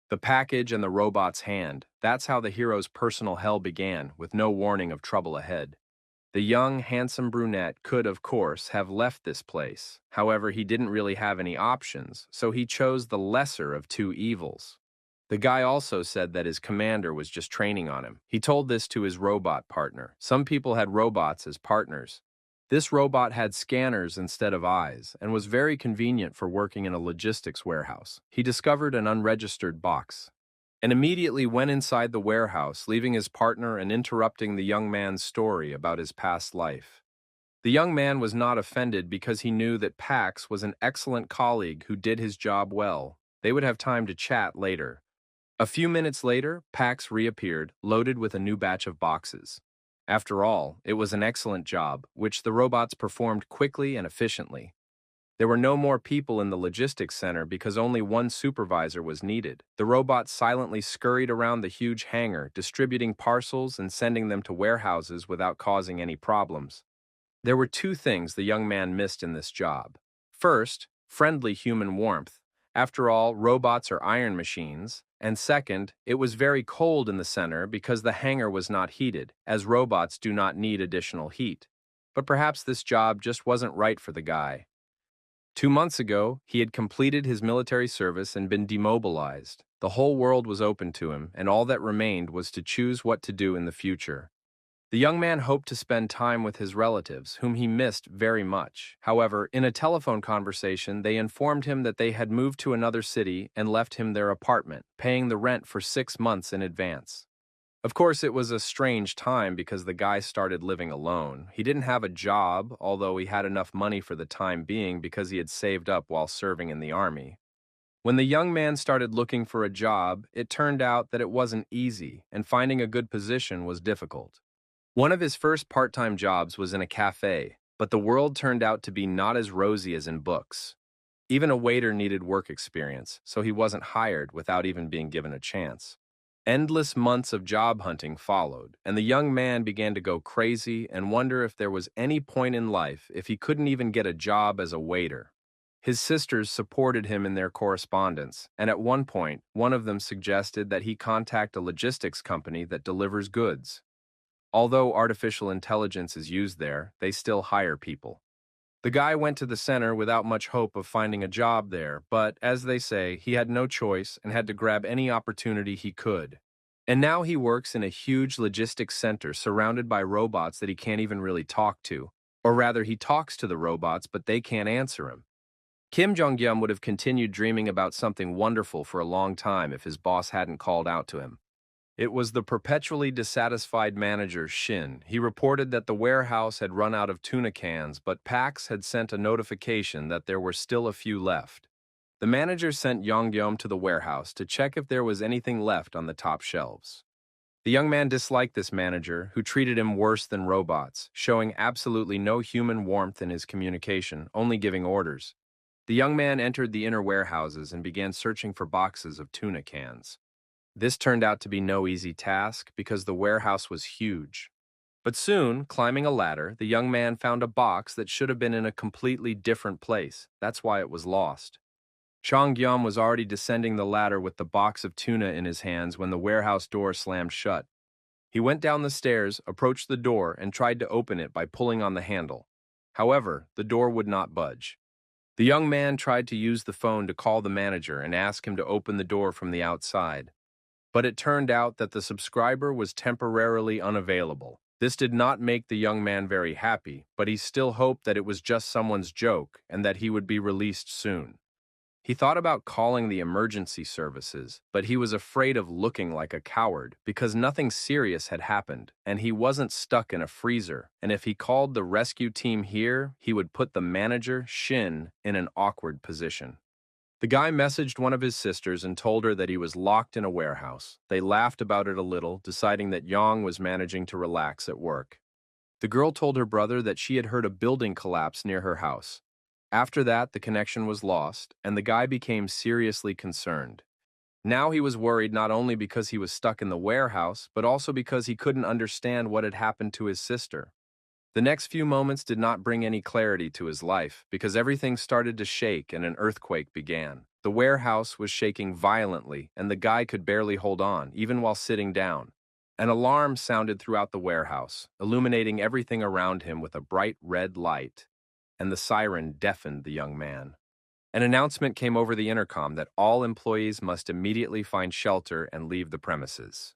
The package and the robot's hand. That's how the hero's personal hell began, with no warning of trouble ahead. The young, handsome brunette could, of course, have left this place. However, he didn't really have any options, so he chose the lesser of two evils. The guy also said that his commander was just training on him. He told this to his robot partner. Some people had robots as partners. This robot had scanners instead of eyes and was very convenient for working in a logistics warehouse. He discovered an unregistered box and immediately went inside the warehouse, leaving his partner and interrupting the young man's story about his past life. The young man was not offended because he knew that Pax was an excellent colleague who did his job well. They would have time to chat later. A few minutes later, Pax reappeared, loaded with a new batch of boxes. After all, it was an excellent job, which the robots performed quickly and efficiently. There were no more people in the logistics center because only one supervisor was needed. The robots silently scurried around the huge hangar, distributing parcels and sending them to warehouses without causing any problems. There were two things the young man missed in this job. First, friendly human warmth. After all, robots are iron machines. And second, it was very cold in the center because the hangar was not heated, as robots do not need additional heat. But perhaps this job just wasn't right for the guy. 2 months ago, he had completed his military service and been demobilized. The whole world was open to him, and all that remained was to choose what to do in the future. The young man hoped to spend time with his relatives, whom he missed very much. However, in a telephone conversation, they informed him that they had moved to another city and left him their apartment, paying the rent for 6 months in advance. Of course, it was a strange time because the guy started living alone. He didn't have a job, although he had enough money for the time being because he had saved up while serving in the army. When the young man started looking for a job, it turned out that it wasn't easy, and finding a good position was difficult. One of his first part-time jobs was in a cafe, but the world turned out to be not as rosy as in books. Even a waiter needed work experience, so he wasn't hired without even being given a chance. Endless months of job hunting followed, and the young man began to go crazy and wonder if there was any point in life if he couldn't even get a job as a waiter. His sisters supported him in their correspondence, and at one point, one of them suggested that he contact a logistics company that delivers goods. Although artificial intelligence is used there, they still hire people. The guy went to the center without much hope of finding a job there, but, as they say, he had no choice and had to grab any opportunity he could. And now he works in a huge logistics center surrounded by robots that he can't even really talk to. Or rather, he talks to the robots, but they can't answer him. Kim Jong-yum would have continued dreaming about something wonderful for a long time if his boss hadn't called out to him. It was the perpetually dissatisfied manager, Shin. He reported that the warehouse had run out of tuna cans, but Pax had sent a notification that there were still a few left. The manager sent Yongyom to the warehouse to check if there was anything left on the top shelves. The young man disliked this manager, who treated him worse than robots, showing absolutely no human warmth in his communication, only giving orders. The young man entered the inner warehouses and began searching for boxes of tuna cans. This turned out to be no easy task because the warehouse was huge. But soon, climbing a ladder, the young man found a box that should have been in a completely different place. That's why it was lost. Chong-gyum was already descending the ladder with the box of tuna in his hands when the warehouse door slammed shut. He went down the stairs, approached the door, and tried to open it by pulling on the handle. However, the door would not budge. The young man tried to use the phone to call the manager and ask him to open the door from the outside. But it turned out that the subscriber was temporarily unavailable. This did not make the young man very happy, but he still hoped that it was just someone's joke and that he would be released soon. He thought about calling the emergency services, but he was afraid of looking like a coward because nothing serious had happened, and he wasn't stuck in a freezer, and if he called the rescue team here, he would put the manager, Shin, in an awkward position. The guy messaged one of his sisters and told her that he was locked in a warehouse. They laughed about it a little, deciding that Yang was managing to relax at work. The girl told her brother that she had heard a building collapse near her house. After that, the connection was lost, and the guy became seriously concerned. Now he was worried not only because he was stuck in the warehouse, but also because he couldn't understand what had happened to his sister. The next few moments did not bring any clarity to his life, because everything started to shake and an earthquake began. The warehouse was shaking violently, and the guy could barely hold on, even while sitting down. An alarm sounded throughout the warehouse, illuminating everything around him with a bright red light, and the siren deafened the young man. An announcement came over the intercom that all employees must immediately find shelter and leave the premises.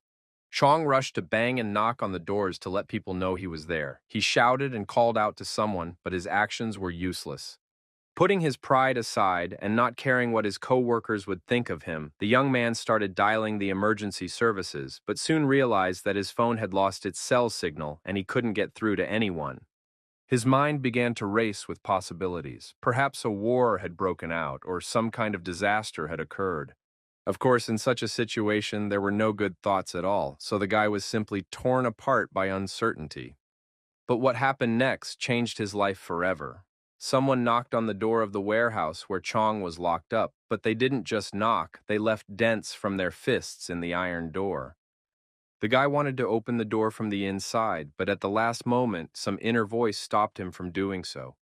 Chong rushed to bang and knock on the doors to let people know he was there. He shouted and called out to someone, but his actions were useless. Putting his pride aside and not caring what his co-workers would think of him, the young man started dialing the emergency services, but soon realized that his phone had lost its cell signal and he couldn't get through to anyone. His mind began to race with possibilities. Perhaps a war had broken out or some kind of disaster had occurred. Of course, in such a situation, there were no good thoughts at all, so the guy was simply torn apart by uncertainty. But what happened next changed his life forever. Someone knocked on the door of the warehouse where Chong was locked up, but they didn't just knock, they left dents from their fists in the iron door. The guy wanted to open the door from the inside, but at the last moment, some inner voice stopped him from doing so.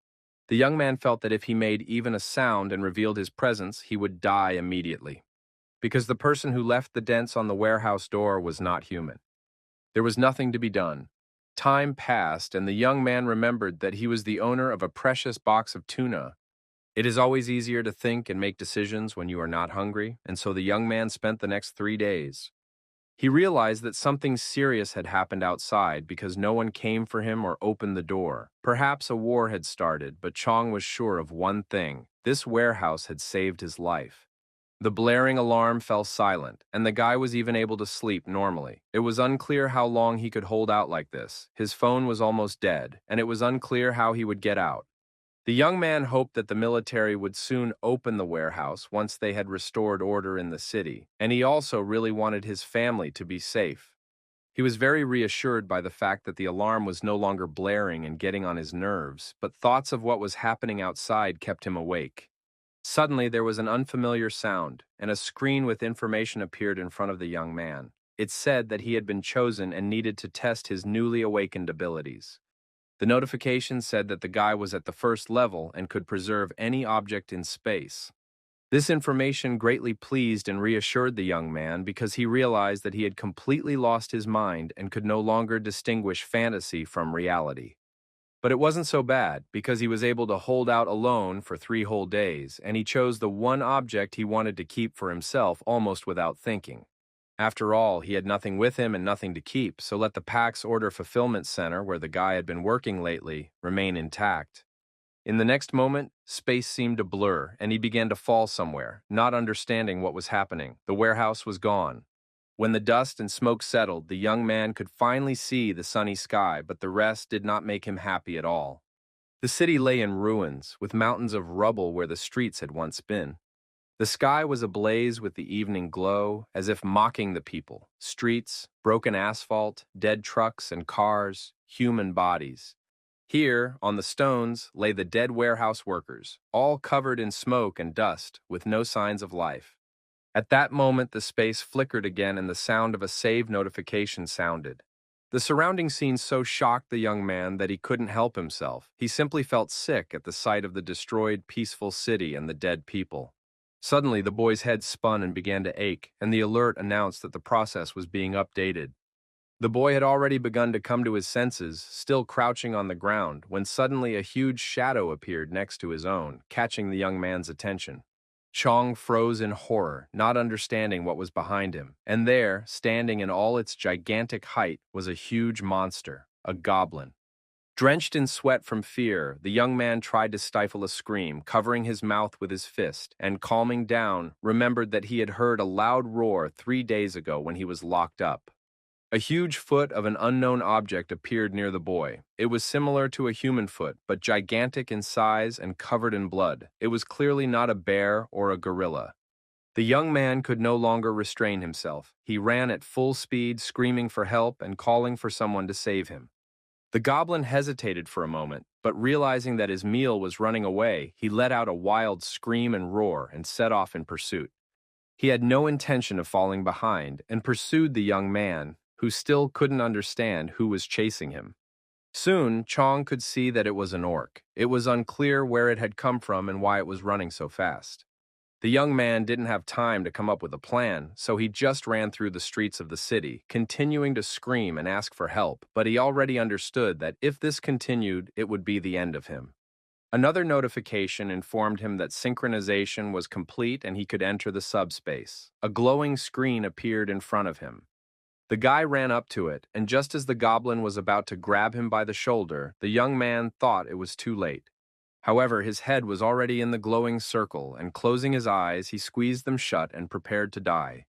The young man felt that if he made even a sound and revealed his presence, he would die immediately. Because the person who left the dents on the warehouse door was not human. There was nothing to be done. Time passed, and the young man remembered that he was the owner of a precious box of tuna. It is always easier to think and make decisions when you are not hungry, and so the young man spent the next 3 days. He realized that something serious had happened outside because no one came for him or opened the door. Perhaps a war had started, but Chong was sure of one thing: this warehouse had saved his life. The blaring alarm fell silent, and the guy was even able to sleep normally. It was unclear how long he could hold out like this. His phone was almost dead, and it was unclear how he would get out. The young man hoped that the military would soon open the warehouse once they had restored order in the city, and he also really wanted his family to be safe. He was very reassured by the fact that the alarm was no longer blaring and getting on his nerves, but thoughts of what was happening outside kept him awake. Suddenly, there was an unfamiliar sound, and a screen with information appeared in front of the young man. It said that he had been chosen and needed to test his newly awakened abilities. The notification said that the guy was at the first level and could preserve any object in space. This information greatly pleased and reassured the young man because he realized that he had completely lost his mind and could no longer distinguish fantasy from reality. But it wasn't so bad, because he was able to hold out alone for 3 whole days, and he chose the one object he wanted to keep for himself almost without thinking. After all, he had nothing with him and nothing to keep, so let the PAX Order Fulfillment Center, where the guy had been working lately, remain intact. In the next moment, space seemed to blur, and he began to fall somewhere, not understanding what was happening. The warehouse was gone. When the dust and smoke settled, the young man could finally see the sunny sky, but the rest did not make him happy at all. The city lay in ruins, with mountains of rubble where the streets had once been. The sky was ablaze with the evening glow, as if mocking the people. Streets, broken asphalt, dead trucks and cars, human bodies. Here, on the stones, lay the dead warehouse workers, all covered in smoke and dust, with no signs of life. At that moment, the space flickered again and the sound of a save notification sounded. The surrounding scene so shocked the young man that he couldn't help himself. He simply felt sick at the sight of the destroyed, peaceful city and the dead people. Suddenly, the boy's head spun and began to ache, and the alert announced that the process was being updated. The boy had already begun to come to his senses, still crouching on the ground, when suddenly a huge shadow appeared next to his own, catching the young man's attention. Chong froze in horror, not understanding what was behind him, and there, standing in all its gigantic height, was a huge monster, a goblin. Drenched in sweat from fear, the young man tried to stifle a scream, covering his mouth with his fist, and calming down, remembered that he had heard a loud roar 3 days ago when he was locked up. A huge foot of an unknown object appeared near the boy. It was similar to a human foot, but gigantic in size and covered in blood. It was clearly not a bear or a gorilla. The young man could no longer restrain himself. He ran at full speed, screaming for help and calling for someone to save him. The goblin hesitated for a moment, but realizing that his meal was running away, he let out a wild scream and roar and set off in pursuit. He had no intention of falling behind and pursued the young man, who still couldn't understand who was chasing him. Soon, Chong could see that it was an orc. It was unclear where it had come from and why it was running so fast. The young man didn't have time to come up with a plan, so he just ran through the streets of the city, continuing to scream and ask for help, but he already understood that if this continued, it would be the end of him. Another notification informed him that synchronization was complete and he could enter the subspace. A glowing screen appeared in front of him. The guy ran up to it, and just as the goblin was about to grab him by the shoulder, the young man thought it was too late. However, his head was already in the glowing circle, and closing his eyes, he squeezed them shut and prepared to die.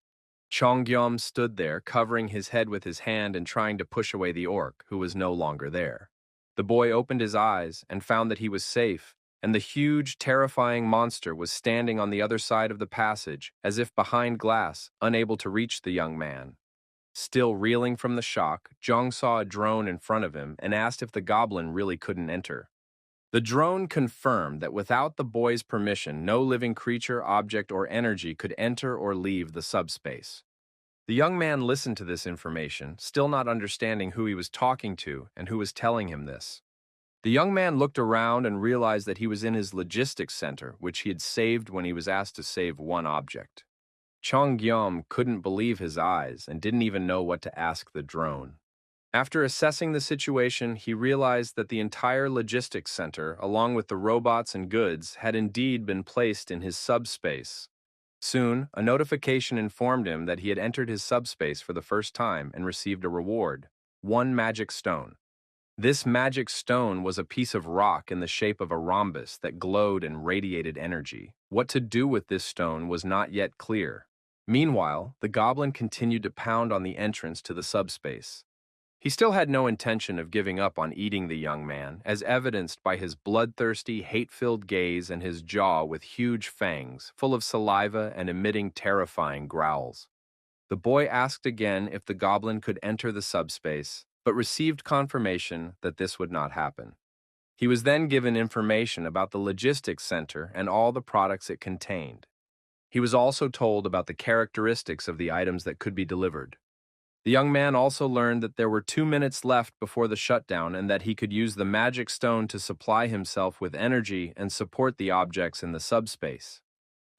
Chongyom stood there, covering his head with his hand and trying to push away the orc, who was no longer there. The boy opened his eyes and found that he was safe, and the huge, terrifying monster was standing on the other side of the passage, as if behind glass, unable to reach the young man. Still reeling from the shock, Zhang saw a drone in front of him and asked if the goblin really couldn't enter. The drone confirmed that without the boy's permission, no living creature, object, or energy could enter or leave the subspace. The young man listened to this information, still not understanding who he was talking to and who was telling him this. The young man looked around and realized that he was in his logistics center, which he had saved when he was asked to save one object. Chongyom couldn't believe his eyes and didn't even know what to ask the drone. After assessing the situation, he realized that the entire logistics center, along with the robots and goods, had indeed been placed in his subspace. Soon, a notification informed him that he had entered his subspace for the first time and received a reward: one magic stone. This magic stone was a piece of rock in the shape of a rhombus that glowed and radiated energy. What to do with this stone was not yet clear. Meanwhile, the goblin continued to pound on the entrance to the subspace. He still had no intention of giving up on eating the young man, as evidenced by his bloodthirsty, hate-filled gaze and his jaw with huge fangs, full of saliva and emitting terrifying growls. The boy asked again if the goblin could enter the subspace, but received confirmation that this would not happen. He was then given information about the logistics center and all the products it contained. He was also told about the characteristics of the items that could be delivered. The young man also learned that there were 2 minutes left before the shutdown and that he could use the magic stone to supply himself with energy and support the objects in the subspace.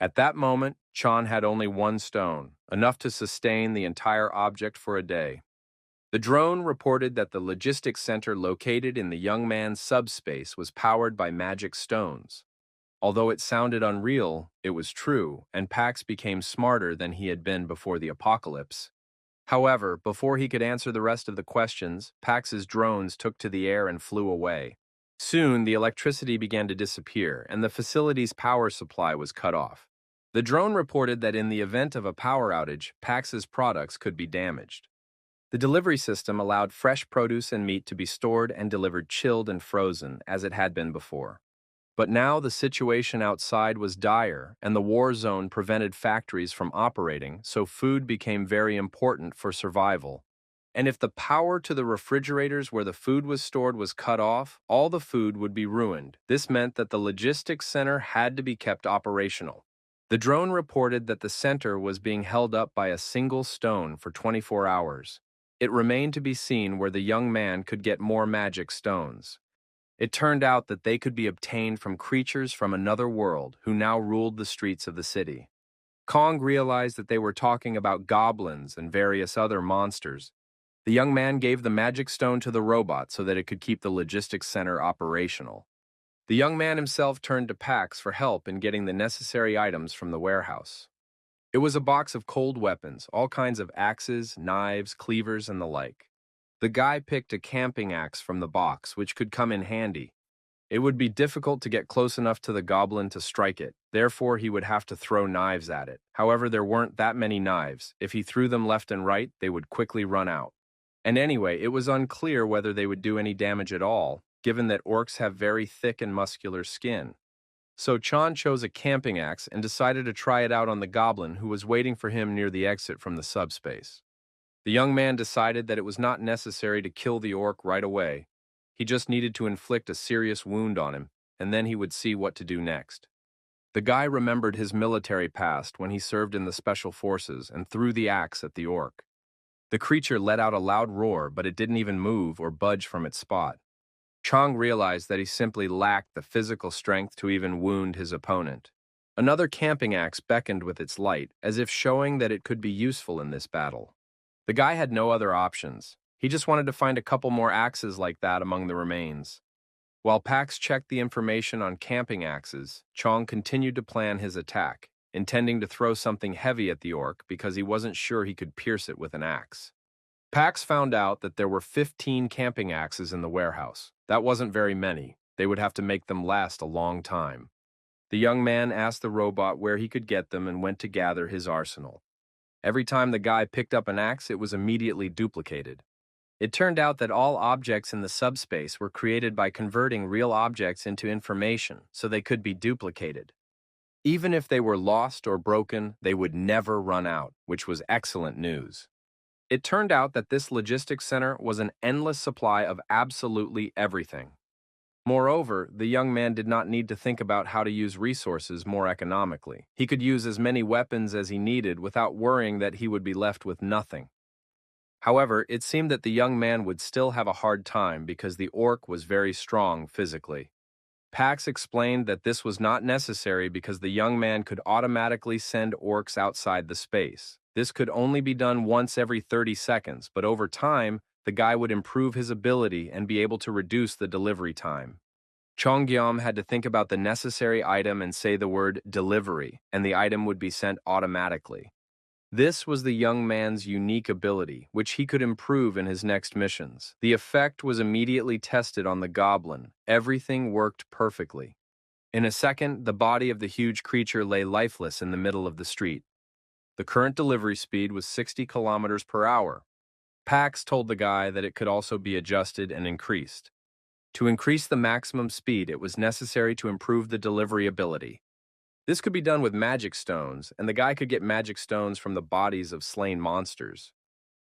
At that moment, Chan had only one stone, enough to sustain the entire object for a day. The drone reported that the logistics center located in the young man's subspace was powered by magic stones. Although it sounded unreal, it was true, and Pax became smarter than he had been before the apocalypse. However, before he could answer the rest of the questions, Pax's drones took to the air and flew away. Soon, the electricity began to disappear, and the facility's power supply was cut off. The drone reported that in the event of a power outage, Pax's products could be damaged. The delivery system allowed fresh produce and meat to be stored and delivered chilled and frozen, as it had been before. But now the situation outside was dire, and the war zone prevented factories from operating, so food became very important for survival. And if the power to the refrigerators where the food was stored was cut off, all the food would be ruined. This meant that the logistics center had to be kept operational. The drone reported that the center was being held up by a single stone for 24 hours. It remained to be seen where the young man could get more magic stones. It turned out that they could be obtained from creatures from another world who now ruled the streets of the city. Kong realized that they were talking about goblins and various other monsters. The young man gave the magic stone to the robot so that it could keep the logistics center operational. The young man himself turned to Pax for help in getting the necessary items from the warehouse. It was a box of cold weapons, all kinds of axes, knives, cleavers, and the like. The guy picked a camping axe from the box, which could come in handy. It would be difficult to get close enough to the goblin to strike it, therefore he would have to throw knives at it. However, there weren't that many knives. If he threw them left and right, they would quickly run out. And anyway, it was unclear whether they would do any damage at all, given that orcs have very thick and muscular skin. So Chan chose a camping axe and decided to try it out on the goblin who was waiting for him near the exit from the subspace. The young man decided that it was not necessary to kill the orc right away. He just needed to inflict a serious wound on him, and then he would see what to do next. The guy remembered his military past when he served in the special forces and threw the axe at the orc. The creature let out a loud roar, but it didn't even move or budge from its spot. Chang realized that he simply lacked the physical strength to even wound his opponent. Another camping axe beckoned with its light, as if showing that it could be useful in this battle. The guy had no other options. He just wanted to find a couple more axes like that among the remains. While Pax checked the information on camping axes, Chong continued to plan his attack, intending to throw something heavy at the orc because he wasn't sure he could pierce it with an axe. Pax found out that there were 15 camping axes in the warehouse. That wasn't very many. They would have to make them last a long time. The young man asked the robot where he could get them and went to gather his arsenal. Every time the guy picked up an axe, it was immediately duplicated. It turned out that all objects in the subspace were created by converting real objects into information so they could be duplicated. Even if they were lost or broken, they would never run out, which was excellent news. It turned out that this logistics center was an endless supply of absolutely everything. Moreover, the young man did not need to think about how to use resources more economically. He could use as many weapons as he needed without worrying that he would be left with nothing. However, it seemed that the young man would still have a hard time because the orc was very strong physically. Pax explained that this was not necessary because the young man could automatically send orcs outside the space. This could only be done once every 30 seconds, but over time, the guy would improve his ability and be able to reduce the delivery time. Chonggyam had to think about the necessary item and say the word delivery, and the item would be sent automatically. This was the young man's unique ability, which he could improve in his next missions. The effect was immediately tested on the goblin. Everything worked perfectly. In a second, the body of the huge creature lay lifeless in the middle of the street. The current delivery speed was 60 kilometers per hour. Pax told the guy that it could also be adjusted and increased. To increase the maximum speed, it was necessary to improve the delivery ability. This could be done with magic stones, and the guy could get magic stones from the bodies of slain monsters.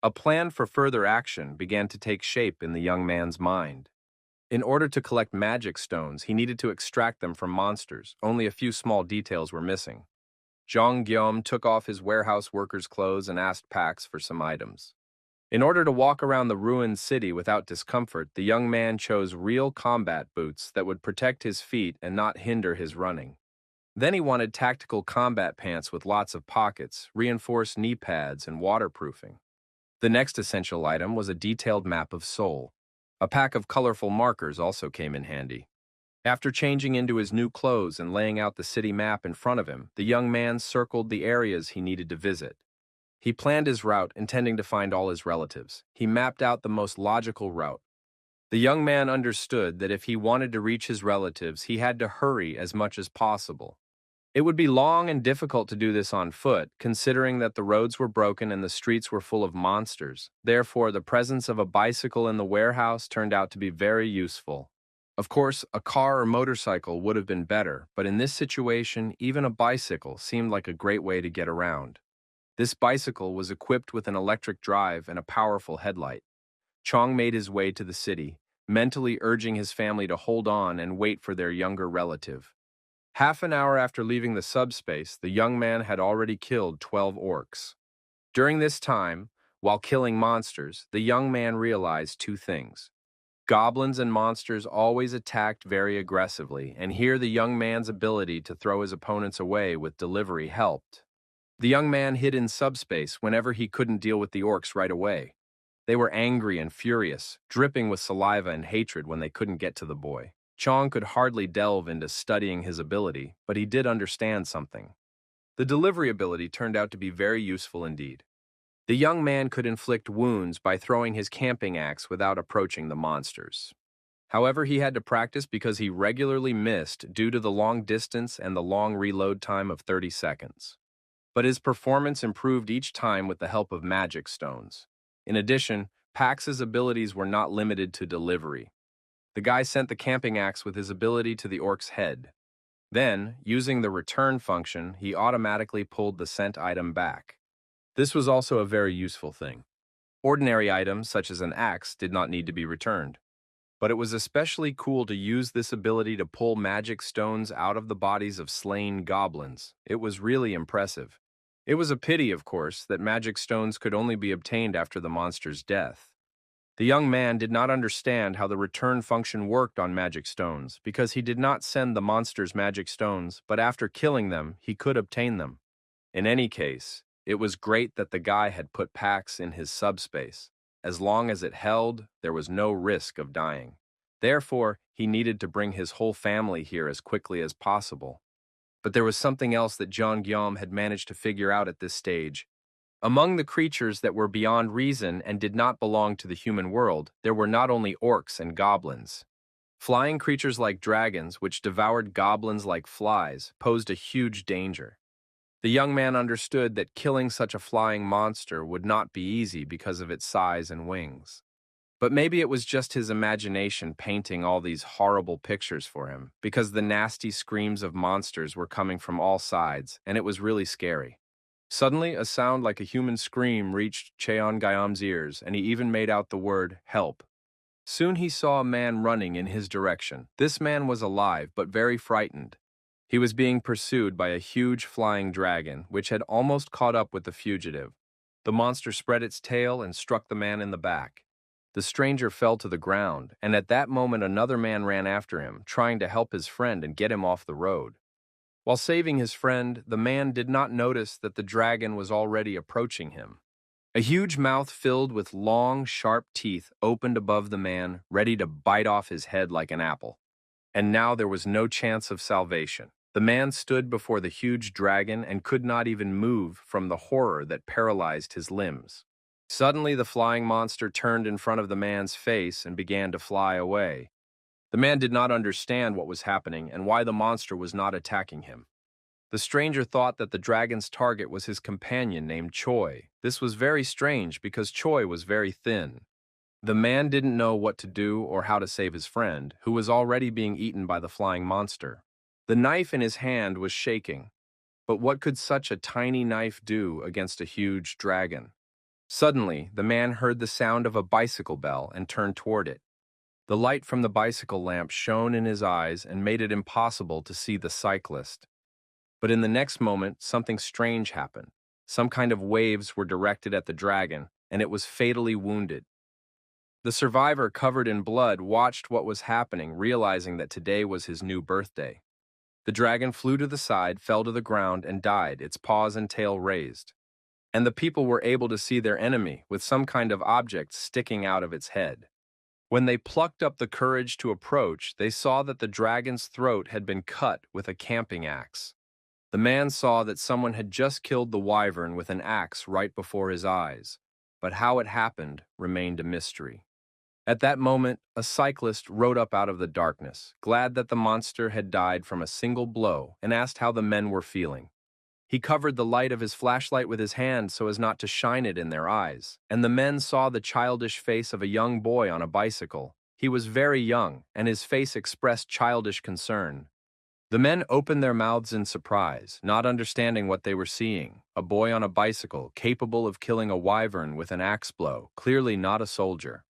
A plan for further action began to take shape in the young man's mind. In order to collect magic stones, he needed to extract them from monsters. Only a few small details were missing. Zhang Gyom took off his warehouse worker's clothes and asked Pax for some items. In order to walk around the ruined city without discomfort, the young man chose real combat boots that would protect his feet and not hinder his running. Then he wanted tactical combat pants with lots of pockets, reinforced knee pads, and waterproofing. The next essential item was a detailed map of Seoul. A pack of colorful markers also came in handy. After changing into his new clothes and laying out the city map in front of him, the young man circled the areas he needed to visit. He planned his route, intending to find all his relatives. He mapped out the most logical route. The young man understood that if he wanted to reach his relatives, he had to hurry as much as possible. It would be long and difficult to do this on foot, considering that the roads were broken and the streets were full of monsters. Therefore, the presence of a bicycle in the warehouse turned out to be very useful. Of course, a car or motorcycle would have been better, but in this situation, even a bicycle seemed like a great way to get around. This bicycle was equipped with an electric drive and a powerful headlight. Chong made his way to the city, mentally urging his family to hold on and wait for their younger relative. Half an hour after leaving the subspace, the young man had already killed 12 orcs. During this time, while killing monsters, the young man realized two things. Goblins and monsters always attacked very aggressively, and here the young man's ability to throw his opponents away with delivery helped. The young man hid in subspace whenever he couldn't deal with the orcs right away. They were angry and furious, dripping with saliva and hatred when they couldn't get to the boy. Chong could hardly delve into studying his ability, but he did understand something. The delivery ability turned out to be very useful indeed. The young man could inflict wounds by throwing his camping axe without approaching the monsters. However, he had to practice because he regularly missed due to the long distance and the long reload time of 30 seconds. But his performance improved each time with the help of magic stones. In addition, Pax's abilities were not limited to delivery. The guy sent the camping axe with his ability to the orc's head. Then, using the return function, he automatically pulled the sent item back. This was also a very useful thing. Ordinary items, such as an axe, did not need to be returned. But it was especially cool to use this ability to pull magic stones out of the bodies of slain goblins. It was really impressive. It was a pity, of course, that magic stones could only be obtained after the monster's death. The young man did not understand how the return function worked on magic stones because he did not send the monsters magic stones, but after killing them, he could obtain them. In any case, it was great that the guy had put Pax in his subspace. As long as it held, there was no risk of dying. Therefore, he needed to bring his whole family here as quickly as possible. But there was something else that Jean Guillaume had managed to figure out at this stage. Among the creatures that were beyond reason and did not belong to the human world, there were not only orcs and goblins. Flying creatures like dragons, which devoured goblins like flies, posed a huge danger. The young man understood that killing such a flying monster would not be easy because of its size and wings. But maybe it was just his imagination painting all these horrible pictures for him, because the nasty screams of monsters were coming from all sides, and it was really scary. Suddenly, a sound like a human scream reached Cheon Guillaume's ears, and he even made out the word, "help." Soon he saw a man running in his direction. This man was alive, but very frightened. He was being pursued by a huge flying dragon, which had almost caught up with the fugitive. The monster spread its tail and struck the man in the back. The stranger fell to the ground, and at that moment another man ran after him, trying to help his friend and get him off the road. While saving his friend, the man did not notice that the dragon was already approaching him. A huge mouth filled with long, sharp teeth opened above the man, ready to bite off his head like an apple. And now there was no chance of salvation. The man stood before the huge dragon and could not even move from the horror that paralyzed his limbs. Suddenly, the flying monster turned in front of the man's face and began to fly away. The man did not understand what was happening and why the monster was not attacking him. The stranger thought that the dragon's target was his companion named Choi. This was very strange because Choi was very thin. The man didn't know what to do or how to save his friend, who was already being eaten by the flying monster. The knife in his hand was shaking. But what could such a tiny knife do against a huge dragon? Suddenly, the man heard the sound of a bicycle bell and turned toward it. The light from the bicycle lamp shone in his eyes and made it impossible to see the cyclist. But in the next moment, something strange happened. Some kind of waves were directed at the dragon, and it was fatally wounded. The survivor, covered in blood, watched what was happening, realizing that today was his new birthday. The dragon flew to the side, fell to the ground, and died, its paws and tail raised. And the people were able to see their enemy with some kind of object sticking out of its head. When they plucked up the courage to approach, they saw that the dragon's throat had been cut with a camping axe. The man saw that someone had just killed the wyvern with an axe right before his eyes, but how it happened remained a mystery. At that moment, a cyclist rode up out of the darkness, glad that the monster had died from a single blow, and asked how the men were feeling. He covered the light of his flashlight with his hand so as not to shine it in their eyes, and the men saw the childish face of a young boy on a bicycle. He was very young, and his face expressed childish concern. The men opened their mouths in surprise, not understanding what they were seeing. A boy on a bicycle, capable of killing a wyvern with an axe blow, clearly not a soldier.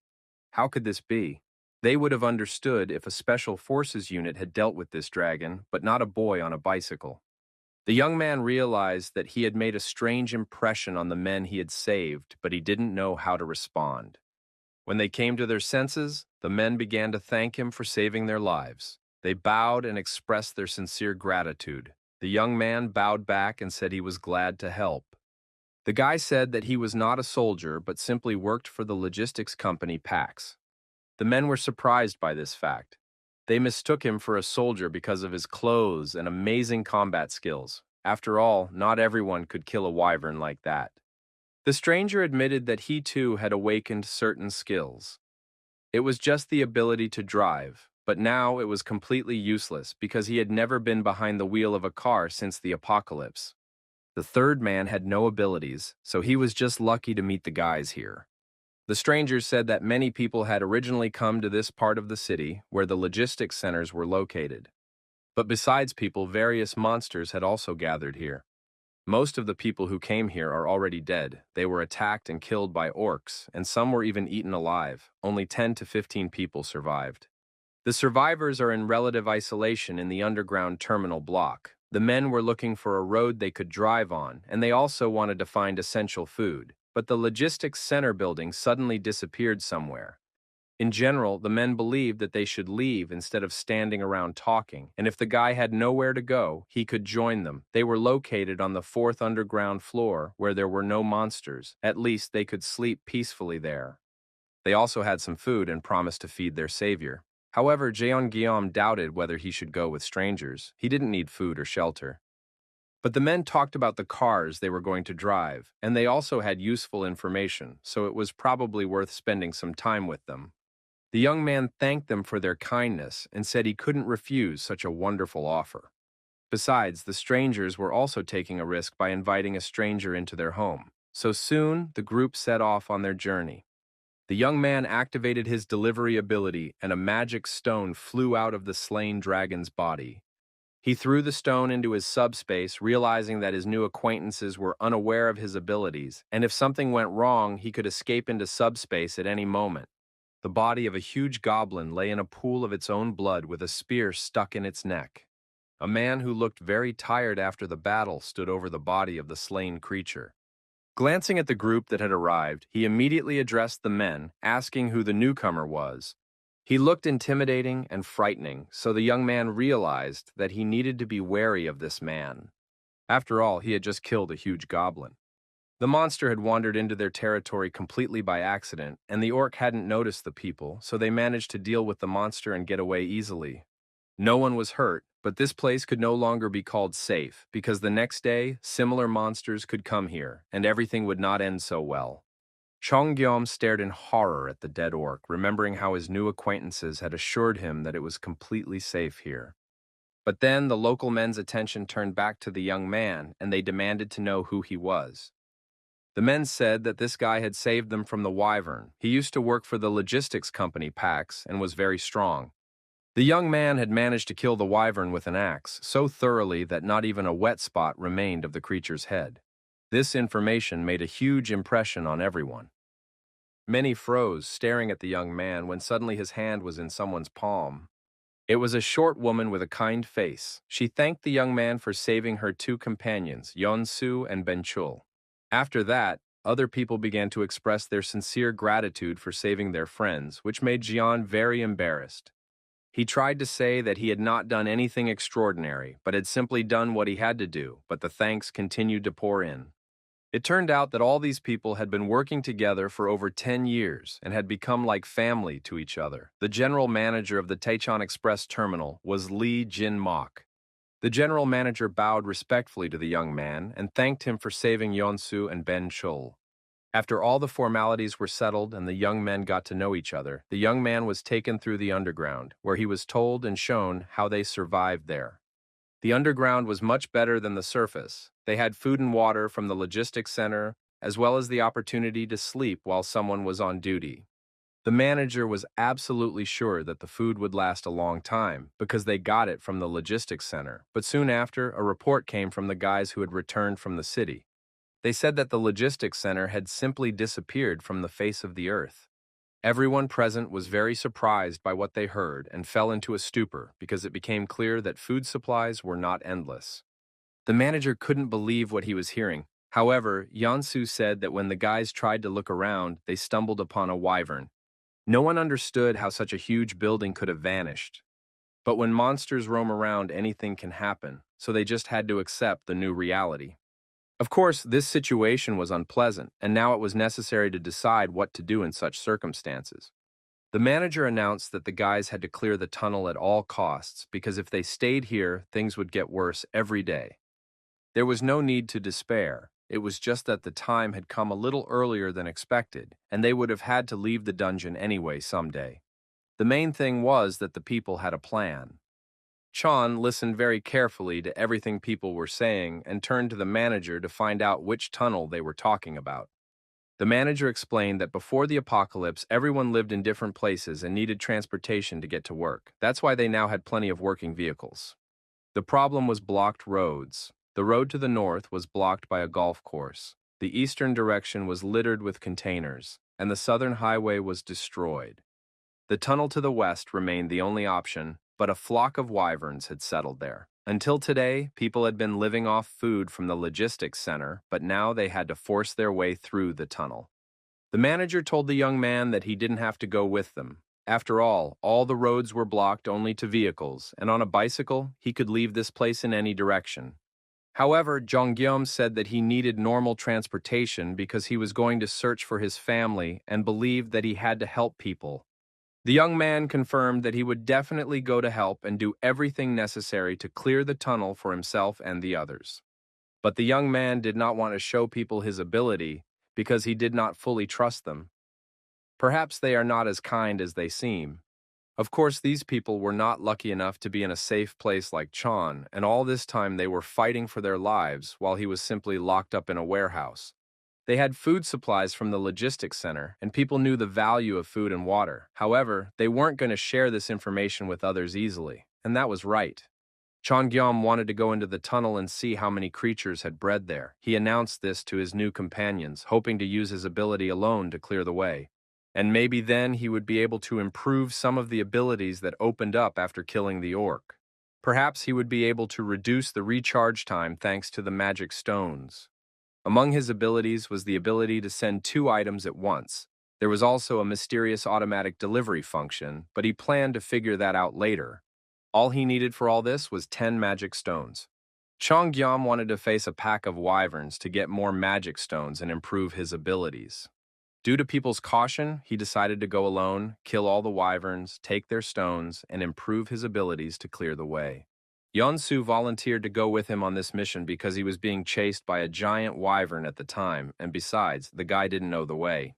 How could this be? They would have understood if a special forces unit had dealt with this dragon, but not a boy on a bicycle. The young man realized that he had made a strange impression on the men he had saved, but he didn't know how to respond. When they came to their senses, the men began to thank him for saving their lives. They bowed and expressed their sincere gratitude. The young man bowed back and said he was glad to help. The guy said that he was not a soldier, but simply worked for the logistics company Pax. The men were surprised by this fact. They mistook him for a soldier because of his clothes and amazing combat skills. After all, not everyone could kill a wyvern like that. The stranger admitted that he too had awakened certain skills. It was just the ability to drive, but now it was completely useless because he had never been behind the wheel of a car since the apocalypse. The third man had no abilities, so he was just lucky to meet the guys here. The strangers said that many people had originally come to this part of the city where the logistics centers were located. But besides people, various monsters had also gathered here. Most of the people who came here are already dead. They were attacked and killed by orcs, and some were even eaten alive. Only 10 to 15 people survived. The survivors are in relative isolation in the underground terminal block. The men were looking for a road they could drive on, and they also wanted to find essential food. but the logistics center building suddenly disappeared somewhere. In general, the men believed that they should leave instead of standing around talking, and if the guy had nowhere to go, he could join them. They were located on the fourth underground floor, where there were no monsters. At least they could sleep peacefully there. They also had some food and promised to feed their savior. However, Jeon-Guillaume doubted whether he should go with strangers. He didn't need food or shelter. But the men talked about the cars they were going to drive, and they also had useful information, so it was probably worth spending some time with them. The young man thanked them for their kindness and said he couldn't refuse such a wonderful offer. Besides, the strangers were also taking a risk by inviting a stranger into their home. So soon, the group set off on their journey. The young man activated his delivery ability, and a magic stone flew out of the slain dragon's body. He threw the stone into his subspace, realizing that his new acquaintances were unaware of his abilities, and if something went wrong, he could escape into subspace at any moment. The body of a huge goblin lay in a pool of its own blood with a spear stuck in its neck. A man who looked very tired after the battle stood over the body of the slain creature. Glancing at the group that had arrived, he immediately addressed the men, asking who the newcomer was. He looked intimidating and frightening, so the young man realized that he needed to be wary of this man. After all, he had just killed a huge goblin. The monster had wandered into their territory completely by accident, and the orc hadn't noticed the people, so they managed to deal with the monster and get away easily. No one was hurt, but this place could no longer be called safe, because the next day, similar monsters could come here, and everything would not end so well. Cheong-Guillaume stared in horror at the dead orc, remembering how his new acquaintances had assured him that it was completely safe here. But then the local men's attention turned back to the young man, and they demanded to know who he was. The men said that this guy had saved them from the wyvern. He used to work for the logistics company Pax and was very strong. The young man had managed to kill the wyvern with an axe so thoroughly that not even a wet spot remained of the creature's head. This information made a huge impression on everyone. Many froze, staring at the young man when suddenly his hand was in someone's palm. It was a short woman with a kind face. She thanked the young man for saving her two companions, Yeon-su and Ben-chul. After that, other people began to express their sincere gratitude for saving their friends, which made Jian very embarrassed. He tried to say that he had not done anything extraordinary, but had simply done what he had to do, but the thanks continued to pour in. It turned out that all these people had been working together for over 10 years and had become like family to each other. The general manager of the Taechon Express terminal was Lee Jin-mok. The general manager bowed respectfully to the young man and thanked him for saving Yeon-su and Ben-chul. After all the formalities were settled and the young men got to know each other, the young man was taken through the underground, where he was told and shown how they survived there. The underground was much better than the surface. They had food and water from the logistics center, as well as the opportunity to sleep while someone was on duty. The manager was absolutely sure that the food would last a long time because they got it from the logistics center, but soon after, a report came from the guys who had returned from the city. They said that the logistics center had simply disappeared from the face of the earth. Everyone present was very surprised by what they heard and fell into a stupor because it became clear that food supplies were not endless. The manager couldn't believe what he was hearing. However, Yeon-su said that when the guys tried to look around, they stumbled upon a wyvern. No one understood how such a huge building could have vanished. But when monsters roam around, anything can happen, so they just had to accept the new reality. Of course, this situation was unpleasant, and now it was necessary to decide what to do in such circumstances. The manager announced that the guys had to clear the tunnel at all costs because if they stayed here, things would get worse every day. There was no need to despair. It was just that the time had come a little earlier than expected, and they would have had to leave the dungeon anyway someday. The main thing was that the people had a plan. Chan listened very carefully to everything people were saying and turned to the manager to find out which tunnel they were talking about. The manager explained that before the apocalypse, everyone lived in different places and needed transportation to get to work. That's why they now had plenty of working vehicles. The problem was blocked roads. The road to the north was blocked by a golf course. The eastern direction was littered with containers, and the southern highway was destroyed. The tunnel to the west remained the only option, but a flock of wyverns had settled there. Until today, people had been living off food from the logistics center, but now they had to force their way through the tunnel. The manager told the young man that he didn't have to go with them. After all the roads were blocked only to vehicles, and on a bicycle, he could leave this place in any direction. However, Jonggyum said that he needed normal transportation because he was going to search for his family and believed that he had to help people. The young man confirmed that he would definitely go to help and do everything necessary to clear the tunnel for himself and the others. But the young man did not want to show people his ability because he did not fully trust them. Perhaps they are not as kind as they seem. Of course, these people were not lucky enough to be in a safe place like Chan, and all this time they were fighting for their lives while he was simply locked up in a warehouse. They had food supplies from the logistics center, and people knew the value of food and water. However, they weren't going to share this information with others easily, and that was right. Chongyam wanted to go into the tunnel and see how many creatures had bred there. He announced this to his new companions, hoping to use his ability alone to clear the way. And maybe then he would be able to improve some of the abilities that opened up after killing the orc. Perhaps he would be able to reduce the recharge time thanks to the magic stones. Among his abilities was the ability to send 2 items at once. There was also a mysterious automatic delivery function, but he planned to figure that out later. All he needed for all this was 10 magic stones. Chongyam wanted to face a pack of wyverns to get more magic stones and improve his abilities. Due to people's caution, he decided to go alone, kill all the wyverns, take their stones, and improve his abilities to clear the way. Yeonsu volunteered to go with him on this mission because he was being chased by a giant wyvern at the time, and besides, the guy didn't know the way.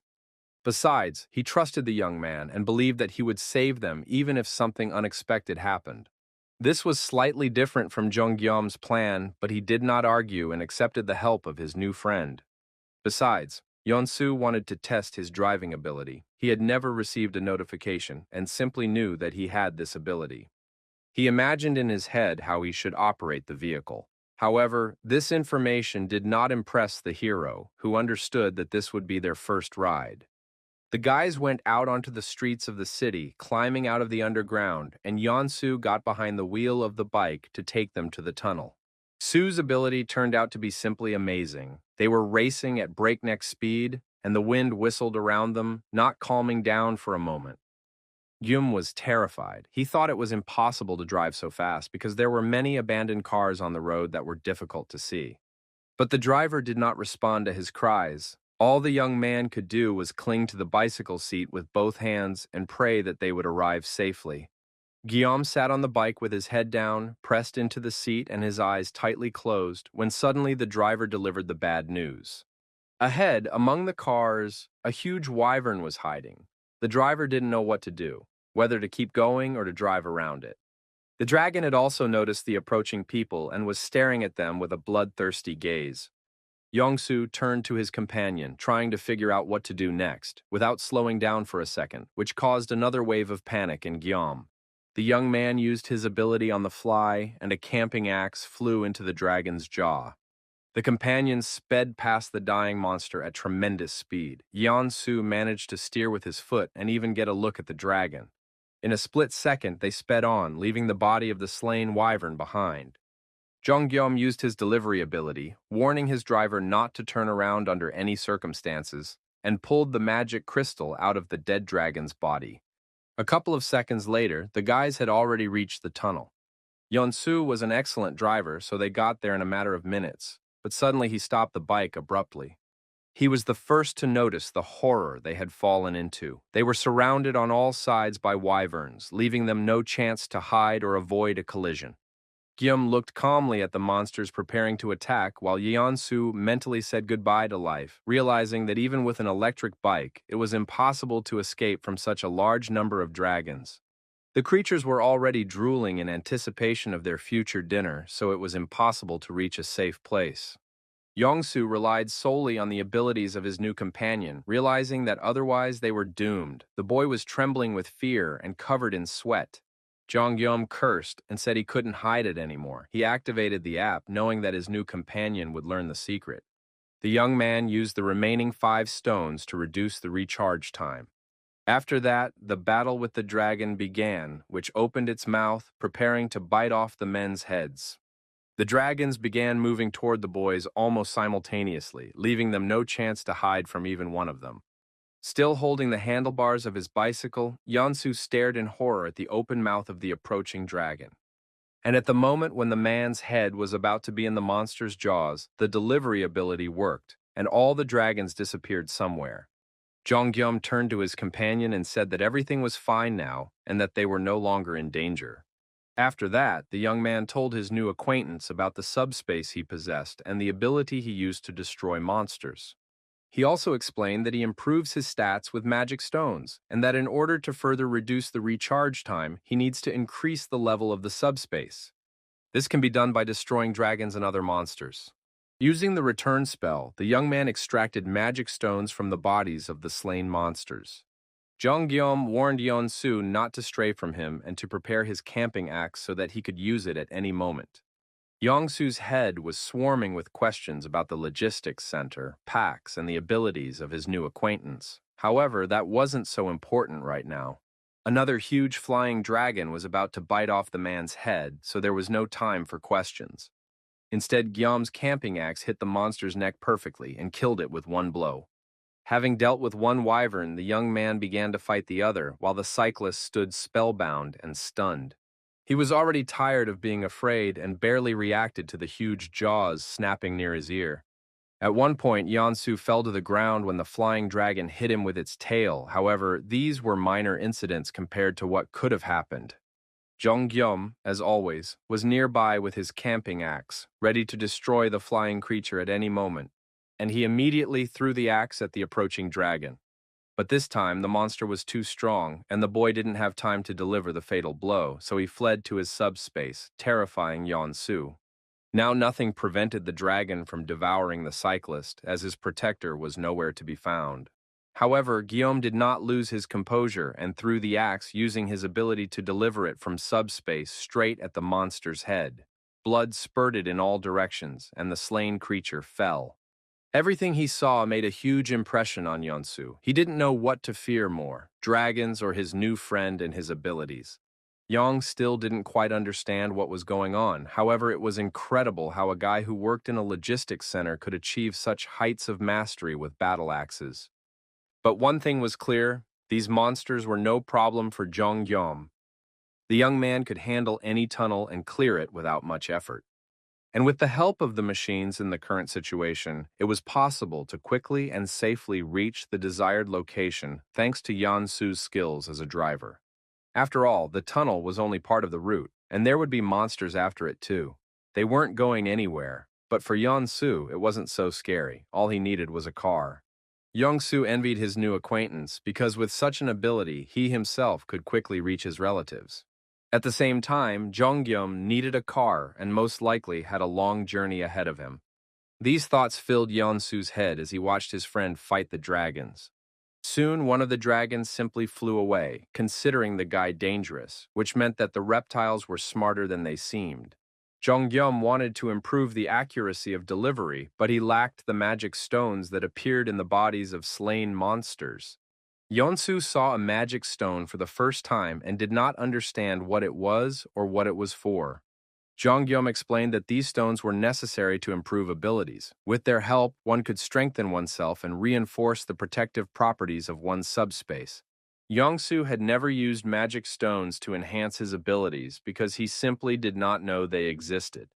Besides, he trusted the young man and believed that he would save them even if something unexpected happened. This was slightly different from Jonggyam's plan, but he did not argue and accepted the help of his new friend. Besides, Yeonsu wanted to test his driving ability. He had never received a notification and simply knew that he had this ability. He imagined in his head how he should operate the vehicle. However, this information did not impress the hero, who understood that this would be their first ride. The guys went out onto the streets of the city, climbing out of the underground, and Yeonsu got behind the wheel of the bike to take them to the tunnel. Su's ability turned out to be simply amazing. They were racing at breakneck speed, and the wind whistled around them, not calming down for a moment. Yum was terrified. He thought it was impossible to drive so fast because there were many abandoned cars on the road that were difficult to see. But the driver did not respond to his cries. All the young man could do was cling to the bicycle seat with both hands and pray that they would arrive safely. Guillaume sat on the bike with his head down, pressed into the seat and his eyes tightly closed, when suddenly the driver delivered the bad news. Ahead, among the cars, a huge wyvern was hiding. The driver didn't know what to do, whether to keep going or to drive around it. The dragon had also noticed the approaching people and was staring at them with a bloodthirsty gaze. Yongsu turned to his companion, trying to figure out what to do next, without slowing down for a second, which caused another wave of panic in Guillaume. The young man used his ability on the fly, and a camping axe flew into the dragon's jaw. The companions sped past the dying monster at tremendous speed. Yeonsu managed to steer with his foot and even get a look at the dragon. In a split second, they sped on, leaving the body of the slain wyvern behind. Jonggyom used his delivery ability, warning his driver not to turn around under any circumstances, and pulled the magic crystal out of the dead dragon's body. A couple of seconds later, the guys had already reached the tunnel. Yeonsu was an excellent driver, so they got there in a matter of minutes, but suddenly he stopped the bike abruptly. He was the first to notice the horror they had fallen into. They were surrounded on all sides by wyverns, leaving them no chance to hide or avoid a collision. Guillaume looked calmly at the monsters preparing to attack, while Yeonsu mentally said goodbye to life, realizing that even with an electric bike, it was impossible to escape from such a large number of dragons. The creatures were already drooling in anticipation of their future dinner, so it was impossible to reach a safe place. Yongsu relied solely on the abilities of his new companion, realizing that otherwise they were doomed. The boy was trembling with fear and covered in sweat. Jonggyom cursed and said he couldn't hide it anymore. He activated the app, knowing that his new companion would learn the secret. The young man used the remaining 5 stones to reduce the recharge time. After that, the battle with the dragon began, which opened its mouth, preparing to bite off the men's heads. The dragons began moving toward the boys almost simultaneously, leaving them no chance to hide from even one of them. Still holding the handlebars of his bicycle, Yeonsu stared in horror at the open mouth of the approaching dragon. And at the moment when the man's head was about to be in the monster's jaws, the delivery ability worked, and all the dragons disappeared somewhere. Jonggyum turned to his companion and said that everything was fine now and that they were no longer in danger. After that, the young man told his new acquaintance about the subspace he possessed and the ability he used to destroy monsters. He also explained that he improves his stats with magic stones, and that in order to further reduce the recharge time, he needs to increase the level of the subspace. This can be done by destroying dragons and other monsters. Using the return spell, the young man extracted magic stones from the bodies of the slain monsters. Jonggyum warned Yeonsu not to stray from him and to prepare his camping axe so that he could use it at any moment. Yeongsu's head was swarming with questions about the logistics center, packs, and the abilities of his new acquaintance. However, that wasn't so important right now. Another huge flying dragon was about to bite off the man's head, so there was no time for questions. Instead, Gyeom's camping axe hit the monster's neck perfectly and killed it with one blow. Having dealt with one wyvern, the young man began to fight the other, while the cyclist stood spellbound and stunned. He was already tired of being afraid and barely reacted to the huge jaws snapping near his ear. At one point, Yeonsu fell to the ground when the flying dragon hit him with its tail. However, these were minor incidents compared to what could have happened. Jonggyum, as always, was nearby with his camping axe, ready to destroy the flying creature at any moment, and he immediately threw the axe at the approaching dragon. But this time, the monster was too strong, and the boy didn't have time to deliver the fatal blow, so he fled to his subspace, terrifying Yeonsu. Now nothing prevented the dragon from devouring the cyclist, as his protector was nowhere to be found. However, Guillaume did not lose his composure and threw the axe using his ability to deliver it from subspace straight at the monster's head. Blood spurted in all directions, and the slain creature fell. Everything he saw made a huge impression on Yeonsu. He didn't know what to fear more, dragons or his new friend and his abilities. Yang still didn't quite understand what was going on. However, it was incredible how a guy who worked in a logistics center could achieve such heights of mastery with battle axes. But one thing was clear, these monsters were no problem for Jonggyum. The young man could handle any tunnel and clear it without much effort. And with the help of the machines in the current situation, it was possible to quickly and safely reach the desired location thanks to Yeonsu's skills as a driver. After all, the tunnel was only part of the route, and there would be monsters after it too. They weren't going anywhere, but for Yeonsu, it wasn't so scary. All he needed was a car. Yeonsu envied his new acquaintance because with such an ability, he himself could quickly reach his relatives. At the same time, Jonggyum needed a car and most likely had a long journey ahead of him. These thoughts filled Yeonsu's head as he watched his friend fight the dragons. Soon, one of the dragons simply flew away, considering the guy dangerous, which meant that the reptiles were smarter than they seemed. Jonggyum wanted to improve the accuracy of delivery, but he lacked the magic stones that appeared in the bodies of slain monsters. Yeonsu saw a magic stone for the first time and did not understand what it was or what it was for. Jonggyum explained that these stones were necessary to improve abilities. With their help, one could strengthen oneself and reinforce the protective properties of one's subspace. Yeonsu had never used magic stones to enhance his abilities because he simply did not know they existed.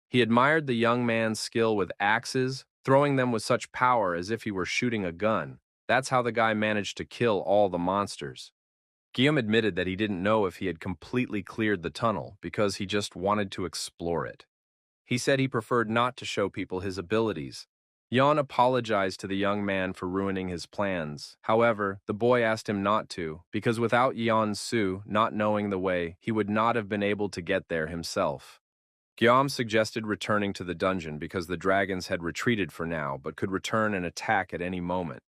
He admired the young man's skill with axes, throwing them with such power as if he were shooting a gun. That's how the guy managed to kill all the monsters. Guillaume admitted that he didn't know if he had completely cleared the tunnel because he just wanted to explore it. He said he preferred not to show people his abilities. Yan apologized to the young man for ruining his plans. However, the boy asked him not to, because without Yeonsu not knowing the way, he would not have been able to get there himself. Guillaume suggested returning to the dungeon because the dragons had retreated for now, but could return and attack at any moment.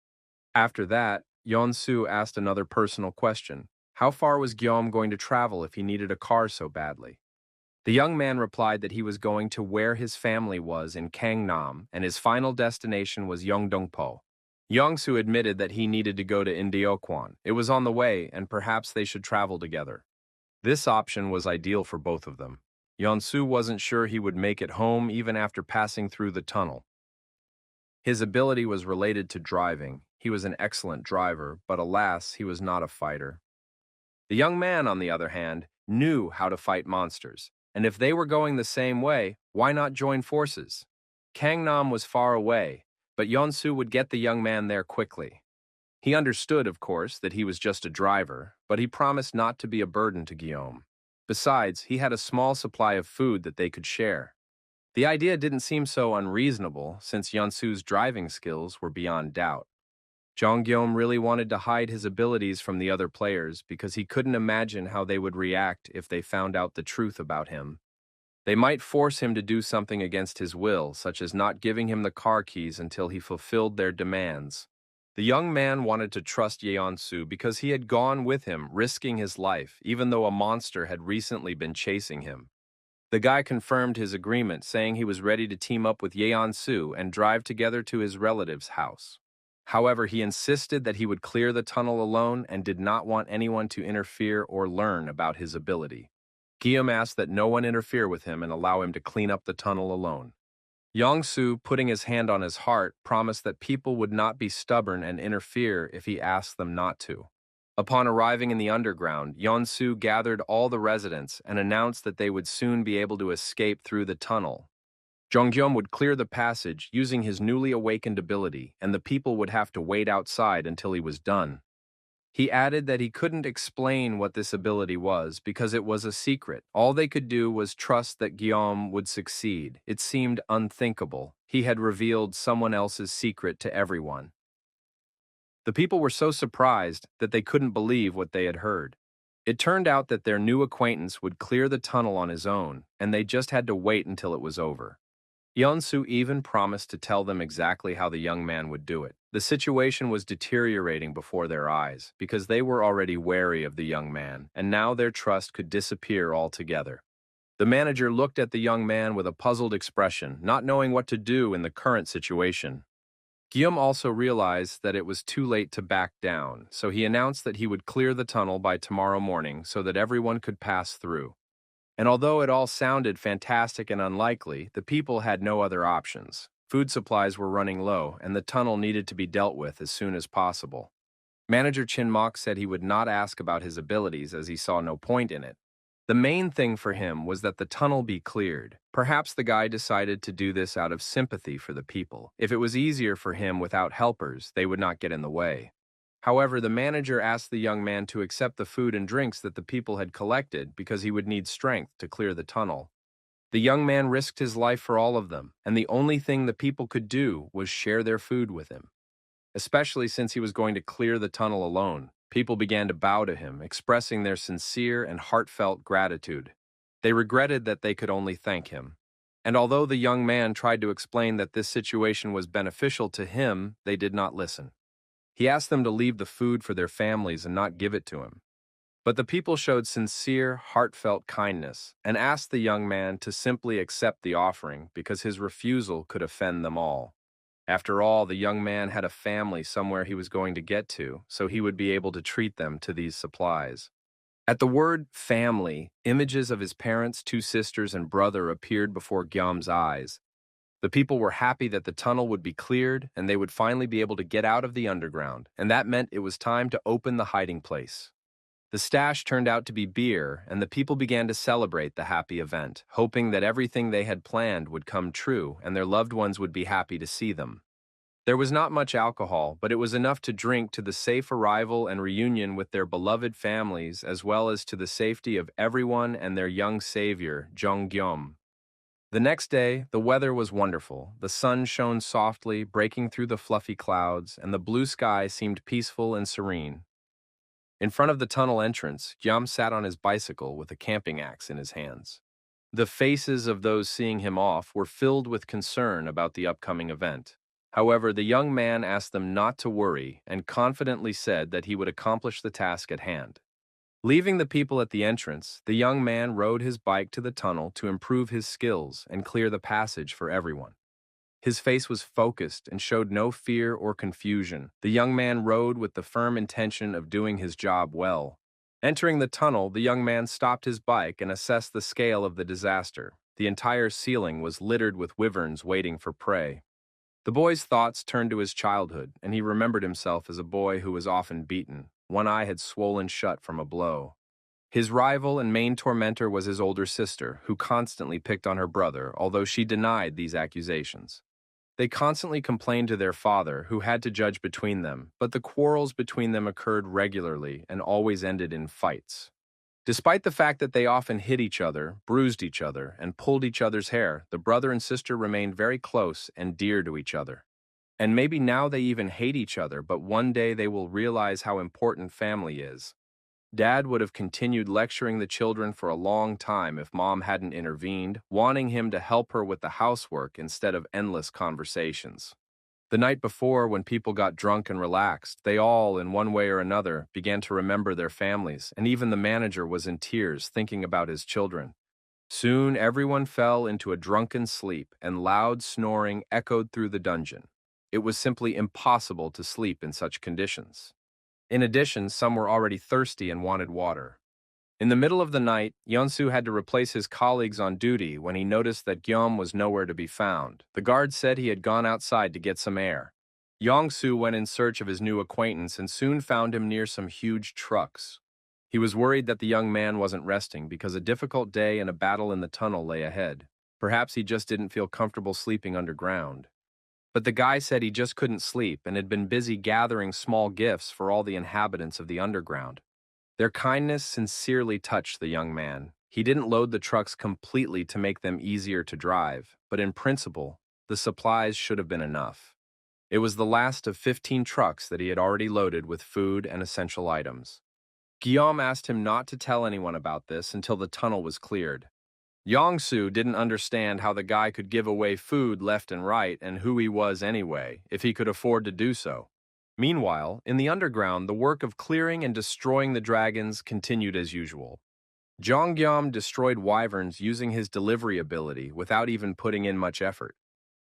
After that, Yeonsu asked another personal question. How far was Guillaume going to travel if he needed a car so badly? The young man replied that he was going to where his family was in Gangnam, and his final destination was Yeongdongpo. Yeongsu admitted that he needed to go to Indeokwan. It was on the way, and perhaps they should travel together. This option was ideal for both of them. Yeonsu wasn't sure he would make it home even after passing through the tunnel. His ability was related to driving. He was an excellent driver, but alas, he was not a fighter. The young man, on the other hand, knew how to fight monsters, and if they were going the same way, why not join forces? Gangnam was far away, but Yeonsu would get the young man there quickly. He understood, of course, that he was just a driver, but he promised not to be a burden to Guillaume. Besides, he had a small supply of food that they could share. The idea didn't seem so unreasonable, since Yeonsu's driving skills were beyond doubt. Jonghyum really wanted to hide his abilities from the other players because he couldn't imagine how they would react if they found out the truth about him. They might force him to do something against his will, such as not giving him the car keys until he fulfilled their demands. The young man wanted to trust Yeonsu because he had gone with him, risking his life, even though a monster had recently been chasing him. The guy confirmed his agreement, saying he was ready to team up with Yeonsu and drive together to his relative's house. However, he insisted that he would clear the tunnel alone and did not want anyone to interfere or learn about his ability. Guillaume asked that no one interfere with him and allow him to clean up the tunnel alone. Yeonsu, putting his hand on his heart, promised that people would not be stubborn and interfere if he asked them not to. Upon arriving in the underground, Yeonsu gathered all the residents and announced that they would soon be able to escape through the tunnel. Jonghyum would clear the passage using his newly awakened ability, and the people would have to wait outside until he was done. He added that he couldn't explain what this ability was because it was a secret. All they could do was trust that Guillaume would succeed. It seemed unthinkable. He had revealed someone else's secret to everyone. The people were so surprised that they couldn't believe what they had heard. It turned out that their new acquaintance would clear the tunnel on his own, and they just had to wait until it was over. Yeonsu even promised to tell them exactly how the young man would do it. The situation was deteriorating before their eyes because they were already wary of the young man, and now their trust could disappear altogether. The manager looked at the young man with a puzzled expression, not knowing what to do in the current situation. Guillaume also realized that it was too late to back down, so he announced that he would clear the tunnel by tomorrow morning so that everyone could pass through. And although it all sounded fantastic and unlikely, the people had no other options. Food supplies were running low, and the tunnel needed to be dealt with as soon as possible. Manager Chin Mok said he would not ask about his abilities as he saw no point in it. The main thing for him was that the tunnel be cleared. Perhaps the guy decided to do this out of sympathy for the people. If it was easier for him without helpers, they would not get in the way. However, the manager asked the young man to accept the food and drinks that the people had collected because he would need strength to clear the tunnel. The young man risked his life for all of them, and the only thing the people could do was share their food with him. Especially since he was going to clear the tunnel alone, people began to bow to him, expressing their sincere and heartfelt gratitude. They regretted that they could only thank him. And although the young man tried to explain that this situation was beneficial to him, they did not listen. He asked them to leave the food for their families and not give it to him. But the people showed sincere, heartfelt kindness and asked the young man to simply accept the offering because his refusal could offend them all. After all, the young man had a family somewhere he was going to get to, so he would be able to treat them to these supplies. At the word family, images of his parents, two sisters, and brother appeared before Gyam's eyes. The people were happy that the tunnel would be cleared and they would finally be able to get out of the underground, and that meant it was time to open the hiding place. The stash turned out to be beer, and the people began to celebrate the happy event, hoping that everything they had planned would come true and their loved ones would be happy to see them. There was not much alcohol, but it was enough to drink to the safe arrival and reunion with their beloved families as well as to the safety of everyone and their young savior, Jonghyum. The next day, the weather was wonderful. The sun shone softly, breaking through the fluffy clouds, and the blue sky seemed peaceful and serene. In front of the tunnel entrance, Gyam sat on his bicycle with a camping axe in his hands. The faces of those seeing him off were filled with concern about the upcoming event. However, the young man asked them not to worry and confidently said that he would accomplish the task at hand. Leaving the people at the entrance, the young man rode his bike to the tunnel to improve his skills and clear the passage for everyone. His face was focused and showed no fear or confusion. The young man rode with the firm intention of doing his job well. Entering the tunnel, the young man stopped his bike and assessed the scale of the disaster. The entire ceiling was littered with wyverns waiting for prey. The boy's thoughts turned to his childhood, and he remembered himself as a boy who was often beaten. One eye had swollen shut from a blow. His rival and main tormentor was his older sister, who constantly picked on her brother, although she denied these accusations. They constantly complained to their father, who had to judge between them, but the quarrels between them occurred regularly and always ended in fights. Despite the fact that they often hit each other, bruised each other, and pulled each other's hair, the brother and sister remained very close and dear to each other. And maybe now they even hate each other, but one day they will realize how important family is. Dad would have continued lecturing the children for a long time if Mom hadn't intervened, wanting him to help her with the housework instead of endless conversations. The night before, when people got drunk and relaxed, they all, in one way or another, began to remember their families, and even the manager was in tears thinking about his children. Soon, everyone fell into a drunken sleep, and loud snoring echoed through the dungeon. It was simply impossible to sleep in such conditions. In addition, some were already thirsty and wanted water. In the middle of the night, Yeonsu had to replace his colleagues on duty when he noticed that Gyeom was nowhere to be found. The guard said he had gone outside to get some air. Yeongsu went in search of his new acquaintance and soon found him near some huge trucks. He was worried that the young man wasn't resting because a difficult day and a battle in the tunnel lay ahead. Perhaps he just didn't feel comfortable sleeping underground. But the guy said he just couldn't sleep and had been busy gathering small gifts for all the inhabitants of the underground. Their kindness sincerely touched the young man. He didn't load the trucks completely to make them easier to drive, but in principle, the supplies should have been enough. It was the last of 15 trucks that he had already loaded with food and essential items. Guillaume asked him not to tell anyone about this until the tunnel was cleared. Yongsu didn't understand how the guy could give away food left and right and who he was anyway, if he could afford to do so. Meanwhile, in the underground, the work of clearing and destroying the dragons continued as usual. Jongyam destroyed wyverns using his delivery ability without even putting in much effort.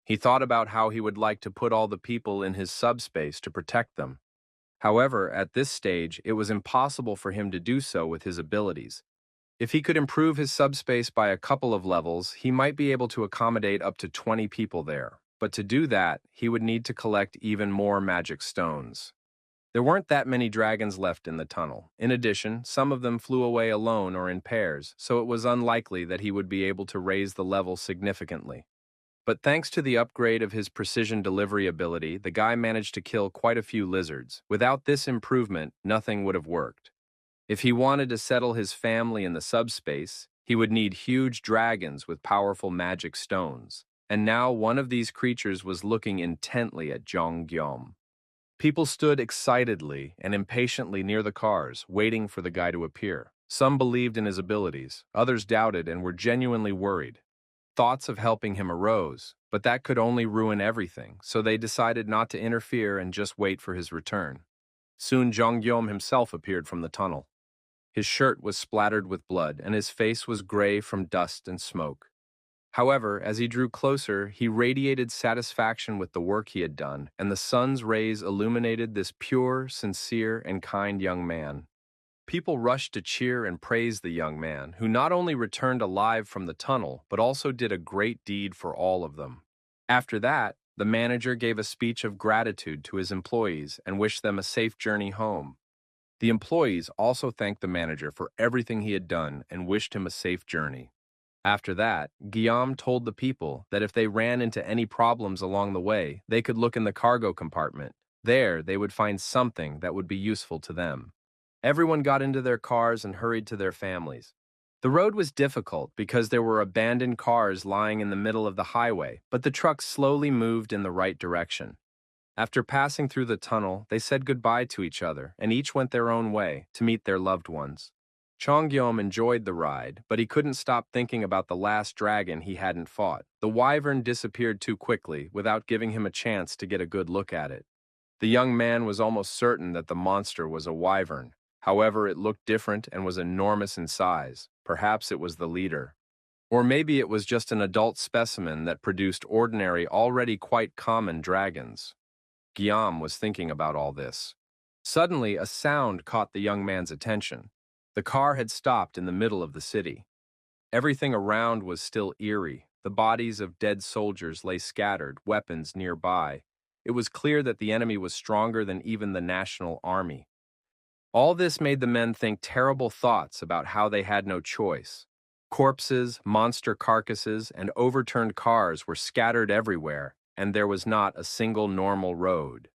He thought about how he would like to put all the people in his subspace to protect them. However, at this stage, it was impossible for him to do so with his abilities. If he could improve his subspace by a couple of levels, he might be able to accommodate up to 20 people there. But to do that, he would need to collect even more magic stones. There weren't that many dragons left in the tunnel. In addition, some of them flew away alone or in pairs, so it was unlikely that he would be able to raise the level significantly. But thanks to the upgrade of his precision delivery ability, the guy managed to kill quite a few lizards. Without this improvement, nothing would have worked. If he wanted to settle his family in the subspace, he would need huge dragons with powerful magic stones. And now one of these creatures was looking intently at Jonggyeom. People stood excitedly and impatiently near the cars, waiting for the guy to appear. Some believed in his abilities, others doubted and were genuinely worried. Thoughts of helping him arose, but that could only ruin everything, so they decided not to interfere and just wait for his return. Soon Jonggyeom himself appeared from the tunnel. His shirt was splattered with blood, and his face was gray from dust and smoke. However, as he drew closer, he radiated satisfaction with the work he had done, and the sun's rays illuminated this pure, sincere, and kind young man. People rushed to cheer and praise the young man, who not only returned alive from the tunnel, but also did a great deed for all of them. After that, the manager gave a speech of gratitude to his employees and wished them a safe journey home. The employees also thanked the manager for everything he had done and wished him a safe journey. After that, Guillaume told the people that if they ran into any problems along the way, they could look in the cargo compartment. There, they would find something that would be useful to them. Everyone got into their cars and hurried to their families. The road was difficult because there were abandoned cars lying in the middle of the highway, but the trucks slowly moved in the right direction. After passing through the tunnel, they said goodbye to each other, and each went their own way to meet their loved ones. Chongyom enjoyed the ride, but he couldn't stop thinking about the last dragon he hadn't fought. The wyvern disappeared too quickly without giving him a chance to get a good look at it. The young man was almost certain that the monster was a wyvern. However, it looked different and was enormous in size. Perhaps it was the leader. Or maybe it was just an adult specimen that produced ordinary, already quite common dragons. Guillaume was thinking about all this. Suddenly, a sound caught the young man's attention. The car had stopped in the middle of the city. Everything around was still eerie. The bodies of dead soldiers lay scattered, weapons nearby. It was clear that the enemy was stronger than even the national army. All this made the men think terrible thoughts about how they had no choice. Corpses, monster carcasses, and overturned cars were scattered everywhere, and there was not a single normal road.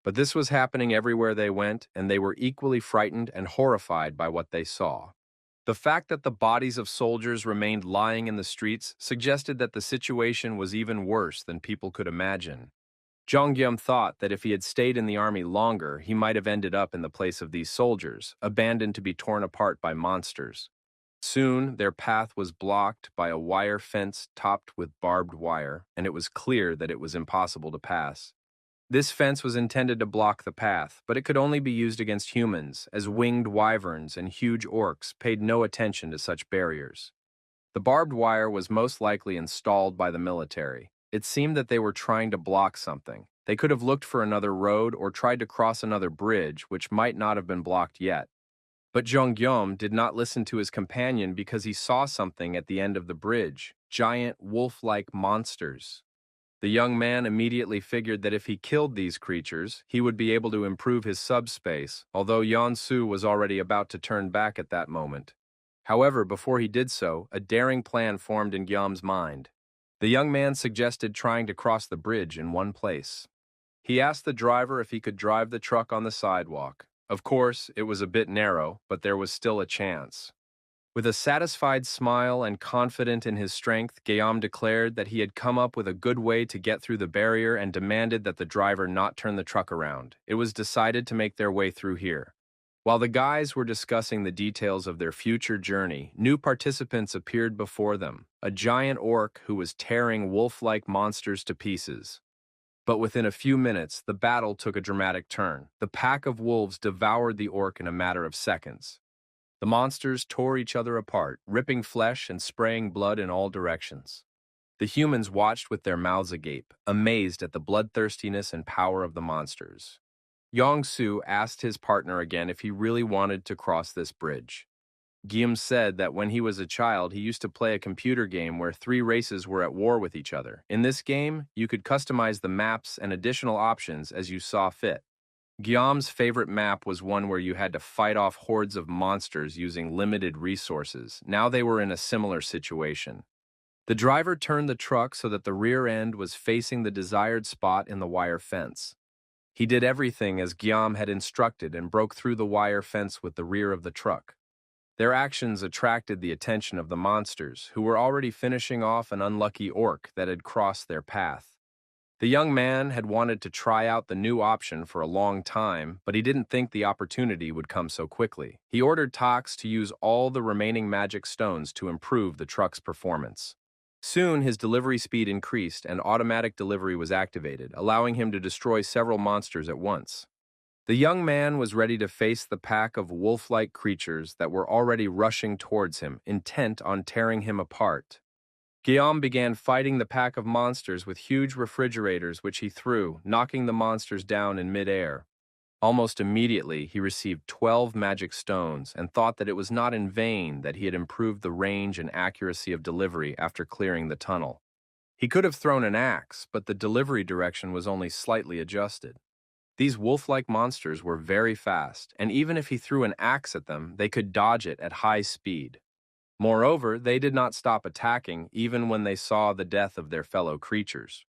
But this was happening everywhere they went, and they were equally frightened and horrified by what they saw. The fact that the bodies of soldiers remained lying in the streets suggested that the situation was even worse than people could imagine. Jonghyum thought that if he had stayed in the army longer, he might have ended up in the place of these soldiers, abandoned to be torn apart by monsters. Soon, their path was blocked by a wire fence topped with barbed wire, and it was clear that it was impossible to pass. This fence was intended to block the path, but it could only be used against humans, as winged wyverns and huge orcs paid no attention to such barriers. The barbed wire was most likely installed by the military. It seemed that they were trying to block something. They could have looked for another road or tried to cross another bridge, which might not have been blocked yet. But Jonghyum did not listen to his companion because he saw something at the end of the bridge, giant wolf-like monsters. The young man immediately figured that if he killed these creatures, he would be able to improve his subspace, although Yeon-su was already about to turn back at that moment. However, before he did so, a daring plan formed in Gyum's mind. The young man suggested trying to cross the bridge in one place. He asked the driver if he could drive the truck on the sidewalk. Of course, it was a bit narrow, but there was still a chance. With a satisfied smile and confident in his strength, Guillaume declared that he had come up with a good way to get through the barrier and demanded that the driver not turn the truck around. It was decided to make their way through here. While the guys were discussing the details of their future journey, new participants appeared before them, a giant orc who was tearing wolf-like monsters to pieces. But within a few minutes, the battle took a dramatic turn. The pack of wolves devoured the orc in a matter of seconds. The monsters tore each other apart, ripping flesh and spraying blood in all directions. The humans watched with their mouths agape, amazed at the bloodthirstiness and power of the monsters. Yong-su asked his partner again if he really wanted to cross this bridge. Guillaume said that when he was a child, he used to play a computer game where 3 races were at war with each other. In this game, you could customize the maps and additional options as you saw fit. Guillaume's favorite map was one where you had to fight off hordes of monsters using limited resources. Now they were in a similar situation. The driver turned the truck so that the rear end was facing the desired spot in the wire fence. He did everything as Guillaume had instructed and broke through the wire fence with the rear of the truck. Their actions attracted the attention of the monsters, who were already finishing off an unlucky orc that had crossed their path. The young man had wanted to try out the new option for a long time, but he didn't think the opportunity would come so quickly. He ordered Tox to use all the remaining magic stones to improve the truck's performance. Soon, his delivery speed increased and automatic delivery was activated, allowing him to destroy several monsters at once. The young man was ready to face the pack of wolf-like creatures that were already rushing towards him, intent on tearing him apart. Guillaume began fighting the pack of monsters with huge refrigerators which he threw, knocking the monsters down in mid-air. Almost immediately, he received 12 magic stones and thought that it was not in vain that he had improved the range and accuracy of delivery after clearing the tunnel. He could have thrown an axe, but the delivery direction was only slightly adjusted. These wolf-like monsters were very fast, and even if he threw an axe at them, they could dodge it at high speed. Moreover, they did not stop attacking even when they saw the death of their fellow creatures.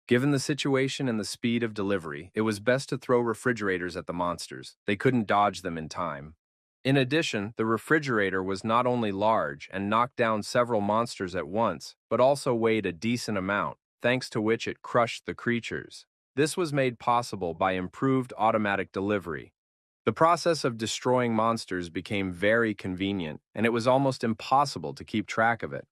Given the situation and the speed of delivery, it was best to throw refrigerators at the monsters. They couldn't dodge them in time. In addition, the refrigerator was not only large and knocked down several monsters at once, but also weighed a decent amount, thanks to which it crushed the creatures. This was made possible by improved automatic delivery. The process of destroying monsters became very convenient, and it was almost impossible to keep track of it.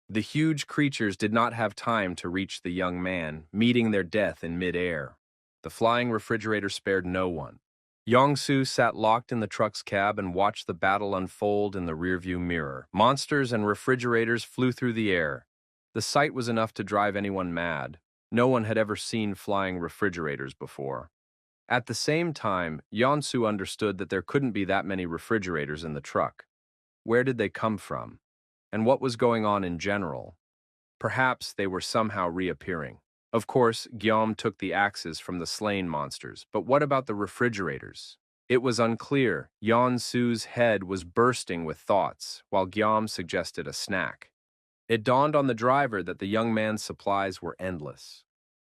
The huge creatures did not have time to reach the young man, meeting their death in mid-air. The flying refrigerator spared no one. Yong-su sat locked in the truck's cab and watched the battle unfold in the rearview mirror. Monsters and refrigerators flew through the air. The sight was enough to drive anyone mad. No one had ever seen flying refrigerators before. At the same time, Yeon-su understood that there couldn't be that many refrigerators in the truck. Where did they come from? And what was going on in general? Perhaps they were somehow reappearing. Of course, Guillaume took the axes from the slain monsters, but what about the refrigerators? It was unclear. Yeon-su's head was bursting with thoughts, while Guillaume suggested a snack. It dawned on the driver that the young man's supplies were endless.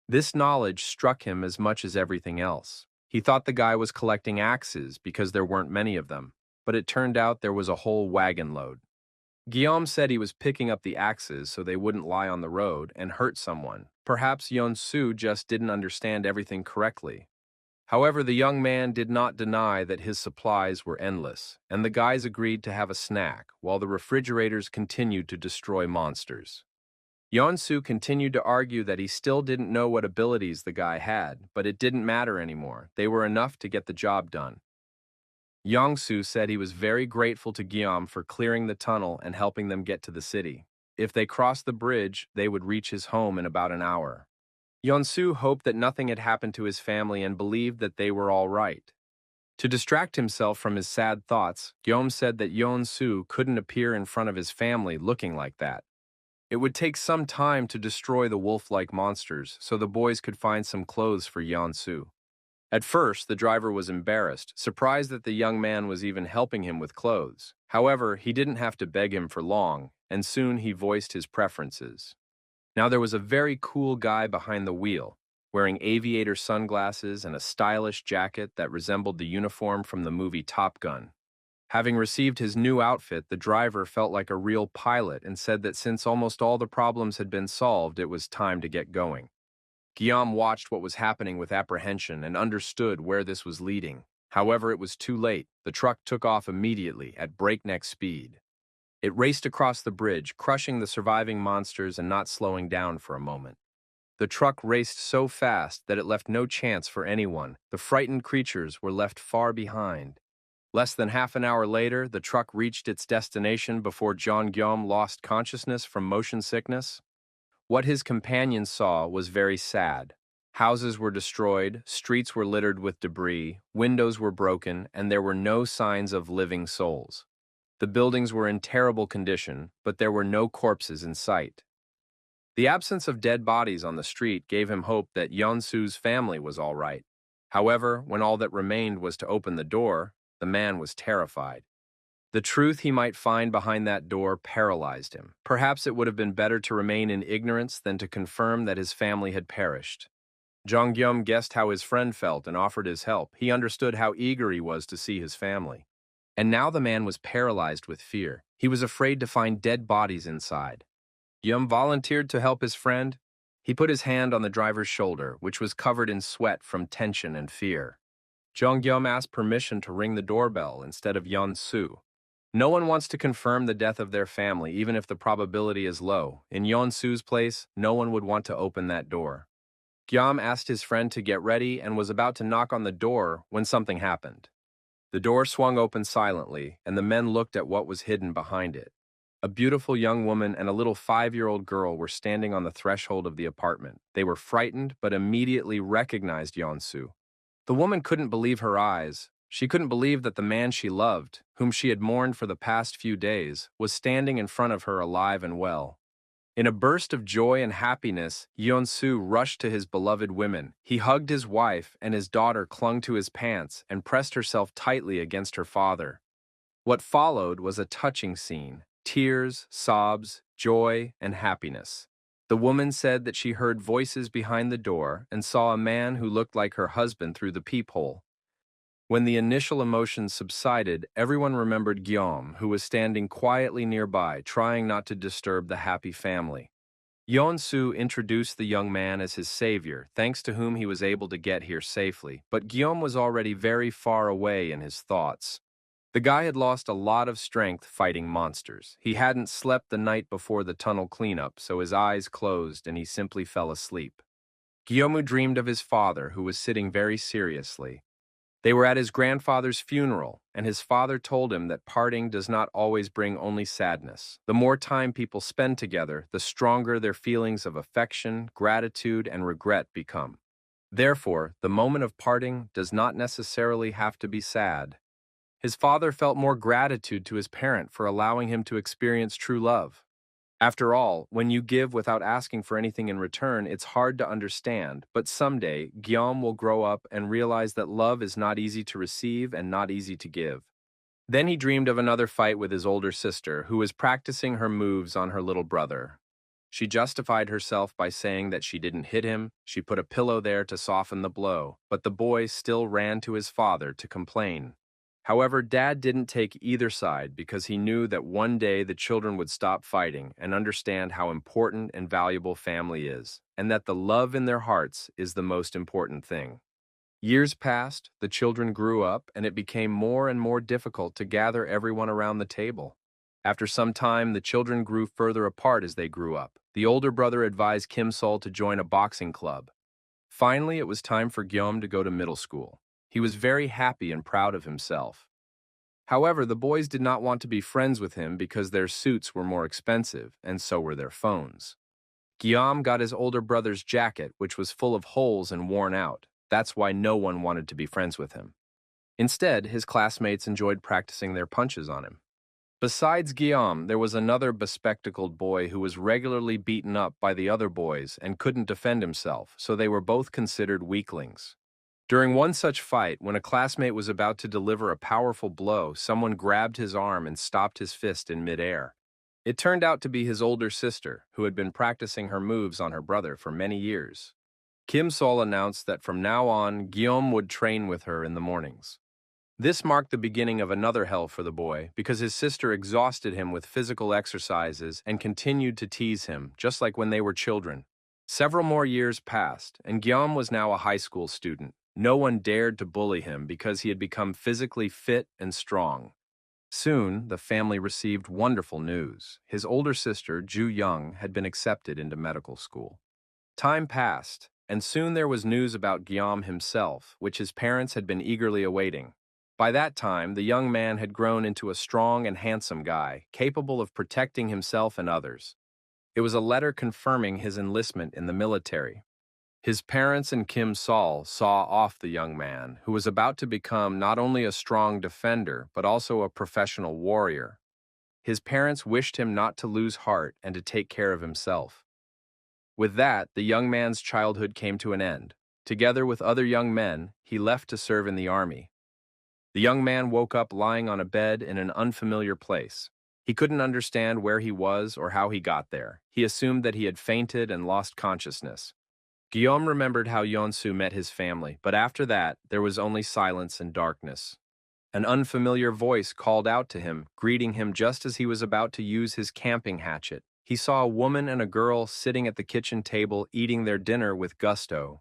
This knowledge struck him as much as everything else. He thought the guy was collecting axes because there weren't many of them, but it turned out there was a whole wagon load. Guillaume said he was picking up the axes so they wouldn't lie on the road and hurt someone. Perhaps Yeon-su just didn't understand everything correctly. However, the young man did not deny that his supplies were endless, and the guys agreed to have a snack while the refrigerators continued to destroy monsters. Yeon-su continued to argue that he still didn't know what abilities the guy had, but it didn't matter anymore. They were enough to get the job done. Yeon-su said he was very grateful to Guillaume for clearing the tunnel and helping them get to the city. If they crossed the bridge, they would reach his home in about an hour. Yeon-su hoped that nothing had happened to his family and believed that they were all right. To distract himself from his sad thoughts, Guillaume said that Yeon-su couldn't appear in front of his family looking like that. It would take some time to destroy the wolf-like monsters so the boys could find some clothes for Yeon-su. At first, the driver was embarrassed, surprised that the young man was even helping him with clothes. However, he didn't have to beg him for long, and soon he voiced his preferences. Now there was a very cool guy behind the wheel, wearing aviator sunglasses and a stylish jacket that resembled the uniform from the movie Top Gun. Having received his new outfit, the driver felt like a real pilot and said that since almost all the problems had been solved, it was time to get going. Guillaume watched what was happening with apprehension and understood where this was leading. However, it was too late. The truck took off immediately at breakneck speed. It raced across the bridge, crushing the surviving monsters and not slowing down for a moment. The truck raced so fast that it left no chance for anyone. The frightened creatures were left far behind. Less than half an hour later, the truck reached its destination before Jean Guillaume lost consciousness from motion sickness. What his companions saw was very sad. Houses were destroyed, streets were littered with debris, windows were broken, and there were no signs of living souls. The buildings were in terrible condition, but there were no corpses in sight. The absence of dead bodies on the street gave him hope that Yeon-su's family was all right. However, when all that remained was to open the door, the man was terrified. The truth he might find behind that door paralyzed him. Perhaps it would have been better to remain in ignorance than to confirm that his family had perished. Jeong Gyum guessed how his friend felt and offered his help. He understood how eager he was to see his family. And now the man was paralyzed with fear. He was afraid to find dead bodies inside. Gyum volunteered to help his friend. He put his hand on the driver's shoulder, which was covered in sweat from tension and fear. Jeong Gyum asked permission to ring the doorbell instead of Yeon-su. No one wants to confirm the death of their family, even if the probability is low. In Yeon-su's place, no one would want to open that door. Gyum asked his friend to get ready and was about to knock on the door when something happened. The door swung open silently, and the men looked at what was hidden behind it. A beautiful young woman and a little 5-year-old girl were standing on the threshold of the apartment. They were frightened, but immediately recognized Yeon-su. The woman couldn't believe her eyes. She couldn't believe that the man she loved, whom she had mourned for the past few days, was standing in front of her alive and well. In a burst of joy and happiness, Yeon-su rushed to his beloved women. He hugged his wife, and his daughter clung to his pants and pressed herself tightly against her father. What followed was a touching scene. Tears, sobs, joy, and happiness. The woman said that she heard voices behind the door and saw a man who looked like her husband through the peephole. When the initial emotions subsided, everyone remembered Guillaume, who was standing quietly nearby, trying not to disturb the happy family. Yeon-su introduced the young man as his savior, thanks to whom he was able to get here safely, but Guillaume was already very far away in his thoughts. The guy had lost a lot of strength fighting monsters. He hadn't slept the night before the tunnel cleanup, so his eyes closed and he simply fell asleep. Guillaume dreamed of his father, who was sitting very seriously. They were at his grandfather's funeral, and his father told him that parting does not always bring only sadness. The more time people spend together, the stronger their feelings of affection, gratitude, and regret become. Therefore, the moment of parting does not necessarily have to be sad. His father felt more gratitude to his parent for allowing him to experience true love. After all, when you give without asking for anything in return, it's hard to understand, but someday, Guillaume will grow up and realize that love is not easy to receive and not easy to give. Then he dreamed of another fight with his older sister, who was practicing her moves on her little brother. She justified herself by saying that she didn't hit him, she put a pillow there to soften the blow, but the boy still ran to his father to complain. However, Dad didn't take either side because he knew that one day the children would stop fighting and understand how important and valuable family is, and that the love in their hearts is the most important thing. Years passed, the children grew up, and it became more and more difficult to gather everyone around the table. After some time, the children grew further apart as they grew up. The older brother advised Kim Sol to join a boxing club. Finally, it was time for Guillaume to go to middle school. He was very happy and proud of himself. However, the boys did not want to be friends with him because their suits were more expensive, and so were their phones. Guillaume got his older brother's jacket, which was full of holes and worn out. That's why no one wanted to be friends with him. Instead, his classmates enjoyed practicing their punches on him. Besides Guillaume, there was another bespectacled boy who was regularly beaten up by the other boys and couldn't defend himself, so they were both considered weaklings. During one such fight, when a classmate was about to deliver a powerful blow, someone grabbed his arm and stopped his fist in midair. It turned out to be his older sister, who had been practicing her moves on her brother for many years. Kim Sol announced that from now on, Guillaume would train with her in the mornings. This marked the beginning of another hell for the boy because his sister exhausted him with physical exercises and continued to tease him, just like when they were children. Several more years passed, and Guillaume was now a high school student. No one dared to bully him because he had become physically fit and strong. Soon, the family received wonderful news. His older sister, Ju Young, had been accepted into medical school. Time passed, and soon there was news about Guillaume himself, which his parents had been eagerly awaiting. By that time, the young man had grown into a strong and handsome guy, capable of protecting himself and others. It was a letter confirming his enlistment in the military. His parents and Kim Sol saw off the young man, who was about to become not only a strong defender, but also a professional warrior. His parents wished him not to lose heart and to take care of himself. With that, the young man's childhood came to an end. Together with other young men, he left to serve in the army. The young man woke up lying on a bed in an unfamiliar place. He couldn't understand where he was or how he got there. He assumed that he had fainted and lost consciousness. Guillaume remembered how Yeonsu met his family, but after that, there was only silence and darkness. An unfamiliar voice called out to him, greeting him just as he was about to use his camping hatchet. He saw a woman and a girl sitting at the kitchen table eating their dinner with gusto.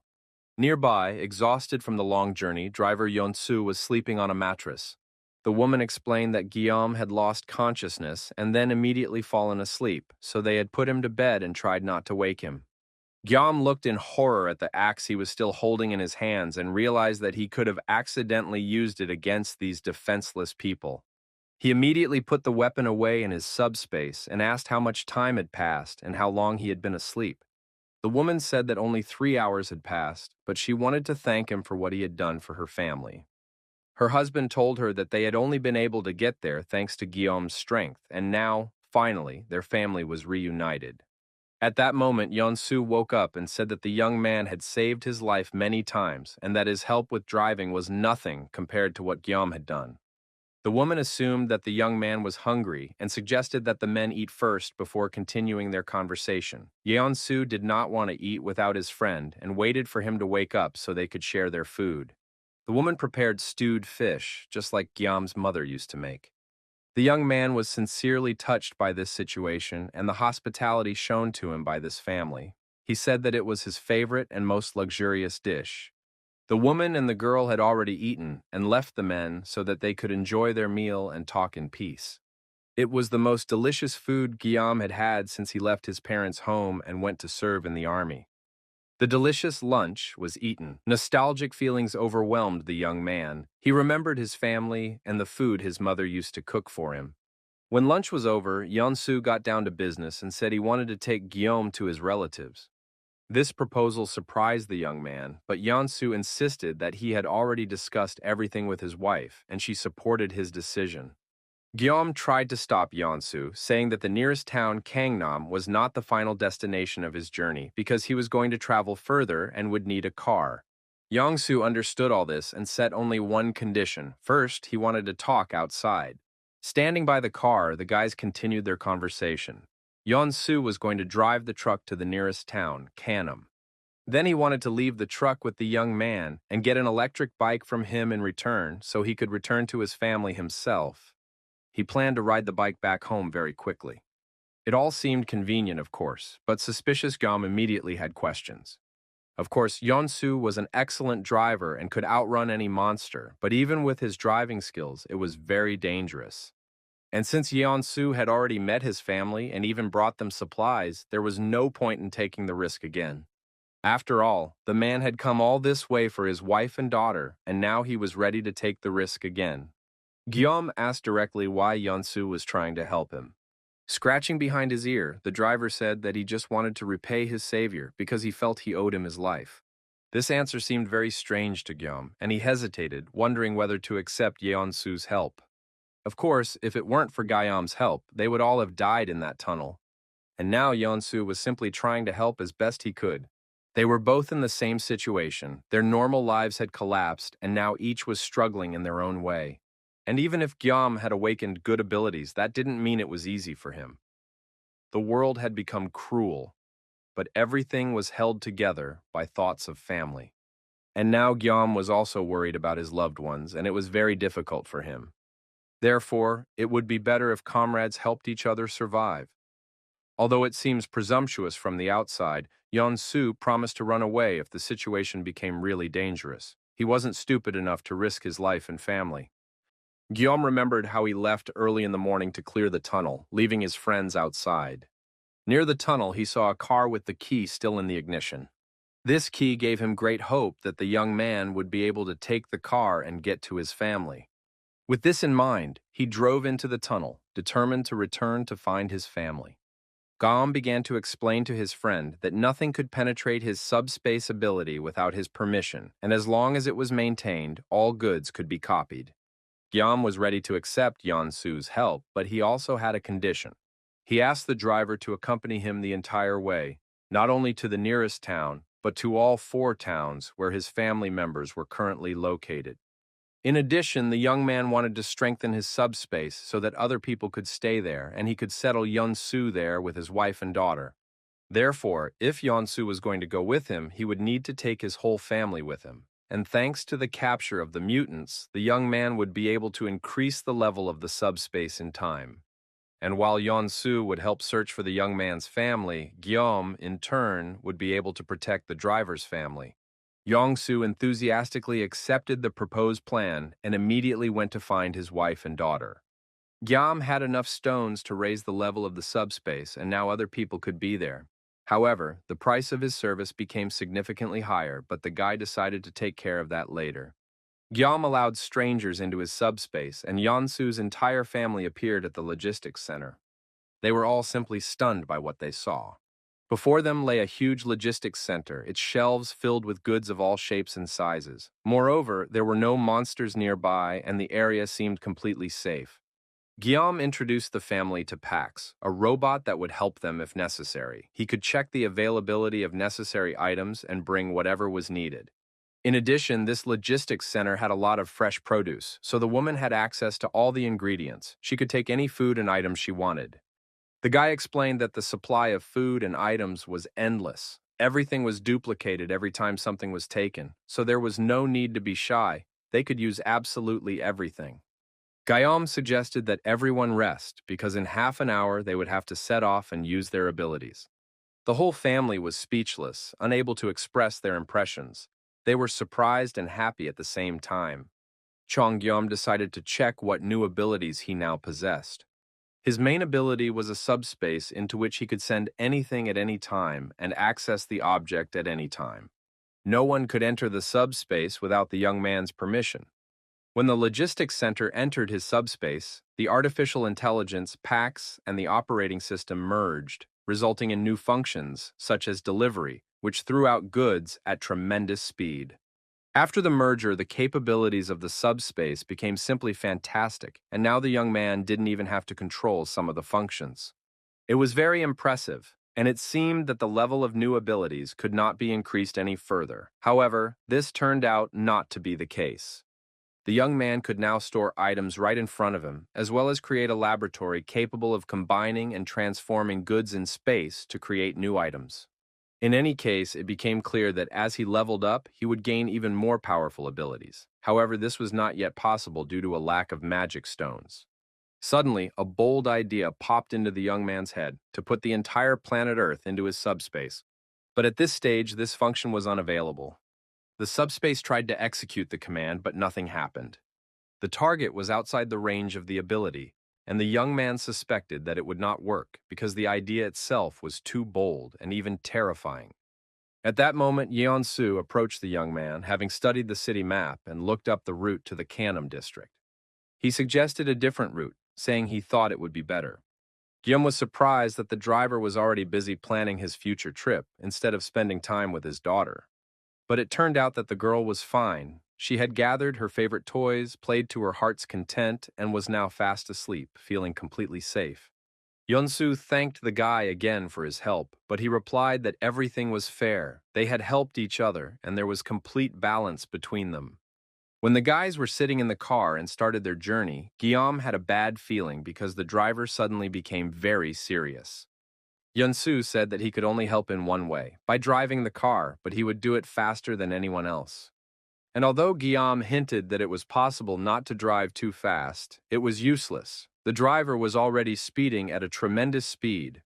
Nearby, exhausted from the long journey, driver Yeonsu was sleeping on a mattress. The woman explained that Guillaume had lost consciousness and then immediately fallen asleep, so they had put him to bed and tried not to wake him. Guillaume looked in horror at the axe he was still holding in his hands and realized that he could have accidentally used it against these defenseless people. He immediately put the weapon away in his subspace and asked how much time had passed and how long he had been asleep. The woman said that only 3 hours had passed, but she wanted to thank him for what he had done for her family. Her husband told her that they had only been able to get there thanks to Guillaume's strength, and now, finally, their family was reunited. At that moment, Yeonsu woke up and said that the young man had saved his life many times and that his help with driving was nothing compared to what Guillaume had done. The woman assumed that the young man was hungry and suggested that the men eat first before continuing their conversation. Yeonsu did not want to eat without his friend and waited for him to wake up so they could share their food. The woman prepared stewed fish, just like Guillaume's mother used to make. The young man was sincerely touched by this situation and the hospitality shown to him by this family. He said that it was his favorite and most luxurious dish. The woman and the girl had already eaten and left the men so that they could enjoy their meal and talk in peace. It was the most delicious food Guillaume had had since he left his parents' home and went to serve in the army. The delicious lunch was eaten. Nostalgic feelings overwhelmed the young man. He remembered his family and the food his mother used to cook for him. When lunch was over, Yeonsu got down to business and said he wanted to take Guillaume to his relatives. This proposal surprised the young man, but Yeonsu insisted that he had already discussed everything with his wife, and she supported his decision. Guillaume tried to stop Yeonsu, saying that the nearest town, Gangnam, was not the final destination of his journey because he was going to travel further and would need a car. Yeonsu understood all this and set only one condition. First, he wanted to talk outside. Standing by the car, the guys continued their conversation. Yeonsu was going to drive the truck to the nearest town, Gangnam. Then he wanted to leave the truck with the young man and get an electric bike from him in return so he could return to his family himself. He planned to ride the bike back home very quickly. It all seemed convenient, of course, but suspicious Guillaume immediately had questions. Of course, Yeonsu was an excellent driver and could outrun any monster, but even with his driving skills, it was very dangerous. And since Yeonsu had already met his family and even brought them supplies, there was no point in taking the risk again. After all, the man had come all this way for his wife and daughter, and now he was ready to take the risk again. Guillaume asked directly why Yeonsu was trying to help him. Scratching behind his ear, the driver said that he just wanted to repay his savior because he felt he owed him his life. This answer seemed very strange to Guillaume, and he hesitated, wondering whether to accept Yeonsu's help. Of course, if it weren't for Guillaume's help, they would all have died in that tunnel. And now Yeonsu was simply trying to help as best he could. They were both in the same situation. Their normal lives had collapsed, and now each was struggling in their own way. And even if Guillaume had awakened good abilities, that didn't mean it was easy for him. The world had become cruel, but everything was held together by thoughts of family. And now Guillaume was also worried about his loved ones, and it was very difficult for him. Therefore, it would be better if comrades helped each other survive. Although it seems presumptuous from the outside, Yeonsu promised to run away if the situation became really dangerous. He wasn't stupid enough to risk his life and family. Guillaume remembered how he left early in the morning to clear the tunnel, leaving his friends outside. Near the tunnel, he saw a car with the key still in the ignition. This key gave him great hope that the young man would be able to take the car and get to his family. With this in mind, he drove into the tunnel, determined to return to find his family. Guillaume began to explain to his friend that nothing could penetrate his subspace ability without his permission, and as long as it was maintained, all goods could be copied. Guillaume was ready to accept Yeonsu's help, but he also had a condition. He asked the driver to accompany him the entire way, not only to the nearest town, but to all 4 towns where his family members were currently located. In addition, the young man wanted to strengthen his subspace so that other people could stay there and he could settle Yeonsu there with his wife and daughter. Therefore, if Yeonsu was going to go with him, he would need to take his whole family with him. And thanks to the capture of the mutants, the young man would be able to increase the level of the subspace in time. And while Yeonsu would help search for the young man's family, Guillaume, in turn, would be able to protect the driver's family. Yeonsu enthusiastically accepted the proposed plan and immediately went to find his wife and daughter. Guillaume had enough stones to raise the level of the subspace, and now other people could be there. However, the price of his service became significantly higher, but the guy decided to take care of that later. Guillaume allowed strangers into his subspace, and Yeonsu's entire family appeared at the logistics center. They were all simply stunned by what they saw. Before them lay a huge logistics center, its shelves filled with goods of all shapes and sizes. Moreover, there were no monsters nearby, and the area seemed completely safe. Guillaume introduced the family to Pax, a robot that would help them if necessary. He could check the availability of necessary items and bring whatever was needed. In addition, this logistics center had a lot of fresh produce, so the woman had access to all the ingredients. She could take any food and items she wanted. The guy explained that the supply of food and items was endless. Everything was duplicated every time something was taken, so there was no need to be shy. They could use absolutely everything. Guillaume suggested that everyone rest because in half an hour they would have to set off and use their abilities. The whole family was speechless, unable to express their impressions. They were surprised and happy at the same time. Guillaume decided to check what new abilities he now possessed. His main ability was a subspace into which he could send anything at any time and access the object at any time. No one could enter the subspace without the young man's permission. When the logistics center entered his subspace, the artificial intelligence, Pax, and the operating system merged, resulting in new functions such as delivery, which threw out goods at tremendous speed. After the merger, the capabilities of the subspace became simply fantastic, and now the young man didn't even have to control some of the functions. It was very impressive, and it seemed that the level of new abilities could not be increased any further. However, this turned out not to be the case. The young man could now store items right in front of him, as well as create a laboratory capable of combining and transforming goods in space to create new items. In any case, it became clear that as he leveled up, he would gain even more powerful abilities. However, this was not yet possible due to a lack of magic stones. Suddenly, a bold idea popped into the young man's head to put the entire planet Earth into his subspace. But at this stage, this function was unavailable. The subspace tried to execute the command, but nothing happened. The target was outside the range of the ability, and the young man suspected that it would not work because the idea itself was too bold and even terrifying. At that moment, Yeon-su approached the young man, having studied the city map and looked up the route to the Kanam district. He suggested a different route, saying he thought it would be better. Guillaume was surprised that the driver was already busy planning his future trip instead of spending time with his daughter. But it turned out that the girl was fine. She had gathered her favorite toys, played to her heart's content, and was now fast asleep, feeling completely safe. Yeon-su thanked the guy again for his help, but he replied that everything was fair. They had helped each other, and there was complete balance between them. When the guys were sitting in the car and started their journey, Guillaume had a bad feeling because the driver suddenly became very serious. Yeon-su said that he could only help in one way, by driving the car, but he would do it faster than anyone else. And although Guillaume hinted that it was possible not to drive too fast, it was useless. The driver was already speeding at a tremendous speed.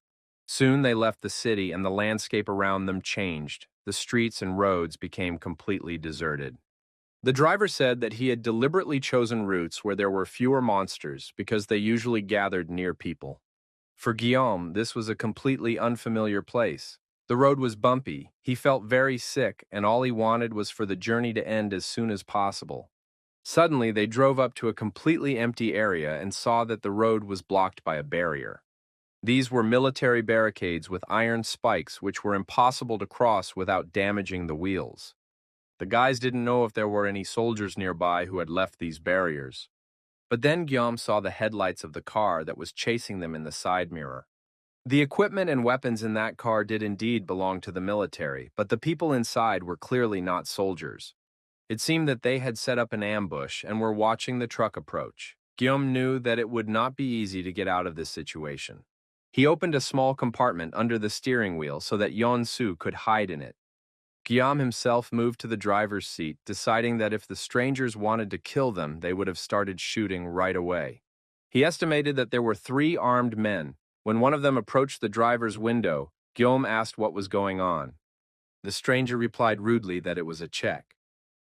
Soon they left the city and the landscape around them changed. The streets and roads became completely deserted. The driver said that he had deliberately chosen routes where there were fewer monsters because they usually gathered near people. For Guillaume, this was a completely unfamiliar place. The road was bumpy, he felt very sick, and all he wanted was for the journey to end as soon as possible. Suddenly, they drove up to a completely empty area and saw that the road was blocked by a barrier. These were military barricades with iron spikes which were impossible to cross without damaging the wheels. The guys didn't know if there were any soldiers nearby who had left these barriers. But then Guillaume saw the headlights of the car that was chasing them in the side mirror. The equipment and weapons in that car did indeed belong to the military, but the people inside were clearly not soldiers. It seemed that they had set up an ambush and were watching the truck approach. Guillaume knew that it would not be easy to get out of this situation. He opened a small compartment under the steering wheel so that Yeon-su could hide in it. Guillaume himself moved to the driver's seat, deciding that if the strangers wanted to kill them, they would have started shooting right away. He estimated that there were 3 armed men. When one of them approached the driver's window, Guillaume asked what was going on. The stranger replied rudely that it was a check.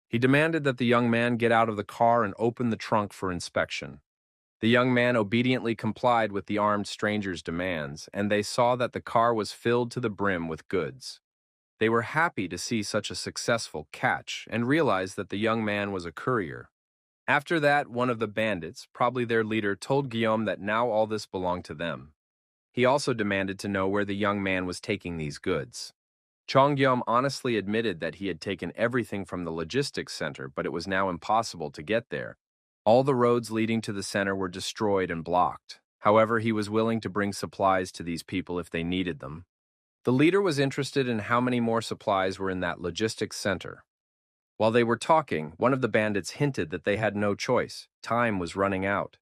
He demanded that the young man get out of the car and open the trunk for inspection. The young man obediently complied with the armed stranger's demands, and they saw that the car was filled to the brim with goods. They were happy to see such a successful catch and realized that the young man was a courier. After that, one of the bandits, probably their leader, told Guillaume that now all this belonged to them. He also demanded to know where the young man was taking these goods. Chong-Guillaume honestly admitted that he had taken everything from the logistics center, but it was now impossible to get there. All the roads leading to the center were destroyed and blocked. However, he was willing to bring supplies to these people if they needed them. The leader was interested in how many more supplies were in that logistics center. While they were talking, one of the bandits hinted that they had no choice. Time was running out.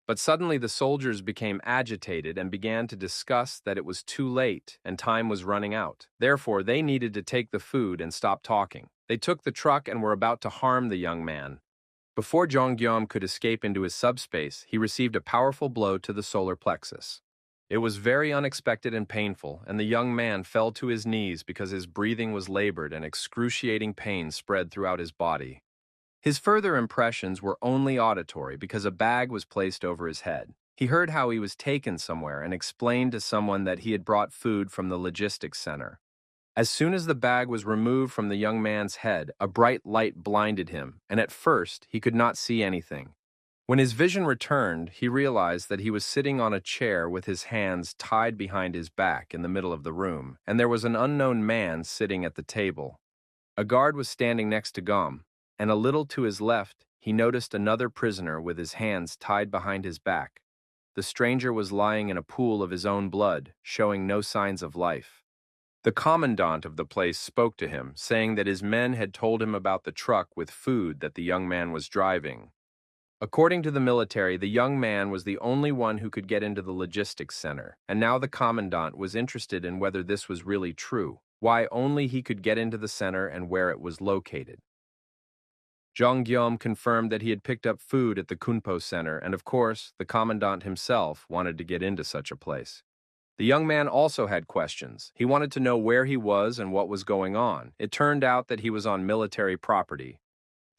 But suddenly the soldiers became agitated and began to discuss that it was too late and time was running out. Therefore, they needed to take the food and stop talking. They took the truck and were about to harm the young man. Before Jong-Guillaume could escape into his subspace, he received a powerful blow to the solar plexus. It was very unexpected and painful, and the young man fell to his knees because his breathing was labored and excruciating pain spread throughout his body. His further impressions were only auditory because a bag was placed over his head. He heard how he was taken somewhere and explained to someone that he had brought food from the logistics center. As soon as the bag was removed from the young man's head, a bright light blinded him, and at first he could not see anything. When his vision returned, he realized that he was sitting on a chair with his hands tied behind his back in the middle of the room, and there was an unknown man sitting at the table. A guard was standing next to Gom, and a little to his left, he noticed another prisoner with his hands tied behind his back. The stranger was lying in a pool of his own blood, showing no signs of life. The commandant of the place spoke to him, saying that his men had told him about the truck with food that the young man was driving. According to the military, the young man was the only one who could get into the logistics center, and now the commandant was interested in whether this was really true, why only he could get into the center and where it was located. Zhang Guillaume confirmed that he had picked up food at the Kunpo Center, and of course, the commandant himself wanted to get into such a place. The young man also had questions. He wanted to know where he was and what was going on. It turned out that he was on military property.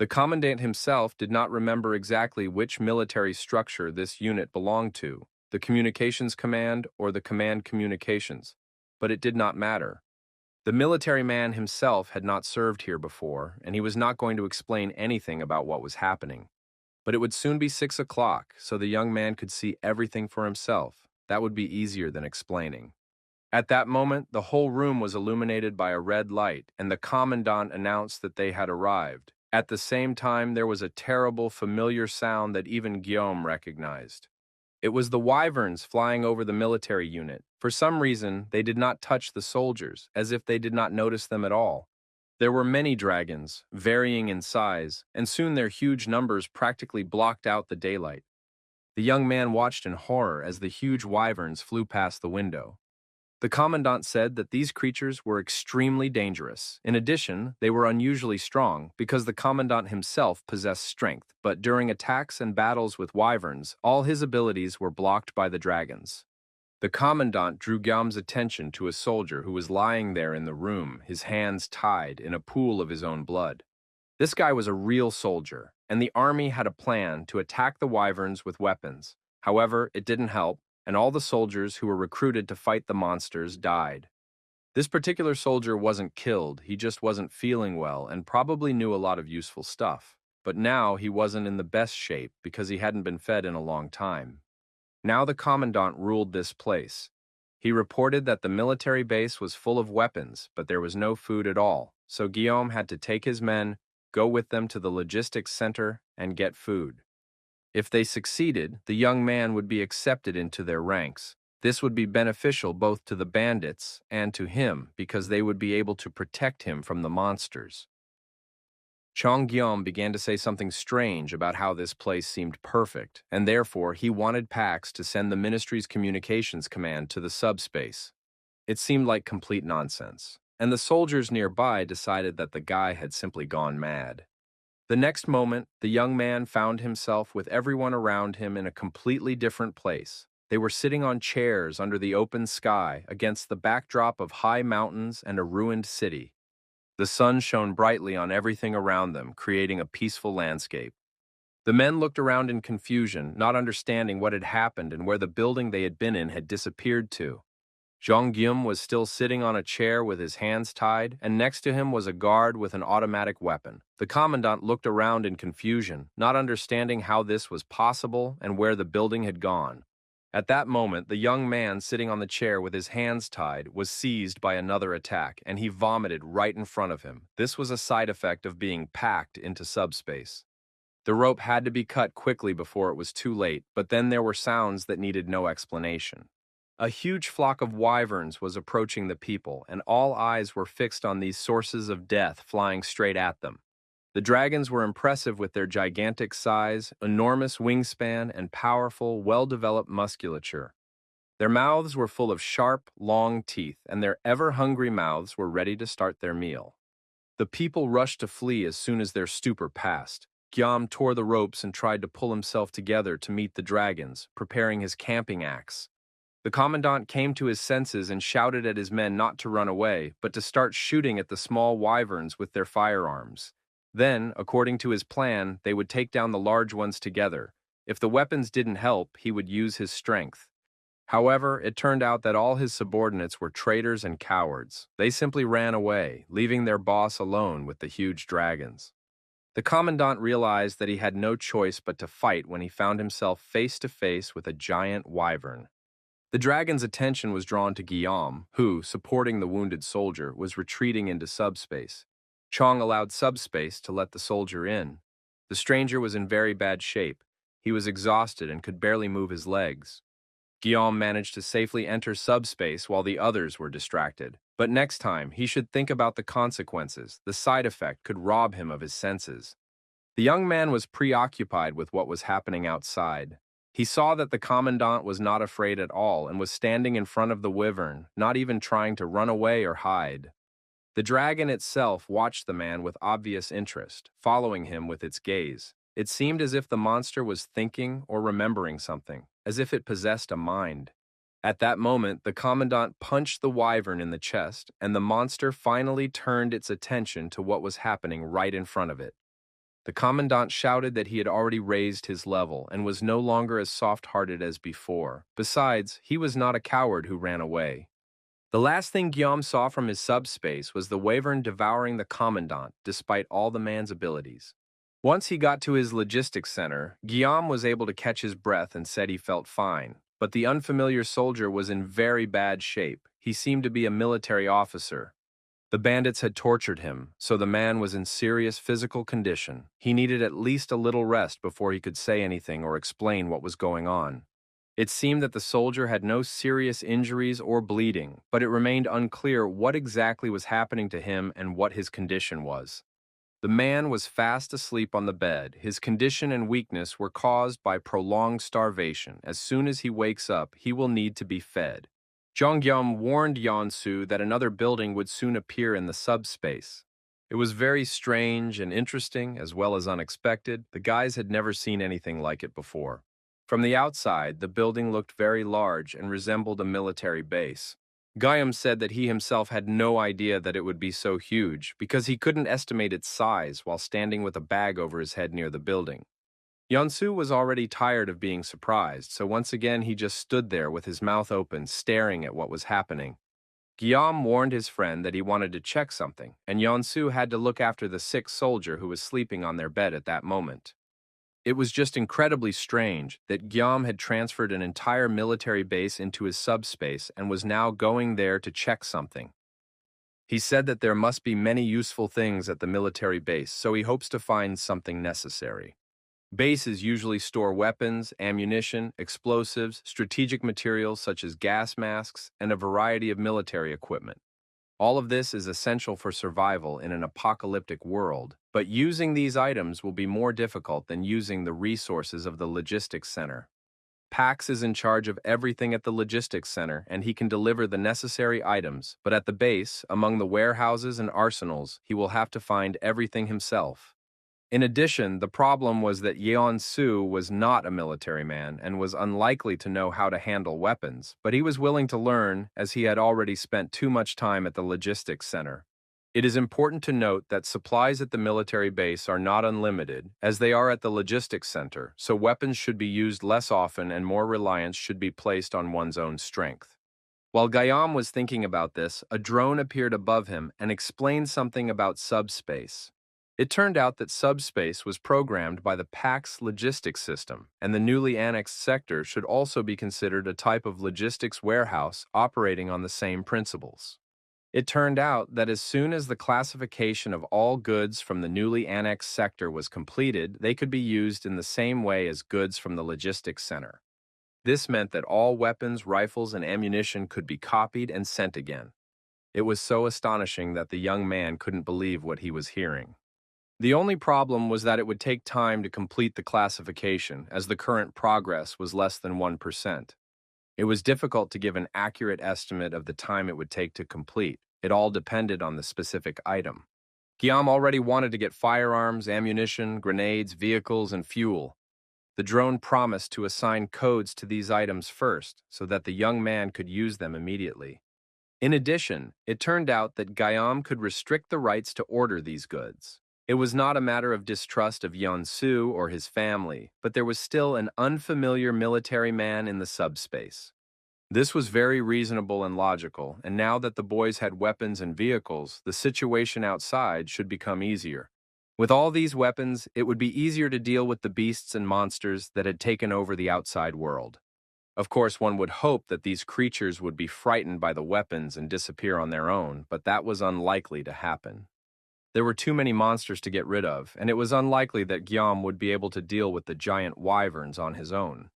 The commandant himself did not remember exactly which military structure this unit belonged to, the Communications Command or the Command Communications, but it did not matter. The military man himself had not served here before, and he was not going to explain anything about what was happening. But it would soon be 6 o'clock, so the young man could see everything for himself. That would be easier than explaining. At that moment, the whole room was illuminated by a red light, and the commandant announced that they had arrived. At the same time, there was a terrible, familiar sound that even Guillaume recognized. It was the wyverns flying over the military unit. For some reason, they did not touch the soldiers, as if they did not notice them at all. There were many dragons, varying in size, and soon their huge numbers practically blocked out the daylight. The young man watched in horror as the huge wyverns flew past the window. The commandant said that these creatures were extremely dangerous. In addition, they were unusually strong because the commandant himself possessed strength, but during attacks and battles with wyverns, all his abilities were blocked by the dragons. The commandant drew Guillaume's attention to a soldier who was lying there in the room, his hands tied in a pool of his own blood. This guy was a real soldier, and the army had a plan to attack the wyverns with weapons. However, it didn't help, and all the soldiers who were recruited to fight the monsters died. This particular soldier wasn't killed, he just wasn't feeling well and probably knew a lot of useful stuff. But now he wasn't in the best shape because he hadn't been fed in a long time. Now the commandant ruled this place. He reported that the military base was full of weapons, but there was no food at all, so Guillaume had to take his men, go with them to the logistics center, and get food. If they succeeded, the young man would be accepted into their ranks. This would be beneficial both to the bandits and to him because they would be able to protect him from the monsters. Zhang Guillaume began to say something strange about how this place seemed perfect, and therefore he wanted Pax to send the ministry's communications command to the subspace. It seemed like complete nonsense, and the soldiers nearby decided that the guy had simply gone mad. The next moment, the young man found himself with everyone around him in a completely different place. They were sitting on chairs under the open sky against the backdrop of high mountains and a ruined city. The sun shone brightly on everything around them, creating a peaceful landscape. The men looked around in confusion, not understanding what had happened and where the building they had been in had disappeared to. Zhang Guillaume was still sitting on a chair with his hands tied, and next to him was a guard with an automatic weapon. The commandant looked around in confusion, not understanding how this was possible and where the building had gone. At that moment, the young man sitting on the chair with his hands tied was seized by another attack, and he vomited right in front of him. This was a side effect of being packed into subspace. The rope had to be cut quickly before it was too late, but then there were sounds that needed no explanation. A huge flock of wyverns was approaching the people, and all eyes were fixed on these sources of death flying straight at them. The dragons were impressive with their gigantic size, enormous wingspan, and powerful, well-developed musculature. Their mouths were full of sharp, long teeth, and their ever-hungry mouths were ready to start their meal. The people rushed to flee as soon as their stupor passed. Guillaume tore the ropes and tried to pull himself together to meet the dragons, preparing his camping axe. The commandant came to his senses and shouted at his men not to run away, but to start shooting at the small wyverns with their firearms. Then, according to his plan, they would take down the large ones together. If the weapons didn't help, he would use his strength. However, it turned out that all his subordinates were traitors and cowards. They simply ran away, leaving their boss alone with the huge dragons. The commandant realized that he had no choice but to fight when he found himself face to face with a giant wyvern. The dragon's attention was drawn to Guillaume, who, supporting the wounded soldier, was retreating into subspace. Chong allowed subspace to let the soldier in. The stranger was in very bad shape. He was exhausted and could barely move his legs. Guillaume managed to safely enter subspace while the others were distracted. But next time, he should think about the consequences. The side effect could rob him of his senses. The young man was preoccupied with what was happening outside. He saw that the commandant was not afraid at all and was standing in front of the wyvern, not even trying to run away or hide. The dragon itself watched the man with obvious interest, following him with its gaze. It seemed as if the monster was thinking or remembering something, as if it possessed a mind. At that moment, the commandant punched the wyvern in the chest, and the monster finally turned its attention to what was happening right in front of it. The commandant shouted that he had already raised his level and was no longer as soft-hearted as before. Besides, he was not a coward who ran away. The last thing Guillaume saw from his subspace was the wyvern devouring the commandant, despite all the man's abilities. Once he got to his logistics center, Guillaume was able to catch his breath and said he felt fine. But the unfamiliar soldier was in very bad shape. He seemed to be a military officer. The bandits had tortured him, so the man was in serious physical condition. He needed at least a little rest before he could say anything or explain what was going on. It seemed that the soldier had no serious injuries or bleeding, but it remained unclear what exactly was happening to him and what his condition was. The man was fast asleep on the bed. His condition and weakness were caused by prolonged starvation. As soon as he wakes up, he will need to be fed. Zhongyum warned Yansu that another building would soon appear in the subspace. It was very strange and interesting, as well as unexpected. The guys had never seen anything like it before. From the outside, the building looked very large and resembled a military base. Guillaume said that he himself had no idea that it would be so huge because he couldn't estimate its size while standing with a bag over his head near the building. Yansu was already tired of being surprised, so once again he just stood there with his mouth open, staring at what was happening. Guillaume warned his friend that he wanted to check something, and Yansu had to look after the sick soldier who was sleeping on their bed at that moment. It was just incredibly strange that Guillaume had transferred an entire military base into his subspace and was now going there to check something. He said that there must be many useful things at the military base, so he hopes to find something necessary. Bases usually store weapons, ammunition, explosives, strategic materials such as gas masks, and a variety of military equipment. All of this is essential for survival in an apocalyptic world, but using these items will be more difficult than using the resources of the logistics center. Pax is in charge of everything at the logistics center, and he can deliver the necessary items, but at the base, among the warehouses and arsenals, he will have to find everything himself. In addition, the problem was that Yeon Su was not a military man and was unlikely to know how to handle weapons, but he was willing to learn as he had already spent too much time at the logistics center. It is important to note that supplies at the military base are not unlimited, as they are at the logistics center, so weapons should be used less often and more reliance should be placed on one's own strength. While Guillaume was thinking about this, a drone appeared above him and explained something about subspace. It turned out that subspace was programmed by the PAX logistics system, and the newly annexed sector should also be considered a type of logistics warehouse operating on the same principles. It turned out that as soon as the classification of all goods from the newly annexed sector was completed, they could be used in the same way as goods from the logistics center. This meant that all weapons, rifles, and ammunition could be copied and sent again. It was so astonishing that the young man couldn't believe what he was hearing. The only problem was that it would take time to complete the classification, as the current progress was less than 1%. It was difficult to give an accurate estimate of the time it would take to complete. It all depended on the specific item. Guillaume already wanted to get firearms, ammunition, grenades, vehicles, and fuel. The drone promised to assign codes to these items first, so that the young man could use them immediately. In addition, it turned out that Guillaume could restrict the rights to order these goods. It was not a matter of distrust of Yeon-su or his family, but there was still an unfamiliar military man in the subspace. This was very reasonable and logical, and now that the boys had weapons and vehicles, the situation outside should become easier. With all these weapons, it would be easier to deal with the beasts and monsters that had taken over the outside world. Of course, one would hope that these creatures would be frightened by the weapons and disappear on their own, but that was unlikely to happen. There were too many monsters to get rid of, and it was unlikely that Guillaume would be able to deal with the giant wyverns on his own.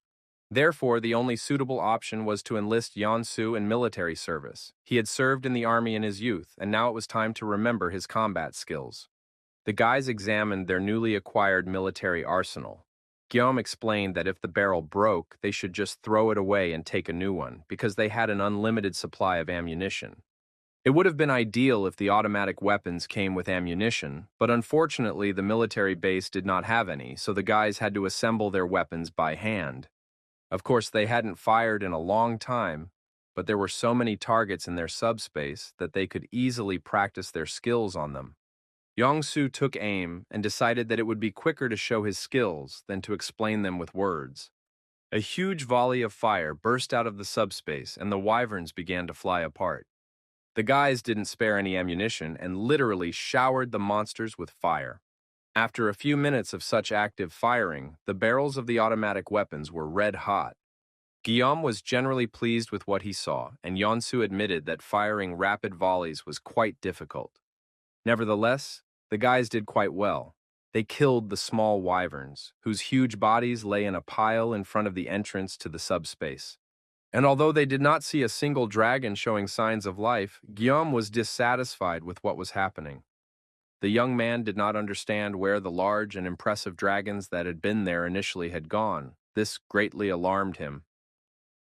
Therefore, the only suitable option was to enlist Yansu in military service. He had served in the army in his youth, and now it was time to remember his combat skills. The guys examined their newly acquired military arsenal. Guillaume explained that if the barrel broke, they should just throw it away and take a new one, because they had an unlimited supply of ammunition. It would have been ideal if the automatic weapons came with ammunition, but unfortunately the military base did not have any, so the guys had to assemble their weapons by hand. Of course, they hadn't fired in a long time, but there were so many targets in their subspace that they could easily practice their skills on them. Yongsu took aim and decided that it would be quicker to show his skills than to explain them with words. A huge volley of fire burst out of the subspace and the wyverns began to fly apart. The guys didn't spare any ammunition and literally showered the monsters with fire. After a few minutes of such active firing, the barrels of the automatic weapons were red hot. Guillaume was generally pleased with what he saw, and Yonsu admitted that firing rapid volleys was quite difficult. Nevertheless, the guys did quite well. They killed the small wyverns, whose huge bodies lay in a pile in front of the entrance to the subspace. And although they did not see a single dragon showing signs of life, Guillaume was dissatisfied with what was happening. The young man did not understand where the large and impressive dragons that had been there initially had gone. This greatly alarmed him.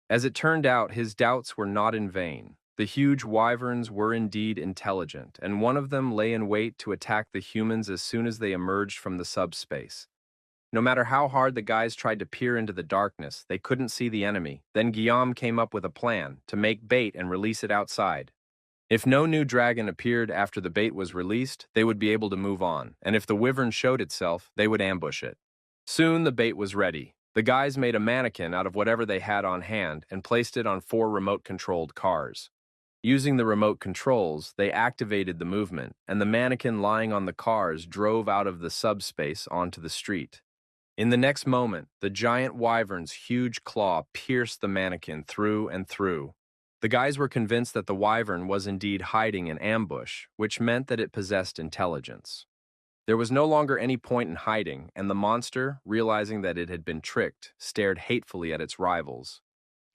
As it turned out, his doubts were not in vain. The huge wyverns were indeed intelligent, and one of them lay in wait to attack the humans as soon as they emerged from the subspace. No matter how hard the guys tried to peer into the darkness, they couldn't see the enemy. Then Guillaume came up with a plan to make bait and release it outside. If no new dragon appeared after the bait was released, they would be able to move on, and if the wyvern showed itself, they would ambush it. Soon the bait was ready. The guys made a mannequin out of whatever they had on hand and placed it on 4 remote-controlled cars. Using the remote controls, they activated the movement, and the mannequin lying on the cars drove out of the subspace onto the street. In the next moment, the giant wyvern's huge claw pierced the mannequin through and through. The guys were convinced that the wyvern was indeed hiding in ambush, which meant that it possessed intelligence. There was no longer any point in hiding, and the monster, realizing that it had been tricked, stared hatefully at its rivals.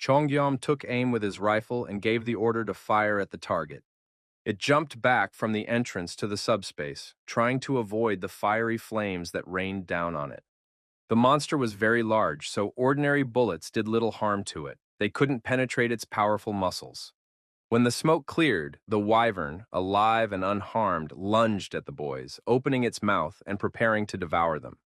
Chongyam took aim with his rifle and gave the order to fire at the target. It jumped back from the entrance to the subspace, trying to avoid the fiery flames that rained down on it. The monster was very large, so ordinary bullets did little harm to it. They couldn't penetrate its powerful muscles. When the smoke cleared, the wyvern, alive and unharmed, lunged at the boys, opening its mouth and preparing to devour them.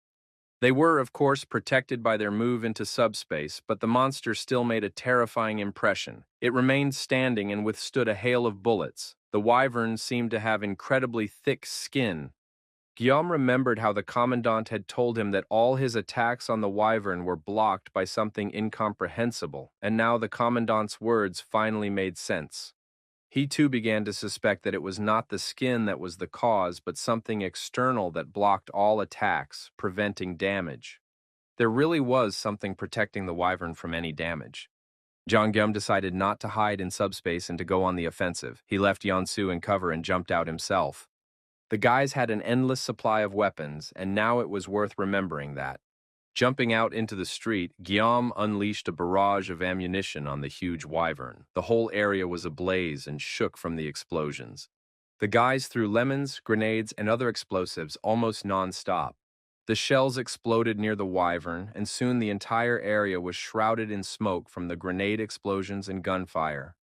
They were, of course, protected by their move into subspace, but the monster still made a terrifying impression. It remained standing and withstood a hail of bullets. The wyvern seemed to have incredibly thick skin. Guillaume remembered how the commandant had told him that all his attacks on the wyvern were blocked by something incomprehensible, and now the commandant's words finally made sense. He too began to suspect that it was not the skin that was the cause, but something external that blocked all attacks, preventing damage. There really was something protecting the wyvern from any damage. Zhang Guillaume decided not to hide in subspace and to go on the offensive. He left Yansu in cover and jumped out himself. The guys had an endless supply of weapons, and now it was worth remembering that. Jumping out into the street, Guillaume unleashed a barrage of ammunition on the huge wyvern. The whole area was ablaze and shook from the explosions. The guys threw lemons, grenades, and other explosives almost non-stop. The shells exploded near the wyvern, and soon the entire area was shrouded in smoke from the grenade explosions and gunfire.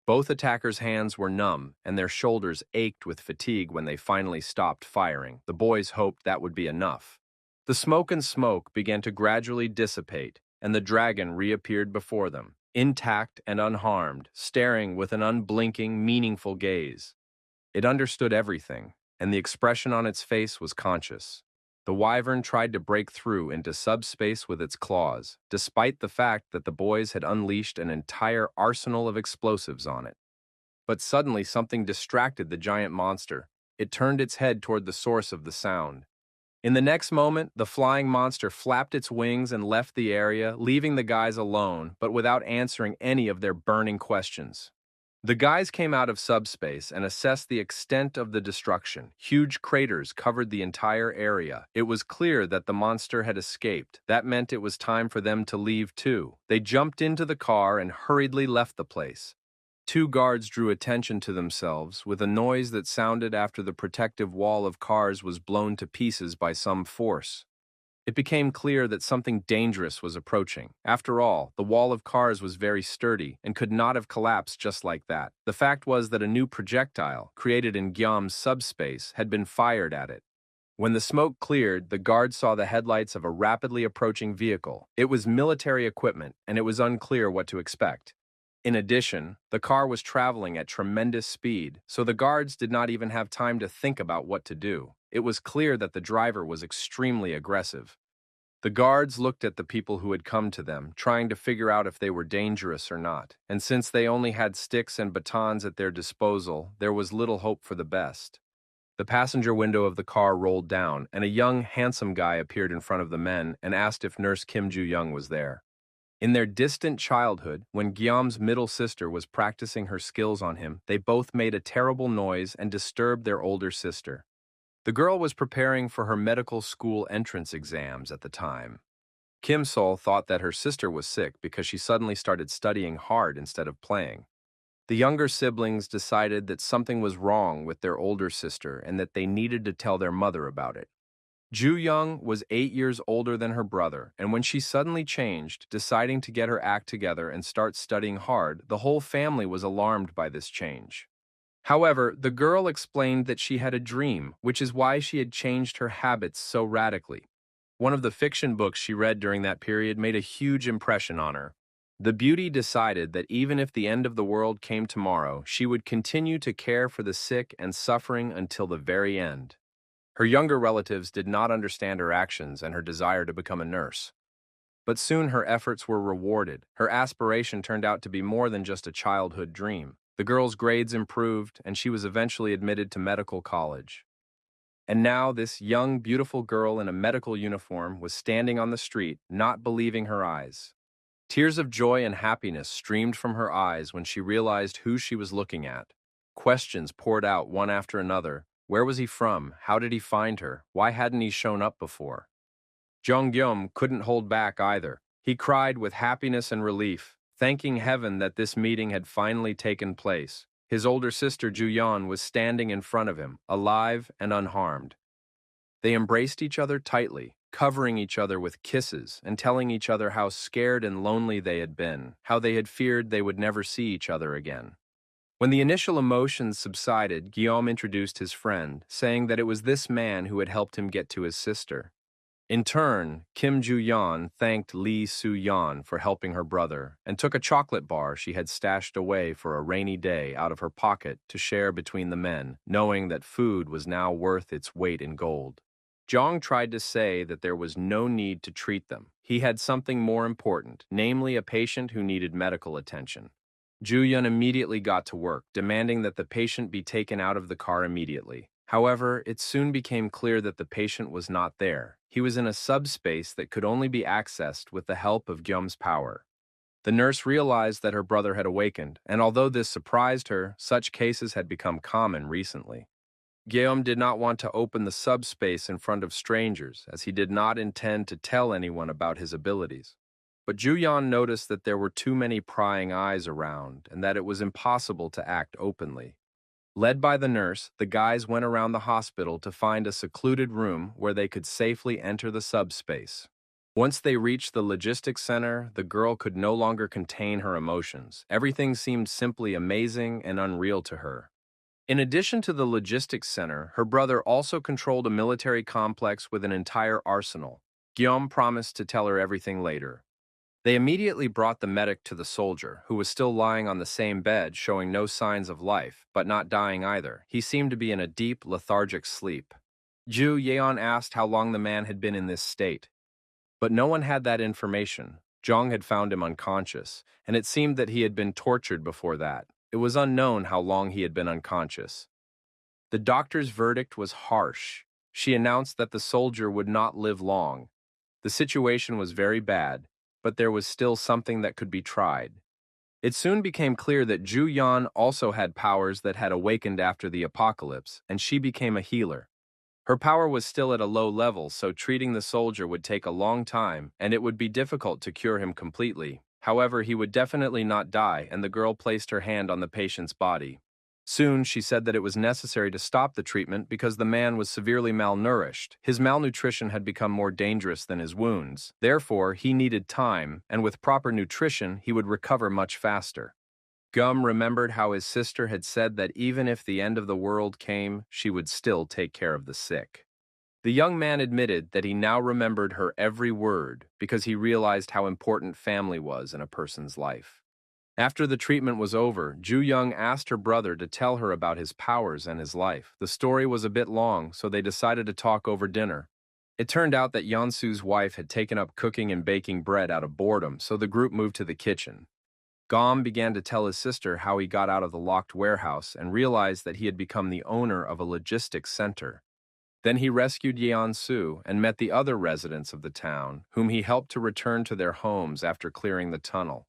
Both attackers' hands were numb, and their shoulders ached with fatigue when they finally stopped firing. The boys hoped that would be enough. The smoke and smoke began to gradually dissipate, and the dragon reappeared before them, intact and unharmed, staring with an unblinking, meaningful gaze. It understood everything, and the expression on its face was conscious. The wyvern tried to break through into subspace with its claws, despite the fact that the boys had unleashed an entire arsenal of explosives on it. But suddenly something distracted the giant monster. It turned its head toward the source of the sound. In the next moment, the flying monster flapped its wings and left the area, leaving the guys alone, but without answering any of their burning questions. The guys came out of subspace and assessed the extent of the destruction. Huge craters covered the entire area. It was clear that the monster had escaped. That meant it was time for them to leave too. They jumped into the car and hurriedly left the place. Two guards drew attention to themselves with a noise that sounded after the protective wall of cars was blown to pieces by some force. It became clear that something dangerous was approaching. After all, the wall of cars was very sturdy and could not have collapsed just like that. The fact was that a new projectile, created in Gyom's subspace, had been fired at it. When the smoke cleared, the guards saw the headlights of a rapidly approaching vehicle. It was military equipment, and it was unclear what to expect. In addition, the car was traveling at tremendous speed, so the guards did not even have time to think about what to do. It was clear that the driver was extremely aggressive. The guards looked at the people who had come to them, trying to figure out if they were dangerous or not, and since they only had sticks and batons at their disposal, there was little hope for the best. The passenger window of the car rolled down, and a young, handsome guy appeared in front of the men and asked if Nurse Kim Joo-young was there. In their distant childhood, when Gyom's middle sister was practicing her skills on him, they both made a terrible noise and disturbed their older sister. The girl was preparing for her medical school entrance exams at the time. Kim Sol thought that her sister was sick because she suddenly started studying hard instead of playing. The younger siblings decided that something was wrong with their older sister and that they needed to tell their mother about it. Joo-young was 8 years older than her brother, and when she suddenly changed, deciding to get her act together and start studying hard, the whole family was alarmed by this change. However, the girl explained that she had a dream, which is why she had changed her habits so radically. One of the fiction books she read during that period made a huge impression on her. The beauty decided that even if the end of the world came tomorrow, she would continue to care for the sick and suffering until the very end. Her younger relatives did not understand her actions and her desire to become a nurse. But soon her efforts were rewarded. Her aspiration turned out to be more than just a childhood dream. The girl's grades improved, and she was eventually admitted to medical college. And now this young, beautiful girl in a medical uniform was standing on the street, not believing her eyes. Tears of joy and happiness streamed from her eyes when she realized who she was looking at. Questions poured out one after another. Where was he from? How did he find her? Why hadn't he shown up before? Jong-gyum couldn't hold back either. He cried with happiness and relief, thanking heaven that this meeting had finally taken place. His older sister Joo-yeon was standing in front of him, alive and unharmed. They embraced each other tightly, covering each other with kisses and telling each other how scared and lonely they had been, how they had feared they would never see each other again. When the initial emotions subsided, Guillaume introduced his friend, saying that it was this man who had helped him get to his sister. In turn, Kim Joo-yeon thanked Lee Soo-yeon for helping her brother and took a chocolate bar she had stashed away for a rainy day out of her pocket to share between the men, knowing that food was now worth its weight in gold. Jong tried to say that there was no need to treat them. He had something more important, namely a patient who needed medical attention. Joo-yeon immediately got to work, demanding that the patient be taken out of the car immediately. However, it soon became clear that the patient was not there. He was in a subspace that could only be accessed with the help of Gyum's power. The nurse realized that her brother had awakened, and although this surprised her, such cases had become common recently. Guillaume did not want to open the subspace in front of strangers, as he did not intend to tell anyone about his abilities. But Joo-yeon noticed that there were too many prying eyes around, and that it was impossible to act openly. Led by the nurse, the guys went around the hospital to find a secluded room where they could safely enter the subspace. Once they reached the logistics center, the girl could no longer contain her emotions. Everything seemed simply amazing and unreal to her. In addition to the logistics center, her brother also controlled a military complex with an entire arsenal. Guillaume promised to tell her everything later. They immediately brought the medic to the soldier, who was still lying on the same bed, showing no signs of life, but not dying either. He seemed to be in a deep, lethargic sleep. Joo-yeon asked how long the man had been in this state. But no one had that information. Jong had found him unconscious, and it seemed that he had been tortured before that. It was unknown how long he had been unconscious. The doctor's verdict was harsh. she announced that the soldier would not live long. The situation was very bad, but there was still something that could be tried. It soon became clear that Ju Yan also had powers that had awakened after the apocalypse, and she became a healer. Her power was still at a low level, so treating the soldier would take a long time, and it would be difficult to cure him completely. However, he would definitely not die, and the girl placed her hand on the patient's body. Soon, she said that it was necessary to stop the treatment because the man was severely malnourished. His malnutrition had become more dangerous than his wounds. Therefore, he needed time, and with proper nutrition, he would recover much faster. Gum remembered how his sister had said that even if the end of the world came, she would still take care of the sick. The young man admitted that he now remembered her every word because he realized how important family was in a person's life. After the treatment was over, Ju Young asked her brother to tell her about his powers and his life. The story was a bit long, so they decided to talk over dinner. It turned out that Yeonsu's wife had taken up cooking and baking bread out of boredom, so the group moved to the kitchen. Gom began to tell his sister how he got out of the locked warehouse and realized that he had become the owner of a logistics center. Then he rescued Yeonsu and met the other residents of the town, whom he helped to return to their homes after clearing the tunnel.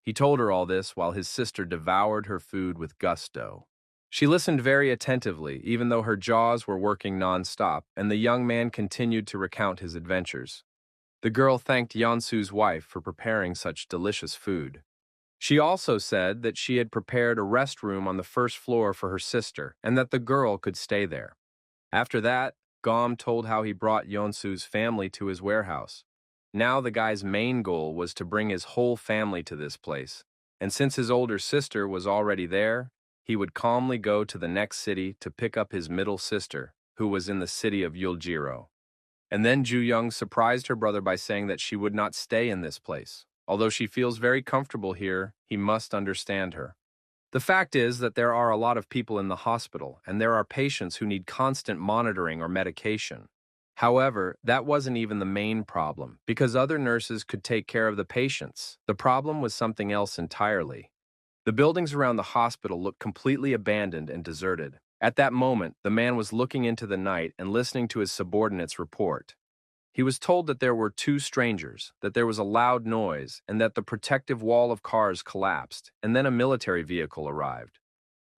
He told her all this while his sister devoured her food with gusto. She listened very attentively, even though her jaws were working non-stop, and the young man continued to recount his adventures. The girl thanked Yeonsu's wife for preparing such delicious food. She also said that she had prepared a restroom on the first floor for her sister and that the girl could stay there. After that, Gom told how he brought Yeonsu's family to his warehouse. Now the guy's main goal was to bring his whole family to this place, and since his older sister was already there, he would calmly go to the next city to pick up his middle sister, who was in the city of Yuljiro. And then Ju Young surprised her brother by saying that she would not stay in this place. Although she feels very comfortable here, he must understand her. The fact is that there are a lot of people in the hospital, and there are patients who need constant monitoring or medication. However, that wasn't even the main problem, because other nurses could take care of the patients. The problem was something else entirely. The buildings around the hospital looked completely abandoned and deserted. At that moment, the man was looking into the night and listening to his subordinates report. He was told that there were two strangers, that there was a loud noise, and that the protective wall of cars collapsed, and then a military vehicle arrived.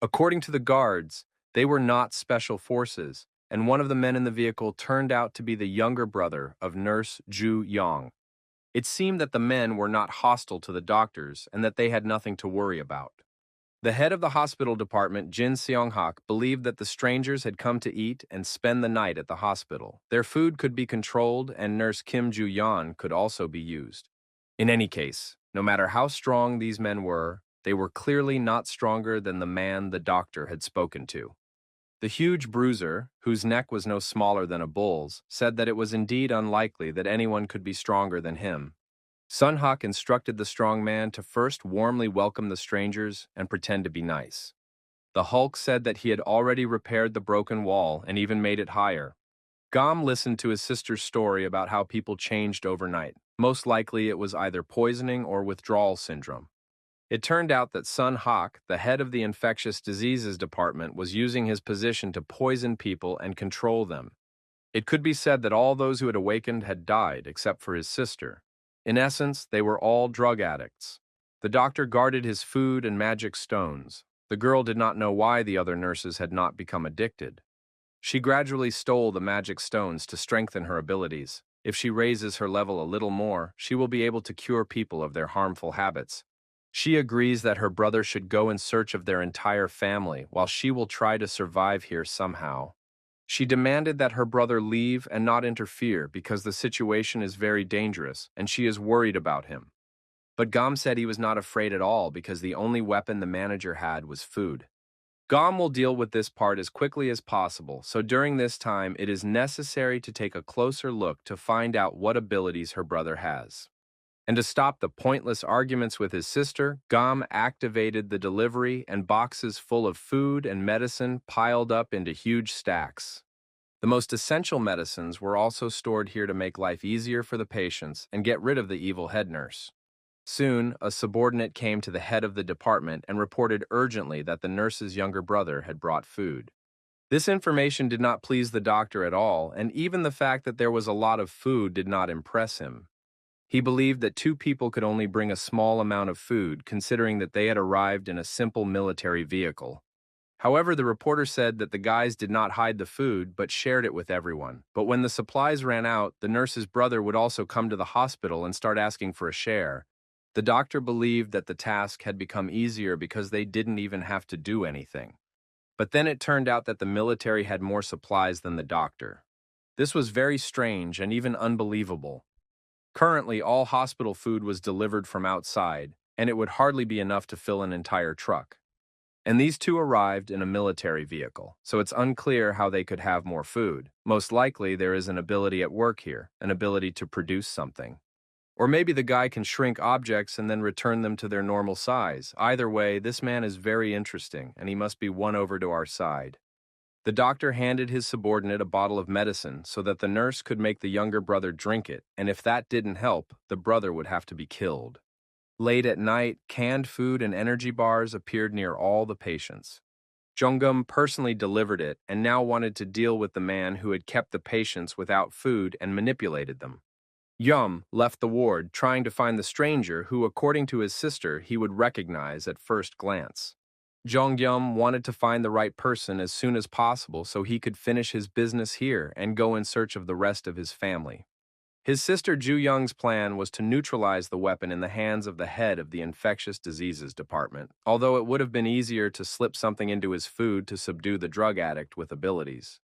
According to the guards, they were not special forces, and one of the men in the vehicle turned out to be the younger brother of Nurse Ju Yong. It seemed that the men were not hostile to the doctors and that they had nothing to worry about. The head of the hospital department, Jin Seong-hak, believed that the strangers had come to eat and spend the night at the hospital. Their food could be controlled, and Nurse Kim Ju-yeon could also be used. In any case, no matter how strong these men were, they were clearly not stronger than the man the doctor had spoken to. The huge bruiser, whose neck was no smaller than a bull's, said that it was indeed unlikely that anyone could be stronger than him. Sun Hak instructed the strong man to first warmly welcome the strangers and pretend to be nice. The Hulk said that he had already repaired the broken wall and even made it higher. Gom listened to his sister's story about how people changed overnight. Most likely it was either poisoning or withdrawal syndrome. It turned out that Sun Hak, the head of the infectious diseases department, was using his position to poison people and control them. It could be said that all those who had awakened had died except for his sister. In essence, they were all drug addicts. The doctor guarded his food and magic stones. The girl did not know why the other nurses had not become addicted. She gradually stole the magic stones to strengthen her abilities. If she raises her level a little more, she will be able to cure people of their harmful habits. She agrees that her brother should go in search of their entire family, while she will try to survive here somehow. She demanded that her brother leave and not interfere because the situation is very dangerous and she is worried about him. But Gom said he was not afraid at all because the only weapon the manager had was food. Gom will deal with this part as quickly as possible, so during this time it is necessary to take a closer look to find out what abilities her brother has. And to stop the pointless arguments with his sister, Gom activated the delivery and boxes full of food and medicine piled up into huge stacks. The most essential medicines were also stored here to make life easier for the patients and get rid of the evil head nurse. Soon, a subordinate came to the head of the department and reported urgently that the nurse's younger brother had brought food. This information did not please the doctor at all, and even the fact that there was a lot of food did not impress him. He believed that two people could only bring a small amount of food, considering that they had arrived in a simple military vehicle. However, the reporter said that the guys did not hide the food, but shared it with everyone. But when the supplies ran out, the nurse's brother would also come to the hospital and start asking for a share. The doctor believed that the task had become easier because they didn't even have to do anything. But then it turned out that the military had more supplies than the doctor. This was very strange and even unbelievable. Currently, all hospital food was delivered from outside, and it would hardly be enough to fill an entire truck. And these two arrived in a military vehicle, so it's unclear how they could have more food. Most likely, there is an ability at work here, an ability to produce something. Or maybe the guy can shrink objects and then return them to their normal size. Either way, this man is very interesting, and he must be won over to our side. The doctor handed his subordinate a bottle of medicine so that the nurse could make the younger brother drink it, and if that didn't help, the brother would have to be killed. Late at night, canned food and energy bars appeared near all the patients. Jungum personally delivered it and now wanted to deal with the man who had kept the patients without food and manipulated them. Yum left the ward trying to find the stranger who, according to his sister, he would recognize at first glance. Jongyum wanted to find the right person as soon as possible so he could finish his business here and go in search of the rest of his family. His sister Ju Young's plan was to neutralize the weapon in the hands of the head of the infectious diseases department, although it would have been easier to slip something into his food to subdue the drug addict with abilities.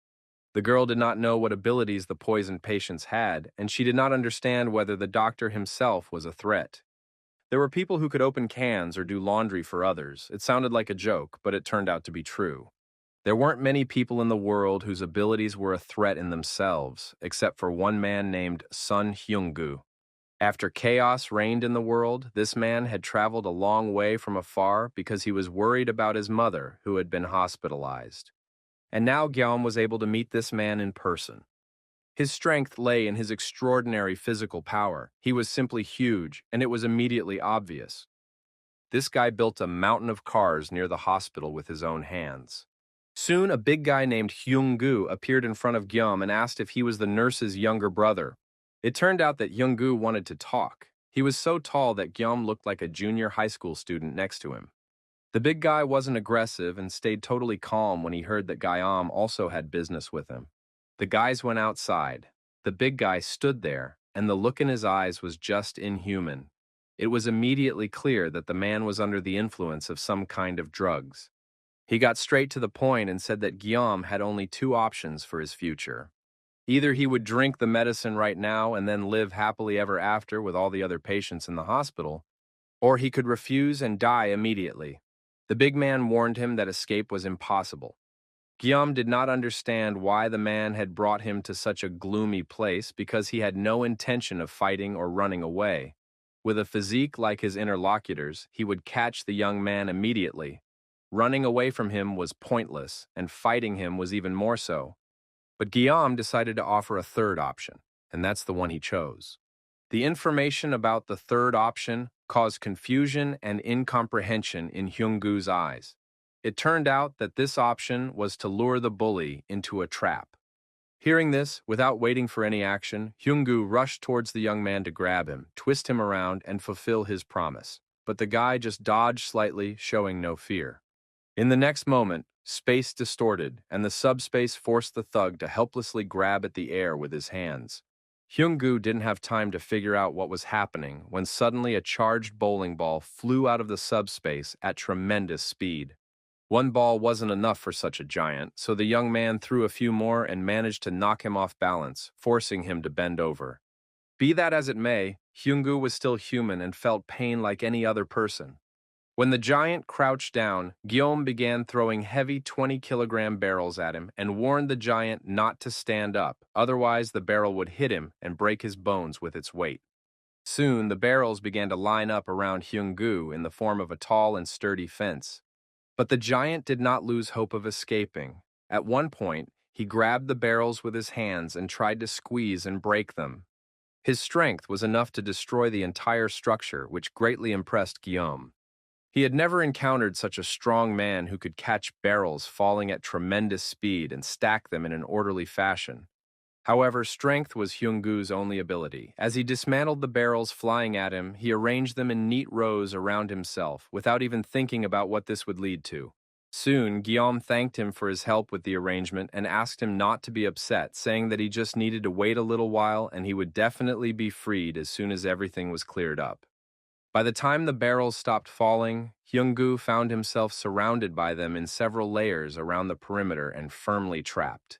The girl did not know what abilities the poisoned patients had, and she did not understand whether the doctor himself was a threat. There were people who could open cans or do laundry for others. It sounded like a joke, but it turned out to be true. There weren't many people in the world whose abilities were a threat in themselves, except for one man named Sun Hyung-gu. After chaos reigned in the world, this man had traveled a long way from afar because he was worried about his mother, who had been hospitalized. And now Gyeom was able to meet this man in person. His strength lay in his extraordinary physical power. He was simply huge, and it was immediately obvious. This guy built a mountain of cars near the hospital with his own hands. Soon, a big guy named Hyung-gu appeared in front of Gyeom and asked if he was the nurse's younger brother. It turned out that Hyung-gu wanted to talk. He was so tall that Gyeom looked like a junior high school student next to him. The big guy wasn't aggressive and stayed totally calm when he heard that Gyeom also had business with him. The guys went outside. The big guy stood there, and the look in his eyes was just inhuman. It was immediately clear that the man was under the influence of some kind of drugs. He got straight to the point and said that Gyeom had only two options for his future. Either he would drink the medicine right now and then live happily ever after with all the other patients in the hospital, or he could refuse and die immediately. The big man warned him that escape was impossible. Gyeom did not understand why the man had brought him to such a gloomy place because he had no intention of fighting or running away. With a physique like his interlocutors, he would catch the young man immediately. Running away from him was pointless, and fighting him was even more so. But Gyeom decided to offer a third option, and that's the one he chose. The information about the third option caused confusion and incomprehension in Hyung-gu's eyes. It turned out that this option was to lure the bully into a trap. Hearing this, without waiting for any action, Hyung-gu rushed towards the young man to grab him, twist him around, and fulfill his promise. But the guy just dodged slightly, showing no fear. In the next moment, space distorted, and the subspace forced the thug to helplessly grab at the air with his hands. Hyung-gu didn't have time to figure out what was happening when suddenly a charged bowling ball flew out of the subspace at tremendous speed. One ball wasn't enough for such a giant, so the young man threw a few more and managed to knock him off balance, forcing him to bend over. Be that as it may, Hyung-gu was still human and felt pain like any other person. When the giant crouched down, Gyeom began throwing heavy 20-kilogram barrels at him and warned the giant not to stand up, otherwise the barrel would hit him and break his bones with its weight. Soon, the barrels began to line up around Hyung-gu in the form of a tall and sturdy fence. But the giant did not lose hope of escaping. At one point, he grabbed the barrels with his hands and tried to squeeze and break them. His strength was enough to destroy the entire structure, which greatly impressed Gyeom. He had never encountered such a strong man who could catch barrels falling at tremendous speed and stack them in an orderly fashion. However, strength was Hyung-goo's only ability. As he dismantled the barrels flying at him, he arranged them in neat rows around himself, without even thinking about what this would lead to. Soon, Guillaume thanked him for his help with the arrangement and asked him not to be upset, saying that he just needed to wait a little while and he would definitely be freed as soon as everything was cleared up. By the time the barrels stopped falling, Hyung-goo found himself surrounded by them in several layers around the perimeter and firmly trapped.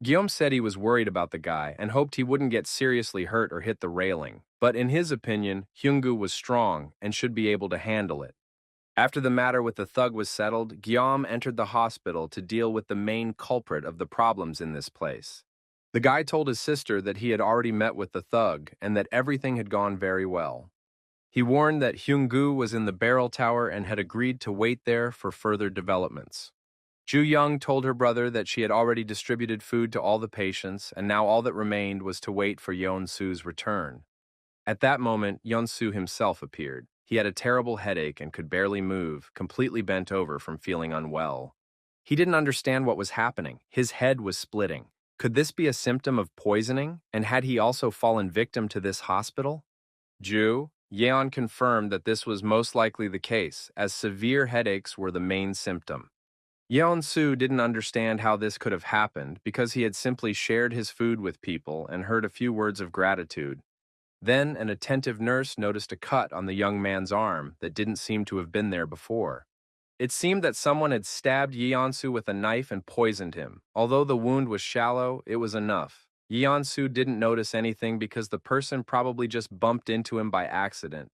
Guillaume said he was worried about the guy and hoped he wouldn't get seriously hurt or hit the railing, but in his opinion, Hyung-goo was strong and should be able to handle it. After the matter with the thug was settled, Guillaume entered the hospital to deal with the main culprit of the problems in this place. The guy told his sister that he had already met with the thug and that everything had gone very well. He warned that Hyung-goo was in the barrel tower and had agreed to wait there for further developments. Ju-young told her brother that she had already distributed food to all the patients, and now all that remained was to wait for Yeon-soo's return. At that moment, Yeon-soo himself appeared. He had a terrible headache and could barely move, completely bent over from feeling unwell. He didn't understand what was happening. His head was splitting. Could this be a symptom of poisoning? And had he also fallen victim to this hospital? Yeon confirmed that this was most likely the case, as severe headaches were the main symptom. Yeon-soo didn't understand how this could have happened because he had simply shared his food with people and heard a few words of gratitude. Then an attentive nurse noticed a cut on the young man's arm that didn't seem to have been there before. It seemed that someone had stabbed Yeon-soo with a knife and poisoned him. Although the wound was shallow, it was enough. Yeon-soo didn't notice anything because the person probably just bumped into him by accident.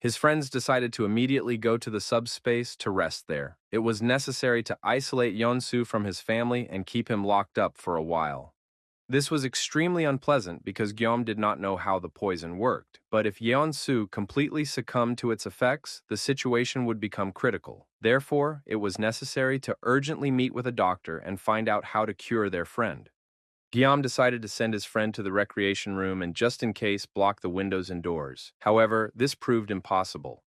His friends decided to immediately go to the subspace to rest there. It was necessary to isolate Yeon-soo from his family and keep him locked up for a while. This was extremely unpleasant because Guillaume did not know how the poison worked, but if Yeon-soo completely succumbed to its effects, the situation would become critical. Therefore, it was necessary to urgently meet with a doctor and find out how to cure their friend. Guillaume decided to send his friend to the recreation room and just in case block the windows and doors. However, this proved impossible.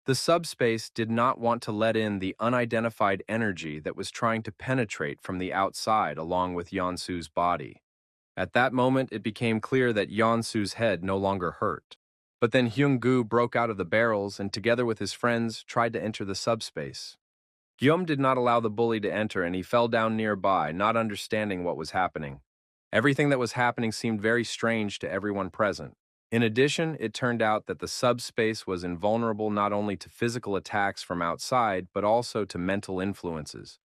The subspace did not want to let in the unidentified energy that was trying to penetrate from the outside along with Yeon-soo's body. At that moment, it became clear that Yeon-soo's head no longer hurt. But then Hyung-goo broke out of the barrels and together with his friends tried to enter the subspace. Guillaume did not allow the bully to enter and he fell down nearby, not understanding what was happening. Everything that was happening seemed very strange to everyone present. In addition, it turned out that the subspace was invulnerable not only to physical attacks from outside, but also to mental influences.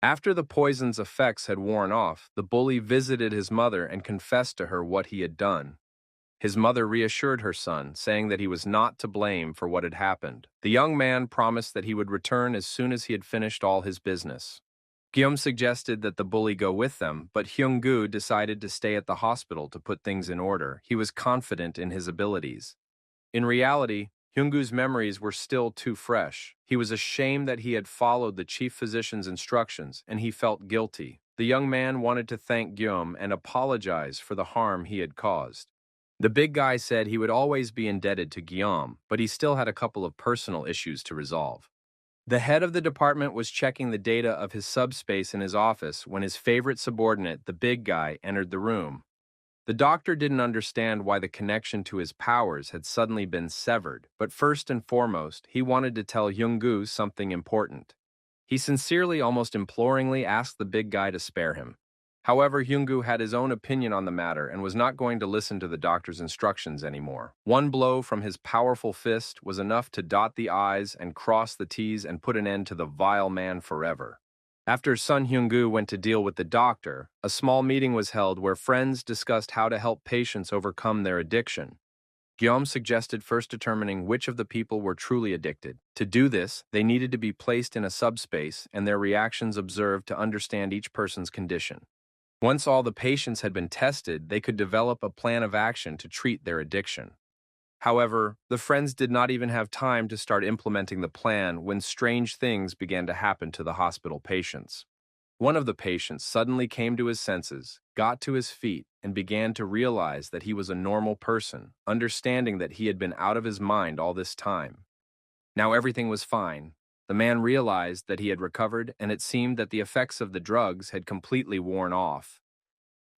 After the poison's effects had worn off, the bully visited his mother and confessed to her what he had done. His mother reassured her son, saying that he was not to blame for what had happened. The young man promised that he would return as soon as he had finished all his business. Guillaume suggested that the bully go with them, but Hyung-goo decided to stay at the hospital to put things in order. He was confident in his abilities. In reality, Hyung-goo's memories were still too fresh. He was ashamed that he had followed the chief physician's instructions, and he felt guilty. The young man wanted to thank Guillaume and apologize for the harm he had caused. The big guy said he would always be indebted to Guillaume, but he still had a couple of personal issues to resolve. The head of the department was checking the data of his subspace in his office when his favorite subordinate, the big guy, entered the room. The doctor didn't understand why the connection to his powers had suddenly been severed, but first and foremost, he wanted to tell Hyung-goo something important. He sincerely, almost imploringly, asked the big guy to spare him. However, Hyung-goo had his own opinion on the matter and was not going to listen to the doctor's instructions anymore. One blow from his powerful fist was enough to dot the I's and cross the T's and put an end to the vile man forever. After Sun Hyung-goo went to deal with the doctor, a small meeting was held where friends discussed how to help patients overcome their addiction. Guillaume suggested first determining which of the people were truly addicted. To do this, they needed to be placed in a subspace and their reactions observed to understand each person's condition. Once all the patients had been tested, they could develop a plan of action to treat their addiction. However, the friends did not even have time to start implementing the plan when strange things began to happen to the hospital patients. One of the patients suddenly came to his senses, got to his feet, and began to realize that he was a normal person, understanding that he had been out of his mind all this time. Now everything was fine. the man realized that he had recovered, and it seemed that the effects of the drugs had completely worn off.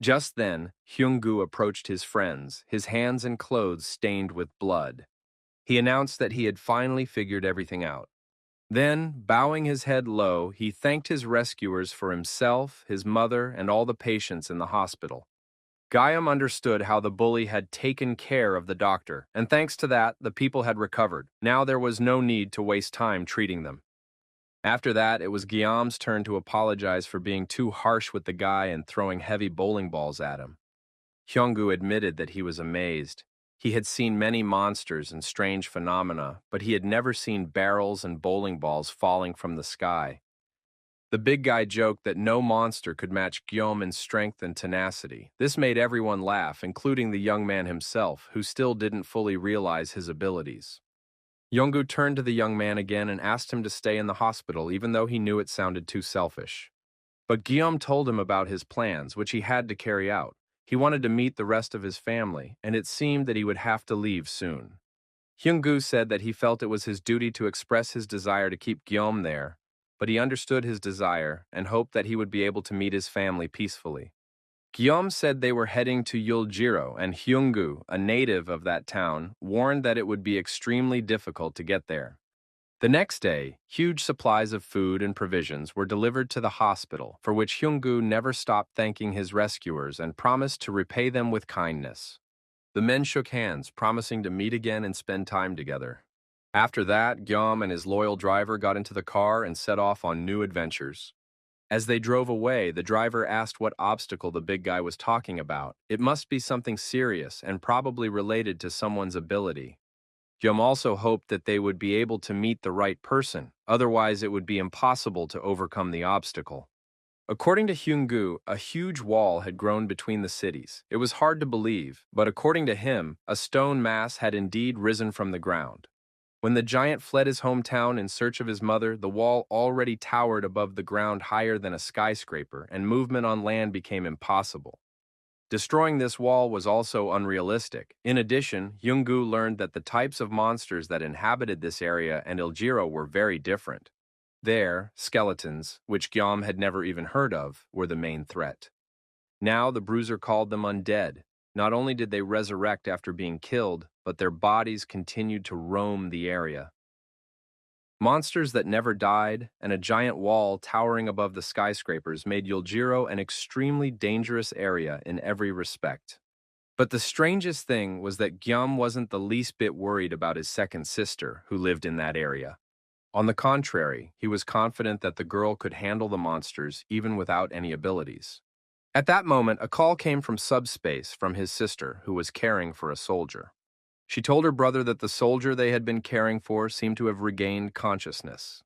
Just then, Hyung-gu approached his friends, his hands and clothes stained with blood. He announced that he had finally figured everything out. Then, bowing his head low, he thanked his rescuers for himself, his mother, and all the patients in the hospital. Gayam understood how the bully had taken care of the doctor, and thanks to that, the people had recovered. Now there was no need to waste time treating them. After that, it was Guillaume's turn to apologize for being too harsh with the guy and throwing heavy bowling balls at him. Hyung-gu admitted that he was amazed. He had seen many monsters and strange phenomena, but he had never seen barrels and bowling balls falling from the sky. The big guy joked that no monster could match Guillaume in strength and tenacity. This made everyone laugh, including the young man himself, who still didn't fully realize his abilities. Hyung-gu turned to the young man again and asked him to stay in the hospital, even though he knew it sounded too selfish. But Guillaume told him about his plans, which he had to carry out. He wanted to meet the rest of his family, and it seemed that he would have to leave soon. Hyung-gu said that he felt it was his duty to express his desire to keep Guillaume there, but he understood his desire and hoped that he would be able to meet his family peacefully. Guillaume said they were heading to Yuljiro, and Hyung-gu, a native of that town, warned that it would be extremely difficult to get there. The next day, huge supplies of food and provisions were delivered to the hospital, for which Hyung-gu never stopped thanking his rescuers and promised to repay them with kindness. The men shook hands, promising to meet again and spend time together. After that, Guillaume and his loyal driver got into the car and set off on new adventures. As they drove away, the driver asked what obstacle the big guy was talking about. It must be something serious and probably related to someone's ability. Guillaume also hoped that they would be able to meet the right person, otherwise it would be impossible to overcome the obstacle. According to Hyung-gu, a huge wall had grown between the cities. It was hard to believe, but according to him, a stone mass had indeed risen from the ground. When the giant fled his hometown in search of his mother, the wall already towered above the ground higher than a skyscraper, and movement on land became impossible. Destroying this wall was also unrealistic. In addition, Hyung-gu learned that the types of monsters that inhabited this area and Iljiro were very different. There, skeletons, which Guillaume had never even heard of, were the main threat. Now the bruiser called them undead. Not only did they resurrect after being killed, but their bodies continued to roam the area. Monsters that never died and a giant wall towering above the skyscrapers made Yuljiro an extremely dangerous area in every respect. But the strangest thing was that Guillaume wasn't the least bit worried about his second sister, who lived in that area. On the contrary, he was confident that the girl could handle the monsters even without any abilities. At that moment, a call came from subspace from his sister, who was caring for a soldier. She told her brother that the soldier they had been caring for seemed to have regained consciousness.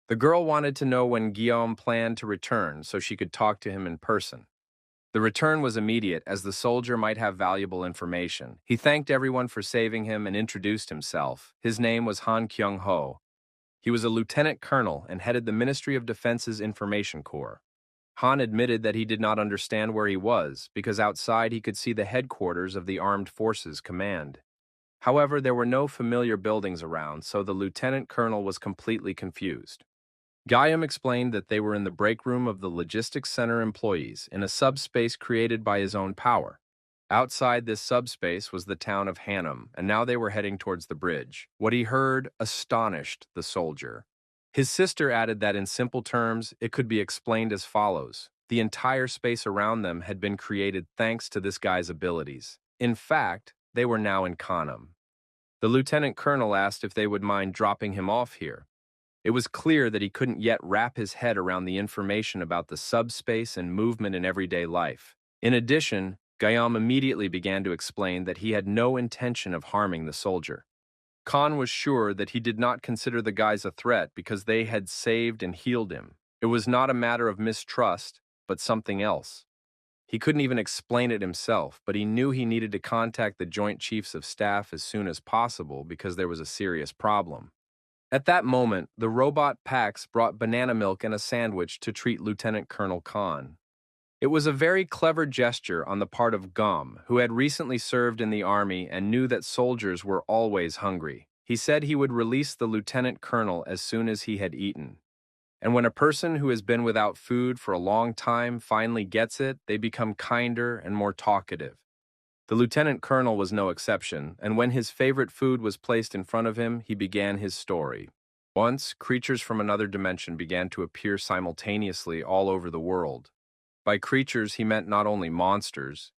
The girl wanted to know when Guillaume planned to return so she could talk to him in person. The return was immediate, as the soldier might have valuable information. He thanked everyone for saving him and introduced himself. His name was Han Kyung-ho. He was a lieutenant colonel and headed the Ministry of Defense's Information Corps. Han admitted that he did not understand where he was, because outside he could see the headquarters of the Armed Forces Command. However, there were no familiar buildings around, so the lieutenant colonel was completely confused. Guillaume explained that they were in the break room of the logistics center employees, in a subspace created by his own power. Outside this subspace was the town of Hanum, and now they were heading towards the bridge. What he heard astonished the soldier. His sister added that in simple terms, it could be explained as follows. The entire space around them had been created thanks to this guy's abilities. In fact, they were now in Kanam. The lieutenant colonel asked if they would mind dropping him off here. It was clear that he couldn't yet wrap his head around the information about the subspace and movement in everyday life. In addition, Guillaume immediately began to explain that he had no intention of harming the soldier. Khan was sure that he did not consider the guys a threat because they had saved and healed him. It was not a matter of mistrust, but something else. He couldn't even explain it himself, but he knew he needed to contact the Joint Chiefs of Staff as soon as possible because there was a serious problem. At that moment, the robot Pax brought banana milk and a sandwich to treat Lieutenant Colonel Khan. It was a very clever gesture on the part of Gum, who had recently served in the army and knew that soldiers were always hungry. He said he would release the lieutenant colonel as soon as he had eaten. And when a person who has been without food for a long time finally gets it, they become kinder and more talkative. The lieutenant colonel was no exception, and when his favorite food was placed in front of him, he began his story. Once, creatures from another dimension began to appear simultaneously all over the world. By creatures, he meant not only monsters.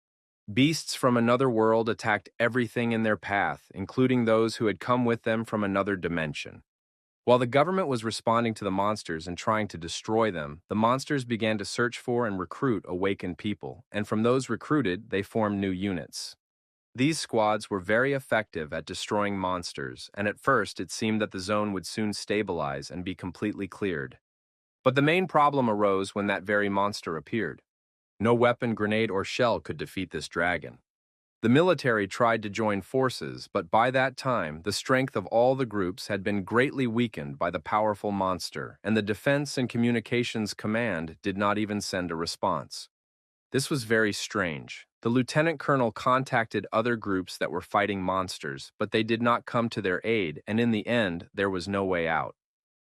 Beasts from another world attacked everything in their path, including those who had come with them from another dimension. While the government was responding to the monsters and trying to destroy them, the monsters began to search for and recruit awakened people, and from those recruited, they formed new units. These squads were very effective at destroying monsters, and at first it seemed that the zone would soon stabilize and be completely cleared. But the main problem arose when that very monster appeared. No weapon, grenade, or shell could defeat this dragon. The military tried to join forces, but by that time, the strength of all the groups had been greatly weakened by the powerful monster, and the Defense and Communications Command did not even send a response. This was very strange. The lieutenant colonel contacted other groups that were fighting monsters, but they did not come to their aid, and in the end, there was no way out.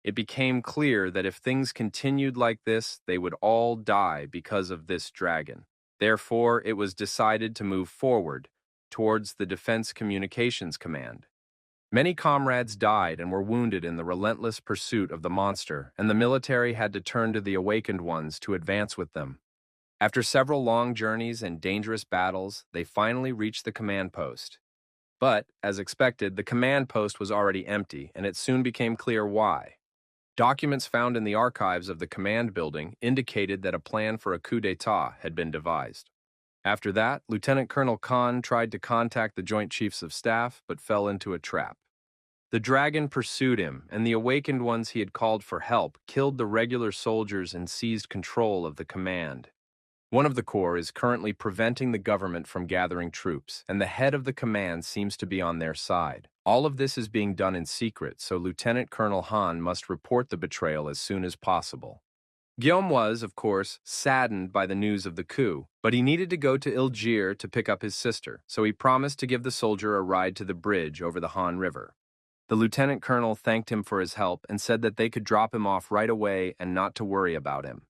It became clear that if things continued like this, they would all die because of this dragon. Therefore, it was decided to move forward towards the Defense Communications Command. Many comrades died and were wounded in the relentless pursuit of the monster, and the military had to turn to the awakened ones to advance with them. After several long journeys and dangerous battles, they finally reached the command post. But, as expected, the command post was already empty, and it soon became clear why. Documents found in the archives of the command building indicated that a plan for a coup d'etat had been devised. After that, Lieutenant Colonel Khan tried to contact the Joint Chiefs of Staff but fell into a trap. The dragon pursued him, and the awakened ones he had called for help killed the regular soldiers and seized control of the command. One of the corps is currently preventing the government from gathering troops, and the head of the command seems to be on their side. All of this is being done in secret, so Lieutenant Colonel Han must report the betrayal as soon as possible. Guillaume was, of course, saddened by the news of the coup, but he needed to go to Ilgir to pick up his sister, so he promised to give the soldier a ride to the bridge over the Han River. The lieutenant colonel thanked him for his help and said that they could drop him off right away and not to worry about him.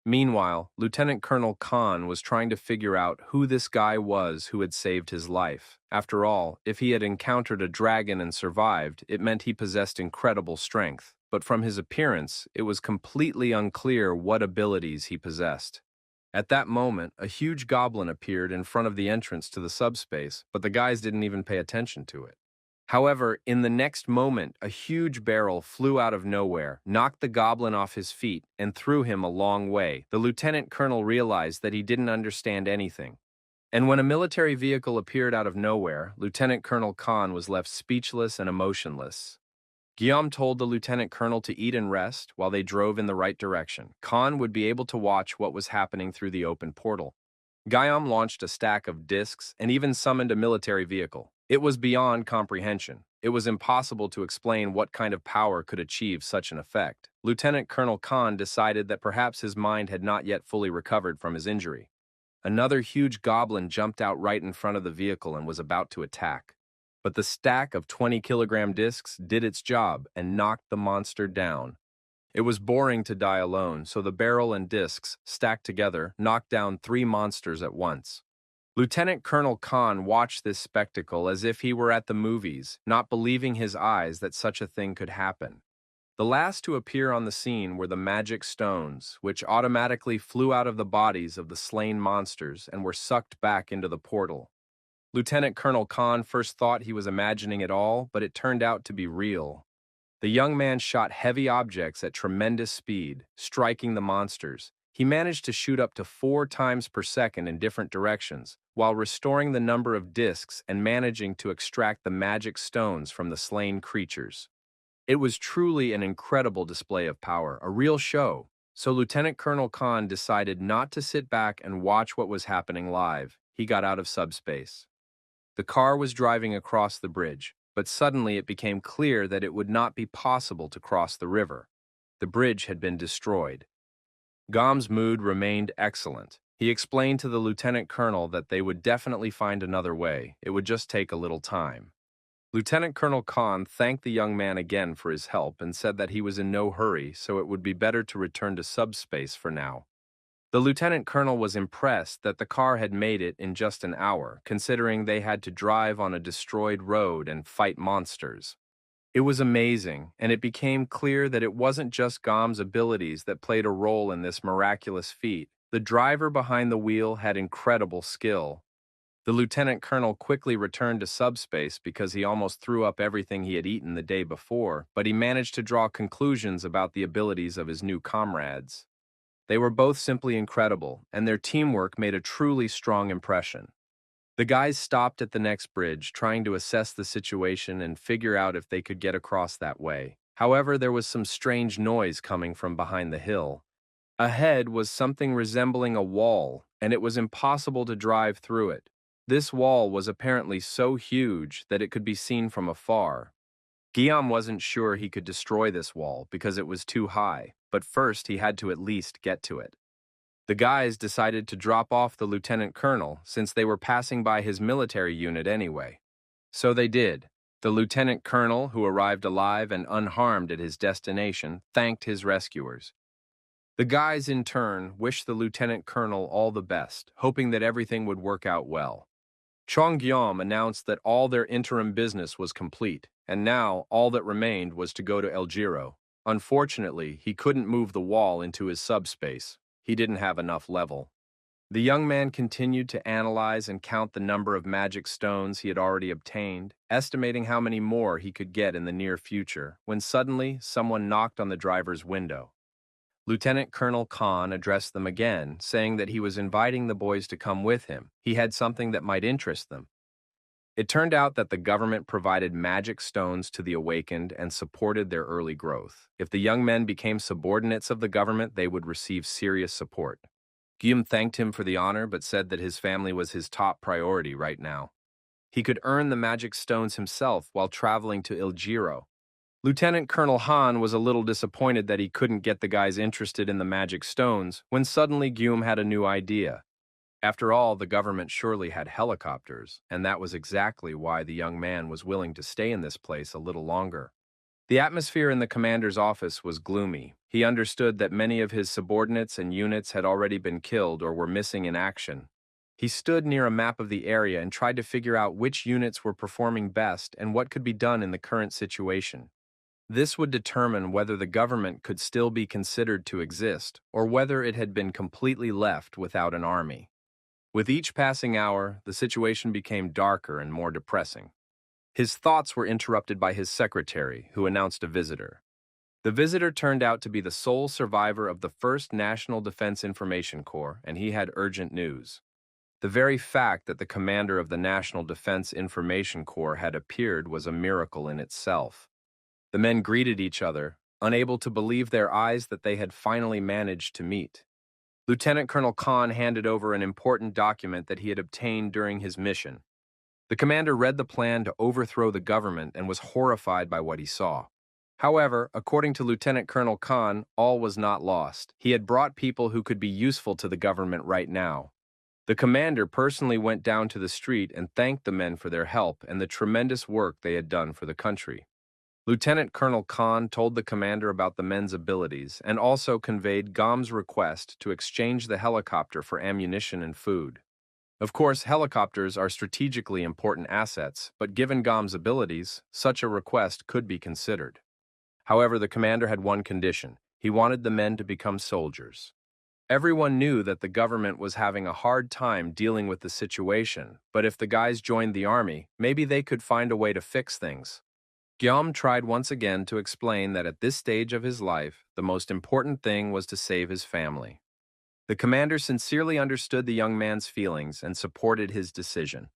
Meanwhile, Lieutenant Colonel Khan was trying to figure out who this guy was who had saved his life. After all, if he had encountered a dragon and survived, it meant he possessed incredible strength. But from his appearance, it was completely unclear what abilities he possessed. At that moment, a huge goblin appeared in front of the entrance to the subspace, but the guys didn't even pay attention to it. However, in the next moment, a huge barrel flew out of nowhere, knocked the goblin off his feet, and threw him a long way. The lieutenant colonel realized that he didn't understand anything. And when a military vehicle appeared out of nowhere, Lieutenant Colonel Khan was left speechless and emotionless. Guillaume told the lieutenant colonel to eat and rest while they drove in the right direction. Khan would be able to watch what was happening through the open portal. Guillaume launched a stack of discs and even summoned a military vehicle. It was beyond comprehension. It was impossible to explain what kind of power could achieve such an effect. Lieutenant Colonel Khan decided that perhaps his mind had not yet fully recovered from his injury. Another huge goblin jumped out right in front of the vehicle and was about to attack. But the stack of 20-kilogram discs did its job and knocked the monster down. It was boring to die alone, so the barrel and discs, stacked together, knocked down 3 monsters at once. Lieutenant Colonel Khan watched this spectacle as if he were at the movies, not believing his eyes that such a thing could happen. The last to appear on the scene were the magic stones, which automatically flew out of the bodies of the slain monsters and were sucked back into the portal. Lieutenant Colonel Khan first thought he was imagining it all, but it turned out to be real. The young man shot heavy objects at tremendous speed, striking the monsters. He managed to shoot up to 4 times per second in different directions, while restoring the number of discs and managing to extract the magic stones from the slain creatures. It was truly an incredible display of power, a real show. So Lieutenant Colonel Khan decided not to sit back and watch what was happening live. He got out of subspace. The car was driving across the bridge, but suddenly it became clear that it would not be possible to cross the river. The bridge had been destroyed. Guillaume's mood remained excellent. He explained to the lieutenant colonel that they would definitely find another way. It would just take a little time. Lieutenant Colonel Khan thanked the young man again for his help and said that he was in no hurry, so it would be better to return to subspace for now. The lieutenant colonel was impressed that the car had made it in just an hour, considering they had to drive on a destroyed road and fight monsters. It was amazing, and it became clear that it wasn't just Gom's abilities that played a role in this miraculous feat. The driver behind the wheel had incredible skill. The lieutenant colonel quickly returned to subspace because he almost threw up everything he had eaten the day before, but he managed to draw conclusions about the abilities of his new comrades. They were both simply incredible, and their teamwork made a truly strong impression. The guys stopped at the next bridge, trying to assess the situation and figure out if they could get across that way. However, there was some strange noise coming from behind the hill. Ahead was something resembling a wall, and it was impossible to drive through it. This wall was apparently so huge that it could be seen from afar. Guillaume wasn't sure he could destroy this wall because it was too high, but first he had to at least get to it. The guys decided to drop off the lieutenant colonel since they were passing by his military unit anyway. So they did. The lieutenant colonel, who arrived alive and unharmed at his destination, thanked his rescuers. The guys, in turn, wished the lieutenant colonel all the best, hoping that everything would work out well. Chong Guillaume announced that all their interim business was complete, and now all that remained was to go to El Giro. Unfortunately, he couldn't move the wall into his subspace. He didn't have enough level. The young man continued to analyze and count the number of magic stones he had already obtained, estimating how many more he could get in the near future, when suddenly someone knocked on the driver's window. Lieutenant Colonel Khan addressed them again, saying that he was inviting the boys to come with him. He had something that might interest them. It turned out that the government provided magic stones to the awakened and supported their early growth. If the young men became subordinates of the government, they would receive serious support. Guillaume thanked him for the honor, but said that his family was his top priority right now. He could earn the magic stones himself while traveling to Il Giro. Lieutenant Colonel Han was a little disappointed that he couldn't get the guys interested in the magic stones when suddenly Guillaume had a new idea. After all, the government surely had helicopters, and that was exactly why the young man was willing to stay in this place a little longer. The atmosphere in the commander's office was gloomy. He understood that many of his subordinates and units had already been killed or were missing in action. He stood near a map of the area and tried to figure out which units were performing best and what could be done in the current situation. This would determine whether the government could still be considered to exist or whether it had been completely left without an army. With each passing hour, the situation became darker and more depressing. His thoughts were interrupted by his secretary, who announced a visitor. The visitor turned out to be the sole survivor of the 1st National Defense Information Corps, and he had urgent news. The very fact that the commander of the National Defense Information Corps had appeared was a miracle in itself. The men greeted each other, unable to believe their eyes that they had finally managed to meet. Lieutenant Colonel Khan handed over an important document that he had obtained during his mission. The commander read the plan to overthrow the government and was horrified by what he saw. However, according to Lieutenant Colonel Khan, all was not lost. He had brought people who could be useful to the government right now. The commander personally went down to the street and thanked the men for their help and the tremendous work they had done for the country. Lieutenant Colonel Khan told the commander about the men's abilities and also conveyed Gom's request to exchange the helicopter for ammunition and food. Of course, helicopters are strategically important assets, but given Gom's abilities, such a request could be considered. However, the commander had one condition. He wanted the men to become soldiers. Everyone knew that the government was having a hard time dealing with the situation, but if the guys joined the army, maybe they could find a way to fix things. Guillaume tried once again to explain that at this stage of his life, the most important thing was to save his family. The commander sincerely understood the young man's feelings and supported his decision.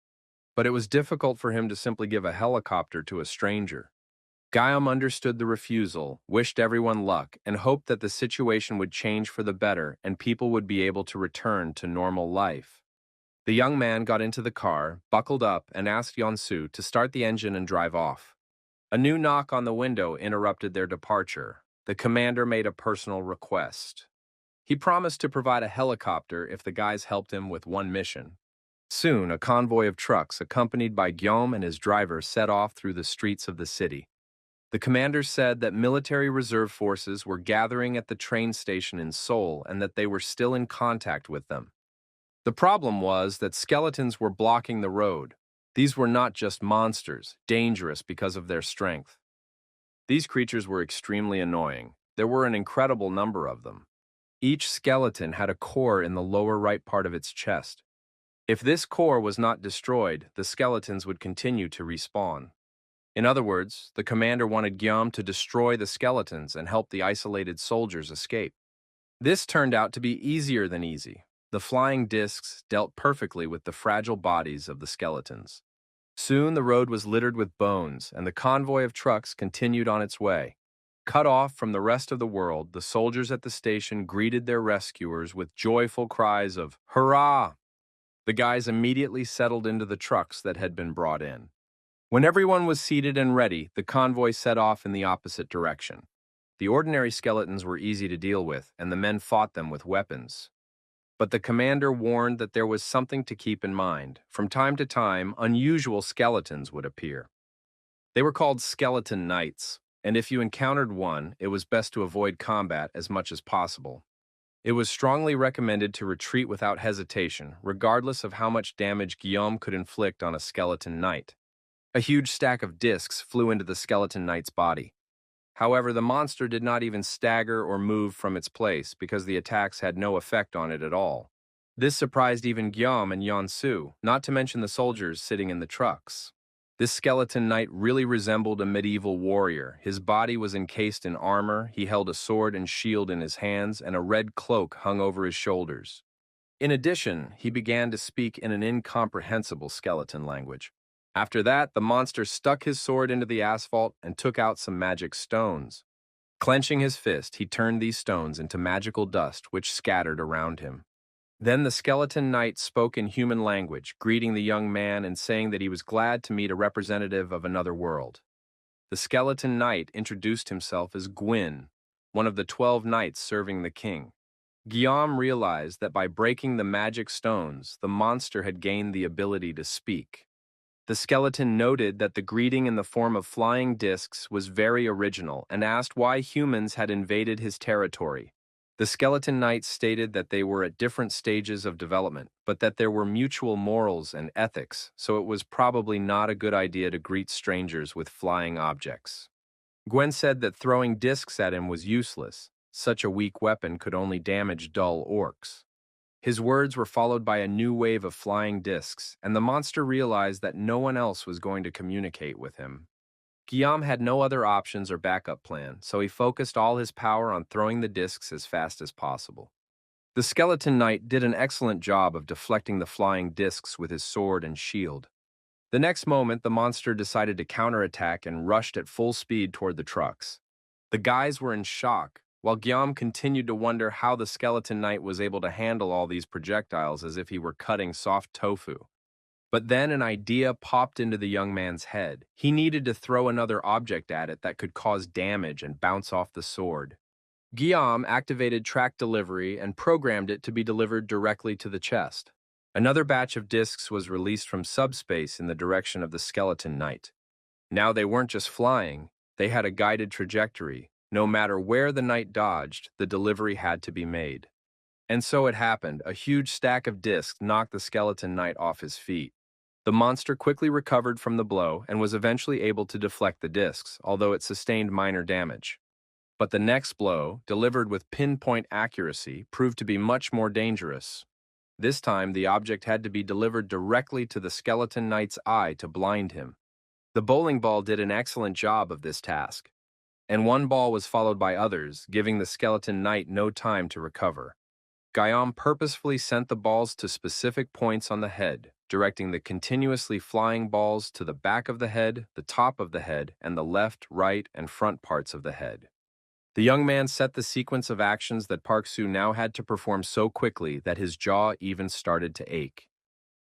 But it was difficult for him to simply give a helicopter to a stranger. Guillaume understood the refusal, wished everyone luck, and hoped that the situation would change for the better and people would be able to return to normal life. The young man got into the car, buckled up, and asked Yonsu to start the engine and drive off. A new knock on the window interrupted their departure. The commander made a personal request. He promised to provide a helicopter if the guys helped him with one mission. Soon, a convoy of trucks, accompanied by Guillaume and his driver, set off through the streets of the city. The commander said that military reserve forces were gathering at the train station in Seoul and that they were still in contact with them. The problem was that skeletons were blocking the road. These were not just monsters, dangerous because of their strength. These creatures were extremely annoying. There were an incredible number of them. Each skeleton had a core in the lower right part of its chest. If this core was not destroyed, the skeletons would continue to respawn. In other words, the commander wanted Guillaume to destroy the skeletons and help the isolated soldiers escape. This turned out to be easier than easy. The flying discs dealt perfectly with the fragile bodies of the skeletons. Soon the road was littered with bones, and the convoy of trucks continued on its way. Cut off from the rest of the world, the soldiers at the station greeted their rescuers with joyful cries of "Hurrah!" The guys immediately settled into the trucks that had been brought in. When everyone was seated and ready, the convoy set off in the opposite direction. The ordinary skeletons were easy to deal with, and the men fought them with weapons. But the commander warned that there was something to keep in mind. From time to time, unusual skeletons would appear. They were called skeleton knights, and if you encountered one, it was best to avoid combat as much as possible. It was strongly recommended to retreat without hesitation, regardless of how much damage Guillaume could inflict on a skeleton knight. A huge stack of discs flew into the skeleton knight's body. However, the monster did not even stagger or move from its place because the attacks had no effect on it at all. This surprised even Guillaume and Yeon-su, not to mention the soldiers sitting in the trucks. This skeleton knight really resembled a medieval warrior. His body was encased in armor, he held a sword and shield in his hands, and a red cloak hung over his shoulders. In addition, he began to speak in an incomprehensible skeleton language. After that, the monster stuck his sword into the asphalt and took out some magic stones. Clenching his fist, he turned these stones into magical dust, which scattered around him. Then the skeleton knight spoke in human language, greeting the young man and saying that he was glad to meet a representative of another world. The skeleton knight introduced himself as Gwyn, one of the 12 knights serving the king. Guillaume realized that by breaking the magic stones, the monster had gained the ability to speak. The skeleton noted that the greeting in the form of flying discs was very original and asked why humans had invaded his territory. The skeleton knights stated that they were at different stages of development, but that there were mutual morals and ethics, so it was probably not a good idea to greet strangers with flying objects. Gwen said that throwing discs at him was useless. Such a weak weapon could only damage dull orcs. His words were followed by a new wave of flying discs, and the monster realized that no one else was going to communicate with him. Guillaume had no other options or backup plan, so he focused all his power on throwing the discs as fast as possible. The skeleton knight did an excellent job of deflecting the flying discs with his sword and shield. The next moment, the monster decided to counterattack and rushed at full speed toward the trucks. The guys were in shock, while Guillaume continued to wonder how the skeleton knight was able to handle all these projectiles as if he were cutting soft tofu. But then an idea popped into the young man's head. He needed to throw another object at it that could cause damage and bounce off the sword. Guillaume activated track delivery and programmed it to be delivered directly to the chest. Another batch of discs was released from subspace in the direction of the skeleton knight. Now they weren't just flying, they had a guided trajectory. No matter where the knight dodged, the delivery had to be made. And so it happened. A huge stack of discs knocked the skeleton knight off his feet. The monster quickly recovered from the blow and was eventually able to deflect the discs, although it sustained minor damage. But the next blow, delivered with pinpoint accuracy, proved to be much more dangerous. This time, the object had to be delivered directly to the skeleton knight's eye to blind him. The bowling ball did an excellent job of this task, and one ball was followed by others, giving the skeleton knight no time to recover. Guillaume purposefully sent the balls to specific points on the head, directing the continuously flying balls to the back of the head, the top of the head, and the left, right, and front parts of the head. The young man set the sequence of actions that Park Soo now had to perform so quickly that his jaw even started to ache.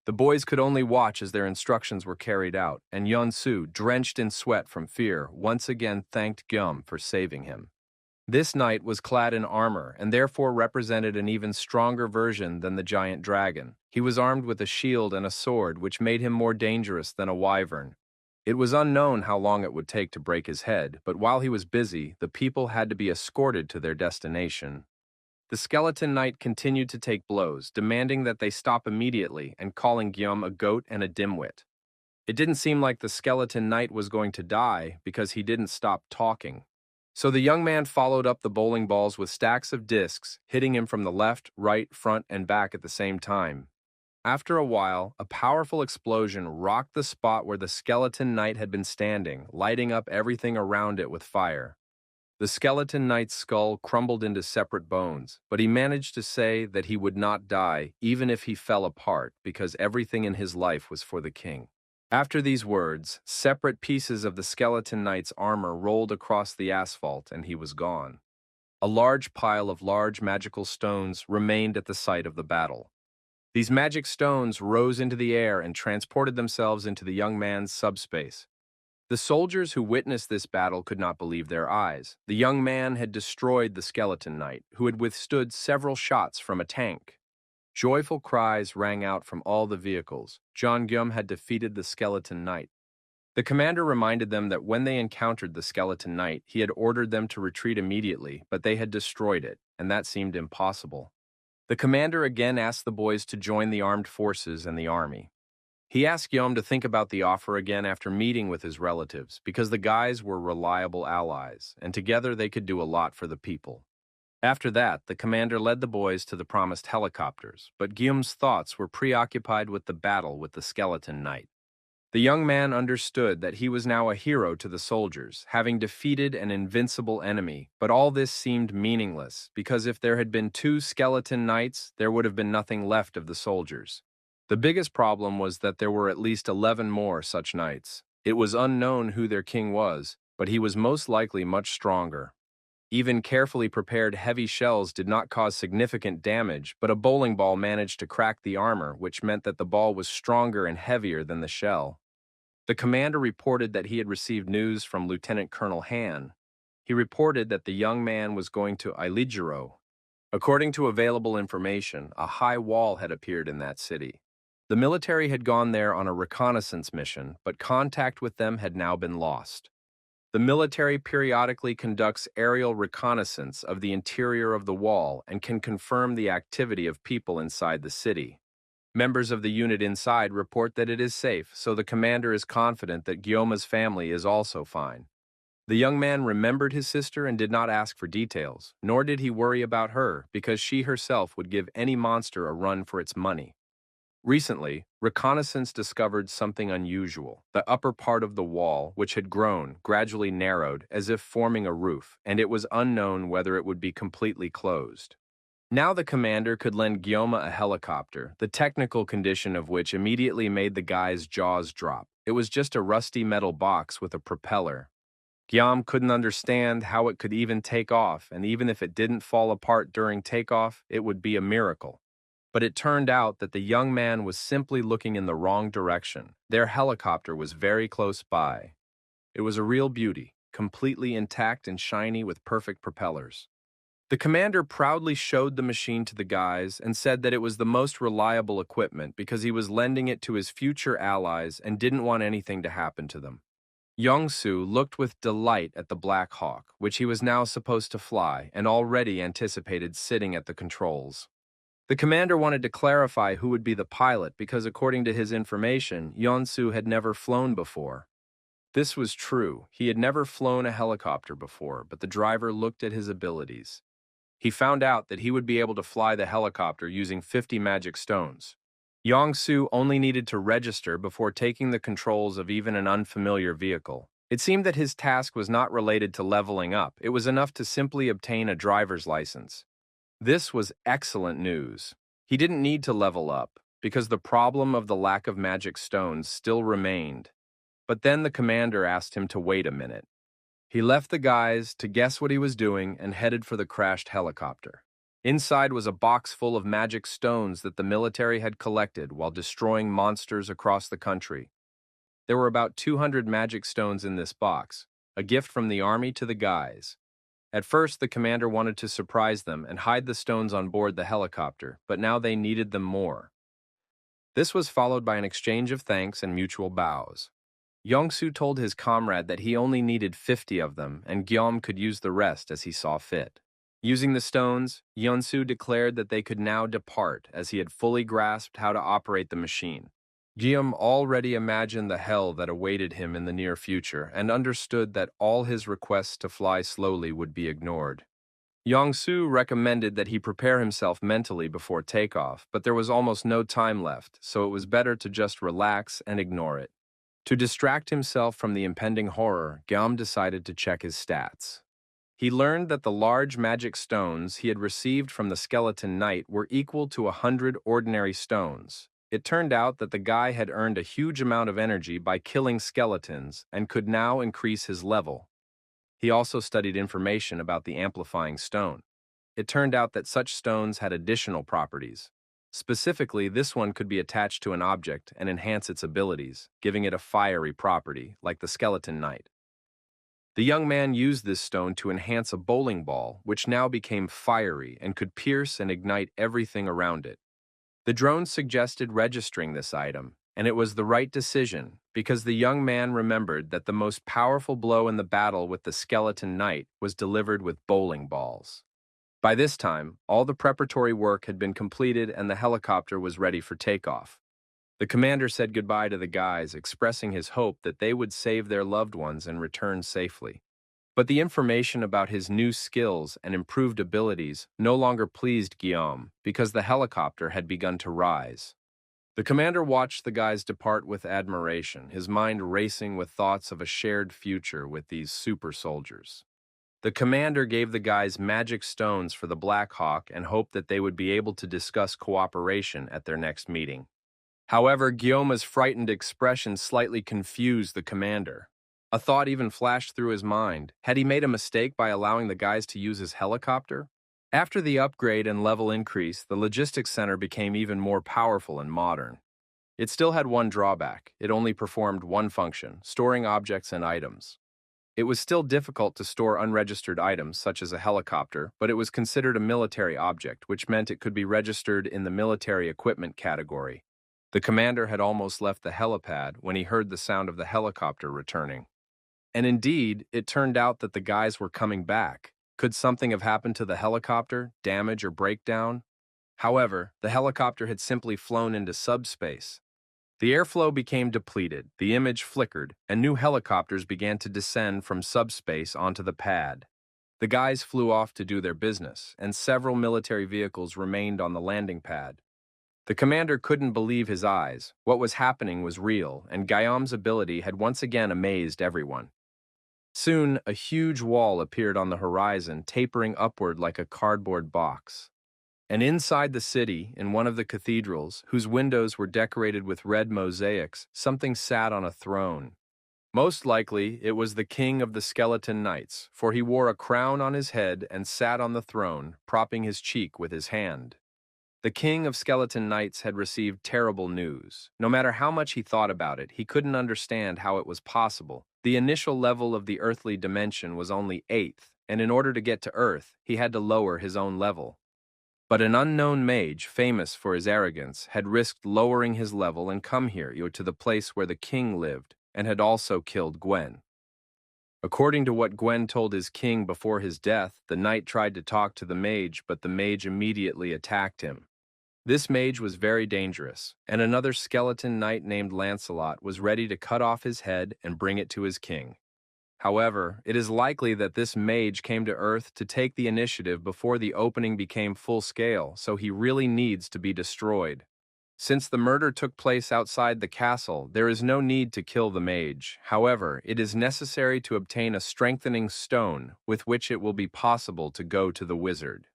The boys could only watch as their instructions were carried out, and Yeon-su, drenched in sweat from fear, once again thanked Guillaume for saving him. This knight was clad in armor and therefore represented an even stronger version than the giant dragon. He was armed with a shield and a sword, which made him more dangerous than a wyvern. It was unknown how long it would take to break his head, but while he was busy, the people had to be escorted to their destination. The skeleton knight continued to take blows, demanding that they stop immediately and calling Guillaume a goat and a dimwit. It didn't seem like the skeleton knight was going to die because he didn't stop talking. So the young man followed up the bowling balls with stacks of discs, hitting him from the left, right, front, and back at the same time. After a while, a powerful explosion rocked the spot where the skeleton knight had been standing, lighting up everything around it with fire. The skeleton knight's skull crumbled into separate bones, but he managed to say that he would not die even if he fell apart because everything in his life was for the king. After these words, separate pieces of the skeleton knight's armor rolled across the asphalt and he was gone. A large pile of large magical stones remained at the site of the battle. These magic stones rose into the air and transported themselves into the young man's subspace. The soldiers who witnessed this battle could not believe their eyes. The young man had destroyed the skeleton knight, who had withstood several shots from a tank. Joyful cries rang out from all the vehicles. John Guillaume had defeated the skeleton knight. The commander reminded them that when they encountered the skeleton knight, he had ordered them to retreat immediately, but they had destroyed it, and that seemed impossible. The commander again asked the boys to join the armed forces and the army. He asked Guillaume to think about the offer again after meeting with his relatives, because the guys were reliable allies, and together they could do a lot for the people. After that, the commander led the boys to the promised helicopters, but Guillaume's thoughts were preoccupied with the battle with the skeleton knight. The young man understood that he was now a hero to the soldiers, having defeated an invincible enemy, but all this seemed meaningless, because if there had been 2 skeleton knights, there would have been nothing left of the soldiers. The biggest problem was that there were at least 11 more such knights. It was unknown who their king was, but he was most likely much stronger. Even carefully prepared heavy shells did not cause significant damage, but a bowling ball managed to crack the armor, which meant that the ball was stronger and heavier than the shell. The commander reported that he had received news from Lieutenant Colonel Han. He reported that the young man was going to Iliguro. According to available information, a high wall had appeared in that city. The military had gone there on a reconnaissance mission, but contact with them had now been lost. The military periodically conducts aerial reconnaissance of the interior of the wall and can confirm the activity of people inside the city. Members of the unit inside report that it is safe, so the commander is confident that Guillaume's family is also fine. The young man remembered his sister and did not ask for details, nor did he worry about her, because she herself would give any monster a run for its money. Recently, reconnaissance discovered something unusual. The upper part of the wall, which had grown, gradually narrowed, as if forming a roof, and it was unknown whether it would be completely closed. Now the commander could lend Guillaume a helicopter, the technical condition of which immediately made the guy's jaws drop. It was just a rusty metal box with a propeller. Guillaume couldn't understand how it could even take off, and even if it didn't fall apart during takeoff, it would be a miracle. But it turned out that the young man was simply looking in the wrong direction. Their helicopter was very close by. It was a real beauty, completely intact and shiny with perfect propellers. The commander proudly showed the machine to the guys and said that it was the most reliable equipment because he was lending it to his future allies and didn't want anything to happen to them. Young-soo looked with delight at the Black Hawk, which he was now supposed to fly, and already anticipated sitting at the controls. The commander wanted to clarify who would be the pilot because, according to his information, Yeon-soo had never flown before. This was true. He had never flown a helicopter before, but the driver looked at his abilities. He found out that he would be able to fly the helicopter using 50 magic stones. Yeon-soo only needed to register before taking the controls of even an unfamiliar vehicle. It seemed that his task was not related to leveling up. It was enough to simply obtain a driver's license. This was excellent news. He didn't need to level up, because the problem of the lack of magic stones still remained. But then the commander asked him to wait a minute. He left the guys to guess what he was doing and headed for the crashed helicopter. Inside was a box full of magic stones that the military had collected while destroying monsters across the country. There were about 200 magic stones in this box, a gift from the army to the guys. At first, the commander wanted to surprise them and hide the stones on board the helicopter, but now they needed them more. This was followed by an exchange of thanks and mutual bows. Yongsu told his comrade that he only needed 50 of them, and Guillaume could use the rest as he saw fit. Using the stones, Yongsu declared that they could now depart, as he had fully grasped how to operate the machine. Guillaume already imagined the hell that awaited him in the near future and understood that all his requests to fly slowly would be ignored. Yongsu recommended that he prepare himself mentally before takeoff, but there was almost no time left, so it was better to just relax and ignore it. To distract himself from the impending horror, Guillaume decided to check his stats. He learned that the large magic stones he had received from the skeleton knight were equal to 100 ordinary stones. It turned out that the guy had earned a huge amount of energy by killing skeletons and could now increase his level. He also studied information about the amplifying stone. It turned out that such stones had additional properties. Specifically, this one could be attached to an object and enhance its abilities, giving it a fiery property, like the skeleton knight. The young man used this stone to enhance a bowling ball, which now became fiery and could pierce and ignite everything around it. The drone suggested registering this item, and it was the right decision because the young man remembered that the most powerful blow in the battle with the skeleton knight was delivered with bowling balls. By this time, all the preparatory work had been completed and the helicopter was ready for takeoff. The commander said goodbye to the guys, expressing his hope that they would save their loved ones and return safely. But the information about his new skills and improved abilities no longer pleased Guillaume because the helicopter had begun to rise. The commander watched the guys depart with admiration, his mind racing with thoughts of a shared future with these super soldiers. The commander gave the guys magic stones for the Black Hawk and hoped that they would be able to discuss cooperation at their next meeting. However, Guillaume's frightened expression slightly confused the commander. A thought even flashed through his mind. Had he made a mistake by allowing the guys to use his helicopter? After the upgrade and level increase, the logistics center became even more powerful and modern. It still had one drawback. It only performed one function, storing objects and items. It was still difficult to store unregistered items, such as a helicopter, but it was considered a military object, which meant it could be registered in the military equipment category. The commander had almost left the helipad when he heard the sound of the helicopter returning. And indeed, it turned out that the guys were coming back. Could something have happened to the helicopter, damage or breakdown? However, the helicopter had simply flown into subspace. The airflow became depleted, the image flickered, and new helicopters began to descend from subspace onto the pad. The guys flew off to do their business, and several military vehicles remained on the landing pad. The commander couldn't believe his eyes. What was happening was real, and Guillaume's ability had once again amazed everyone. Soon, a huge wall appeared on the horizon, tapering upward like a cardboard box. And inside the city, in one of the cathedrals, whose windows were decorated with red mosaics, something sat on a throne. Most likely, it was the king of the skeleton knights, for he wore a crown on his head and sat on the throne, propping his cheek with his hand. The king of skeleton knights had received terrible news. No matter how much he thought about it, he couldn't understand how it was possible. The initial level of the earthly dimension was only 8th, and in order to get to Earth, he had to lower his own level. But an unknown mage, famous for his arrogance, had risked lowering his level and come here to the place where the king lived, and had also killed Gwen. According to what Gwen told his king before his death, the knight tried to talk to the mage, but the mage immediately attacked him. This mage was very dangerous, and another skeleton knight named Lancelot was ready to cut off his head and bring it to his king. However, it is likely that this mage came to Earth to take the initiative before the opening became full-scale, so he really needs to be destroyed. Since the murder took place outside the castle, there is no need to kill the mage. However, it is necessary to obtain a strengthening stone with which it will be possible to go to the wizard.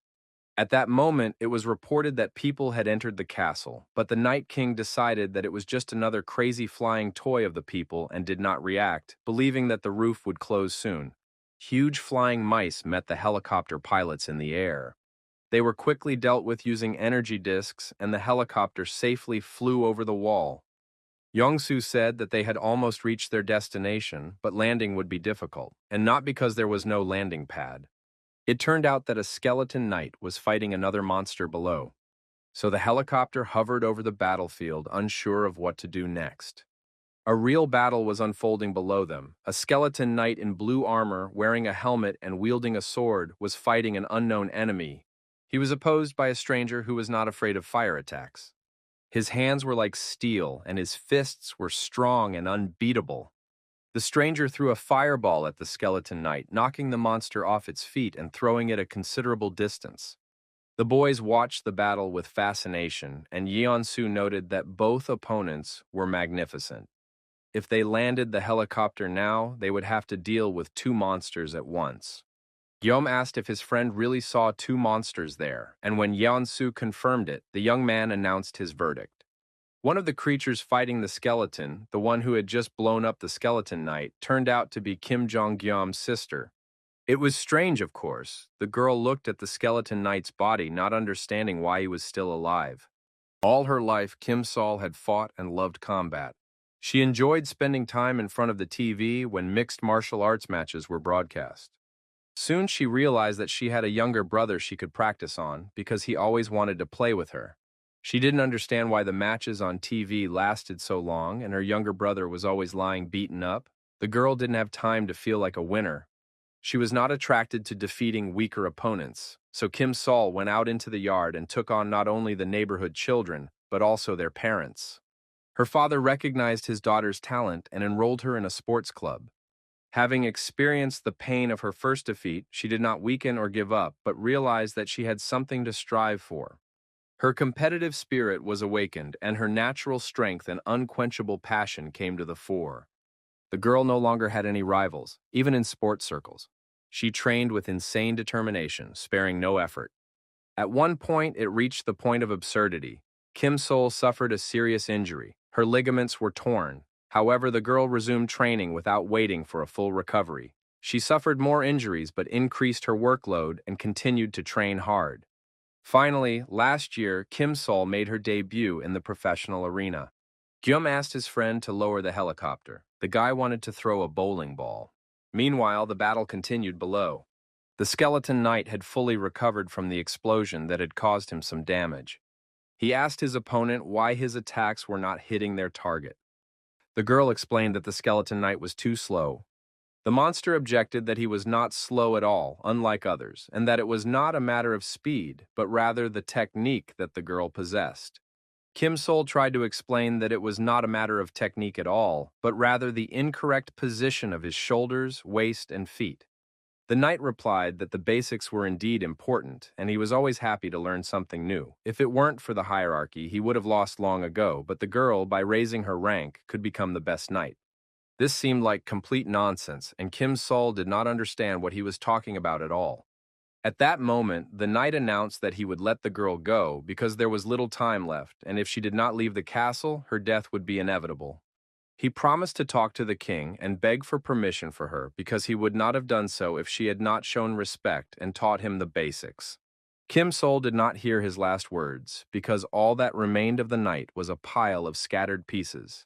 At that moment, it was reported that people had entered the castle, but the Night King decided that it was just another crazy flying toy of the people and did not react, believing that the roof would close soon. Huge flying mice met the helicopter pilots in the air. They were quickly dealt with using energy discs, and the helicopter safely flew over the wall. Yongsu said that they had almost reached their destination, but landing would be difficult, and not because there was no landing pad. It turned out that a skeleton knight was fighting another monster below, so the helicopter hovered over the battlefield, unsure of what to do next. A real battle was unfolding below them. A skeleton knight in blue armor, wearing a helmet and wielding a sword, was fighting an unknown enemy. He was opposed by a stranger who was not afraid of fire attacks. His hands were like steel, and his fists were strong and unbeatable. The stranger threw a fireball at the skeleton knight, knocking the monster off its feet and throwing it a considerable distance. The boys watched the battle with fascination, and Yeonsu noted that both opponents were magnificent. If they landed the helicopter now, they would have to deal with two monsters at once. Yeom asked if his friend really saw two monsters there, and when Yeonsu confirmed it, the young man announced his verdict. One of the creatures fighting the skeleton, the one who had just blown up the skeleton knight, turned out to be Kim Jong-gyom's sister. It was strange, of course. The girl looked at the skeleton knight's body, not understanding why he was still alive. All her life, Kim Sol had fought and loved combat. She enjoyed spending time in front of the TV when mixed martial arts matches were broadcast. Soon she realized that she had a younger brother she could practice on because he always wanted to play with her. She didn't understand why the matches on TV lasted so long and her younger brother was always lying beaten up. The girl didn't have time to feel like a winner. She was not attracted to defeating weaker opponents, so Kim Sol went out into the yard and took on not only the neighborhood children, but also their parents. Her father recognized his daughter's talent and enrolled her in a sports club. Having experienced the pain of her first defeat, she did not weaken or give up, but realized that she had something to strive for. Her competitive spirit was awakened, and her natural strength and unquenchable passion came to the fore. The girl no longer had any rivals, even in sports circles. She trained with insane determination, sparing no effort. At one point, it reached the point of absurdity. Kim Sol suffered a serious injury. Her ligaments were torn. However, the girl resumed training without waiting for a full recovery. She suffered more injuries but increased her workload and continued to train hard. Finally, last year, Kim Sol made her debut in the professional arena. Gyum asked his friend to lower the helicopter. The guy wanted to throw a bowling ball. Meanwhile, the battle continued below. The skeleton knight had fully recovered from the explosion that had caused him some damage. He asked his opponent why his attacks were not hitting their target. The girl explained that the skeleton knight was too slow. The monster objected that he was not slow at all, unlike others, and that it was not a matter of speed, but rather the technique that the girl possessed. Kim Sol tried to explain that it was not a matter of technique at all, but rather the incorrect position of his shoulders, waist, and feet. The knight replied that the basics were indeed important, and he was always happy to learn something new. If it weren't for the hierarchy, he would have lost long ago, but the girl, by raising her rank, could become the best knight. This seemed like complete nonsense, and Kim Sol did not understand what he was talking about at all. At that moment, the knight announced that he would let the girl go because there was little time left, and if she did not leave the castle, her death would be inevitable. He promised to talk to the king and beg for permission for her because he would not have done so if she had not shown respect and taught him the basics. Kim Sol did not hear his last words because all that remained of the knight was a pile of scattered pieces.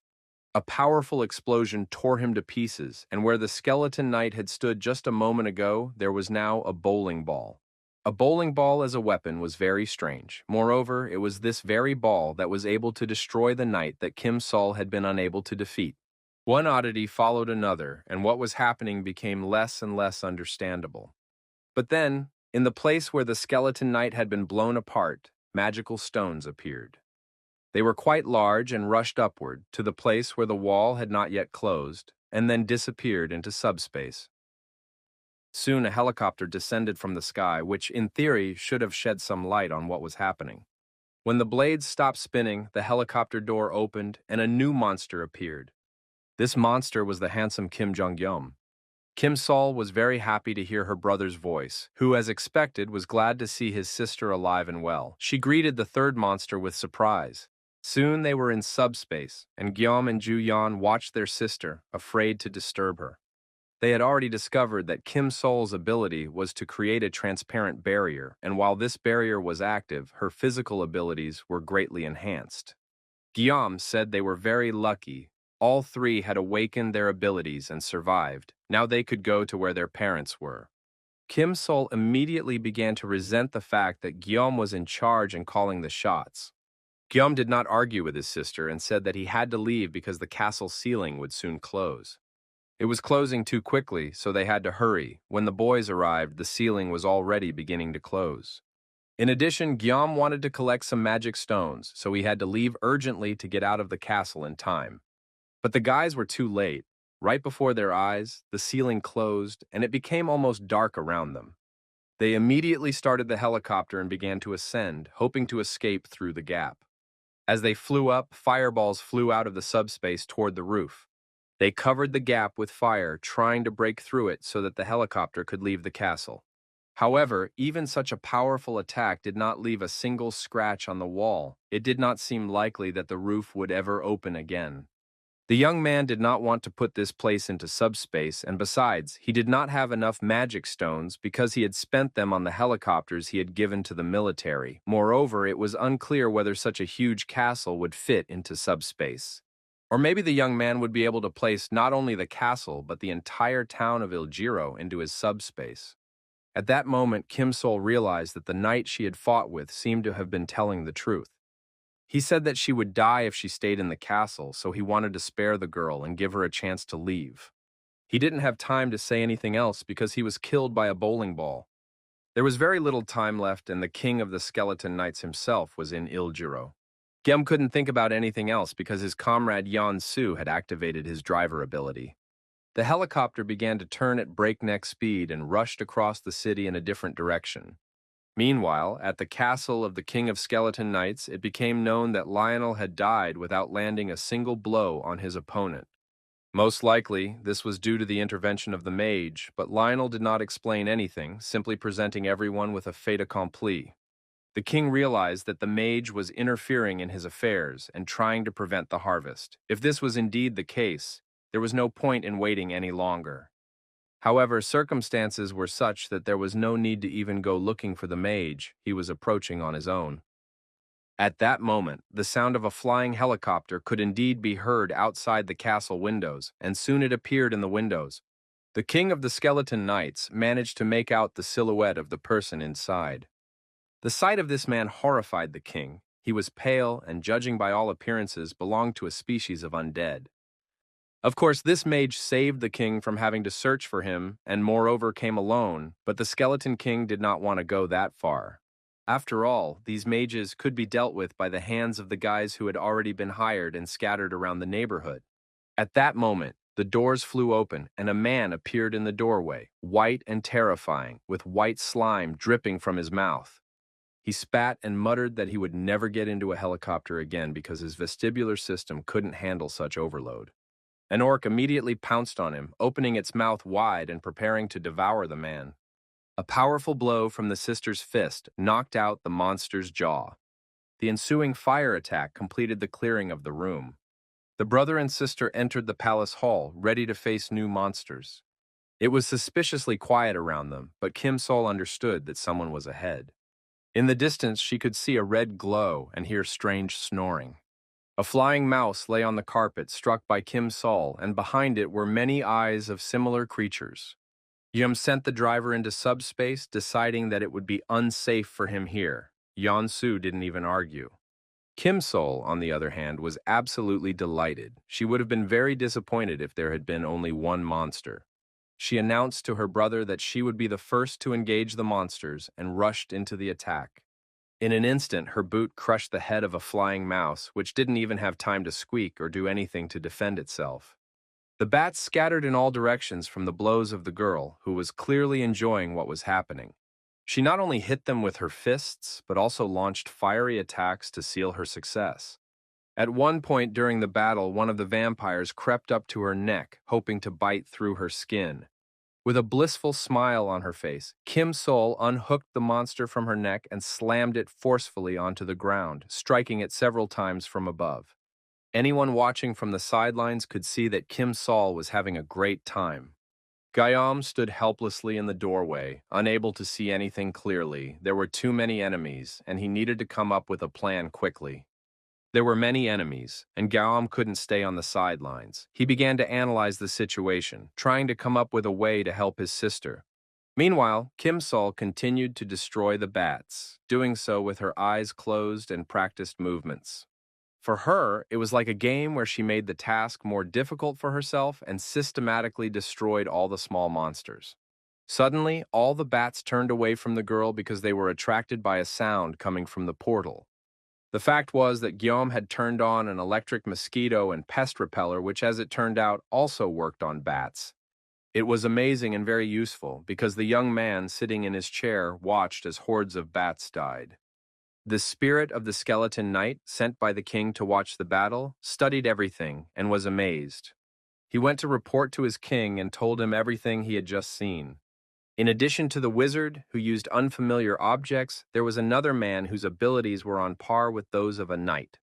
A powerful explosion tore him to pieces, and where the skeleton knight had stood just a moment ago, there was now a bowling ball. A bowling ball as a weapon was very strange. Moreover, it was this very ball that was able to destroy the knight that Kim Sol had been unable to defeat. One oddity followed another, and what was happening became less and less understandable. But then, in the place where the skeleton knight had been blown apart, magical stones appeared. They were quite large and rushed upward to the place where the wall had not yet closed, and then disappeared into subspace. Soon a helicopter descended from the sky, which, in theory, should have shed some light on what was happening. When the blades stopped spinning, the helicopter door opened, and a new monster appeared. This monster was the handsome Kim Jong-gyom. Kim Sol was very happy to hear her brother's voice, who, as expected, was glad to see his sister alive and well. She greeted the third monster with surprise. Soon they were in subspace, and Gyom and Ju-yeon watched their sister, afraid to disturb her. They had already discovered that Kim Sol's ability was to create a transparent barrier, and while this barrier was active, her physical abilities were greatly enhanced. Gyom said they were very lucky. All three had awakened their abilities and survived. Now they could go to where their parents were. Kim Sol immediately began to resent the fact that Guillaume was in charge and calling the shots. Guillaume did not argue with his sister and said that he had to leave because the castle ceiling would soon close. It was closing too quickly, so they had to hurry. When the boys arrived, the ceiling was already beginning to close. In addition, Guillaume wanted to collect some magic stones, so he had to leave urgently to get out of the castle in time. But the guys were too late. Right before their eyes, the ceiling closed, and it became almost dark around them. They immediately started the helicopter and began to ascend, hoping to escape through the gap. As they flew up, fireballs flew out of the subspace toward the roof. They covered the gap with fire, trying to break through it so that the helicopter could leave the castle. However, even such a powerful attack did not leave a single scratch on the wall. It did not seem likely that the roof would ever open again. The young man did not want to put this place into subspace, and besides, he did not have enough magic stones because he had spent them on the helicopters he had given to the military. Moreover, it was unclear whether such a huge castle would fit into subspace. Or maybe the young man would be able to place not only the castle but the entire town of Iljiro into his subspace. At that moment, Kim Sol realized that the knight she had fought with seemed to have been telling the truth. He said that she would die if she stayed in the castle, so he wanted to spare the girl and give her a chance to leave. He didn't have time to say anything else because he was killed by a bowling ball. There was very little time left, and the king of the skeleton knights himself was in Iljiro. Gem couldn't think about anything else because his comrade Yan Su had activated his driver ability. The helicopter began to turn at breakneck speed and rushed across the city in a different direction. Meanwhile, at the castle of the King of Skeleton Knights, it became known that Lionel had died without landing a single blow on his opponent. Most likely, this was due to the intervention of the mage, but Lionel did not explain anything, simply presenting everyone with a fait accompli. The king realized that the mage was interfering in his affairs and trying to prevent the harvest. If this was indeed the case, there was no point in waiting any longer. However, circumstances were such that there was no need to even go looking for the mage. He was approaching on his own. At that moment, the sound of a flying helicopter could indeed be heard outside the castle windows, and soon it appeared in the windows. The king of the skeleton knights managed to make out the silhouette of the person inside. The sight of this man horrified the king. He was pale and, judging by all appearances, belonged to a species of undead. Of course, this mage saved the king from having to search for him and moreover came alone, but the skeleton king did not want to go that far. After all, these mages could be dealt with by the hands of the guys who had already been hired and scattered around the neighborhood. At that moment, the doors flew open and a man appeared in the doorway, white and terrifying, with white slime dripping from his mouth. He spat and muttered that he would never get into a helicopter again because his vestibular system couldn't handle such overload. An orc immediately pounced on him, opening its mouth wide and preparing to devour the man. A powerful blow from the sister's fist knocked out the monster's jaw. The ensuing fire attack completed the clearing of the room. The brother and sister entered the palace hall, ready to face new monsters. It was suspiciously quiet around them, but Kim Sol understood that someone was ahead. In the distance, she could see a red glow and hear strange snoring. A flying mouse lay on the carpet, struck by Kim Sol, and behind it were many eyes of similar creatures. Yum sent the driver into subspace, deciding that it would be unsafe for him here. Yan Su didn't even argue. Kim Sol, on the other hand, was absolutely delighted. She would have been very disappointed if there had been only one monster. She announced to her brother that she would be the first to engage the monsters and rushed into the attack. In an instant, her boot crushed the head of a flying mouse, which didn't even have time to squeak or do anything to defend itself. The bats scattered in all directions from the blows of the girl, who was clearly enjoying what was happening. She not only hit them with her fists, but also launched fiery attacks to seal her success. At one point during the battle, one of the vampires crept up to her neck, hoping to bite through her skin. With a blissful smile on her face, Kim Sol unhooked the monster from her neck and slammed it forcefully onto the ground, striking it several times from above. Anyone watching from the sidelines could see that Kim Sol was having a great time. Guillaume stood helplessly in the doorway, unable to see anything clearly. There were too many enemies, and he needed to come up with a plan quickly. There were many enemies, and Guillaume couldn't stay on the sidelines. He began to analyze the situation, trying to come up with a way to help his sister. Meanwhile, Kim Sol continued to destroy the bats, doing so with her eyes closed and practiced movements. For her, it was like a game where she made the task more difficult for herself and systematically destroyed all the small monsters. Suddenly, all the bats turned away from the girl because they were attracted by a sound coming from the portal. The fact was that Guillaume had turned on an electric mosquito and pest repeller, which, as it turned out, also worked on bats. It was amazing and very useful because the young man sitting in his chair watched as hordes of bats died. The spirit of the skeleton knight, sent by the king to watch the battle, studied everything and was amazed. He went to report to his king and told him everything he had just seen. In addition to the wizard, who used unfamiliar objects, there was another man whose abilities were on par with those of a knight.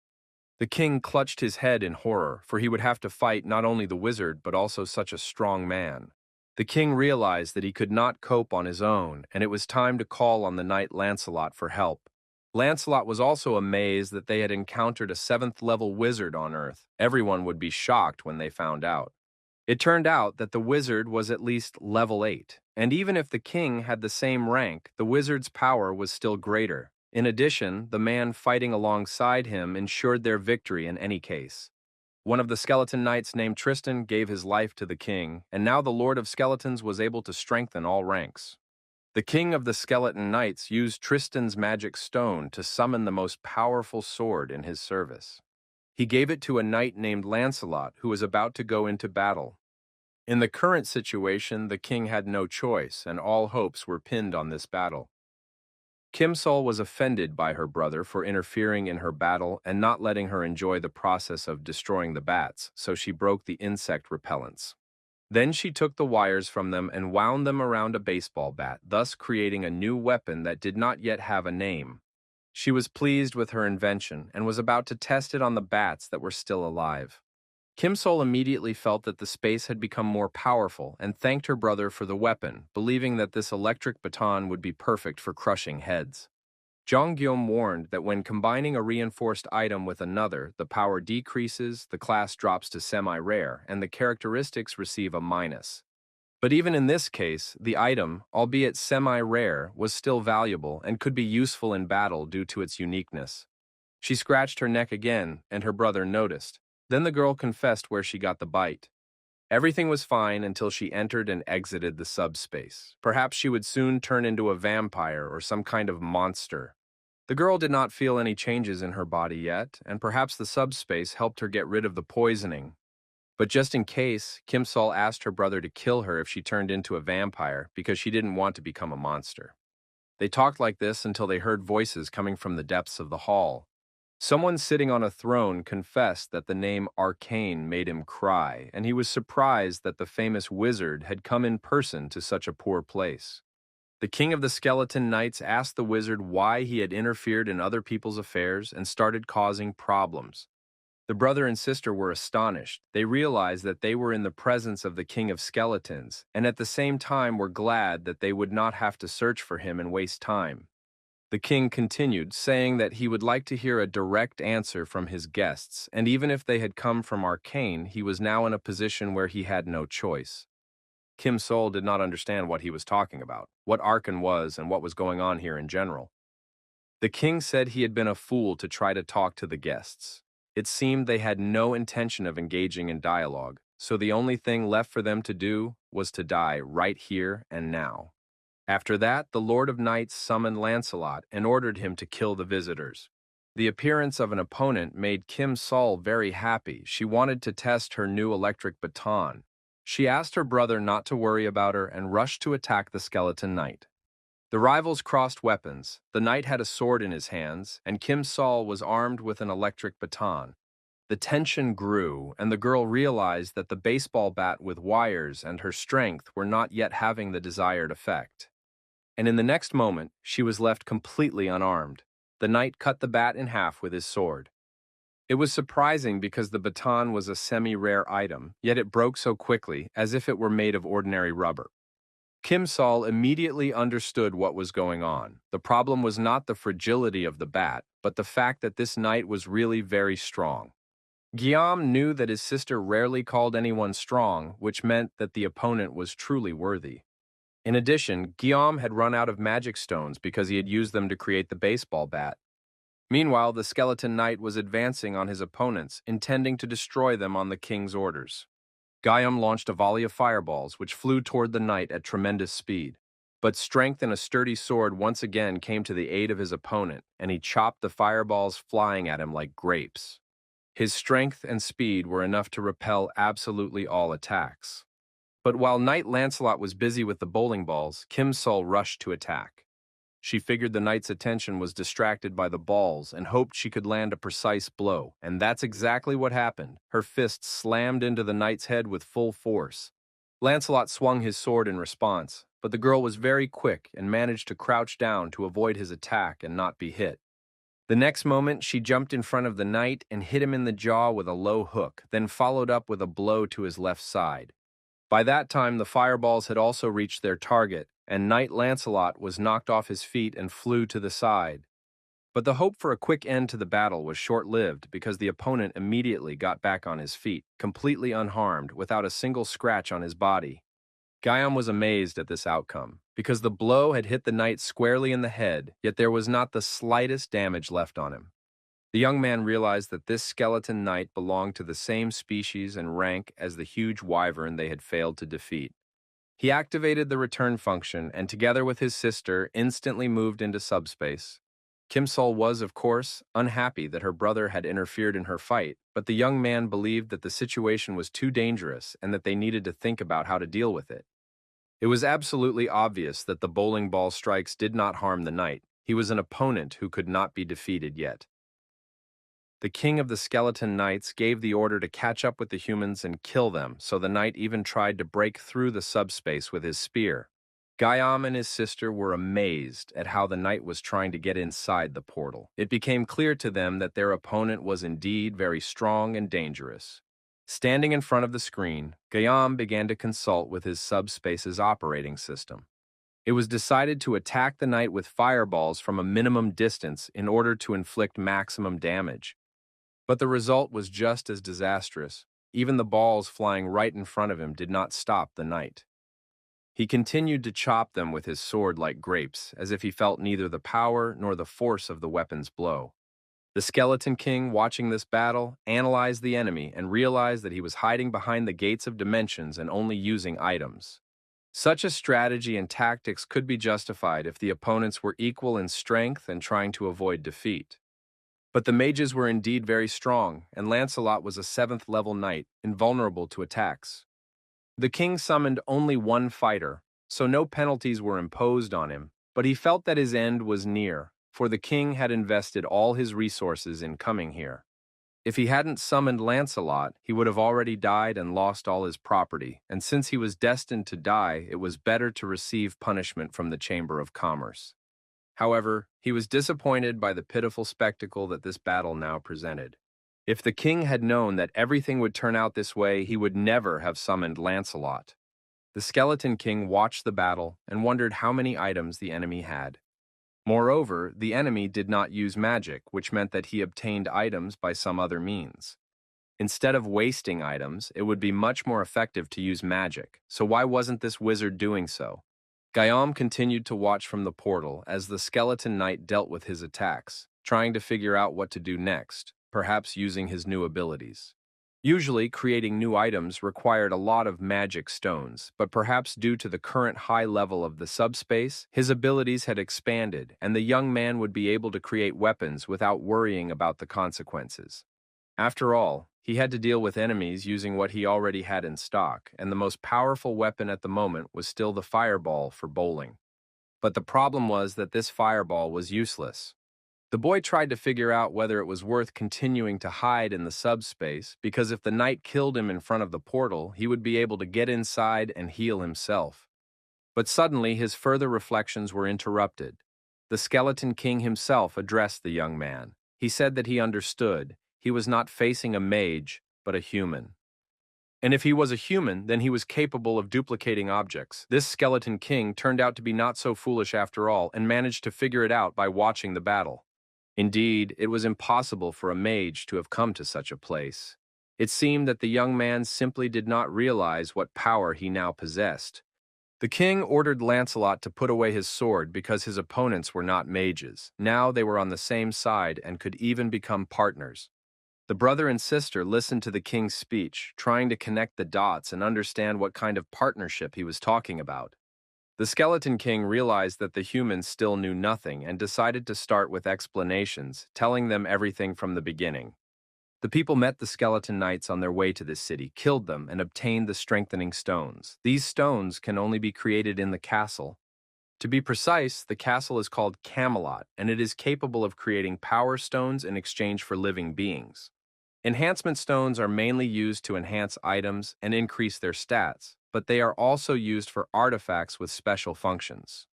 The king clutched his head in horror, for he would have to fight not only the wizard but also such a strong man. The king realized that he could not cope on his own, and it was time to call on the knight Lancelot for help. Lancelot was also amazed that they had encountered a 7th-level wizard on Earth. Everyone would be shocked when they found out. It turned out that the wizard was at least level 8, and even if the king had the same rank, the wizard's power was still greater. In addition, the man fighting alongside him ensured their victory in any case. One of the skeleton knights named Tristan gave his life to the king, and now the Lord of Skeletons was able to strengthen all ranks. The king of the skeleton knights used Tristan's magic stone to summon the most powerful sword in his service. He gave it to a knight named Lancelot who was about to go into battle. In the current situation, the king had no choice, and all hopes were pinned on this battle. Kim Sol was offended by her brother for interfering in her battle and not letting her enjoy the process of destroying the bats, so she broke the insect repellents. Then she took the wires from them and wound them around a baseball bat, thus creating a new weapon that did not yet have a name. She was pleased with her invention and was about to test it on the bats that were still alive. Kim Sol immediately felt that the space had become more powerful and thanked her brother for the weapon, believing that this electric baton would be perfect for crushing heads. Jean Guillaume warned that when combining a reinforced item with another, the power decreases, the class drops to semi-rare, and the characteristics receive a minus. But even in this case, the item, albeit semi-rare, was still valuable and could be useful in battle due to its uniqueness. She scratched her neck again, and her brother noticed. Then the girl confessed where she got the bite. Everything was fine until she entered and exited the subspace. Perhaps she would soon turn into a vampire or some kind of monster. The girl did not feel any changes in her body yet, and perhaps the subspace helped her get rid of the poisoning. But just in case, Kim Sol asked her brother to kill her if she turned into a vampire because she didn't want to become a monster. They talked like this until they heard voices coming from the depths of the hall. Someone sitting on a throne confessed that the name Arcane made him cry, and he was surprised that the famous wizard had come in person to such a poor place. The king of the skeleton knights asked the wizard why he had interfered in other people's affairs and started causing problems. The brother and sister were astonished. They realized that they were in the presence of the king of skeletons, and at the same time were glad that they would not have to search for him and waste time. The king continued, saying that he would like to hear a direct answer from his guests, and even if they had come from Arcane, he was now in a position where he had no choice. Kim Sol did not understand what he was talking about, what Arcane was, and what was going on here in general. The king said he had been a fool to try to talk to the guests. It seemed they had no intention of engaging in dialogue, so the only thing left for them to do was to die right here and now. After that, the Lord of Knights summoned Lancelot and ordered him to kill the visitors. The appearance of an opponent made Kim Sol very happy. She wanted to test her new electric baton. She asked her brother not to worry about her and rushed to attack the skeleton knight. The rivals crossed weapons. The knight had a sword in his hands, and Kim Sol was armed with an electric baton. The tension grew, and the girl realized that the baseball bat with wires and her strength were not yet having the desired effect. And in the next moment, she was left completely unarmed. The knight cut the bat in half with his sword. It was surprising because the baton was a semi-rare item, yet it broke so quickly, as if it were made of ordinary rubber. Kim Sol immediately understood what was going on. The problem was not the fragility of the bat, but the fact that this knight was really very strong. Guillaume knew that his sister rarely called anyone strong, which meant that the opponent was truly worthy. In addition, Guillaume had run out of magic stones because he had used them to create the baseball bat. Meanwhile, the skeleton knight was advancing on his opponents, intending to destroy them on the king's orders. Guillaume launched a volley of fireballs, which flew toward the knight at tremendous speed. But strength and a sturdy sword once again came to the aid of his opponent, and he chopped the fireballs flying at him like grapes. His strength and speed were enough to repel absolutely all attacks. But while Knight Lancelot was busy with the bowling balls, Kim Sul rushed to attack. She figured the knight's attention was distracted by the balls and hoped she could land a precise blow, and that's exactly what happened. Her fist slammed into the knight's head with full force. Lancelot swung his sword in response, but the girl was very quick and managed to crouch down to avoid his attack and not be hit. The next moment, she jumped in front of the knight and hit him in the jaw with a low hook, then followed up with a blow to his left side. By that time, the fireballs had also reached their target, and Knight Lancelot was knocked off his feet and flew to the side. But the hope for a quick end to the battle was short-lived because the opponent immediately got back on his feet, completely unharmed, without a single scratch on his body. Guillaume was amazed at this outcome, because the blow had hit the knight squarely in the head, yet there was not the slightest damage left on him. The young man realized that this skeleton knight belonged to the same species and rank as the huge wyvern they had failed to defeat. He activated the return function and, together with his sister, instantly moved into subspace. Kim Sul was, of course, unhappy that her brother had interfered in her fight, but the young man believed that the situation was too dangerous and that they needed to think about how to deal with it. It was absolutely obvious that the bowling ball strikes did not harm the knight. He was an opponent who could not be defeated yet. The king of the skeleton knights gave the order to catch up with the humans and kill them, so the knight even tried to break through the subspace with his spear. Guillaume and his sister were amazed at how the knight was trying to get inside the portal. It became clear to them that their opponent was indeed very strong and dangerous. Standing in front of the screen, Guillaume began to consult with his subspace's operating system. It was decided to attack the knight with fireballs from a minimum distance in order to inflict maximum damage. But the result was just as disastrous. Even the balls flying right in front of him did not stop the knight. He continued to chop them with his sword like grapes, as if he felt neither the power nor the force of the weapon's blow. The Skeleton King, watching this battle, analyzed the enemy and realized that he was hiding behind the gates of dimensions and only using items. Such a strategy and tactics could be justified if the opponents were equal in strength and trying to avoid defeat. But the mages were indeed very strong, and Lancelot was a 7th-level knight, invulnerable to attacks. The king summoned only one fighter, so no penalties were imposed on him, but he felt that his end was near, for the king had invested all his resources in coming here. If he hadn't summoned Lancelot, he would have already died and lost all his property, and since he was destined to die, it was better to receive punishment from the Chamber of Commerce. However, he was disappointed by the pitiful spectacle that this battle now presented. If the king had known that everything would turn out this way, he would never have summoned Lancelot. The Skeleton King watched the battle and wondered how many items the enemy had. Moreover, the enemy did not use magic, which meant that he obtained items by some other means. Instead of wasting items, it would be much more effective to use magic, so why wasn't this wizard doing so? Guillaume continued to watch from the portal as the skeleton knight dealt with his attacks, trying to figure out what to do next, perhaps using his new abilities. Usually, creating new items required a lot of magic stones, but perhaps due to the current high level of the subspace, his abilities had expanded, and the young man would be able to create weapons without worrying about the consequences. After all, he had to deal with enemies using what he already had in stock, and the most powerful weapon at the moment was still the fireball for bowling. But the problem was that this fireball was useless. The boy tried to figure out whether it was worth continuing to hide in the subspace, because if the knight killed him in front of the portal, he would be able to get inside and heal himself. But suddenly his further reflections were interrupted. The Skeleton King himself addressed the young man. He said that he understood. He was not facing a mage, but a human. And if he was a human, then he was capable of duplicating objects. This Skeleton King turned out to be not so foolish after all, and managed to figure it out by watching the battle. Indeed, it was impossible for a mage to have come to such a place. It seemed that the young man simply did not realize what power he now possessed. The king ordered Lancelot to put away his sword because his opponents were not mages. Now they were on the same side and could even become partners. The brother and sister listened to the king's speech, trying to connect the dots and understand what kind of partnership he was talking about. The Skeleton King realized that the humans still knew nothing and decided to start with explanations, telling them everything from the beginning. The people met the skeleton knights on their way to this city, killed them, and obtained the strengthening stones. These stones can only be created in the castle. To be precise, the castle is called Camelot, and it is capable of creating power stones in exchange for living beings. Enhancement stones are mainly used to enhance items and increase their stats, but they are also used for artifacts with special functions.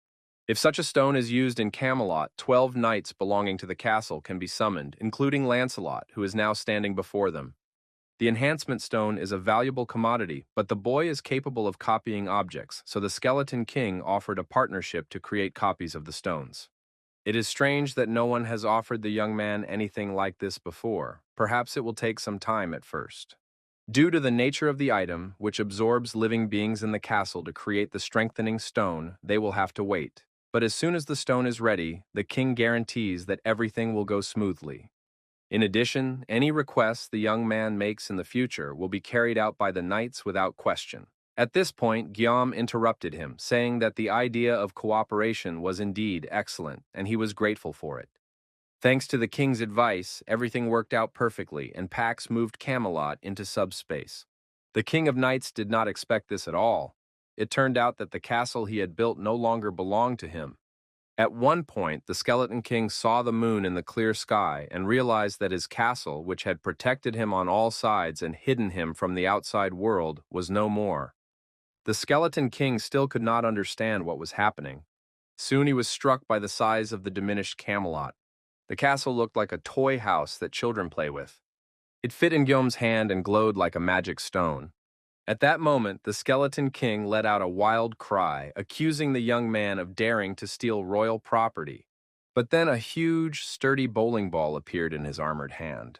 If such a stone is used in Camelot, 12 knights belonging to the castle can be summoned, including Lancelot, who is now standing before them. The enhancement stone is a valuable commodity, but the boy is capable of copying objects, so the Skeleton King offered a partnership to create copies of the stones. It is strange that no one has offered the young man anything like this before. Perhaps it will take some time at first. Due to the nature of the item, which absorbs living beings in the castle to create the strengthening stone, they will have to wait. But as soon as the stone is ready, the king guarantees that everything will go smoothly. In addition, any requests the young man makes in the future will be carried out by the knights without question. At this point, Guillaume interrupted him, saying that the idea of cooperation was indeed excellent, and he was grateful for it. Thanks to the king's advice, everything worked out perfectly, and Pax moved Camelot into subspace. The King of Knights did not expect this at all. It turned out that the castle he had built no longer belonged to him. At one point, the Skeleton King saw the moon in the clear sky and realized that his castle, which had protected him on all sides and hidden him from the outside world, was no more. The Skeleton King still could not understand what was happening. Soon he was struck by the size of the diminished Camelot. The castle looked like a toy house that children play with. It fit in Guillaume's hand and glowed like a magic stone. At that moment, the Skeleton King let out a wild cry, accusing the young man of daring to steal royal property. But then a huge, sturdy bowling ball appeared in his armored hand.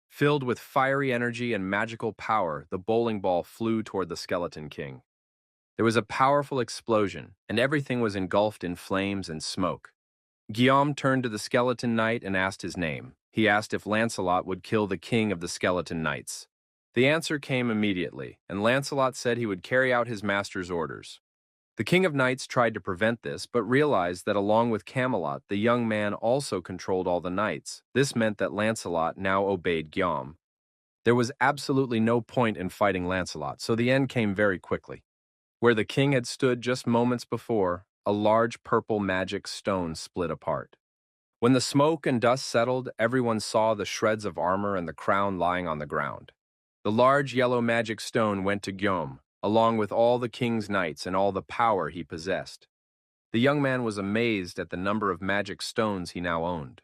Filled with fiery energy and magical power, the bowling ball flew toward the Skeleton King. There was a powerful explosion, and everything was engulfed in flames and smoke. Guillaume turned to the Skeleton Knight and asked his name. He asked if Lancelot would kill the king of the Skeleton Knights. The answer came immediately, and Lancelot said he would carry out his master's orders. The King of Knights tried to prevent this, but realized that along with Camelot, the young man also controlled all the knights. This meant that Lancelot now obeyed Guillaume. There was absolutely no point in fighting Lancelot, so the end came very quickly. Where the king had stood just moments before, a large purple magic stone split apart. When the smoke and dust settled, everyone saw the shreds of armor and the crown lying on the ground. The large yellow magic stone went to Guillaume, along with all the king's knights and all the power he possessed. The young man was amazed at the number of magic stones he now owned.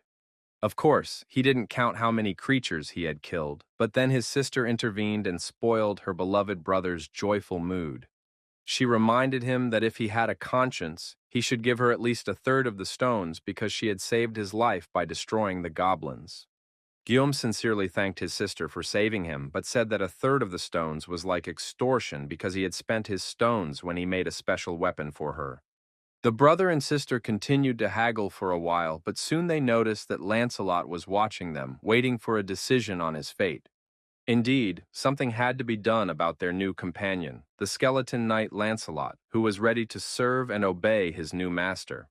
Of course, he didn't count how many creatures he had killed, but then his sister intervened and spoiled her beloved brother's joyful mood. She reminded him that if he had a conscience, he should give her at least a third of the stones because she had saved his life by destroying the goblins. Guillaume sincerely thanked his sister for saving him, but said that a third of the stones was like extortion because he had spent his stones when he made a special weapon for her. The brother and sister continued to haggle for a while, but soon they noticed that Lancelot was watching them, waiting for a decision on his fate. Indeed, something had to be done about their new companion, the skeleton knight Lancelot, who was ready to serve and obey his new master.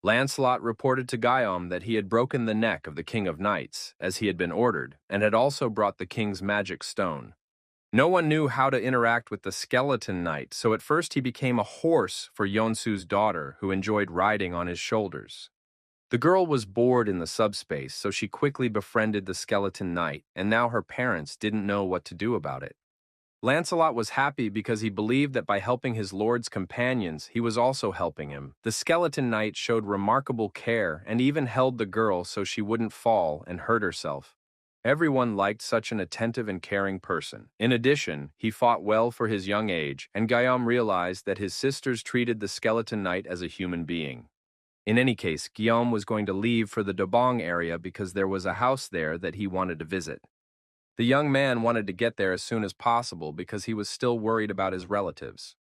Lancelot reported to Guillaume that he had broken the neck of the King of Knights, as he had been ordered, and had also brought the king's magic stone. No one knew how to interact with the skeleton knight, so at first he became a horse for Yonsu's daughter, who enjoyed riding on his shoulders. The girl was bored in the subspace, so she quickly befriended the skeleton knight, and now her parents didn't know what to do about it. Lancelot was happy because he believed that by helping his lord's companions, he was also helping him. The skeleton knight showed remarkable care and even held the girl so she wouldn't fall and hurt herself. Everyone liked such an attentive and caring person. In addition, he fought well for his young age, and Guillaume realized that his sisters treated the skeleton knight as a human being. In any case, Guillaume was going to leave for the Dobong area because there was a house there that he wanted to visit. The young man wanted to get there as soon as possible because he was still worried about his relatives.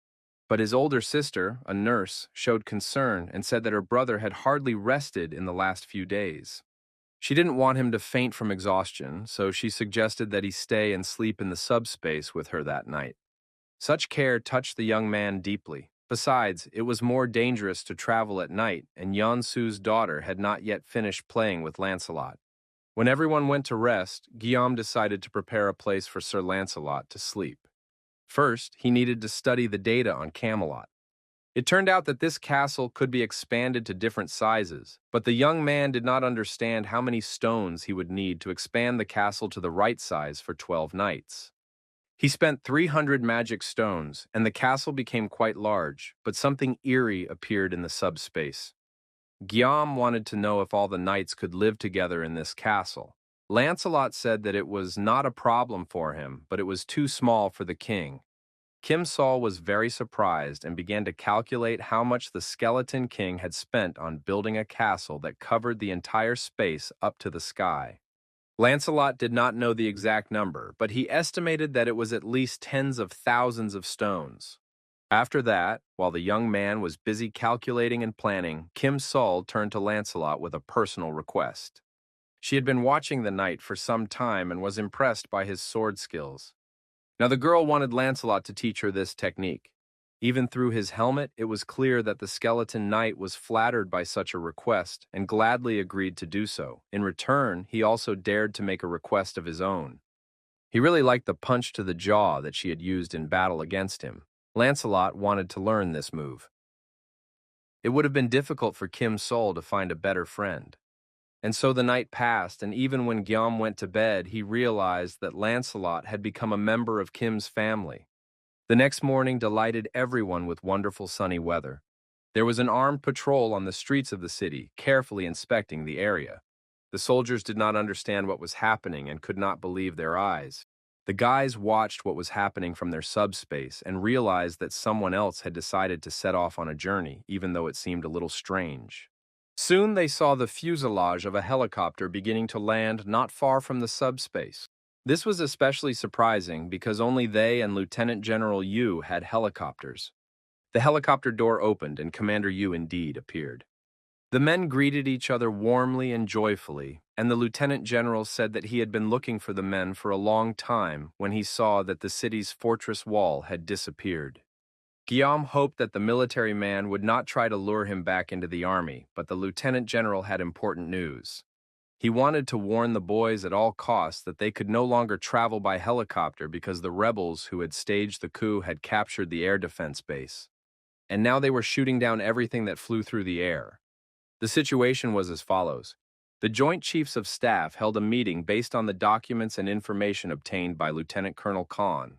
But his older sister, a nurse, showed concern and said that her brother had hardly rested in the last few days. She didn't want him to faint from exhaustion, so she suggested that he stay and sleep in the subspace with her that night. Such care touched the young man deeply. Besides, it was more dangerous to travel at night, and Yansu's daughter had not yet finished playing with Lancelot. When everyone went to rest, Guillaume decided to prepare a place for Sir Lancelot to sleep. First, he needed to study the data on Camelot. It turned out that this castle could be expanded to different sizes, but the young man did not understand how many stones he would need to expand the castle to the right size for 12 nights. He spent 300 magic stones, and the castle became quite large, but something eerie appeared in the subspace. Guillaume wanted to know if all the knights could live together in this castle. Lancelot said that it was not a problem for him, but it was too small for the king. Kim Sol was very surprised and began to calculate how much the Skeleton King had spent on building a castle that covered the entire space up to the sky. Lancelot did not know the exact number, but he estimated that it was at least tens of thousands of stones. After that, while the young man was busy calculating and planning, Kim Sol turned to Lancelot with a personal request. She had been watching the knight for some time and was impressed by his sword skills. Now the girl wanted Lancelot to teach her this technique. Even through his helmet, it was clear that the skeleton knight was flattered by such a request and gladly agreed to do so. In return, he also dared to make a request of his own. He really liked the punch to the jaw that she had used in battle against him. Lancelot wanted to learn this move. It would have been difficult for Kim Sol to find a better friend. And so the night passed, and even when Guillaume went to bed, he realized that Lancelot had become a member of Kim's family. The next morning delighted everyone with wonderful sunny weather. There was an armed patrol on the streets of the city, carefully inspecting the area. The soldiers did not understand what was happening and could not believe their eyes. The guys watched what was happening from their subspace and realized that someone else had decided to set off on a journey, even though it seemed a little strange. Soon they saw the fuselage of a helicopter beginning to land not far from the subspace. This was especially surprising because only they and Lieutenant General Yu had helicopters. The helicopter door opened and Commander Yu indeed appeared. The men greeted each other warmly and joyfully, and the Lieutenant General said that he had been looking for the men for a long time when he saw that the city's fortress wall had disappeared. Guillaume hoped that the military man would not try to lure him back into the army, but the Lieutenant General had important news. He wanted to warn the boys at all costs that they could no longer travel by helicopter because the rebels who had staged the coup had captured the air defense base. And now they were shooting down everything that flew through the air. The situation was as follows. The Joint Chiefs of Staff held a meeting based on the documents and information obtained by Lieutenant Colonel Khan.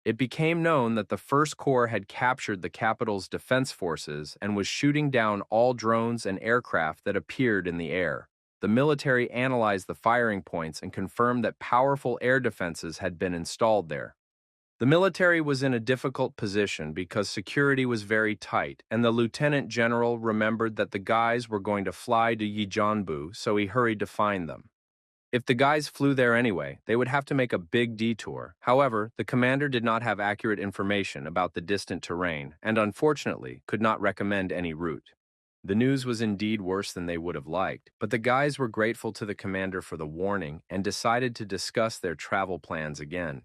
It became known that the First Corps had captured the capital's defense forces and was shooting down all drones and aircraft that appeared in the air. The military analyzed the firing points and confirmed that powerful air defenses had been installed there. The military was in a difficult position because security was very tight, and the lieutenant general remembered that the guys were going to fly to Yijianbu, so he hurried to find them. If the guys flew there anyway, they would have to make a big detour. However, the commander did not have accurate information about the distant terrain and, unfortunately, could not recommend any route. The news was indeed worse than they would have liked, but the guys were grateful to the commander for the warning and decided to discuss their travel plans again.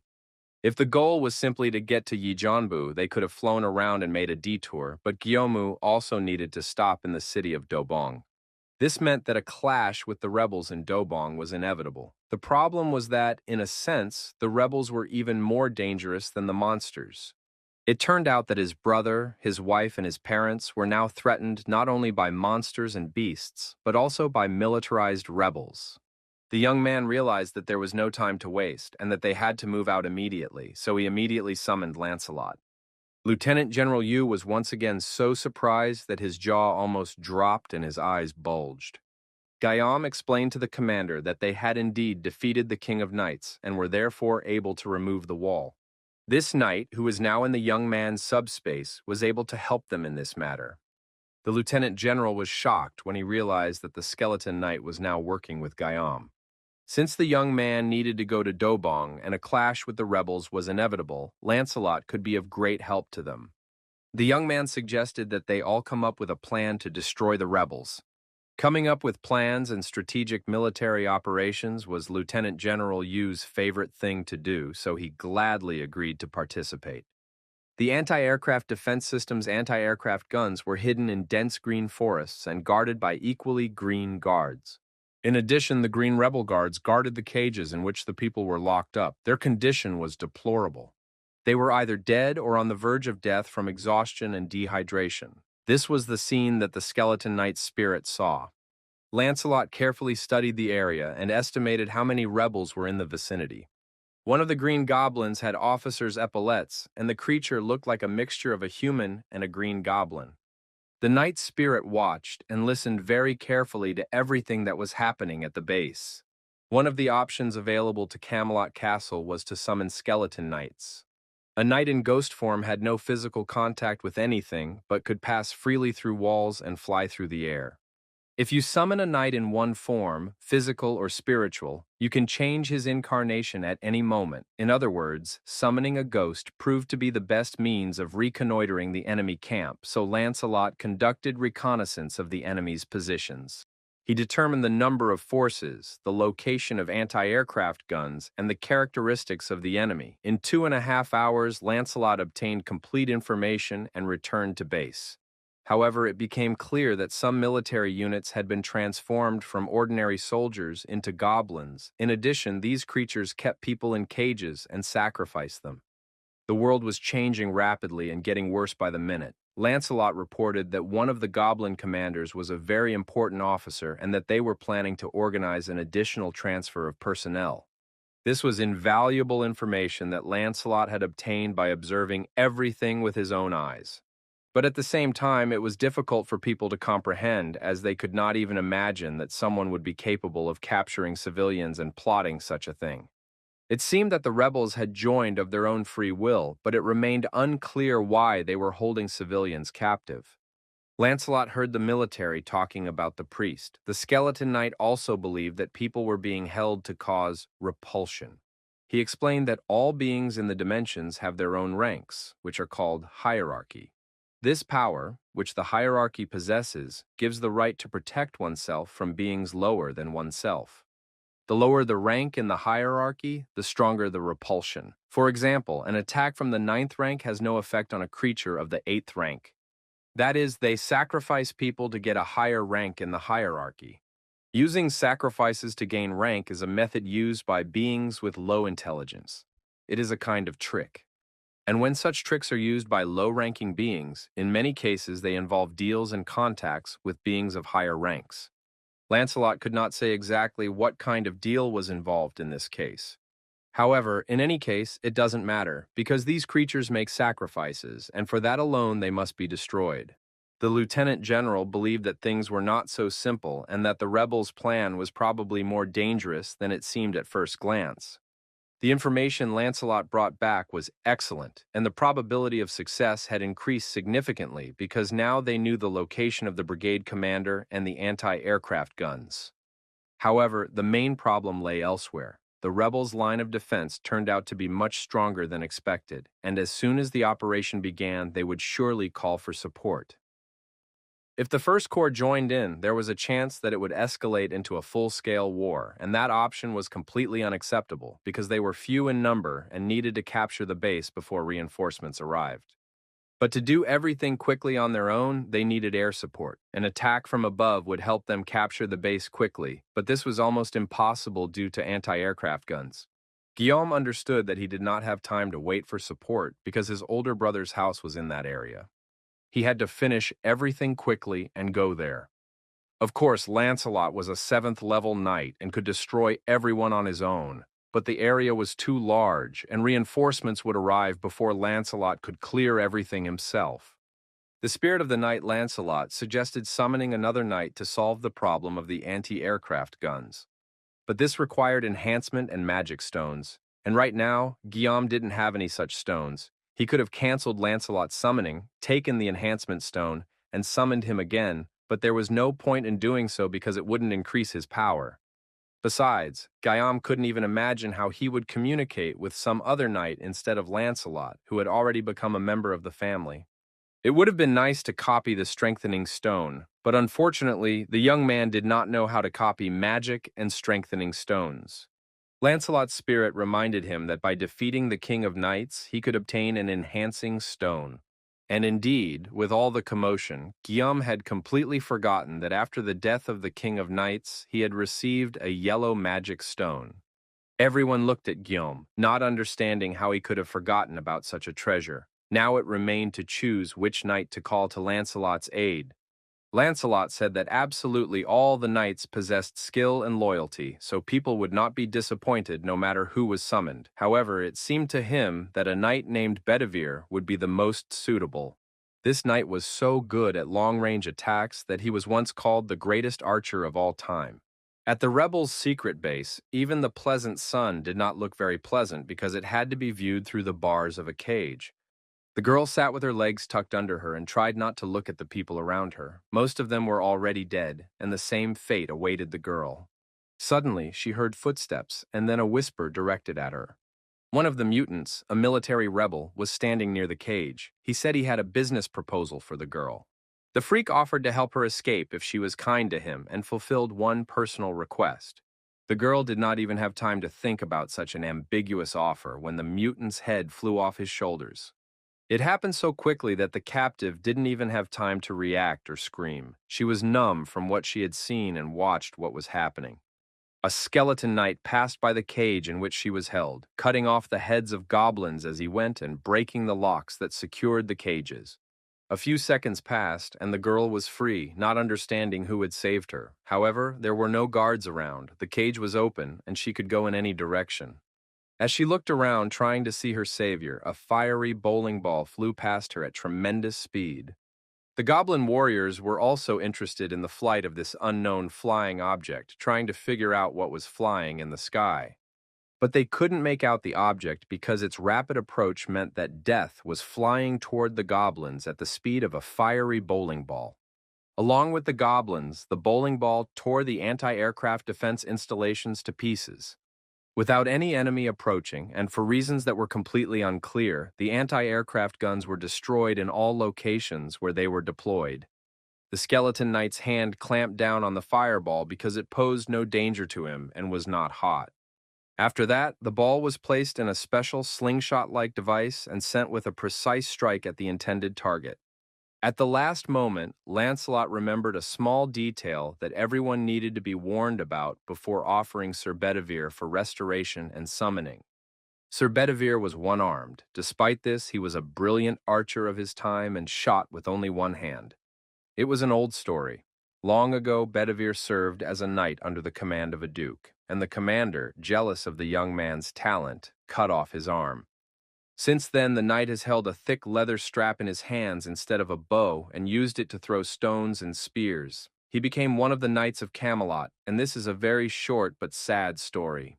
If the goal was simply to get to Yijianbu, they could have flown around and made a detour, but Guillaume also needed to stop in the city of Dobong. This meant that a clash with the rebels in Dobong was inevitable. The problem was that, in a sense, the rebels were even more dangerous than the monsters. It turned out that his brother, his wife, and his parents were now threatened not only by monsters and beasts, but also by militarized rebels. The young man realized that there was no time to waste and that they had to move out immediately, so he immediately summoned Lancelot. Lieutenant General Yu was once again so surprised that his jaw almost dropped and his eyes bulged. Guillaume explained to the commander that they had indeed defeated the King of Knights and were therefore able to remove the wall. This knight, who was now in the young man's subspace, was able to help them in this matter. The lieutenant general was shocked when he realized that the skeleton knight was now working with Guillaume. Since the young man needed to go to Dobong and a clash with the rebels was inevitable, Lancelot could be of great help to them. The young man suggested that they all come up with a plan to destroy the rebels. Coming up with plans and strategic military operations was Lieutenant General Yu's favorite thing to do, so he gladly agreed to participate. The anti-aircraft defense system's anti-aircraft guns were hidden in dense green forests and guarded by equally green guards. In addition, the green rebel guards guarded the cages in which the people were locked up. Their condition was deplorable. They were either dead or on the verge of death from exhaustion and dehydration. This was the scene that the skeleton knight's spirit saw. Lancelot carefully studied the area and estimated how many rebels were in the vicinity. One of the green goblins had officer's epaulets, and the creature looked like a mixture of a human and a green goblin. The knight's spirit watched and listened very carefully to everything that was happening at the base. One of the options available to Camelot Castle was to summon skeleton knights. A knight in ghost form had no physical contact with anything, but could pass freely through walls and fly through the air. If you summon a knight in one form, physical or spiritual, you can change his incarnation at any moment. In other words, summoning a ghost proved to be the best means of reconnoitering the enemy camp, so Lancelot conducted reconnaissance of the enemy's positions. He determined the number of forces, the location of anti-aircraft guns, and the characteristics of the enemy. In 2.5 hours, Lancelot obtained complete information and returned to base. However, it became clear that some military units had been transformed from ordinary soldiers into goblins. In addition, these creatures kept people in cages and sacrificed them. The world was changing rapidly and getting worse by the minute. Lancelot reported that one of the goblin commanders was a very important officer and that they were planning to organize an additional transfer of personnel. This was invaluable information that Lancelot had obtained by observing everything with his own eyes. But at the same time, it was difficult for people to comprehend, as they could not even imagine that someone would be capable of capturing civilians and plotting such a thing. It seemed that the rebels had joined of their own free will, but it remained unclear why they were holding civilians captive. Lancelot heard the military talking about the priest. The skeleton knight also believed that people were being held to cause repulsion. He explained that all beings in the dimensions have their own ranks, which are called hierarchy. This power, which the hierarchy possesses, gives the right to protect oneself from beings lower than oneself. The lower the rank in the hierarchy, the stronger the repulsion. For example, an attack from the 9th rank has no effect on a creature of the 8th rank. That is, they sacrifice people to get a higher rank in the hierarchy. Using sacrifices to gain rank is a method used by beings with low intelligence. It is a kind of trick. And when such tricks are used by low-ranking beings, in many cases they involve deals and contacts with beings of higher ranks. Lancelot could not say exactly what kind of deal was involved in this case. However, in any case, it doesn't matter, because these creatures make sacrifices, and for that alone they must be destroyed. The lieutenant general believed that things were not so simple and that the rebels' plan was probably more dangerous than it seemed at first glance. The information Lancelot brought back was excellent, and the probability of success had increased significantly because now they knew the location of the brigade commander and the anti-aircraft guns. However, the main problem lay elsewhere. The rebels' line of defense turned out to be much stronger than expected, and as soon as the operation began, they would surely call for support. If the First Corps joined in, there was a chance that it would escalate into a full-scale war, and that option was completely unacceptable because they were few in number and needed to capture the base before reinforcements arrived. But to do everything quickly on their own, they needed air support. An attack from above would help them capture the base quickly, but this was almost impossible due to anti-aircraft guns. Guillaume understood that he did not have time to wait for support because his older brother's house was in that area. He had to finish everything quickly and go there. Of course, Lancelot was a 7th-level knight and could destroy everyone on his own, but the area was too large, and reinforcements would arrive before Lancelot could clear everything himself. The spirit of the knight Lancelot suggested summoning another knight to solve the problem of the anti-aircraft guns. But this required enhancement and magic stones, and right now, Guillaume didn't have any such stones. He could have cancelled Lancelot's summoning, taken the enhancement stone, and summoned him again, but there was no point in doing so because it wouldn't increase his power. Besides, Guillaume couldn't even imagine how he would communicate with some other knight instead of Lancelot, who had already become a member of the family. It would have been nice to copy the strengthening stone, but unfortunately, the young man did not know how to copy magic and strengthening stones. Lancelot's spirit reminded him that by defeating the King of Knights, he could obtain an enhancing stone. And indeed, with all the commotion, Guillaume had completely forgotten that after the death of the King of Knights, he had received a yellow magic stone. Everyone looked at Guillaume, not understanding how he could have forgotten about such a treasure. Now it remained to choose which knight to call to Lancelot's aid. Lancelot said that absolutely all the knights possessed skill and loyalty, so people would not be disappointed no matter who was summoned. However, it seemed to him that a knight named Bedivere would be the most suitable. This knight was so good at long-range attacks that he was once called the greatest archer of all time. At the rebels' secret base, even the pleasant sun did not look very pleasant because it had to be viewed through the bars of a cage. The girl sat with her legs tucked under her and tried not to look at the people around her. Most of them were already dead, and the same fate awaited the girl. Suddenly, she heard footsteps and then a whisper directed at her. One of the mutants, a military rebel, was standing near the cage. He said he had a business proposal for the girl. The freak offered to help her escape if she was kind to him and fulfilled one personal request. The girl did not even have time to think about such an ambiguous offer when the mutant's head flew off his shoulders. It happened so quickly that the captive didn't even have time to react or scream. She was numb from what she had seen and watched what was happening. A skeleton knight passed by the cage in which she was held, cutting off the heads of goblins as he went and breaking the locks that secured the cages. A few seconds passed, and the girl was free, not understanding who had saved her. However, there were no guards around, the cage was open, and she could go in any direction. As she looked around trying to see her savior, a fiery bowling ball flew past her at tremendous speed. The goblin warriors were also interested in the flight of this unknown flying object, trying to figure out what was flying in the sky. But they couldn't make out the object because its rapid approach meant that death was flying toward the goblins at the speed of a fiery bowling ball. Along with the goblins, the bowling ball tore the anti-aircraft defense installations to pieces. Without any enemy approaching, and for reasons that were completely unclear, the anti-aircraft guns were destroyed in all locations where they were deployed. The skeleton knight's hand clamped down on the fireball because it posed no danger to him and was not hot. After that, the ball was placed in a special slingshot-like device and sent with a precise strike at the intended target. At the last moment, Lancelot remembered a small detail that everyone needed to be warned about before offering Sir Bedivere for restoration and summoning. Sir Bedivere was one-armed. Despite this, he was a brilliant archer of his time and shot with only one hand. It was an old story. Long ago, Bedivere served as a knight under the command of a duke, and the commander, jealous of the young man's talent, cut off his arm. Since then, the knight has held a thick leather strap in his hands instead of a bow and used it to throw stones and spears. He became one of the knights of Camelot, and this is a very short but sad story.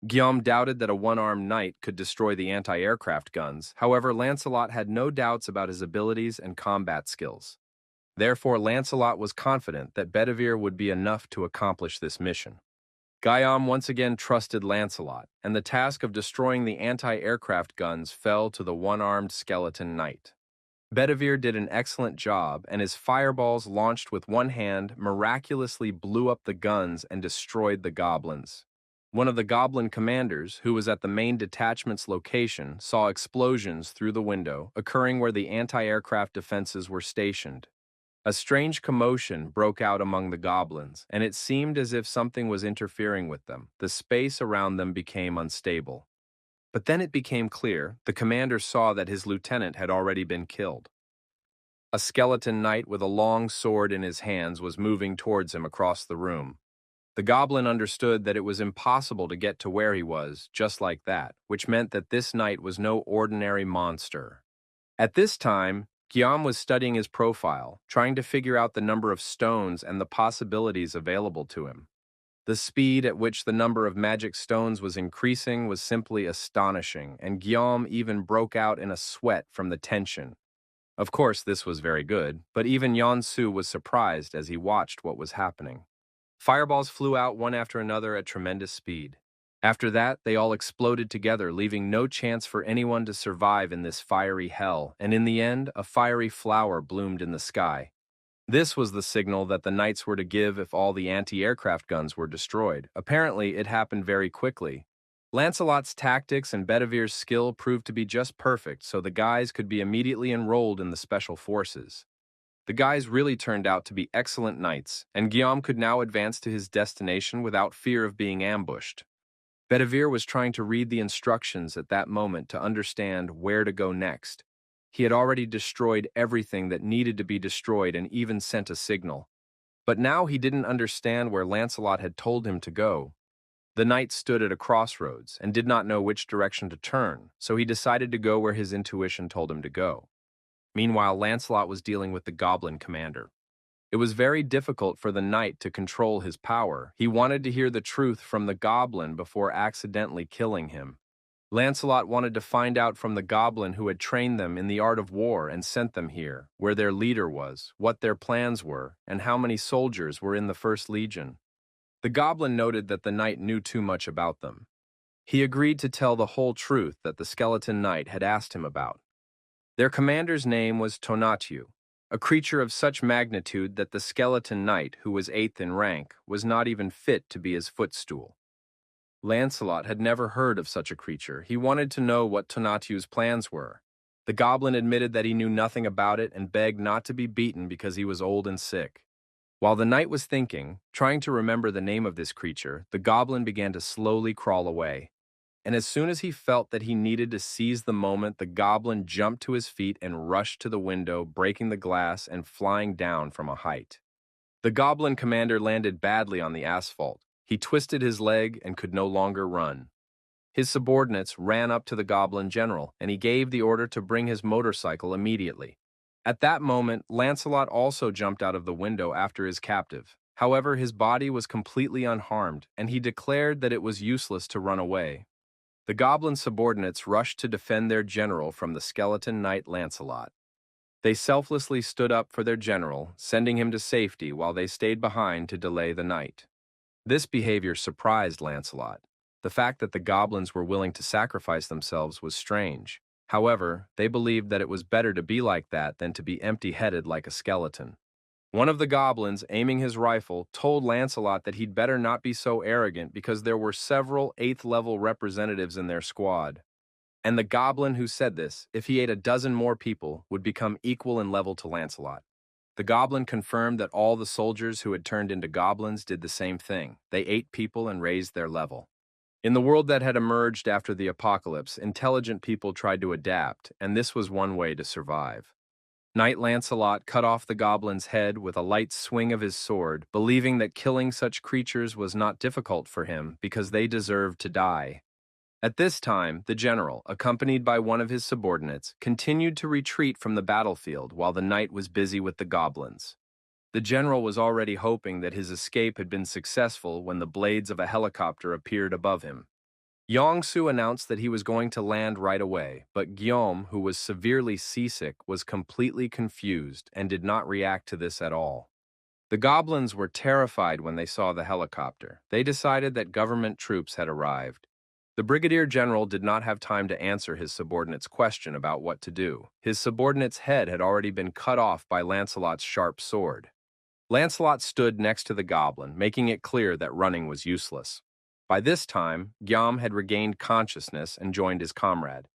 Guillaume doubted that a one-armed knight could destroy the anti-aircraft guns. However, Lancelot had no doubts about his abilities and combat skills. Therefore, Lancelot was confident that Bedivere would be enough to accomplish this mission. Guillaume once again trusted Lancelot, and the task of destroying the anti-aircraft guns fell to the one-armed skeleton knight. Bedivere did an excellent job, and his fireballs launched with one hand miraculously blew up the guns and destroyed the goblins. One of the goblin commanders, who was at the main detachment's location, saw explosions through the window, occurring where the anti-aircraft defenses were stationed. A strange commotion broke out among the goblins, and it seemed as if something was interfering with them. The space around them became unstable. But then it became clear. The commander saw that his lieutenant had already been killed. A skeleton knight with a long sword in his hands was moving towards him across the room. The goblin understood that it was impossible to get to where he was, just like that, which meant that this knight was no ordinary monster. At this time, Guillaume was studying his profile, trying to figure out the number of stones and the possibilities available to him. The speed at which the number of magic stones was increasing was simply astonishing, and Guillaume even broke out in a sweat from the tension. Of course, this was very good, but even Yansu was surprised as he watched what was happening. Fireballs flew out one after another at tremendous speed. After that, they all exploded together, leaving no chance for anyone to survive in this fiery hell, and in the end, a fiery flower bloomed in the sky. This was the signal that the knights were to give if all the anti-aircraft guns were destroyed. Apparently, it happened very quickly. Lancelot's tactics and Bedivere's skill proved to be just perfect, so the guys could be immediately enrolled in the special forces. The guys really turned out to be excellent knights, and Guillaume could now advance to his destination without fear of being ambushed. Bedivere was trying to read the instructions at that moment to understand where to go next. He had already destroyed everything that needed to be destroyed and even sent a signal. But now he didn't understand where Lancelot had told him to go. The knight stood at a crossroads and did not know which direction to turn, so he decided to go where his intuition told him to go. Meanwhile, Lancelot was dealing with the goblin commander. It was very difficult for the knight to control his power. He wanted to hear the truth from the goblin before accidentally killing him. Lancelot wanted to find out from the goblin who had trained them in the art of war and sent them here, where their leader was, what their plans were, and how many soldiers were in the First Legion. The goblin noted that the knight knew too much about them. He agreed to tell the whole truth that the skeleton knight had asked him about. Their commander's name was Tonatiuh, a creature of such magnitude that the skeleton knight, who was 8th in rank, was not even fit to be his footstool. Lancelot had never heard of such a creature. He wanted to know what Tonatiuh's plans were. The goblin admitted that he knew nothing about it and begged not to be beaten because he was old and sick. While the knight was thinking, trying to remember the name of this creature, the goblin began to slowly crawl away. And as soon as he felt that he needed to seize the moment, the goblin jumped to his feet and rushed to the window, breaking the glass and flying down from a height. The goblin commander landed badly on the asphalt. He twisted his leg and could no longer run. His subordinates ran up to the goblin general, and he gave the order to bring his motorcycle immediately. At that moment, Lancelot also jumped out of the window after his captive. However, his body was completely unharmed, and he declared that it was useless to run away. The goblin subordinates rushed to defend their general from the skeleton knight Lancelot. They selflessly stood up for their general, sending him to safety while they stayed behind to delay the knight. This behavior surprised Lancelot. The fact that the goblins were willing to sacrifice themselves was strange. However, they believed that it was better to be like that than to be empty-headed like a skeleton. One of the goblins, aiming his rifle, told Lancelot that he'd better not be so arrogant because there were several 8th-level representatives in their squad. And the goblin who said this, if he ate a dozen more people, would become equal in level to Lancelot. The goblin confirmed that all the soldiers who had turned into goblins did the same thing. They ate people and raised their level. In the world that had emerged after the apocalypse, intelligent people tried to adapt, and this was one way to survive. Knight Lancelot cut off the goblin's head with a light swing of his sword, believing that killing such creatures was not difficult for him because they deserved to die. At this time, the general, accompanied by one of his subordinates, continued to retreat from the battlefield while the knight was busy with the goblins. The general was already hoping that his escape had been successful when the blades of a helicopter appeared above him. Yongsu announced that he was going to land right away, but Guillaume, who was severely seasick, was completely confused and did not react to this at all. The goblins were terrified when they saw the helicopter. They decided that government troops had arrived. The brigadier general did not have time to answer his subordinate's question about what to do. His subordinate's head had already been cut off by Lancelot's sharp sword. Lancelot stood next to the goblin, making it clear that running was useless. By this time, Guillaume had regained consciousness and joined his comrade.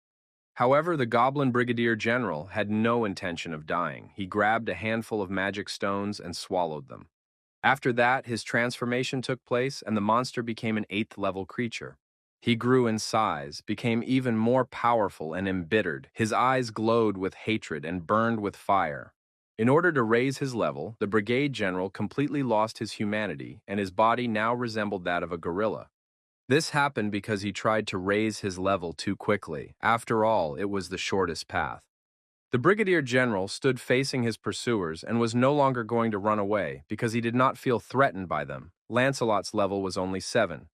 However, the goblin brigadier general had no intention of dying. He grabbed a handful of magic stones and swallowed them. After that, his transformation took place and the monster became an 8th-level creature. He grew in size, became even more powerful and embittered. His eyes glowed with hatred and burned with fire. In order to raise his level, the brigade general completely lost his humanity, and his body now resembled that of a gorilla. This happened because he tried to raise his level too quickly. After all, it was the shortest path. The brigadier general stood facing his pursuers and was no longer going to run away because he did not feel threatened by them. Lancelot's level was only 7.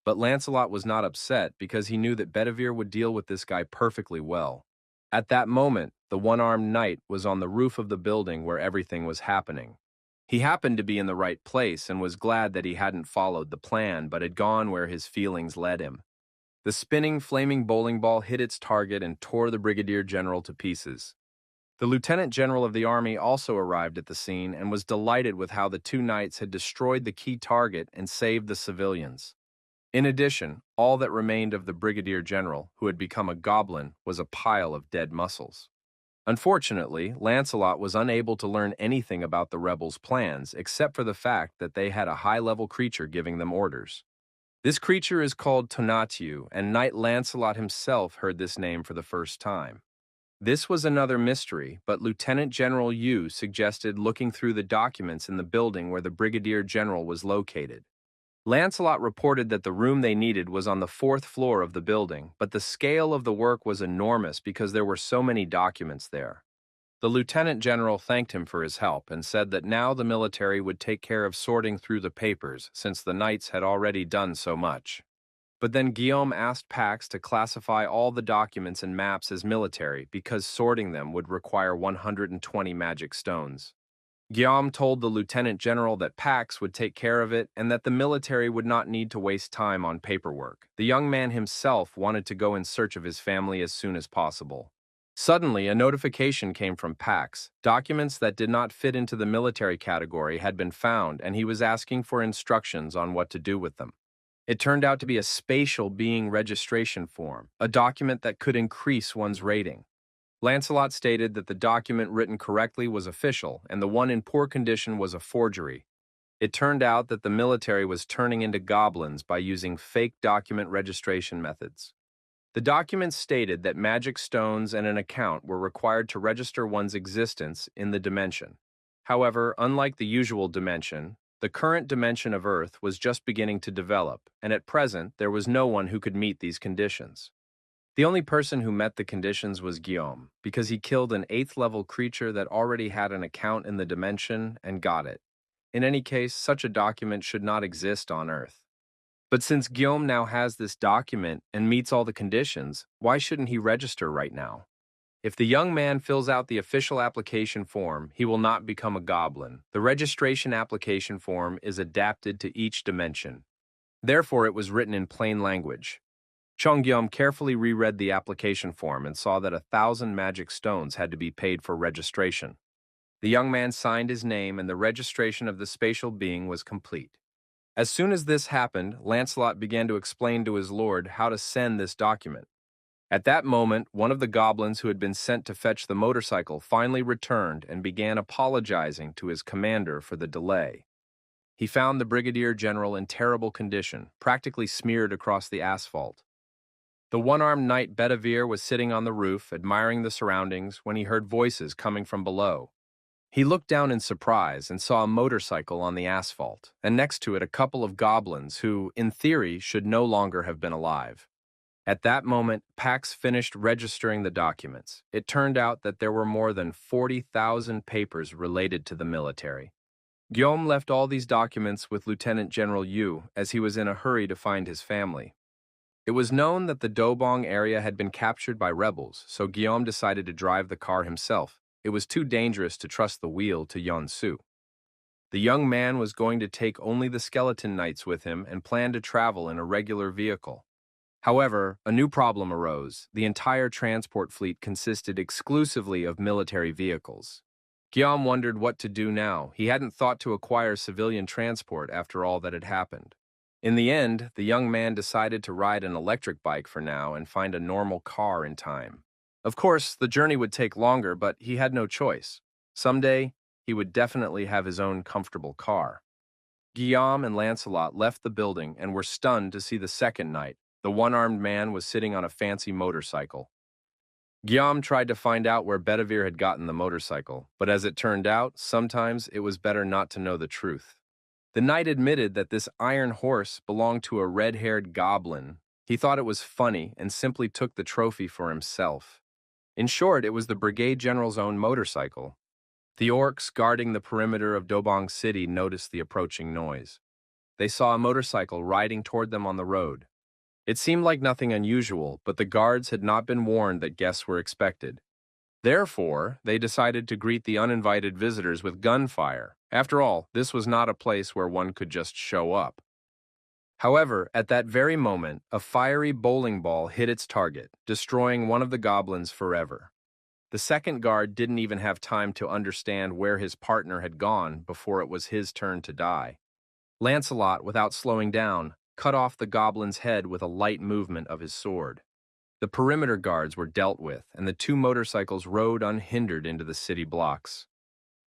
But Lancelot was not upset because he knew that Bedivere would deal with this guy perfectly well. At that moment, the one-armed knight was on the roof of the building where everything was happening. He happened to be in the right place and was glad that he hadn't followed the plan but had gone where his feelings led him. The spinning, flaming bowling ball hit its target and tore the brigadier general to pieces. The lieutenant general of the army also arrived at the scene and was delighted with how the two knights had destroyed the key target and saved the civilians. In addition, all that remained of the brigadier general, who had become a goblin, was a pile of dead muscles. Unfortunately, Lancelot was unable to learn anything about the rebels' plans except for the fact that they had a high-level creature giving them orders. This creature is called Tonatiuh, and Knight Lancelot himself heard this name for the first time. This was another mystery, but Lieutenant General Yu suggested looking through the documents in the building where the brigadier general was located. Lancelot reported that the room they needed was on the 4th floor of the building, but the scale of the work was enormous because there were so many documents there. The lieutenant general thanked him for his help and said that now the military would take care of sorting through the papers since the knights had already done so much. But then Guillaume asked Pax to classify all the documents and maps as military because sorting them would require 120 magic stones. Guillaume told the lieutenant general that Pax would take care of it and that the military would not need to waste time on paperwork. The young man himself wanted to go in search of his family as soon as possible. Suddenly, a notification came from Pax. Documents that did not fit into the military category had been found, and he was asking for instructions on what to do with them. It turned out to be a spatial being registration form, a document that could increase one's rating. Lancelot stated that the document written correctly was official, and the one in poor condition was a forgery. It turned out that the military was turning into goblins by using fake document registration methods. The document stated that magic stones and an account were required to register one's existence in the dimension. However, unlike the usual dimension, the current dimension of Earth was just beginning to develop, and at present there was no one who could meet these conditions. The only person who met the conditions was Guillaume, because he killed an 8th-level creature that already had an account in the dimension and got it. In any case, such a document should not exist on Earth. But since Guillaume now has this document and meets all the conditions, why shouldn't he register right now? If the young man fills out the official application form, he will not become a goblin. The registration application form is adapted to each dimension. Therefore, it was written in plain language. Guillaume carefully reread the application form and saw that 1,000 magic stones had to be paid for registration. The young man signed his name and the registration of the spatial being was complete. As soon as this happened, Lancelot began to explain to his lord how to send this document. At that moment, one of the goblins who had been sent to fetch the motorcycle finally returned and began apologizing to his commander for the delay. He found the brigadier general in terrible condition, practically smeared across the asphalt. The one-armed knight Bedivere was sitting on the roof, admiring the surroundings, when he heard voices coming from below. He looked down in surprise and saw a motorcycle on the asphalt, and next to it a couple of goblins who, in theory, should no longer have been alive. At that moment, Pax finished registering the documents. It turned out that there were more than 40,000 papers related to the military. Guillaume left all these documents with Lieutenant General Yu, as he was in a hurry to find his family. It was known that the Dobong area had been captured by rebels, so Guillaume decided to drive the car himself. It was too dangerous to trust the wheel to Yonsu. The young man was going to take only the skeleton knights with him and planned to travel in a regular vehicle. However, a new problem arose. The entire transport fleet consisted exclusively of military vehicles. Guillaume wondered what to do now. He hadn't thought to acquire civilian transport after all that had happened. In the end, the young man decided to ride an electric bike for now and find a normal car in time. Of course, the journey would take longer, but he had no choice. Someday, he would definitely have his own comfortable car. Guillaume and Lancelot left the building and were stunned to see the second knight. The one-armed man was sitting on a fancy motorcycle. Guillaume tried to find out where Bedivere had gotten the motorcycle, but as it turned out, sometimes it was better not to know the truth. The knight admitted that this iron horse belonged to a red-haired goblin. He thought it was funny and simply took the trophy for himself. In short, it was the brigade general's own motorcycle. The orcs guarding the perimeter of Dobong City noticed the approaching noise. They saw a motorcycle riding toward them on the road. It seemed like nothing unusual, but the guards had not been warned that guests were expected. Therefore, they decided to greet the uninvited visitors with gunfire. After all, this was not a place where one could just show up. However, at that very moment, a fiery bowling ball hit its target, destroying one of the goblins forever. The second guard didn't even have time to understand where his partner had gone before it was his turn to die. Lancelot, without slowing down, cut off the goblin's head with a light movement of his sword. The perimeter guards were dealt with, and the two motorcycles rode unhindered into the city blocks.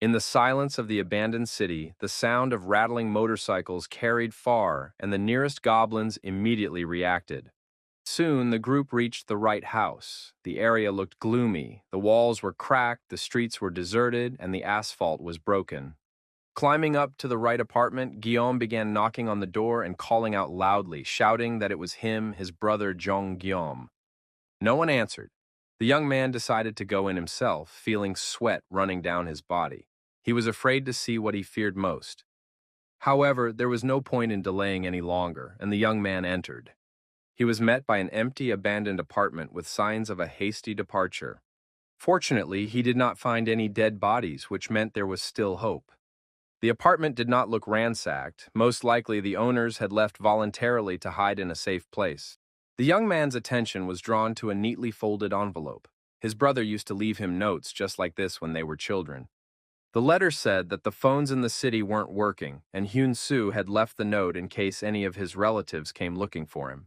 In the silence of the abandoned city, the sound of rattling motorcycles carried far, and the nearest goblins immediately reacted. Soon, the group reached the right house. The area looked gloomy, the walls were cracked, the streets were deserted, and the asphalt was broken. Climbing up to the right apartment, Guillaume began knocking on the door and calling out loudly, shouting that it was him, his brother Jean Guillaume. No one answered. The young man decided to go in himself, feeling sweat running down his body. He was afraid to see what he feared most. However, there was no point in delaying any longer, and the young man entered. He was met by an empty, abandoned apartment with signs of a hasty departure. Fortunately, he did not find any dead bodies, which meant there was still hope. The apartment did not look ransacked. Most likely, the owners had left voluntarily to hide in a safe place. The young man's attention was drawn to a neatly folded envelope. His brother used to leave him notes just like this when they were children. The letter said that the phones in the city weren't working, and Hyun Soo had left the note in case any of his relatives came looking for him.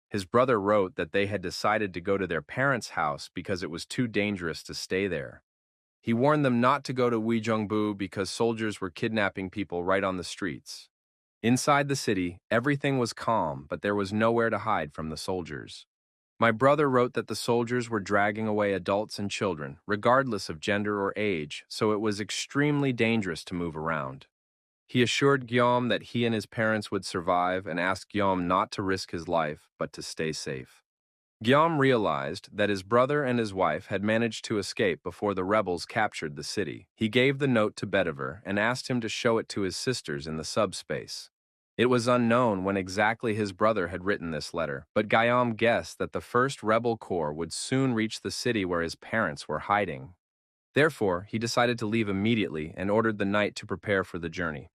His brother wrote that they had decided to go to their parents' house because it was too dangerous to stay there. He warned them not to go to Uijeongbu because soldiers were kidnapping people right on the streets. Inside the city, everything was calm, but there was nowhere to hide from the soldiers. My brother wrote that the soldiers were dragging away adults and children, regardless of gender or age, so it was extremely dangerous to move around. He assured Guillaume that he and his parents would survive and asked Guillaume not to risk his life, but to stay safe. Guillaume realized that his brother and his wife had managed to escape before the rebels captured the city. He gave the note to Bediver and asked him to show it to his sisters in the subspace. It was unknown when exactly his brother had written this letter, but Guillaume guessed that the first rebel corps would soon reach the city where his parents were hiding. Therefore, he decided to leave immediately and ordered the knight to prepare for the journey.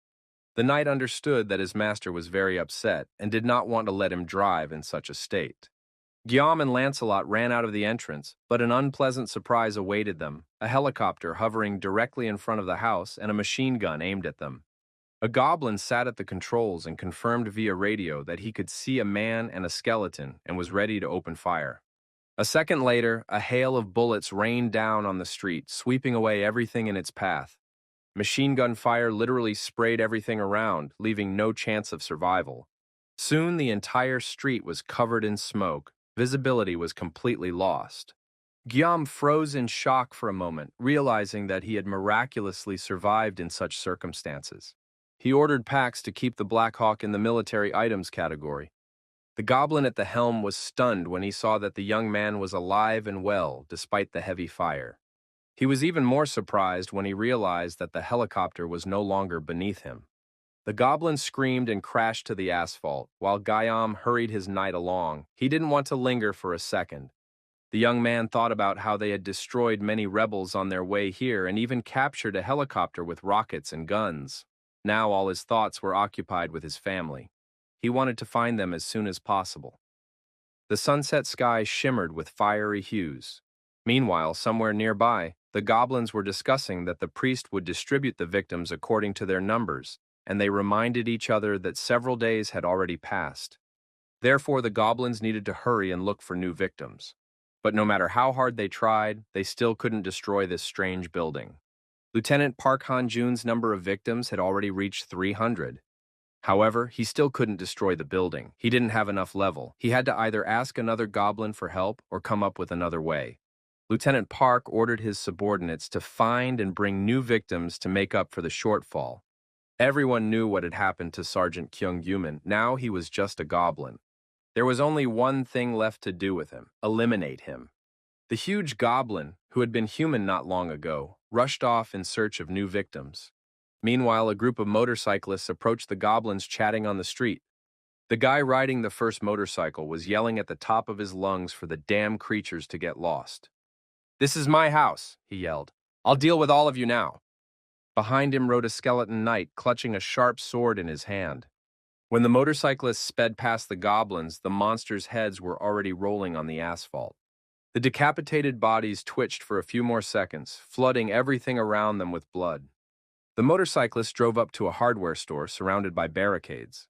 The knight understood that his master was very upset and did not want to let him drive in such a state. Guillaume and Lancelot ran out of the entrance, but an unpleasant surprise awaited them, a helicopter hovering directly in front of the house and a machine gun aimed at them. A goblin sat at the controls and confirmed via radio that he could see a man and a skeleton and was ready to open fire. A second later, a hail of bullets rained down on the street, sweeping away everything in its path. Machine gun fire literally sprayed everything around, leaving no chance of survival. Soon the entire street was covered in smoke. Visibility was completely lost. Guillaume froze in shock for a moment, realizing that he had miraculously survived in such circumstances. He ordered Pax to keep the Black Hawk in the military items category. The goblin at the helm was stunned when he saw that the young man was alive and well, despite the heavy fire. He was even more surprised when he realized that the helicopter was no longer beneath him. The goblin screamed and crashed to the asphalt, while Guillaume hurried his knight along. He didn't want to linger for a second. The young man thought about how they had destroyed many rebels on their way here and even captured a helicopter with rockets and guns. Now all his thoughts were occupied with his family. He wanted to find them as soon as possible. The sunset sky shimmered with fiery hues. Meanwhile, somewhere nearby, the goblins were discussing that the priest would distribute the victims according to their numbers, and they reminded each other that several days had already passed. Therefore, the goblins needed to hurry and look for new victims. But no matter how hard they tried, they still couldn't destroy this strange building. Lieutenant Park Han-jun's number of victims had already reached 300. However, he still couldn't destroy the building. He didn't have enough level. He had to either ask another goblin for help or come up with another way. Lieutenant Park ordered his subordinates to find and bring new victims to make up for the shortfall. Everyone knew what had happened to Sergeant Kyung-yuman. Now he was just a goblin. There was only one thing left to do with him: eliminate him. The huge goblin, who had been human not long ago, rushed off in search of new victims. Meanwhile, a group of motorcyclists approached the goblins chatting on the street. The guy riding the first motorcycle was yelling at the top of his lungs for the damn creatures to get lost. "This is my house," he yelled. "I'll deal with all of you now." Behind him rode a skeleton knight clutching a sharp sword in his hand. When the motorcyclists sped past the goblins, the monsters' heads were already rolling on the asphalt. The decapitated bodies twitched for a few more seconds, flooding everything around them with blood. The motorcyclists drove up to a hardware store surrounded by barricades.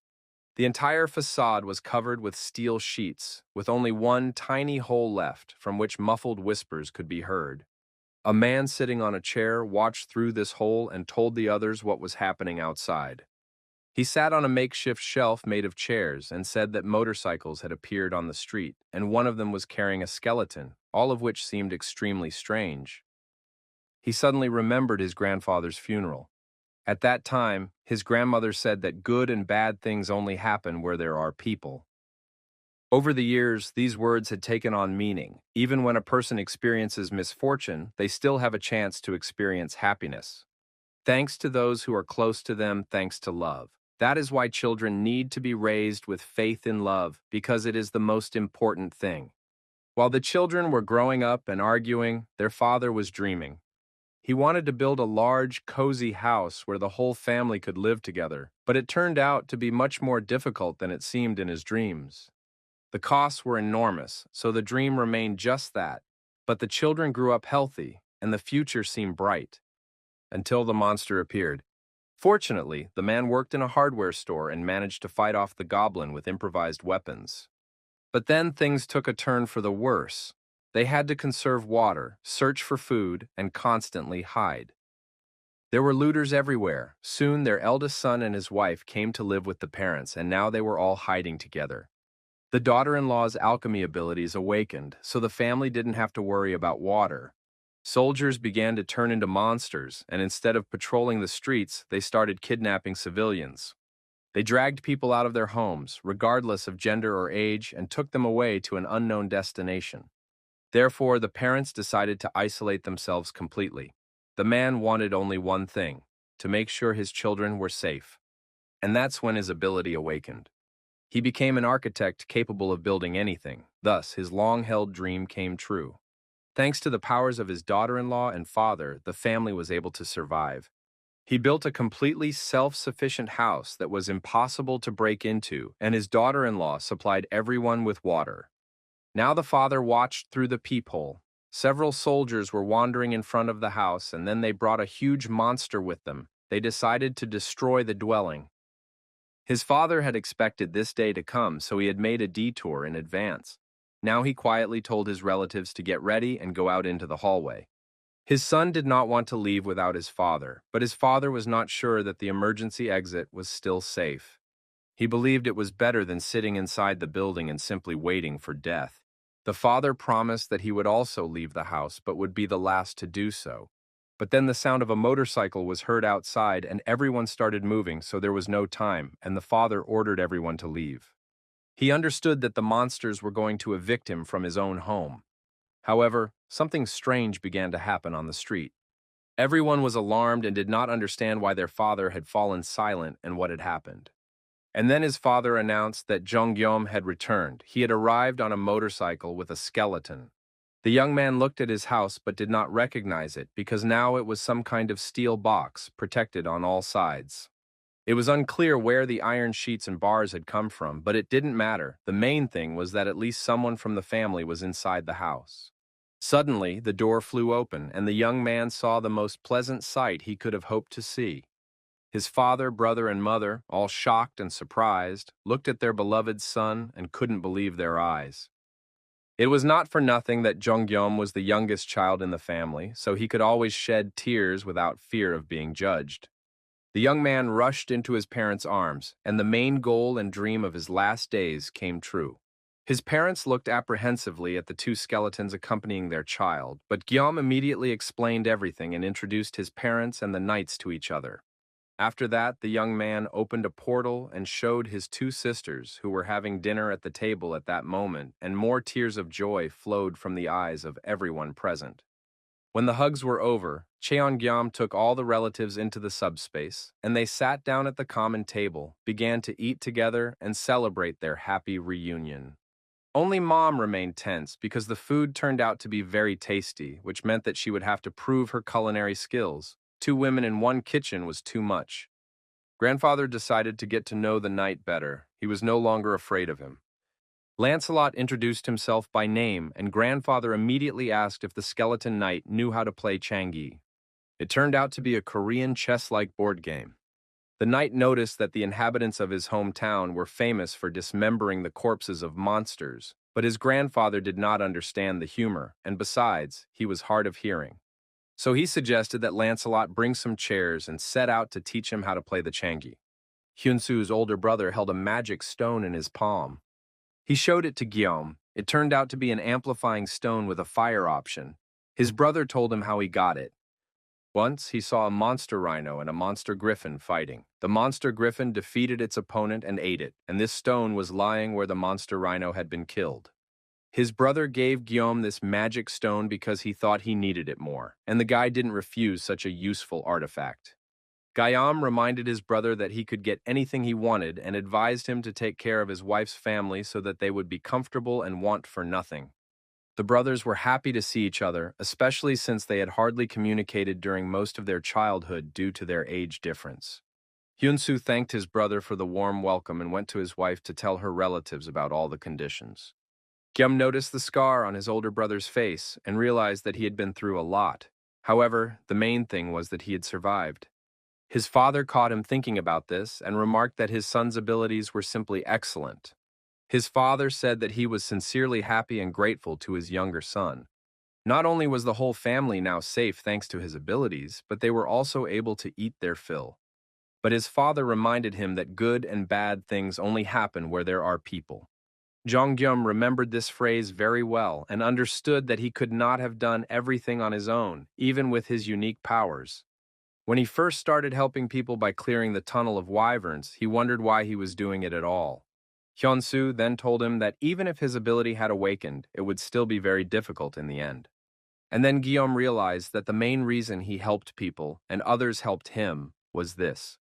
The entire facade was covered with steel sheets, with only one tiny hole left from which muffled whispers could be heard. A man sitting on a chair watched through this hole and told the others what was happening outside. He sat on a makeshift shelf made of chairs and said that motorcycles had appeared on the street, and one of them was carrying a skeleton, all of which seemed extremely strange. He suddenly remembered his grandfather's funeral. At that time, his grandmother said that good and bad things only happen where there are people. Over the years, these words had taken on meaning. Even when a person experiences misfortune, they still have a chance to experience happiness. Thanks to those who are close to them, thanks to love. That is why children need to be raised with faith in love, because it is the most important thing. While the children were growing up and arguing, their father was dreaming. He wanted to build a large, cozy house where the whole family could live together, but it turned out to be much more difficult than it seemed in his dreams. The costs were enormous, so the dream remained just that, but the children grew up healthy, and the future seemed bright. Until the monster appeared. Fortunately, the man worked in a hardware store and managed to fight off the goblin with improvised weapons. But then things took a turn for the worse. They had to conserve water, search for food, and constantly hide. There were looters everywhere. Soon their eldest son and his wife came to live with the parents, and now they were all hiding together. The daughter-in-law's alchemy abilities awakened, so the family didn't have to worry about water. Soldiers began to turn into monsters, and instead of patrolling the streets, they started kidnapping civilians. They dragged people out of their homes, regardless of gender or age, and took them away to an unknown destination. Therefore, the parents decided to isolate themselves completely. The man wanted only one thing: to make sure his children were safe. And that's when his ability awakened. He became an architect capable of building anything. Thus, his long-held dream came true. Thanks to the powers of his daughter-in-law and father, the family was able to survive. He built a completely self-sufficient house that was impossible to break into, and his daughter-in-law supplied everyone with water. Now the father watched through the peephole. Several soldiers were wandering in front of the house, and then they brought a huge monster with them. They decided to destroy the dwelling. His father had expected this day to come, so he had made a detour in advance. Now he quietly told his relatives to get ready and go out into the hallway. His son did not want to leave without his father, but his father was not sure that the emergency exit was still safe. He believed it was better than sitting inside the building and simply waiting for death. The father promised that he would also leave the house, but would be the last to do so. But then the sound of a motorcycle was heard outside, and everyone started moving, so there was no time, and the father ordered everyone to leave. He understood that the monsters were going to evict him from his own home. However, something strange began to happen on the street. Everyone was alarmed and did not understand why their father had fallen silent and what had happened. And then his father announced that Jonggyom had returned. He had arrived on a motorcycle with a skeleton. The young man looked at his house but did not recognize it because now it was some kind of steel box, protected on all sides. It was unclear where the iron sheets and bars had come from, but it didn't matter. The main thing was that at least someone from the family was inside the house. Suddenly, the door flew open, and the young man saw the most pleasant sight he could have hoped to see. His father, brother, and mother, all shocked and surprised, looked at their beloved son and couldn't believe their eyes. It was not for nothing that Jonggyom was the youngest child in the family, so he could always shed tears without fear of being judged. The young man rushed into his parents' arms, and the main goal and dream of his last days came true. His parents looked apprehensively at the two skeletons accompanying their child, but Gyom immediately explained everything and introduced his parents and the knights to each other. After that, the young man opened a portal and showed his two sisters, who were having dinner at the table at that moment, and more tears of joy flowed from the eyes of everyone present. When the hugs were over, Cheongyam took all the relatives into the subspace, and they sat down at the common table, began to eat together, and celebrate their happy reunion. Only Mom remained tense because the food turned out to be very tasty, which meant that she would have to prove her culinary skills. Two women in one kitchen was too much. Grandfather decided to get to know the knight better. He was no longer afraid of him. Lancelot introduced himself by name, and Grandfather immediately asked if the skeleton knight knew how to play Changi. It turned out to be a Korean chess-like board game. The knight noticed that the inhabitants of his hometown were famous for dismembering the corpses of monsters, but his grandfather did not understand the humor, and besides, he was hard of hearing. So he suggested that Lancelot bring some chairs and set out to teach him how to play the Changi. Hyunsu's older brother held a magic stone in his palm. He showed it to Guillaume. It turned out to be an amplifying stone with a fire option. His brother told him how he got it. Once, he saw a monster rhino and a monster griffin fighting. The monster griffin defeated its opponent and ate it, and this stone was lying where the monster rhino had been killed. His brother gave Guillaume this magic stone because he thought he needed it more, and the guy didn't refuse such a useful artifact. Guillaume reminded his brother that he could get anything he wanted and advised him to take care of his wife's family so that they would be comfortable and want for nothing. The brothers were happy to see each other, especially since they had hardly communicated during most of their childhood due to their age difference. Hyunsu thanked his brother for the warm welcome and went to his wife to tell her relatives about all the conditions. Guillaume noticed the scar on his older brother's face and realized that he had been through a lot. However, the main thing was that he had survived. His father caught him thinking about this and remarked that his son's abilities were simply excellent. His father said that he was sincerely happy and grateful to his younger son. Not only was the whole family now safe thanks to his abilities, but they were also able to eat their fill. But his father reminded him that good and bad things only happen where there are people. Jonggyum remembered this phrase very well and understood that he could not have done everything on his own, even with his unique powers. When he first started helping people by clearing the tunnel of wyverns, he wondered why he was doing it at all. Hyunsu then told him that even if his ability had awakened, it would still be very difficult in the end. And then Guillaume realized that the main reason he helped people, and others helped him, was this.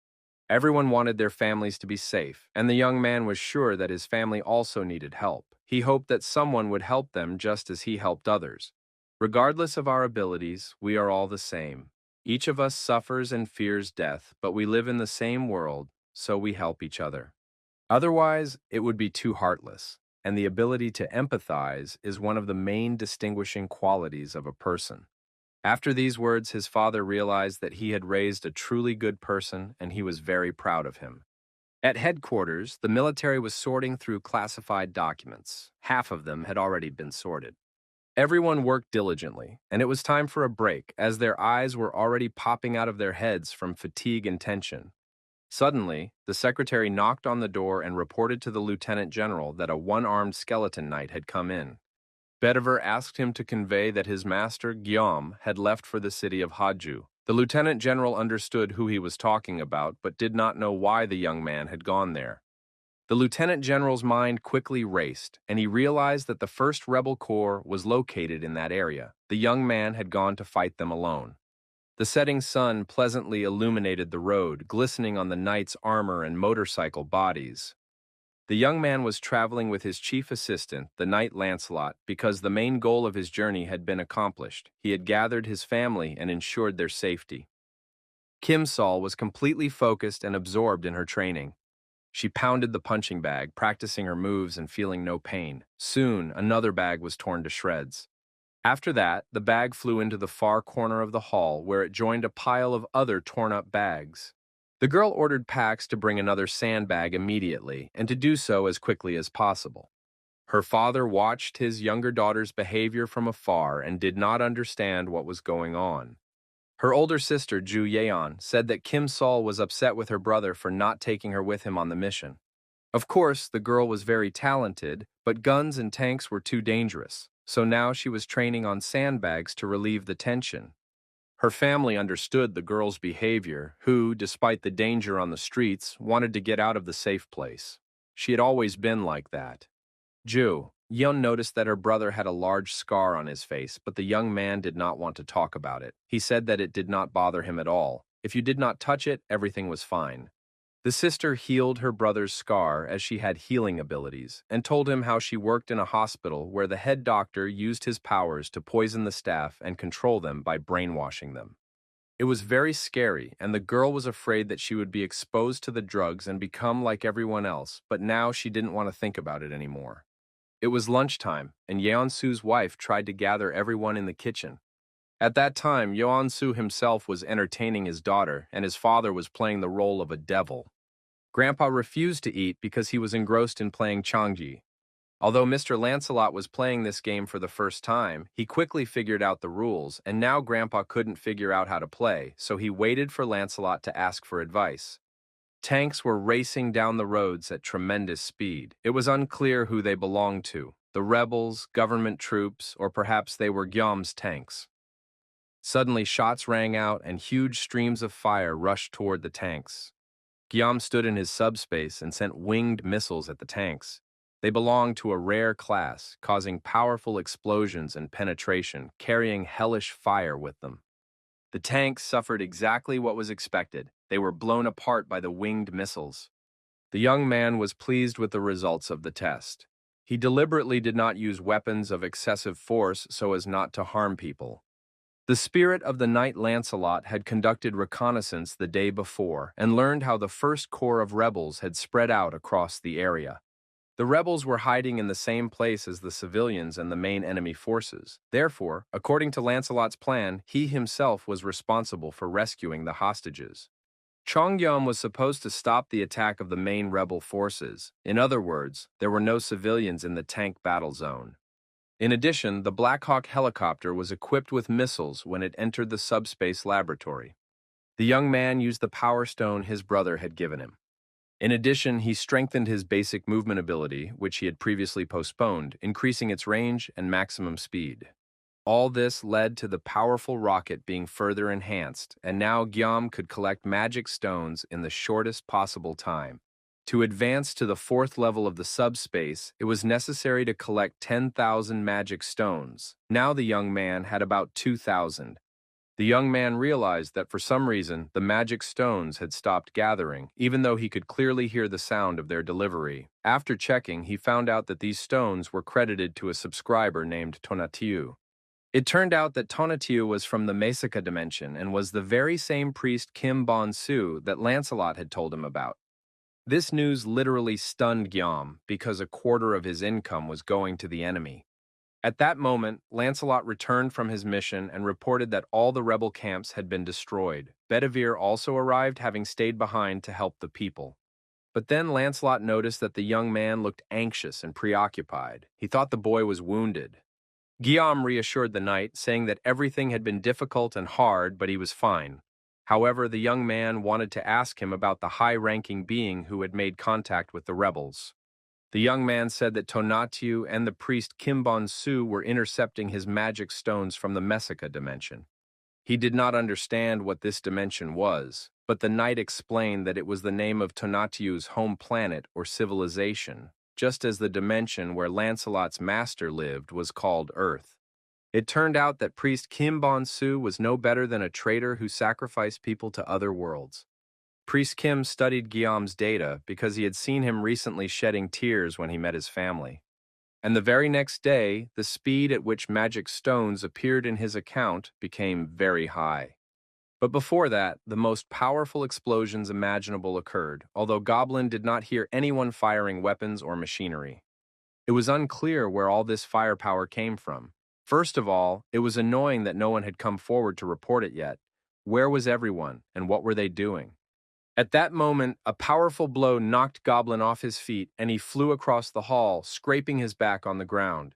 Everyone wanted their families to be safe, and the young man was sure that his family also needed help. He hoped that someone would help them just as he helped others. Regardless of our abilities, we are all the same. Each of us suffers and fears death, but we live in the same world, so we help each other. Otherwise, it would be too heartless, and the ability to empathize is one of the main distinguishing qualities of a person. After these words, his father realized that he had raised a truly good person, and he was very proud of him. At headquarters, the military was sorting through classified documents. Half of them had already been sorted. Everyone worked diligently, and it was time for a break, as their eyes were already popping out of their heads from fatigue and tension. Suddenly, the secretary knocked on the door and reported to the lieutenant general that a one-armed skeleton knight had come in. Bedivere asked him to convey that his master, Guillaume, had left for the city of Haju. The lieutenant general understood who he was talking about, but did not know why the young man had gone there. The lieutenant general's mind quickly raced, and he realized that the 1st Rebel Corps was located in that area. The young man had gone to fight them alone. The setting sun pleasantly illuminated the road, glistening on the knight's armor and motorcycle bodies. The young man was traveling with his chief assistant, the knight Lancelot, because the main goal of his journey had been accomplished. He had gathered his family and ensured their safety. Kim Sol was completely focused and absorbed in her training. She pounded the punching bag, practicing her moves and feeling no pain. Soon, another bag was torn to shreds. After that, the bag flew into the far corner of the hall, where it joined a pile of other torn-up bags. The girl ordered Pax to bring another sandbag immediately, and to do so as quickly as possible. Her father watched his younger daughter's behavior from afar and did not understand what was going on. Her older sister, Ju Yeon, said that Kim Sol was upset with her brother for not taking her with him on the mission. Of course, the girl was very talented, but guns and tanks were too dangerous, so now she was training on sandbags to relieve the tension. Her family understood the girl's behavior, who, despite the danger on the streets, wanted to get out of the safe place. She had always been like that. Ju Yeon noticed that her brother had a large scar on his face, but the young man did not want to talk about it. He said that it did not bother him at all. If you did not touch it, everything was fine. The sister healed her brother's scar as she had healing abilities and told him how she worked in a hospital where the head doctor used his powers to poison the staff and control them by brainwashing them. It was very scary, and the girl was afraid that she would be exposed to the drugs and become like everyone else, but now she didn't want to think about it anymore. It was lunchtime, and Yeon-soo's wife tried to gather everyone in the kitchen. At that time, Yeon-soo himself was entertaining his daughter, and his father was playing the role of a devil. Grandpa refused to eat because he was engrossed in playing Changji. Although Mr. Lancelot was playing this game for the first time, he quickly figured out the rules, and now Grandpa couldn't figure out how to play, so he waited for Lancelot to ask for advice. Tanks were racing down the roads at tremendous speed. It was unclear who they belonged to, the rebels, government troops, or perhaps they were Gyeom's tanks. Suddenly shots rang out and huge streams of fire rushed toward the tanks. Gyeom stood in his subspace and sent winged missiles at the tanks. They belonged to a rare class, causing powerful explosions and penetration, carrying hellish fire with them. The tanks suffered exactly what was expected. They were blown apart by the winged missiles. The young man was pleased with the results of the test. He deliberately did not use weapons of excessive force so as not to harm people. The spirit of the knight Lancelot had conducted reconnaissance the day before and learned how the first corps of rebels had spread out across the area. The rebels were hiding in the same place as the civilians and the main enemy forces. Therefore, according to Lancelot's plan, he himself was responsible for rescuing the hostages. Chongyam was supposed to stop the attack of the main rebel forces. In other words, there were no civilians in the tank battle zone. In addition, the Black Hawk helicopter was equipped with missiles when it entered the subspace laboratory. The young man used the power stone his brother had given him. In addition, he strengthened his basic movement ability, which he had previously postponed, increasing its range and maximum speed. All this led to the powerful rocket being further enhanced, and now Gyeom could collect magic stones in the shortest possible time. To advance to the 4th level of the subspace, it was necessary to collect 10,000 magic stones. Now the young man had about 2,000. The young man realized that for some reason, the magic stones had stopped gathering, even though he could clearly hear the sound of their delivery. After checking, he found out that these stones were credited to a subscriber named Tonatiuh. It turned out that Tonatiuh was from the Mesika dimension and was the very same priest Kim Bon-soo that Lancelot had told him about. This news literally stunned Gyeom because a quarter of his income was going to the enemy. At that moment, Lancelot returned from his mission and reported that all the rebel camps had been destroyed. Bedivere also arrived, having stayed behind to help the people. But then Lancelot noticed that the young man looked anxious and preoccupied. He thought the boy was wounded. Gyeom reassured the knight, saying that everything had been difficult and hard, but he was fine. However, the young man wanted to ask him about the high-ranking being who had made contact with the rebels. The young man said that Tonatiuh and the priest Kim Bon-soo were intercepting his magic stones from the Mesika dimension. He did not understand what this dimension was, but the knight explained that it was the name of Tonatiuh's home planet or civilization, just as the dimension where Lancelot's master lived was called Earth. It turned out that priest Kim Bon-soo was no better than a traitor who sacrificed people to other worlds. Priest Kim studied Gyeom's data because he had seen him recently shedding tears when he met his family. And the very next day, the speed at which magic stones appeared in his account became very high. But before that, the most powerful explosions imaginable occurred, although Goblin did not hear anyone firing weapons or machinery. It was unclear where all this firepower came from. First of all, it was annoying that no one had come forward to report it yet. Where was everyone, and what were they doing? At that moment, a powerful blow knocked Goblin off his feet, and he flew across the hall, scraping his back on the ground.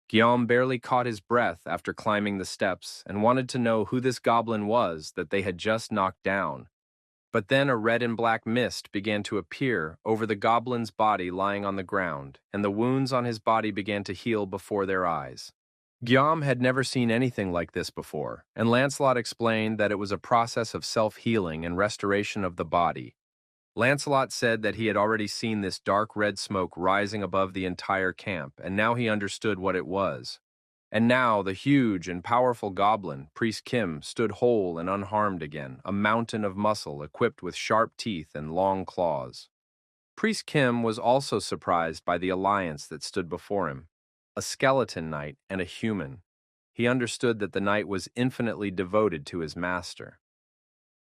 Gyeom barely caught his breath after climbing the steps and wanted to know who this goblin was that they had just knocked down. But then a red and black mist began to appear over the goblin's body lying on the ground, and the wounds on his body began to heal before their eyes. Gyeom had never seen anything like this before, and Lancelot explained that it was a process of self-healing and restoration of the body. Lancelot said that he had already seen this dark red smoke rising above the entire camp, and now he understood what it was. And now the huge and powerful goblin, Priest Kim, stood whole and unharmed again, a mountain of muscle equipped with sharp teeth and long claws. Priest Kim was also surprised by the alliance that stood before him, a skeleton knight and a human. He understood that the knight was infinitely devoted to his master.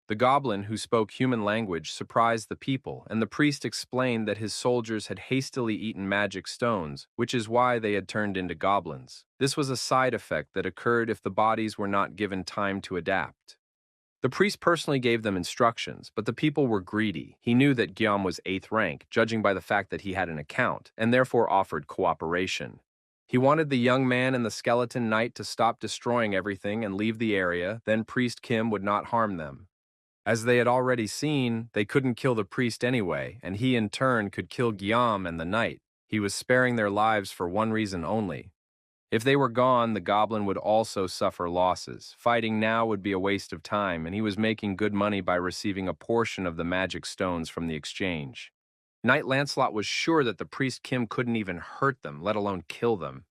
The goblin, who spoke human language, surprised the people, and the priest explained that his soldiers had hastily eaten magic stones, which is why they had turned into goblins. This was a side effect that occurred if the bodies were not given time to adapt. The priest personally gave them instructions, but the people were greedy. He knew that Guillaume was 8th rank, judging by the fact that he had an account, and therefore offered cooperation. He wanted the young man and the skeleton knight to stop destroying everything and leave the area, then Priest Kim would not harm them. As they had already seen, they couldn't kill the priest anyway, and he in turn could kill Guillaume and the knight. He was sparing their lives for one reason only. If they were gone, the goblin would also suffer losses. Fighting now would be a waste of time, and he was making good money by receiving a portion of the magic stones from the exchange. Knight Lancelot was sure that the priest Kim couldn't even hurt them, let alone kill them.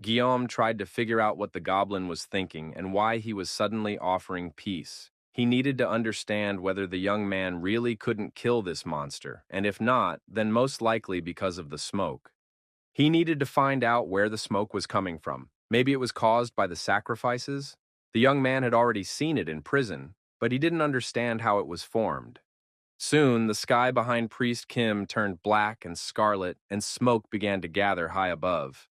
Guillaume tried to figure out what the goblin was thinking and why he was suddenly offering peace. He needed to understand whether the young man really couldn't kill this monster, and if not, then most likely because of the smoke. He needed to find out where the smoke was coming from. Maybe it was caused by the sacrifices? The young man had already seen it in prison, but he didn't understand how it was formed. Soon, the sky behind Priest Kim turned black and scarlet, and smoke began to gather high above.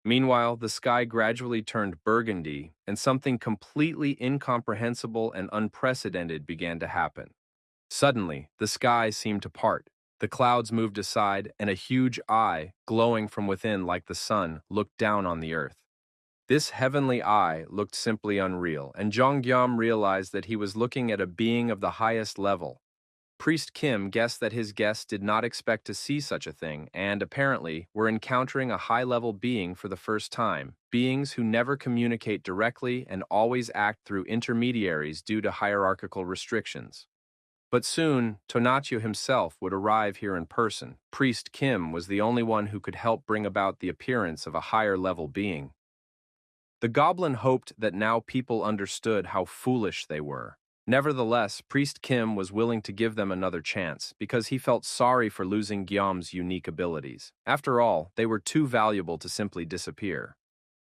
Meanwhile, the sky gradually turned burgundy, and something completely incomprehensible and unprecedented began to happen. Suddenly, the sky seemed to part. The clouds moved aside, and a huge eye, glowing from within like the sun, looked down on the earth. This heavenly eye looked simply unreal, and Zhongyam realized that he was looking at a being of the highest level. Priest Kim guessed that his guests did not expect to see such a thing and, apparently, were encountering a high-level being for the first time, beings who never communicate directly and always act through intermediaries due to hierarchical restrictions. But soon, Tonatiuh himself would arrive here in person. Priest Kim was the only one who could help bring about the appearance of a higher-level being. The goblin hoped that now people understood how foolish they were. Nevertheless, Priest Kim was willing to give them another chance because he felt sorry for losing Guillaume's unique abilities. After all, they were too valuable to simply disappear.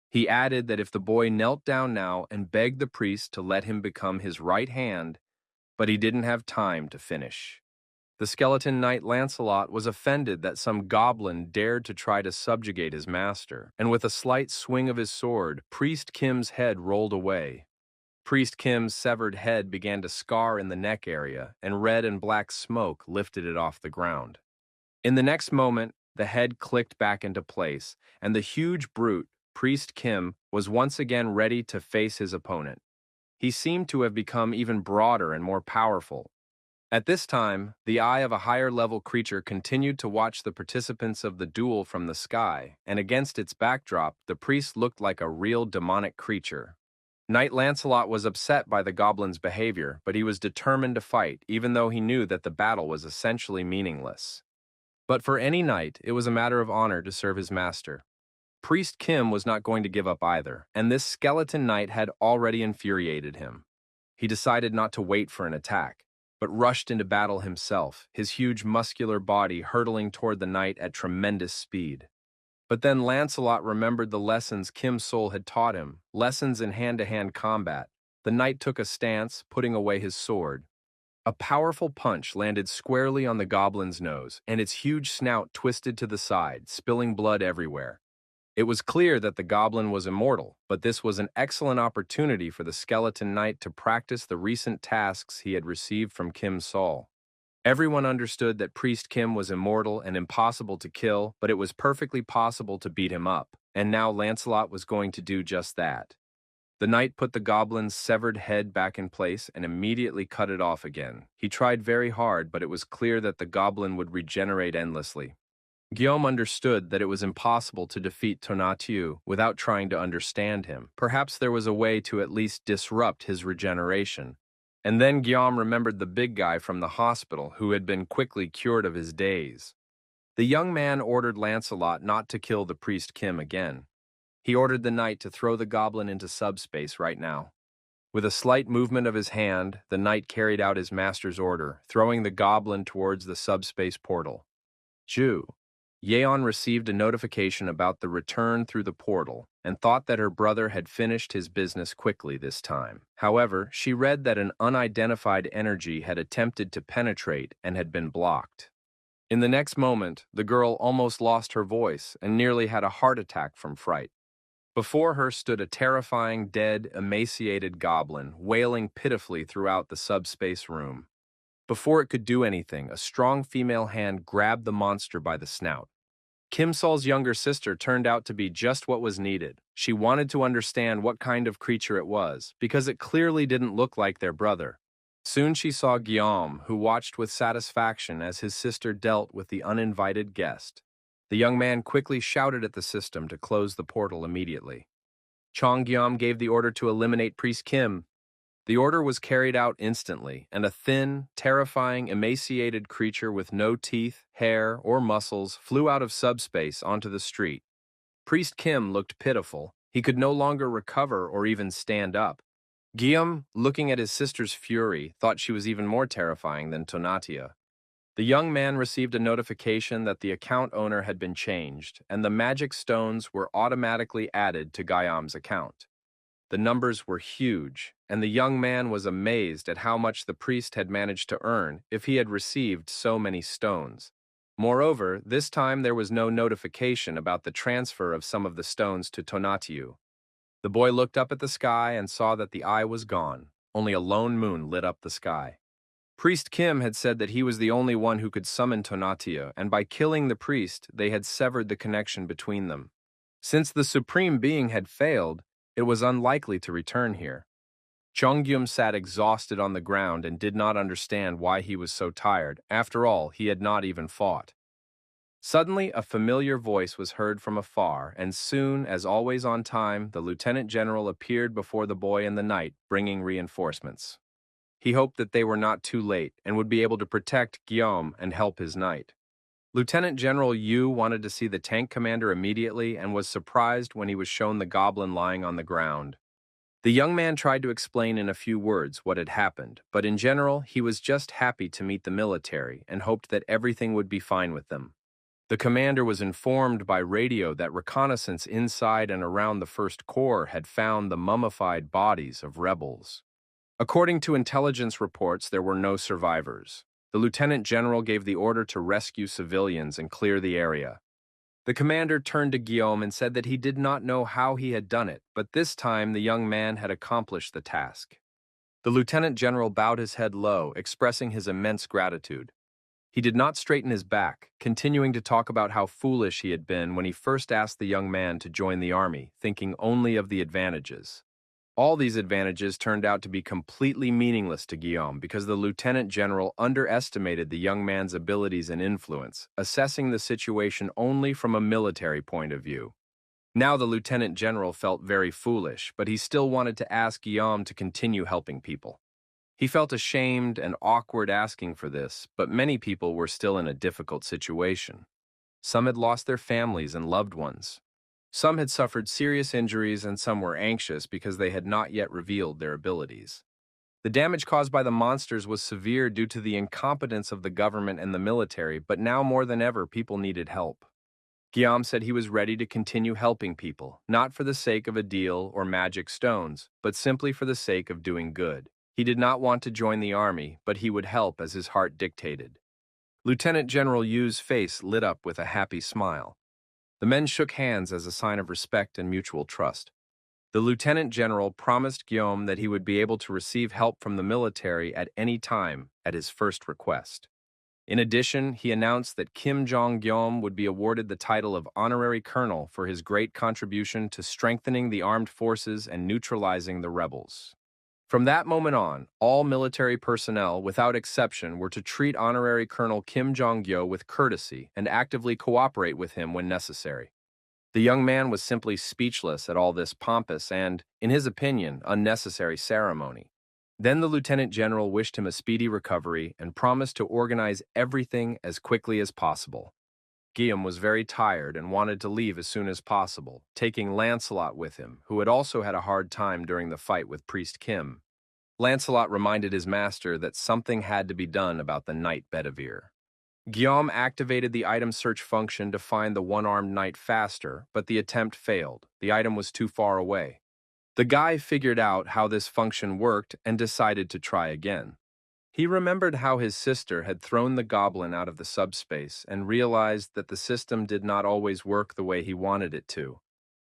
He added that if the boy knelt down now and begged the priest to let him become his right hand, but he didn't have time to finish. The skeleton knight Lancelot was offended that some goblin dared to try to subjugate his master, and with a slight swing of his sword, Priest Kim's head rolled away. Priest Kim's severed head began to scar in the neck area, and red and black smoke lifted it off the ground. In the next moment, the head clicked back into place, and the huge brute, Priest Kim, was once again ready to face his opponent. He seemed to have become even broader and more powerful. At this time, the eye of a higher-level creature continued to watch the participants of the duel from the sky, and against its backdrop, the priest looked like a real demonic creature. Knight Lancelot was upset by the goblin's behavior, but he was determined to fight, even though he knew that the battle was essentially meaningless. But for any knight, it was a matter of honor to serve his master. Priest Kim was not going to give up either, and this skeleton knight had already infuriated him. He decided not to wait for an attack, but rushed into battle himself, his huge muscular body hurtling toward the knight at tremendous speed. But then Lancelot remembered the lessons Kim Sol had taught him, lessons in hand-to-hand combat. The knight took a stance, putting away his sword. A powerful punch landed squarely on the goblin's nose, and its huge snout twisted to the side, spilling blood everywhere. It was clear that the goblin was immortal, but this was an excellent opportunity for the skeleton knight to practice the recent tasks he had received from Kim Sol. Everyone understood that Priest Kim was immortal and impossible to kill, but it was perfectly possible to beat him up, and now Lancelot was going to do just that. The knight put the goblin's severed head back in place and immediately cut it off again. He tried very hard, but it was clear that the goblin would regenerate endlessly. Guillaume understood that it was impossible to defeat Tonatiuh without trying to understand him. Perhaps there was a way to at least disrupt his regeneration. And then Guillaume remembered the big guy from the hospital who had been quickly cured of his daze. The young man ordered Lancelot not to kill the priest Kim again. He ordered the knight to throw the goblin into subspace right now. With a slight movement of his hand, the knight carried out his master's order, throwing the goblin towards the subspace portal. Ju. Yeon received a notification about the return through the portal and thought that her brother had finished his business quickly this time. However, she read that an unidentified energy had attempted to penetrate and had been blocked. In the next moment, the girl almost lost her voice and nearly had a heart attack from fright. Before her stood a terrifying, dead, emaciated goblin, wailing pitifully throughout the subspace room. Before it could do anything, a strong female hand grabbed the monster by the snout. Kim Sol's younger sister turned out to be just what was needed. She wanted to understand what kind of creature it was, because it clearly didn't look like their brother. Soon she saw Guillaume, who watched with satisfaction as his sister dealt with the uninvited guest. The young man quickly shouted at the system to close the portal immediately. Chong Guillaume gave the order to eliminate Priest Kim. The order was carried out instantly, and a thin, terrifying, emaciated creature with no teeth, hair, or muscles flew out of subspace onto the street. Priest Kim looked pitiful. He could no longer recover or even stand up. Guillaume, looking at his sister's fury, thought she was even more terrifying than Tonatia. The young man received a notification that the account owner had been changed, and the magic stones were automatically added to Guillaume's account. The numbers were huge, and the young man was amazed at how much the priest had managed to earn if he had received so many stones. Moreover, this time there was no notification about the transfer of some of the stones to Tonatiuh. The boy looked up at the sky and saw that the eye was gone. Only a lone moon lit up the sky. Priest Kim had said that he was the only one who could summon Tonatiuh, and by killing the priest, they had severed the connection between them. Since the Supreme Being had failed, it was unlikely to return here. Chongyum sat exhausted on the ground and did not understand why he was so tired. After all, he had not even fought. Suddenly, a familiar voice was heard from afar, and soon, as always on time, the lieutenant general appeared before the boy and the knight, bringing reinforcements. He hoped that they were not too late and would be able to protect Guillaume and help his knight. Lieutenant General Yu wanted to see the tank commander immediately and was surprised when he was shown the goblin lying on the ground. The young man tried to explain in a few words what had happened, but in general, he was just happy to meet the military and hoped that everything would be fine with them. The commander was informed by radio that reconnaissance inside and around the First Corps had found the mummified bodies of rebels. According to intelligence reports, there were no survivors. The lieutenant general gave the order to rescue civilians and clear the area. The commander turned to Guillaume and said that he did not know how he had done it, but this time the young man had accomplished the task. The lieutenant general bowed his head low, expressing his immense gratitude. He did not straighten his back, continuing to talk about how foolish he had been when he first asked the young man to join the army, thinking only of the advantages. All these advantages turned out to be completely meaningless to Guillaume because the lieutenant general underestimated the young man's abilities and influence, assessing the situation only from a military point of view. Now the lieutenant general felt very foolish, but he still wanted to ask Guillaume to continue helping people. He felt ashamed and awkward asking for this, but many people were still in a difficult situation. Some had lost their families and loved ones. Some had suffered serious injuries and some were anxious because they had not yet revealed their abilities. The damage caused by the monsters was severe due to the incompetence of the government and the military, but now more than ever people needed help. Guillaume said he was ready to continue helping people, not for the sake of a deal or magic stones, but simply for the sake of doing good. He did not want to join the army, but he would help as his heart dictated. Lieutenant General Yu's face lit up with a happy smile. The men shook hands as a sign of respect and mutual trust. The lieutenant general promised Guillaume that he would be able to receive help from the military at any time at his first request. In addition, he announced that Kim Jong-Guillaume would be awarded the title of honorary colonel for his great contribution to strengthening the armed forces and neutralizing the rebels. From that moment on, all military personnel, without exception, were to treat honorary Colonel Kim Jong-gyo with courtesy and actively cooperate with him when necessary. The young man was simply speechless at all this pompous and, in his opinion, unnecessary ceremony. Then the lieutenant general wished him a speedy recovery and promised to organize everything as quickly as possible. Guillaume was very tired and wanted to leave as soon as possible, taking Lancelot with him, who had also had a hard time during the fight with Priest Kim. Lancelot reminded his master that something had to be done about the knight Bedivere. Guillaume activated the item search function to find the one-armed knight faster, but the attempt failed. The item was too far away. The guy figured out how this function worked and decided to try again. He remembered how his sister had thrown the goblin out of the subspace and realized that the system did not always work the way he wanted it to.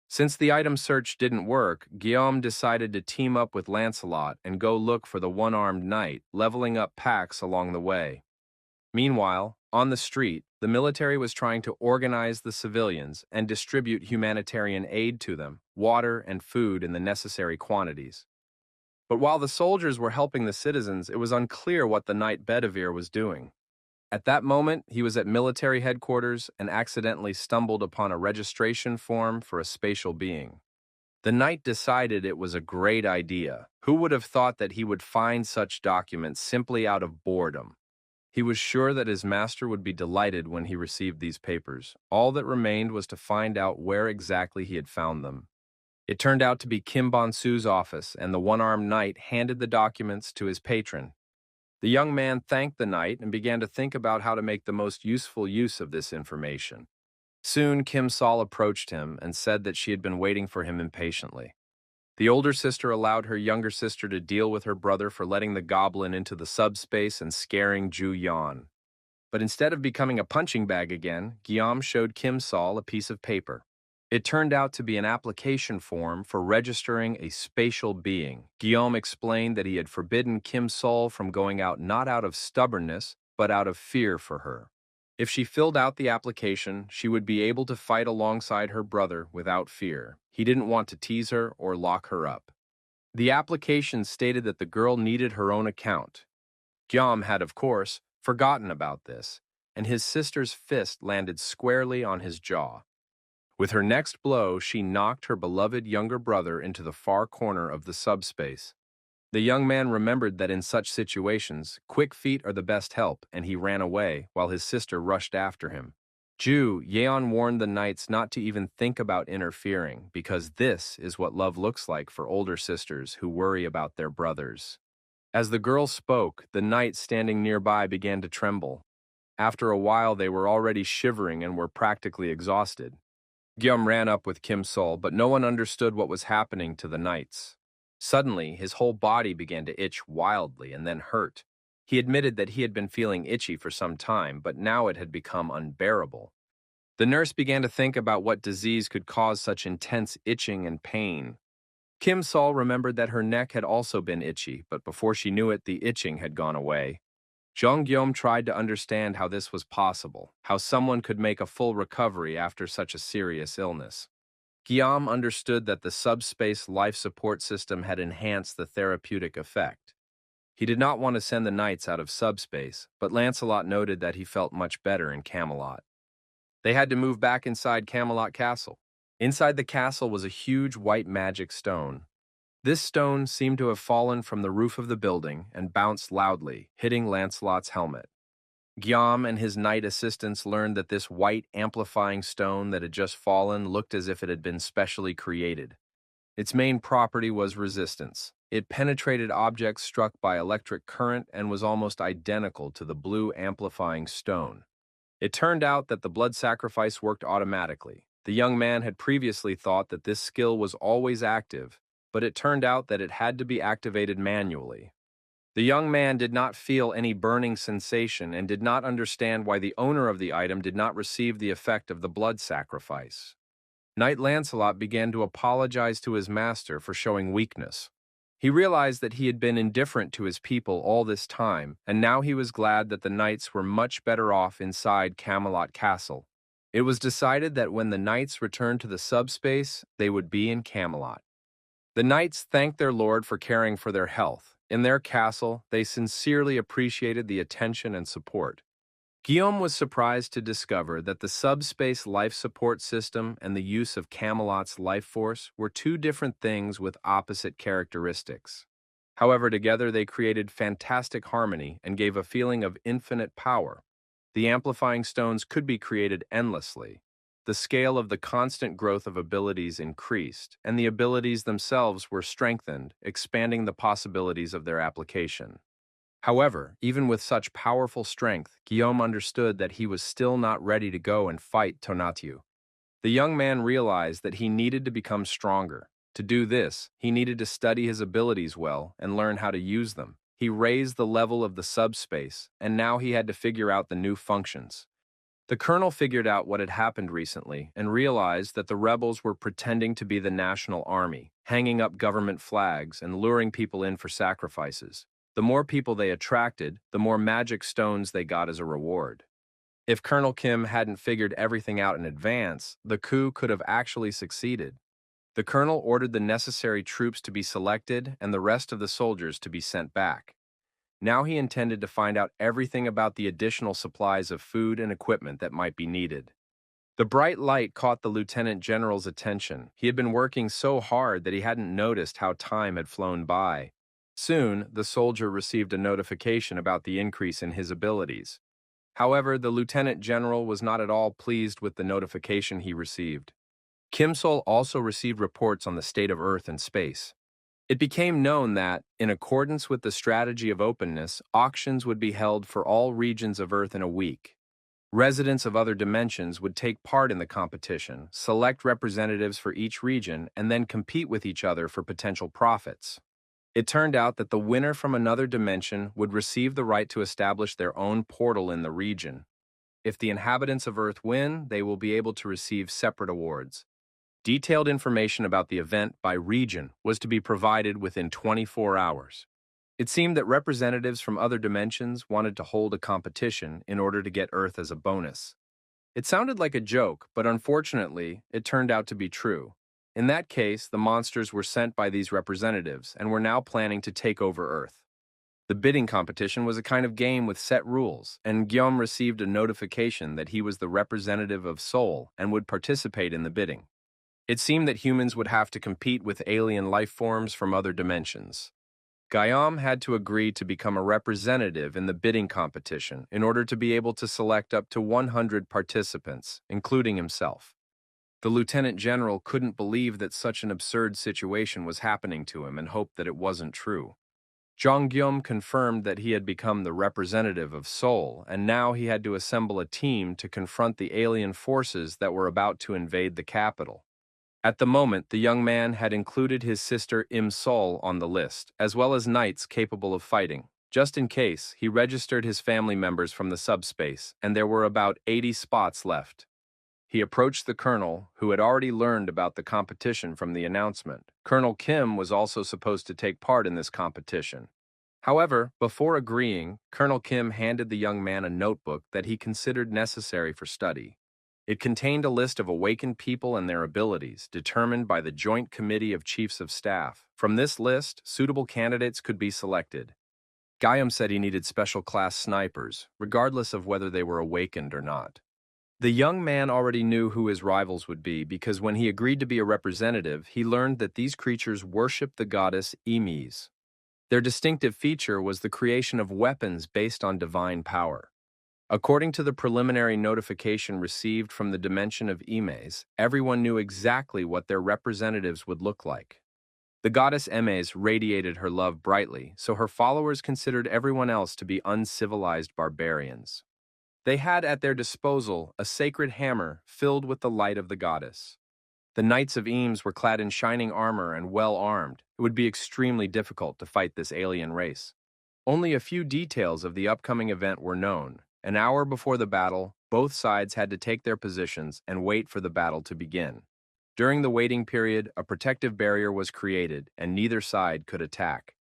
Since the item search didn't work, Guillaume decided to team up with Lancelot and go look for the one-armed knight, leveling up packs along the way. Meanwhile, on the street, the military was trying to organize the civilians and distribute humanitarian aid to them, water and food in the necessary quantities. But while the soldiers were helping the citizens, it was unclear what the knight Bedivere was doing. At that moment, he was at military headquarters and accidentally stumbled upon a registration form for a spatial being. The knight decided it was a great idea. Who would have thought that he would find such documents simply out of boredom? He was sure that his master would be delighted when he received these papers. All that remained was to find out where exactly he had found them. It turned out to be Kim Bonsu's office, and the one-armed knight handed the documents to his patron. The young man thanked the knight and began to think about how to make the most useful use of this information. Soon, Kim Sol approached him and said that she had been waiting for him impatiently. The older sister allowed her younger sister to deal with her brother for letting the goblin into the subspace and scaring Ju Yan. But instead of becoming a punching bag again, Guillaume showed Kim Sol a piece of paper. It turned out to be an application form for registering a spatial being. Guillaume explained that he had forbidden Kim Sol from going out not out of stubbornness, but out of fear for her. If she filled out the application, she would be able to fight alongside her brother without fear. He didn't want to tease her or lock her up. The application stated that the girl needed her own account. Guillaume had, of course, forgotten about this, and his sister's fist landed squarely on his jaw. With her next blow, she knocked her beloved younger brother into the far corner of the subspace. The young man remembered that in such situations, quick feet are the best help, and he ran away, while his sister rushed after him. Ju Yeon warned the knights not to even think about interfering, because this is what love looks like for older sisters who worry about their brothers. As the girl spoke, the knights standing nearby began to tremble. After a while, they were already shivering and were practically exhausted. Guillaume ran up with Kim Sol, but no one understood what was happening to the knights. Suddenly, his whole body began to itch wildly and then hurt. He admitted that he had been feeling itchy for some time, but now it had become unbearable. The nurse began to think about what disease could cause such intense itching and pain. Kim Sol remembered that her neck had also been itchy, but before she knew it, the itching had gone away. Jean Guillaume tried to understand how this was possible, how someone could make a full recovery after such a serious illness. Guillaume understood that the subspace life support system had enhanced the therapeutic effect. He did not want to send the knights out of subspace, but Lancelot noted that he felt much better in Camelot. They had to move back inside Camelot Castle. Inside the castle was a huge white magic stone. This stone seemed to have fallen from the roof of the building and bounced loudly, hitting Lancelot's helmet. Guillaume and his knight assistants learned that this white amplifying stone that had just fallen looked as if it had been specially created. Its main property was resistance. It penetrated objects struck by electric current and was almost identical to the blue amplifying stone. It turned out that the blood sacrifice worked automatically. The young man had previously thought that this skill was always active, but it turned out that it had to be activated manually. The young man did not feel any burning sensation and did not understand why the owner of the item did not receive the effect of the blood sacrifice. Knight Lancelot began to apologize to his master for showing weakness. He realized that he had been indifferent to his people all this time, and now he was glad that the knights were much better off inside Camelot Castle. It was decided that when the knights returned to the subspace, they would be in Camelot. The knights thanked their lord for caring for their health. In their castle, they sincerely appreciated the attention and support. Guillaume was surprised to discover that the subspace life support system and the use of Camelot's life force were two different things with opposite characteristics. However, together they created fantastic harmony and gave a feeling of infinite power. The amplifying stones could be created endlessly. The scale of the constant growth of abilities increased, and the abilities themselves were strengthened, expanding the possibilities of their application. However, even with such powerful strength, Guillaume understood that he was still not ready to go and fight Tonatiuh. The young man realized that he needed to become stronger. To do this, he needed to study his abilities well and learn how to use them. He raised the level of the subspace, and now he had to figure out the new functions. The colonel figured out what had happened recently and realized that the rebels were pretending to be the national army, hanging up government flags and luring people in for sacrifices. The more people they attracted, the more magic stones they got as a reward. If Colonel Kim hadn't figured everything out in advance, the coup could have actually succeeded. The colonel ordered the necessary troops to be selected and the rest of the soldiers to be sent back. Now he intended to find out everything about the additional supplies of food and equipment that might be needed. The bright light caught the lieutenant general's attention. He had been working so hard that he hadn't noticed how time had flown by. Soon, the soldier received a notification about the increase in his abilities. However, the lieutenant general was not at all pleased with the notification he received. Kim Sol also received reports on the state of Earth and space. It became known that, in accordance with the strategy of openness, auctions would be held for all regions of Earth in a week. Residents of other dimensions would take part in the competition, select representatives for each region, and then compete with each other for potential profits. It turned out that the winner from another dimension would receive the right to establish their own portal in the region. If the inhabitants of Earth win, they will be able to receive separate awards. Detailed information about the event by region was to be provided within 24 hours. It seemed that representatives from other dimensions wanted to hold a competition in order to get Earth as a bonus. It sounded like a joke, but unfortunately, it turned out to be true. In that case, the monsters were sent by these representatives and were now planning to take over Earth. The bidding competition was a kind of game with set rules, and Guillaume received a notification that he was the representative of Seoul and would participate in the bidding. It seemed that humans would have to compete with alien life forms from other dimensions. Guillaume had to agree to become a representative in the bidding competition in order to be able to select up to 100 participants, including himself. The lieutenant general couldn't believe that such an absurd situation was happening to him and hoped that it wasn't true. Zhang Guillaume confirmed that he had become the representative of Seoul, and now he had to assemble a team to confront the alien forces that were about to invade the capital. At the moment, the young man had included his sister Im-Sol on the list, as well as knights capable of fighting. Just in case, he registered his family members from the subspace, and there were about 80 spots left. He approached the colonel, who had already learned about the competition from the announcement. Colonel Kim was also supposed to take part in this competition. However, before agreeing, Colonel Kim handed the young man a notebook that he considered necessary for study. It contained a list of awakened people and their abilities, determined by the Joint Committee of Chiefs of Staff. From this list, suitable candidates could be selected. Guillaume said he needed special class snipers, regardless of whether they were awakened or not. The young man already knew who his rivals would be because when he agreed to be a representative, he learned that these creatures worshipped the goddess Emes. Their distinctive feature was the creation of weapons based on divine power. According to the preliminary notification received from the dimension of Emes, everyone knew exactly what their representatives would look like. The goddess Emes radiated her love brightly, so her followers considered everyone else to be uncivilized barbarians. They had at their disposal a sacred hammer filled with the light of the goddess. The knights of Emes were clad in shining armor and well armed. It would be extremely difficult to fight this alien race. Only a few details of the upcoming event were known. An hour before the battle, both sides had to take their positions and wait for the battle to begin. During the waiting period, a protective barrier was created, and neither side could attack.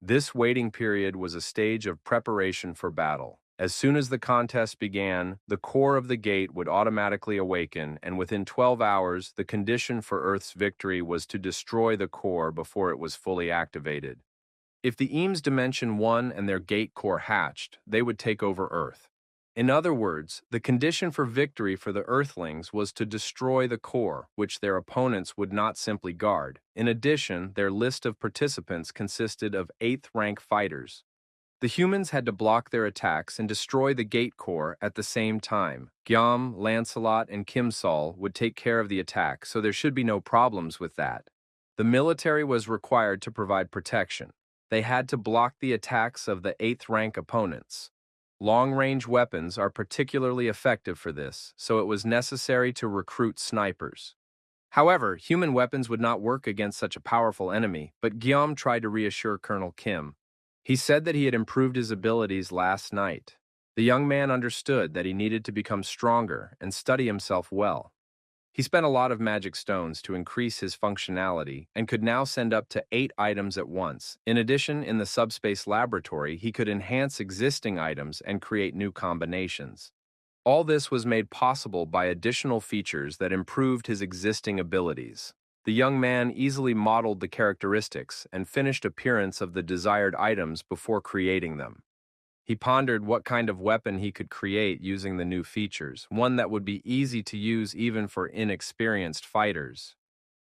This waiting period was a stage of preparation for battle. As soon as the contest began, the core of the gate would automatically awaken, and within 12 hours, the condition for Earth's victory was to destroy the core before it was fully activated. If the Eames dimension won and their gate core hatched, they would take over Earth. In other words, the condition for victory for the Earthlings was to destroy the core, which their opponents would not simply guard. In addition, their list of participants consisted of 8th-rank fighters. The humans had to block their attacks and destroy the gate core at the same time. Gyam, Lancelot, and Kim Sol would take care of the attack, so there should be no problems with that. The military was required to provide protection. They had to block the attacks of the 8th rank opponents. Long-range weapons are particularly effective for this, so it was necessary to recruit snipers. However, human weapons would not work against such a powerful enemy, but Guillaume tried to reassure Colonel Kim. He said that he had improved his abilities last night. The young man understood that he needed to become stronger and study himself well. He spent a lot of magic stones to increase his functionality and could now send up to 8 items at once. In addition, in the subspace laboratory, he could enhance existing items and create new combinations. All this was made possible by additional features that improved his existing abilities. The young man easily modeled the characteristics and finished appearance of the desired items before creating them. He pondered what kind of weapon he could create using the new features, one that would be easy to use even for inexperienced fighters.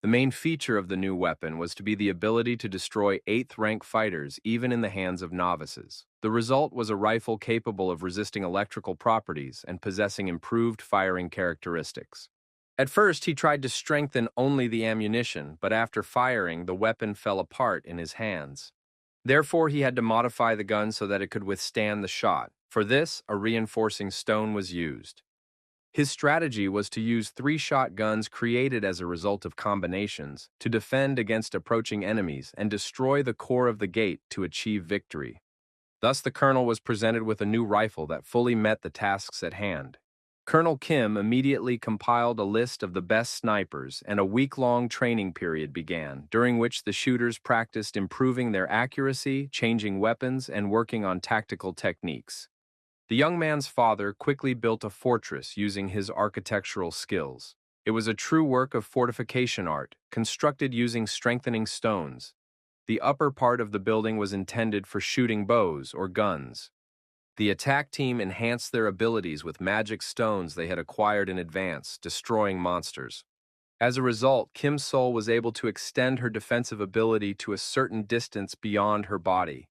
The main feature of the new weapon was to be the ability to destroy 8th rank fighters even in the hands of novices. The result was a rifle capable of resisting electrical properties and possessing improved firing characteristics. At first, he tried to strengthen only the ammunition, but after firing, the weapon fell apart in his hands. Therefore, he had to modify the gun so that it could withstand the shot. For this, a reinforcing stone was used. His strategy was to use 3-shot guns created as a result of combinations to defend against approaching enemies and destroy the core of the gate to achieve victory. Thus, the colonel was presented with a new rifle that fully met the tasks at hand. Colonel Kim immediately compiled a list of the best snipers, and a week-long training period began, during which the shooters practiced improving their accuracy, changing weapons, and working on tactical techniques. The young man's father quickly built a fortress using his architectural skills. It was a true work of fortification art, constructed using strengthening stones. The upper part of the building was intended for shooting bows or guns. The attack team enhanced their abilities with magic stones they had acquired in advance, destroying monsters. As a result, Kim Sol was able to extend her defensive ability to a certain distance beyond her body,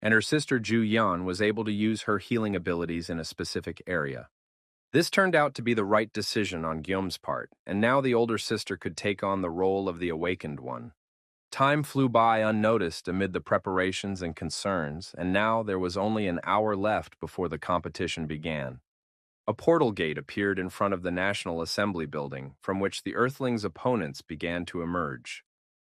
and her sister Ju Yan was able to use her healing abilities in a specific area. This turned out to be the right decision on Guillaume's part, and now the older sister could take on the role of the awakened one. Time flew by unnoticed amid the preparations and concerns, and now there was only an hour left before the competition began. A portal gate appeared in front of the National Assembly building, from which the Earthlings' opponents began to emerge.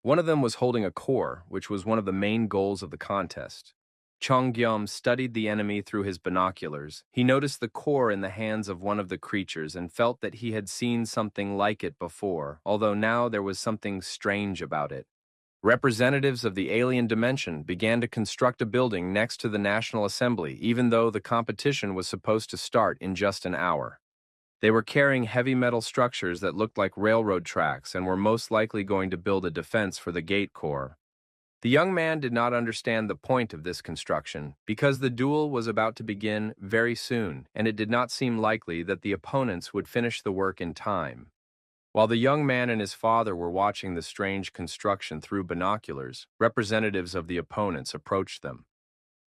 One of them was holding a core, which was one of the main goals of the contest. Chong Gyum studied the enemy through his binoculars. He noticed the core in the hands of one of the creatures and felt that he had seen something like it before, although now there was something strange about it. Representatives of the alien dimension began to construct a building next to the National Assembly, even though the competition was supposed to start in just an hour. They were carrying heavy metal structures that looked like railroad tracks and were most likely going to build a defense for the gate core. The young man did not understand the point of this construction, because the duel was about to begin very soon, and it did not seem likely that the opponents would finish the work in time. While the young man and his father were watching the strange construction through binoculars, representatives of the opponents approached them.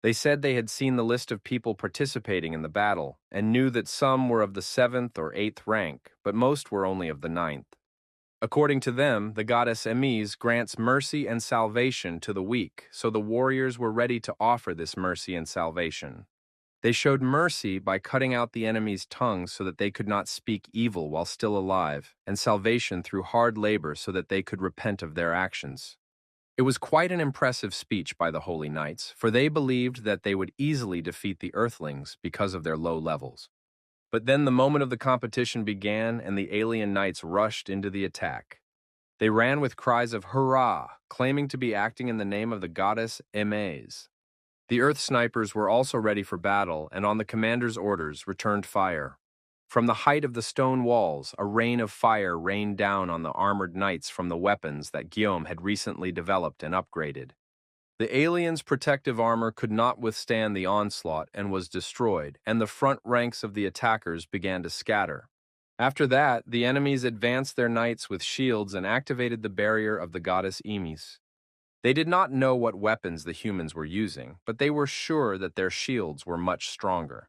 They said they had seen the list of people participating in the battle, and knew that some were of the 7th or 8th rank, but most were only of the 9th. According to them, the goddess Emise grants mercy and salvation to the weak, so the warriors were ready to offer this mercy and salvation. They showed mercy by cutting out the enemy's tongues so that they could not speak evil while still alive, and salvation through hard labor so that they could repent of their actions. It was quite an impressive speech by the Holy Knights, for they believed that they would easily defeat the Earthlings because of their low levels. But then the moment of the competition began, and the alien knights rushed into the attack. They ran with cries of hurrah, claiming to be acting in the name of the goddess Emise. The Earth snipers were also ready for battle, and on the commander's orders returned fire. From the height of the stone walls, a rain of fire rained down on the armored knights from the weapons that Guillaume had recently developed and upgraded. The aliens' protective armor could not withstand the onslaught and was destroyed, and the front ranks of the attackers began to scatter. After that, the enemies advanced their knights with shields and activated the barrier of the goddess Emis. They did not know what weapons the humans were using, but they were sure that their shields were much stronger.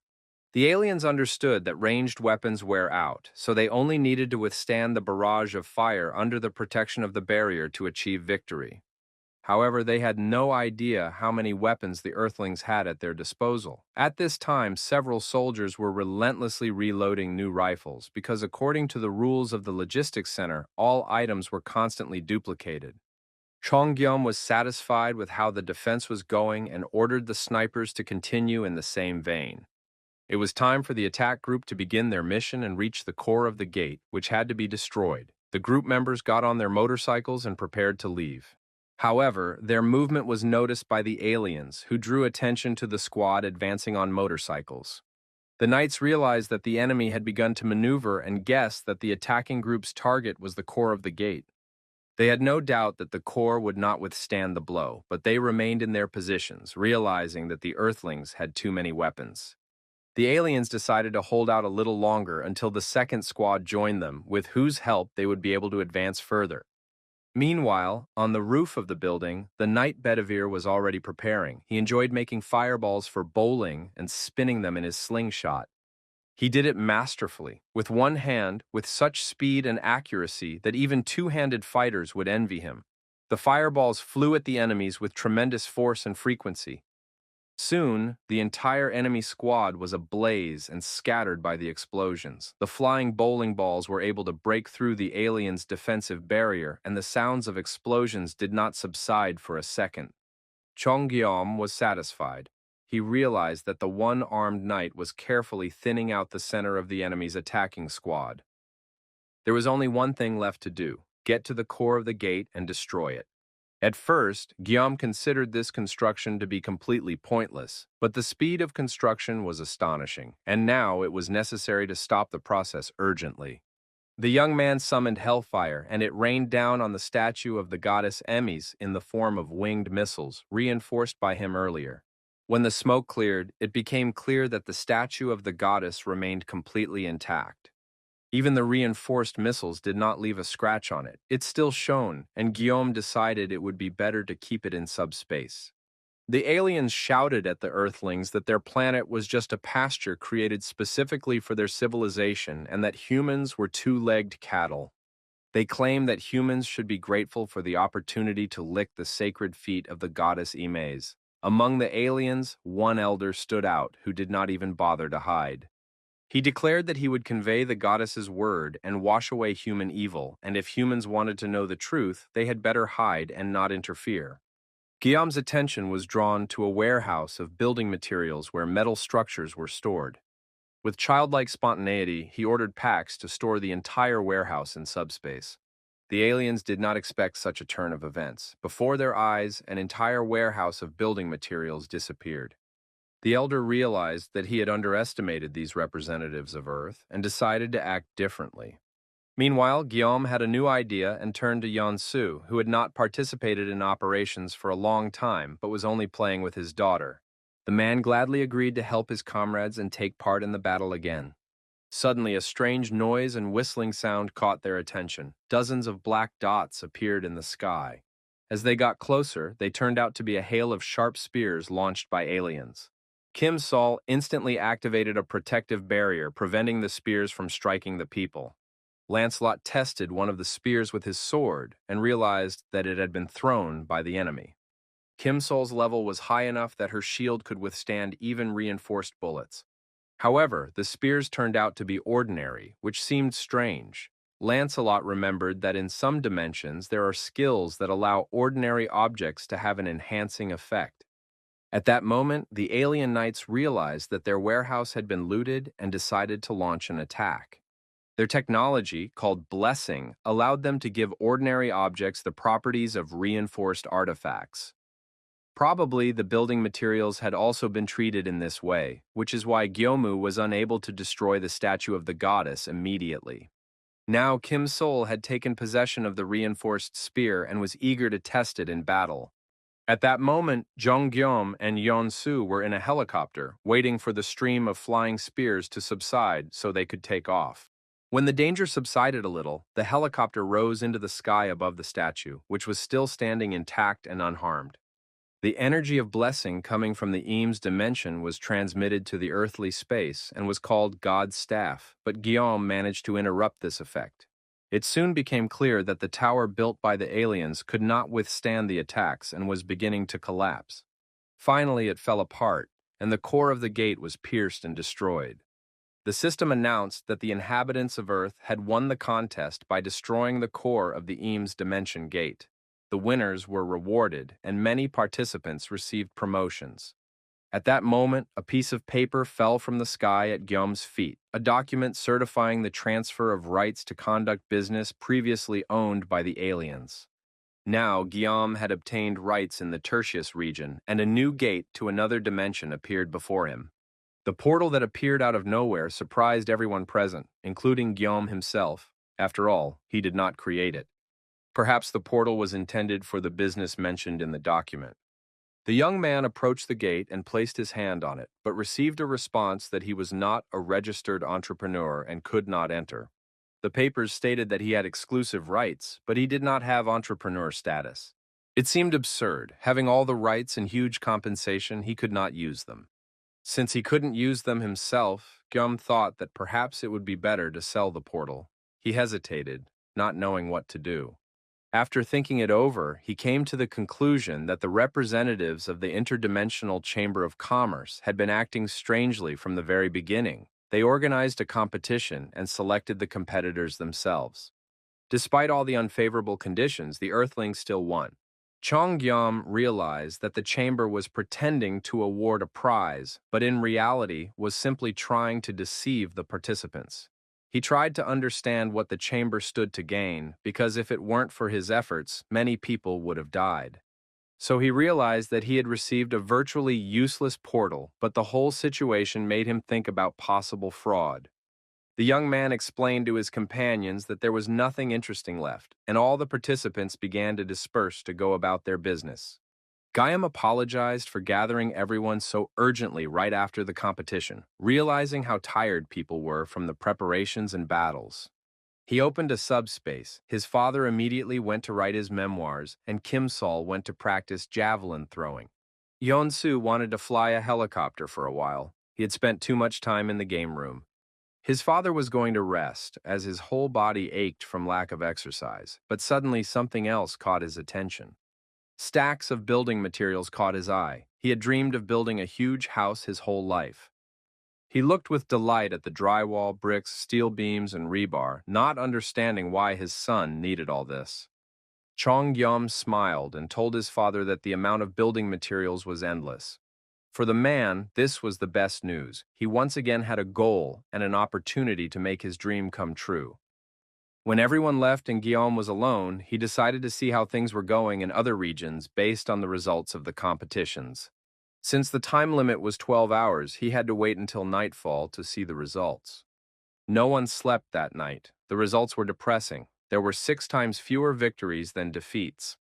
The aliens understood that ranged weapons wear out, so they only needed to withstand the barrage of fire under the protection of the barrier to achieve victory. However, they had no idea how many weapons the Earthlings had at their disposal. At this time, several soldiers were relentlessly reloading new rifles because, according to the rules of the logistics center, all items were constantly duplicated. Chongyum was satisfied with how the defense was going and ordered the snipers to continue in the same vein. It was time for the attack group to begin their mission and reach the core of the gate, which had to be destroyed. The group members got on their motorcycles and prepared to leave. However, their movement was noticed by the aliens, who drew attention to the squad advancing on motorcycles. The knights realized that the enemy had begun to maneuver and guessed that the attacking group's target was the core of the gate. They had no doubt that the core would not withstand the blow, but they remained in their positions, realizing that the Earthlings had too many weapons. The aliens decided to hold out a little longer until the second squad joined them, with whose help they would be able to advance further. Meanwhile, on the roof of the building, the knight Bedivere was already preparing. He enjoyed making fireballs for bowling and spinning them in his slingshot. He did it masterfully, with one hand, with such speed and accuracy that even two-handed fighters would envy him. The fireballs flew at the enemies with tremendous force and frequency. Soon, the entire enemy squad was ablaze and scattered by the explosions. The flying bowling balls were able to break through the aliens' defensive barrier, and the sounds of explosions did not subside for a second. Chongyom was satisfied. He realized that the one-armed knight was carefully thinning out the center of the enemy's attacking squad. There was only one thing left to do: get to the core of the gate and destroy it. At first, Guillaume considered this construction to be completely pointless, but the speed of construction was astonishing, and now it was necessary to stop the process urgently. The young man summoned hellfire, and it rained down on the statue of the goddess Emis in the form of winged missiles, reinforced by him earlier. When the smoke cleared, it became clear that the statue of the goddess remained completely intact. Even the reinforced missiles did not leave a scratch on it. It still shone, and Guillaume decided it would be better to keep it in subspace. The aliens shouted at the Earthlings that their planet was just a pasture created specifically for their civilization and that humans were two-legged cattle. They claimed that humans should be grateful for the opportunity to lick the sacred feet of the goddess Imes. Among the aliens, one elder stood out who did not even bother to hide. He declared that he would convey the goddess's word and wash away human evil, and if humans wanted to know the truth, they had better hide and not interfere. Guillaume's attention was drawn to a warehouse of building materials where metal structures were stored. With childlike spontaneity, he ordered packs to store the entire warehouse in subspace. The aliens did not expect such a turn of events. Before their eyes, an entire warehouse of building materials disappeared. The elder realized that he had underestimated these representatives of Earth and decided to act differently. Meanwhile, Guillaume had a new idea and turned to Yansu, who had not participated in operations for a long time but was only playing with his daughter. The man gladly agreed to help his comrades and take part in the battle again. Suddenly, a strange noise and whistling sound caught their attention. Dozens of black dots appeared in the sky. As they got closer, they turned out to be a hail of sharp spears launched by aliens. Kim Sol instantly activated a protective barrier, preventing the spears from striking the people. Lancelot tested one of the spears with his sword and realized that it had been thrown by the enemy. Kim Sol's level was high enough that her shield could withstand even reinforced bullets. However, the spears turned out to be ordinary, which seemed strange. Lancelot remembered that in some dimensions there are skills that allow ordinary objects to have an enhancing effect. At that moment, the alien knights realized that their warehouse had been looted and decided to launch an attack. Their technology, called blessing, allowed them to give ordinary objects the properties of reinforced artifacts. Probably the building materials had also been treated in this way, which is why Gyomu was unable to destroy the statue of the goddess immediately. Now Kim Sol had taken possession of the reinforced spear and was eager to test it in battle. At that moment, Zhang Gyom and Yeon-su were in a helicopter, waiting for the stream of flying spears to subside so they could take off. When the danger subsided a little, the helicopter rose into the sky above the statue, which was still standing intact and unharmed. The energy of blessing coming from the Eames dimension was transmitted to the earthly space and was called God's staff, but Guillaume managed to interrupt this effect. It soon became clear that the tower built by the aliens could not withstand the attacks and was beginning to collapse. Finally, it fell apart, and the core of the gate was pierced and destroyed. The system announced that the inhabitants of Earth had won the contest by destroying the core of the Eames dimension gate. The winners were rewarded, and many participants received promotions. At that moment, a piece of paper fell from the sky at Guillaume's feet, a document certifying the transfer of rights to conduct business previously owned by the aliens. Now, Guillaume had obtained rights in the Tertius region, and a new gate to another dimension appeared before him. The portal that appeared out of nowhere surprised everyone present, including Guillaume himself. After all, he did not create it. Perhaps the portal was intended for the business mentioned in the document. The young man approached the gate and placed his hand on it, but received a response that he was not a registered entrepreneur and could not enter. The papers stated that he had exclusive rights, but he did not have entrepreneur status. It seemed absurd. Having all the rights and huge compensation, he could not use them. Since he couldn't use them himself, Guillaume thought that perhaps it would be better to sell the portal. He hesitated, not knowing what to do. After thinking it over, he came to the conclusion that the representatives of the Interdimensional Chamber of Commerce had been acting strangely from the very beginning. They organized a competition and selected the competitors themselves. Despite all the unfavorable conditions, the Earthlings still won. Chong Guillaume realized that the chamber was pretending to award a prize, but in reality was simply trying to deceive the participants. He tried to understand what the chamber stood to gain, because if it weren't for his efforts, many people would have died. So he realized that he had received a virtually useless portal, but the whole situation made him think about possible fraud. The young man explained to his companions that there was nothing interesting left, and all the participants began to disperse to go about their business. Guillaume apologized for gathering everyone so urgently right after the competition, realizing how tired people were from the preparations and battles. He opened a subspace. His father immediately went to write his memoirs, and Kim Sol went to practice javelin throwing. Yeon-soo wanted to fly a helicopter for a while. He had spent too much time in the game room. His father was going to rest, as his whole body ached from lack of exercise, but suddenly something else caught his attention. Stacks of building materials caught his eye. He had dreamed of building a huge house his whole life. He looked with delight at the drywall, bricks, steel beams, and rebar, not understanding why his son needed all this. Chong Guillaume smiled and told his father that the amount of building materials was endless. For the man, this was the best news. He once again had a goal and an opportunity to make his dream come true. When everyone left and Guillaume was alone, he decided to see how things were going in other regions based on the results of the competitions. Since the time limit was 12 hours, he had to wait until nightfall to see the results. No one slept that night. The results were depressing. There were 6 times fewer victories than defeats.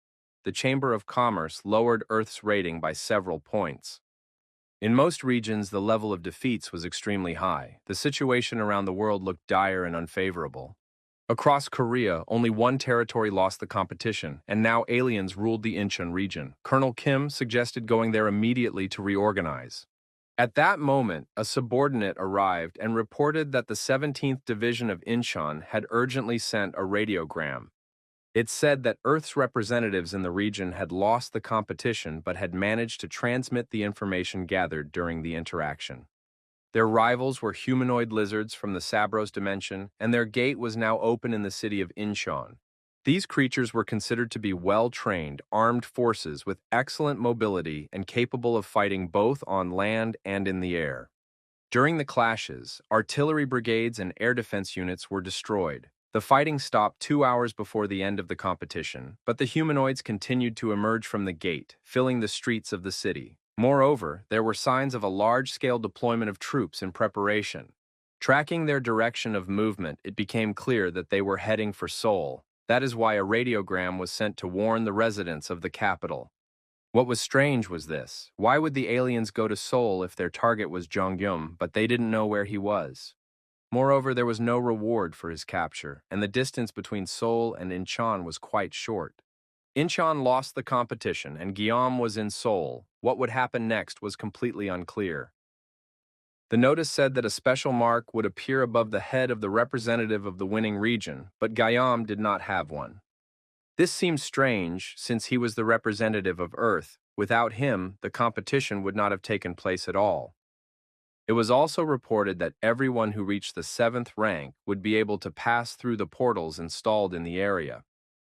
The Chamber of Commerce lowered Earth's rating by several points. In most regions, the level of defeats was extremely high. The situation around the world looked dire and unfavorable. Across Korea, only one territory lost the competition, and now aliens ruled the Incheon region. Colonel Kim suggested going there immediately to reorganize. At that moment, a subordinate arrived and reported that the 17th Division of Incheon had urgently sent a radiogram. It said that Earth's representatives in the region had lost the competition but had managed to transmit the information gathered during the interaction. Their rivals were humanoid lizards from the Sabros dimension, and their gate was now open in the city of Incheon. These creatures were considered to be well-trained, armed forces with excellent mobility and capable of fighting both on land and in the air. During the clashes, artillery brigades and air defense units were destroyed. The fighting stopped 2 hours before the end of the competition, but the humanoids continued to emerge from the gate, filling the streets of the city. Moreover, there were signs of a large-scale deployment of troops in preparation. Tracking their direction of movement, it became clear that they were heading for Seoul. That is why a radiogram was sent to warn the residents of the capital. What was strange was this. Why would the aliens go to Seoul if their target was Jonghyun, but they didn't know where he was? Moreover, there was no reward for his capture, and the distance between Seoul and Incheon was quite short. Incheon lost the competition, and Guillaume was in Seoul. What would happen next was completely unclear. The notice said that a special mark would appear above the head of the representative of the winning region, but Guillaume did not have one. This seemed strange, since he was the representative of Earth. Without him, the competition would not have taken place at all. It was also reported that everyone who reached the 7th rank would be able to pass through the portals installed in the area.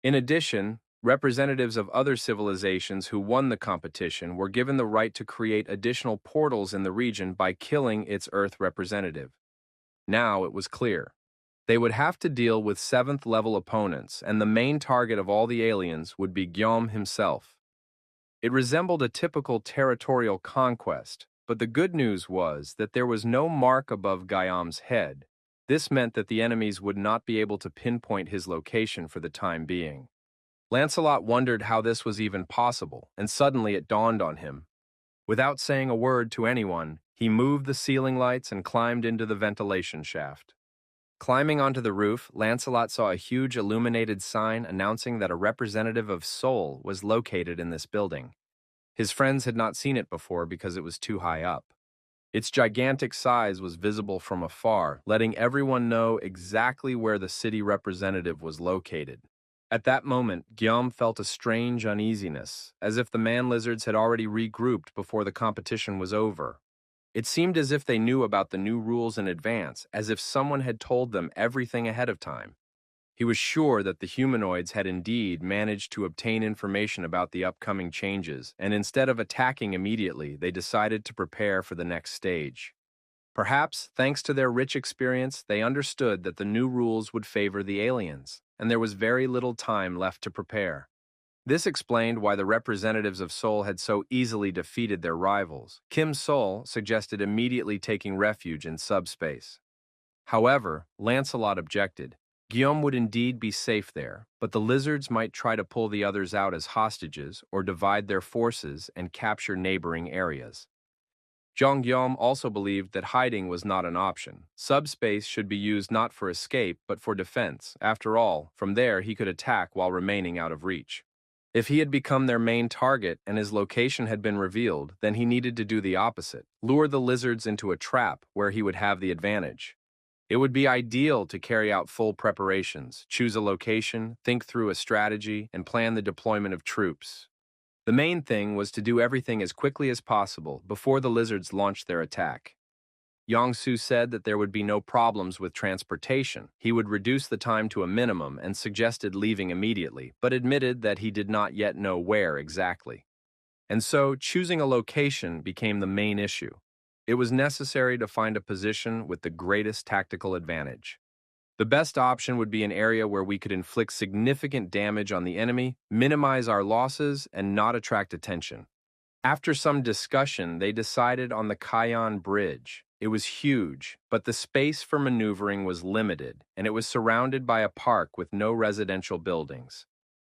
In addition, representatives of other civilizations who won the competition were given the right to create additional portals in the region by killing its Earth representative. Now it was clear. They would have to deal with 7th-level opponents, and the main target of all the aliens would be Guillaume himself. It resembled a typical territorial conquest, but the good news was that there was no mark above Guillaume's head. This meant that the enemies would not be able to pinpoint his location for the time being. Lancelot wondered how this was even possible, and suddenly it dawned on him. Without saying a word to anyone, he moved the ceiling lights and climbed into the ventilation shaft. Climbing onto the roof, Lancelot saw a huge illuminated sign announcing that a representative of Seoul was located in this building. His friends had not seen it before because it was too high up. Its gigantic size was visible from afar, letting everyone know exactly where the city representative was located. At that moment, Guillaume felt a strange uneasiness, as if the man-lizards had already regrouped before the competition was over. It seemed as if they knew about the new rules in advance, as if someone had told them everything ahead of time. He was sure that the humanoids had indeed managed to obtain information about the upcoming changes, and instead of attacking immediately, they decided to prepare for the next stage. Perhaps, thanks to their rich experience, they understood that the new rules would favor the aliens, and there was very little time left to prepare. This explained why the representatives of Seoul had so easily defeated their rivals. Kim Seoul suggested immediately taking refuge in subspace. However, Lancelot objected. Guillaume would indeed be safe there, but the lizards might try to pull the others out as hostages or divide their forces and capture neighboring areas. Jean Guillaume also believed that hiding was not an option. Subspace should be used not for escape but for defense. After all, from there he could attack while remaining out of reach. If he had become their main target and his location had been revealed, then he needed to do the opposite, lure the lizards into a trap where he would have the advantage. It would be ideal to carry out full preparations, choose a location, think through a strategy, and plan the deployment of troops. The main thing was to do everything as quickly as possible before the lizards launched their attack. Yongsu said that there would be no problems with transportation. He would reduce the time to a minimum and suggested leaving immediately, but admitted that he did not yet know where exactly. And so, choosing a location became the main issue. It was necessary to find a position with the greatest tactical advantage. The best option would be an area where we could inflict significant damage on the enemy, minimize our losses, and not attract attention. After some discussion, they decided on the Kayan Bridge. It was huge, but the space for maneuvering was limited, and it was surrounded by a park with no residential buildings.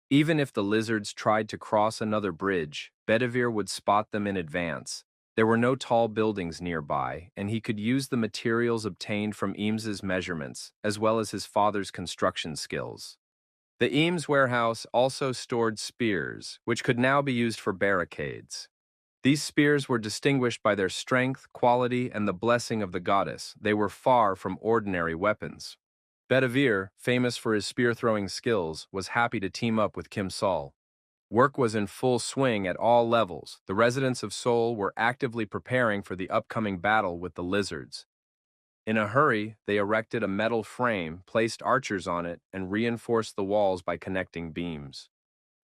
Even if the lizards tried to cross another bridge, Bedivere would spot them in advance. There were no tall buildings nearby, and he could use the materials obtained from Eames's measurements, as well as his father's construction skills. The Eames warehouse also stored spears, which could now be used for barricades. These spears were distinguished by their strength, quality, and the blessing of the goddess. They were far from ordinary weapons. Bedivere, famous for his spear-throwing skills, was happy to team up with Kim Seoul. Work was in full swing at all levels. The residents of Seoul were actively preparing for the upcoming battle with the lizards. In a hurry, they erected a metal frame, placed archers on it, and reinforced the walls by connecting beams.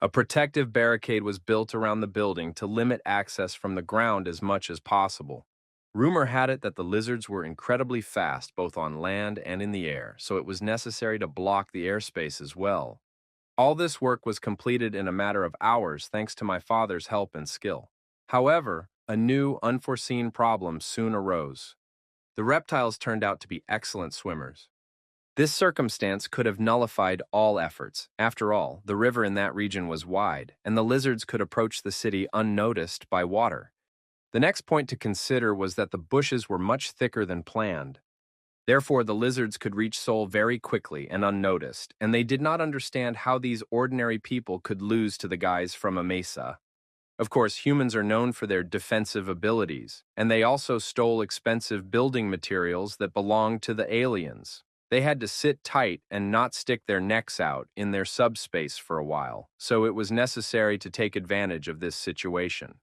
A protective barricade was built around the building to limit access from the ground as much as possible. Rumor had it that the lizards were incredibly fast both on land and in the air, so it was necessary to block the airspace as well. All this work was completed in a matter of hours thanks to my father's help and skill. However, a new, unforeseen problem soon arose. The reptiles turned out to be excellent swimmers. This circumstance could have nullified all efforts. After all, the river in that region was wide, and the lizards could approach the city unnoticed by water. The next point to consider was that the bushes were much thicker than planned. Therefore, the lizards could reach Seoul very quickly and unnoticed, and they did not understand how these ordinary people could lose to the guys from a mesa. Of course, humans are known for their defensive abilities, and they also stole expensive building materials that belonged to the aliens. They had to sit tight and not stick their necks out in their subspace for a while, so it was necessary to take advantage of this situation.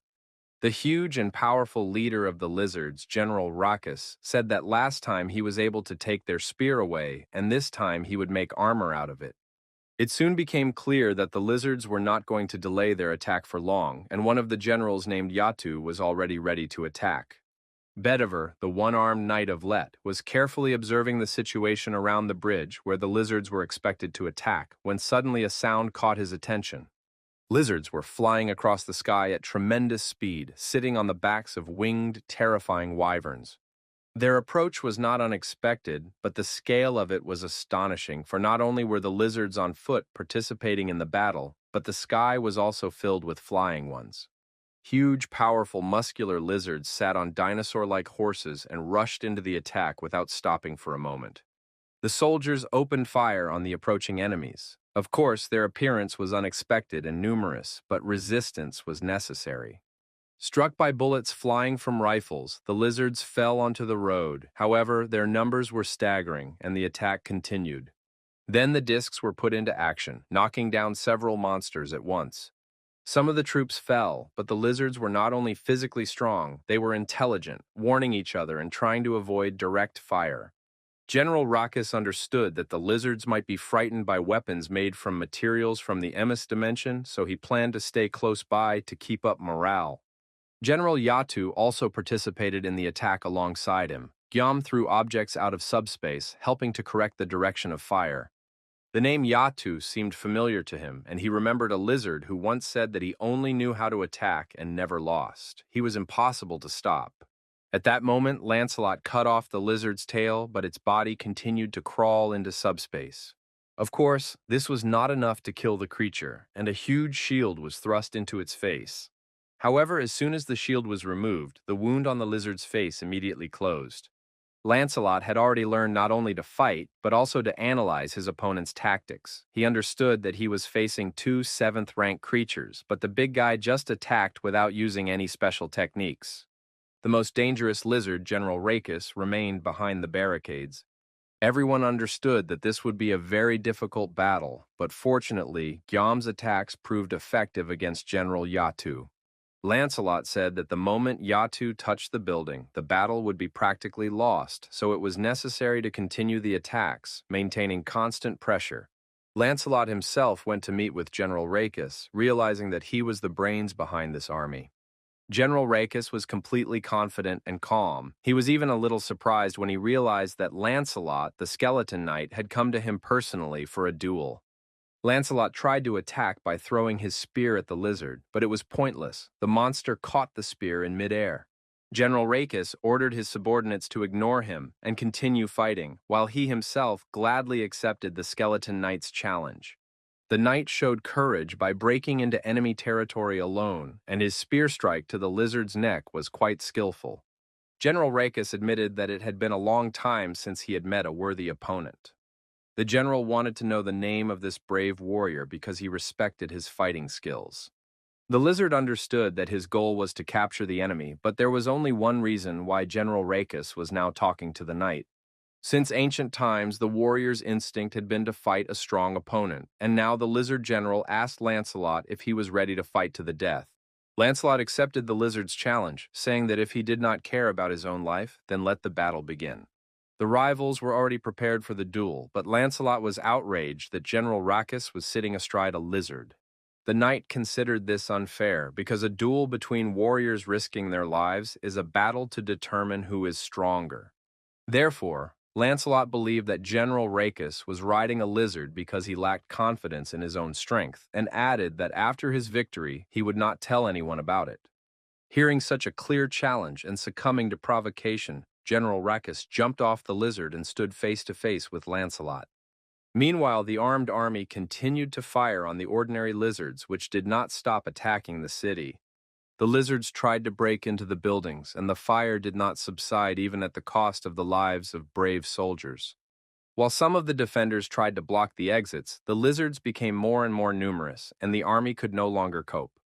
The huge and powerful leader of the lizards, General Rackus, said that last time he was able to take their spear away, and this time he would make armor out of it. It soon became clear that the lizards were not going to delay their attack for long, and one of the generals named Yatu was already ready to attack. Bedivere, the one-armed knight of Let, was carefully observing the situation around the bridge where the lizards were expected to attack when suddenly a sound caught his attention. Lizards were flying across the sky at tremendous speed, sitting on the backs of winged, terrifying wyverns. Their approach was not unexpected, but the scale of it was astonishing, for not only were the lizards on foot participating in the battle, but the sky was also filled with flying ones. Huge, powerful, muscular lizards sat on dinosaur-like horses and rushed into the attack without stopping for a moment. The soldiers opened fire on the approaching enemies. Of course, their appearance was unexpected and numerous, but resistance was necessary. Struck by bullets flying from rifles, the lizards fell onto the road. However, their numbers were staggering, and the attack continued. Then the discs were put into action, knocking down several monsters at once. Some of the troops fell, but the lizards were not only physically strong, they were intelligent, warning each other and trying to avoid direct fire. General Rackus understood that the lizards might be frightened by weapons made from materials from the Emis dimension, so he planned to stay close by to keep up morale. General Yatu also participated in the attack alongside him. Gyam threw objects out of subspace, helping to correct the direction of fire. The name Yatu seemed familiar to him, and he remembered a lizard who once said that he only knew how to attack and never lost. He was impossible to stop. At that moment, Lancelot cut off the lizard's tail, but its body continued to crawl into subspace. Of course, this was not enough to kill the creature, and a huge shield was thrust into its face. However, as soon as the shield was removed, the wound on the lizard's face immediately closed. Lancelot had already learned not only to fight, but also to analyze his opponent's tactics. He understood that he was facing two 7th-rank creatures, but the big guy just attacked without using any special techniques. The most dangerous lizard, General Rackus, remained behind the barricades. Everyone understood that this would be a very difficult battle, but fortunately, Gyam's attacks proved effective against General Yatu. Lancelot said that the moment Yatu touched the building, the battle would be practically lost, so it was necessary to continue the attacks, maintaining constant pressure. Lancelot himself went to meet with General Rackus, realizing that he was the brains behind this army. General Rackus was completely confident and calm. He was even a little surprised when he realized that Lancelot, the skeleton knight, had come to him personally for a duel. Lancelot tried to attack by throwing his spear at the lizard, but it was pointless. The monster caught the spear in midair. General Rackus ordered his subordinates to ignore him and continue fighting, while he himself gladly accepted the skeleton knight's challenge. The knight showed courage by breaking into enemy territory alone, and his spear strike to the lizard's neck was quite skillful. General Rackus admitted that it had been a long time since he had met a worthy opponent. The general wanted to know the name of this brave warrior because he respected his fighting skills. The lizard understood that his goal was to capture the enemy, but there was only one reason why General Rackus was now talking to the knight. Since ancient times, the warrior's instinct had been to fight a strong opponent, and now the lizard general asked Lancelot if he was ready to fight to the death. Lancelot accepted the lizard's challenge, saying that if he did not care about his own life, then let the battle begin. The rivals were already prepared for the duel, but Lancelot was outraged that General Rackus was sitting astride a lizard. The knight considered this unfair, because a duel between warriors risking their lives is a battle to determine who is stronger. Therefore, Lancelot believed that General Rackus was riding a lizard because he lacked confidence in his own strength, and added that after his victory, he would not tell anyone about it. Hearing such a clear challenge and succumbing to provocation, General Rackus jumped off the lizard and stood face to face with Lancelot. Meanwhile, the armed army continued to fire on the ordinary lizards, which did not stop attacking the city. The lizards tried to break into the buildings, and the fire did not subside even at the cost of the lives of brave soldiers. While some of the defenders tried to block the exits, the lizards became more and more numerous, and the army could no longer cope.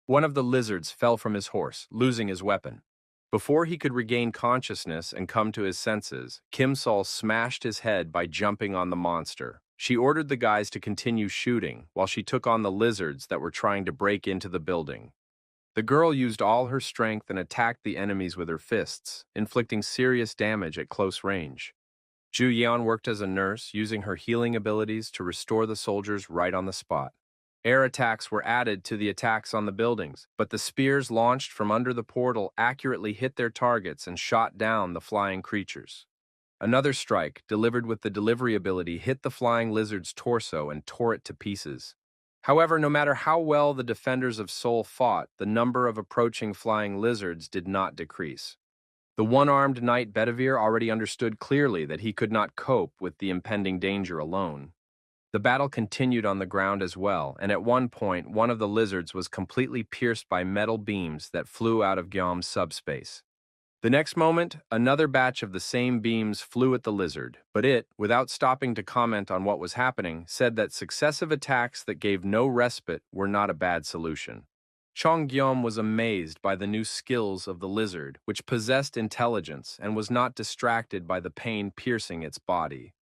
One of the lizards fell from his horse, losing his weapon. Before he could regain consciousness and come to his senses, Kim Sol smashed his head by jumping on the monster. She ordered the guys to continue shooting while she took on the lizards that were trying to break into the building. The girl used all her strength and attacked the enemies with her fists, inflicting serious damage at close range. Zhu Yan worked as a nurse, using her healing abilities to restore the soldiers right on the spot. Air attacks were added to the attacks on the buildings, but the spears launched from under the portal accurately hit their targets and shot down the flying creatures. Another strike, delivered with the delivery ability, hit the flying lizard's torso and tore it to pieces. However, no matter how well the defenders of Seoul fought, the number of approaching flying lizards did not decrease. The one-armed knight Bedivere already understood clearly that he could not cope with the impending danger alone. The battle continued on the ground as well, and at one point one of the lizards was completely pierced by metal beams that flew out of Guillaume's subspace. The next moment, another batch of the same beams flew at the lizard, but it, without stopping to comment on what was happening, said that successive attacks that gave no respite were not a bad solution. Chong Guillaume was amazed by the new skills of the lizard, which possessed intelligence and was not distracted by the pain piercing its body.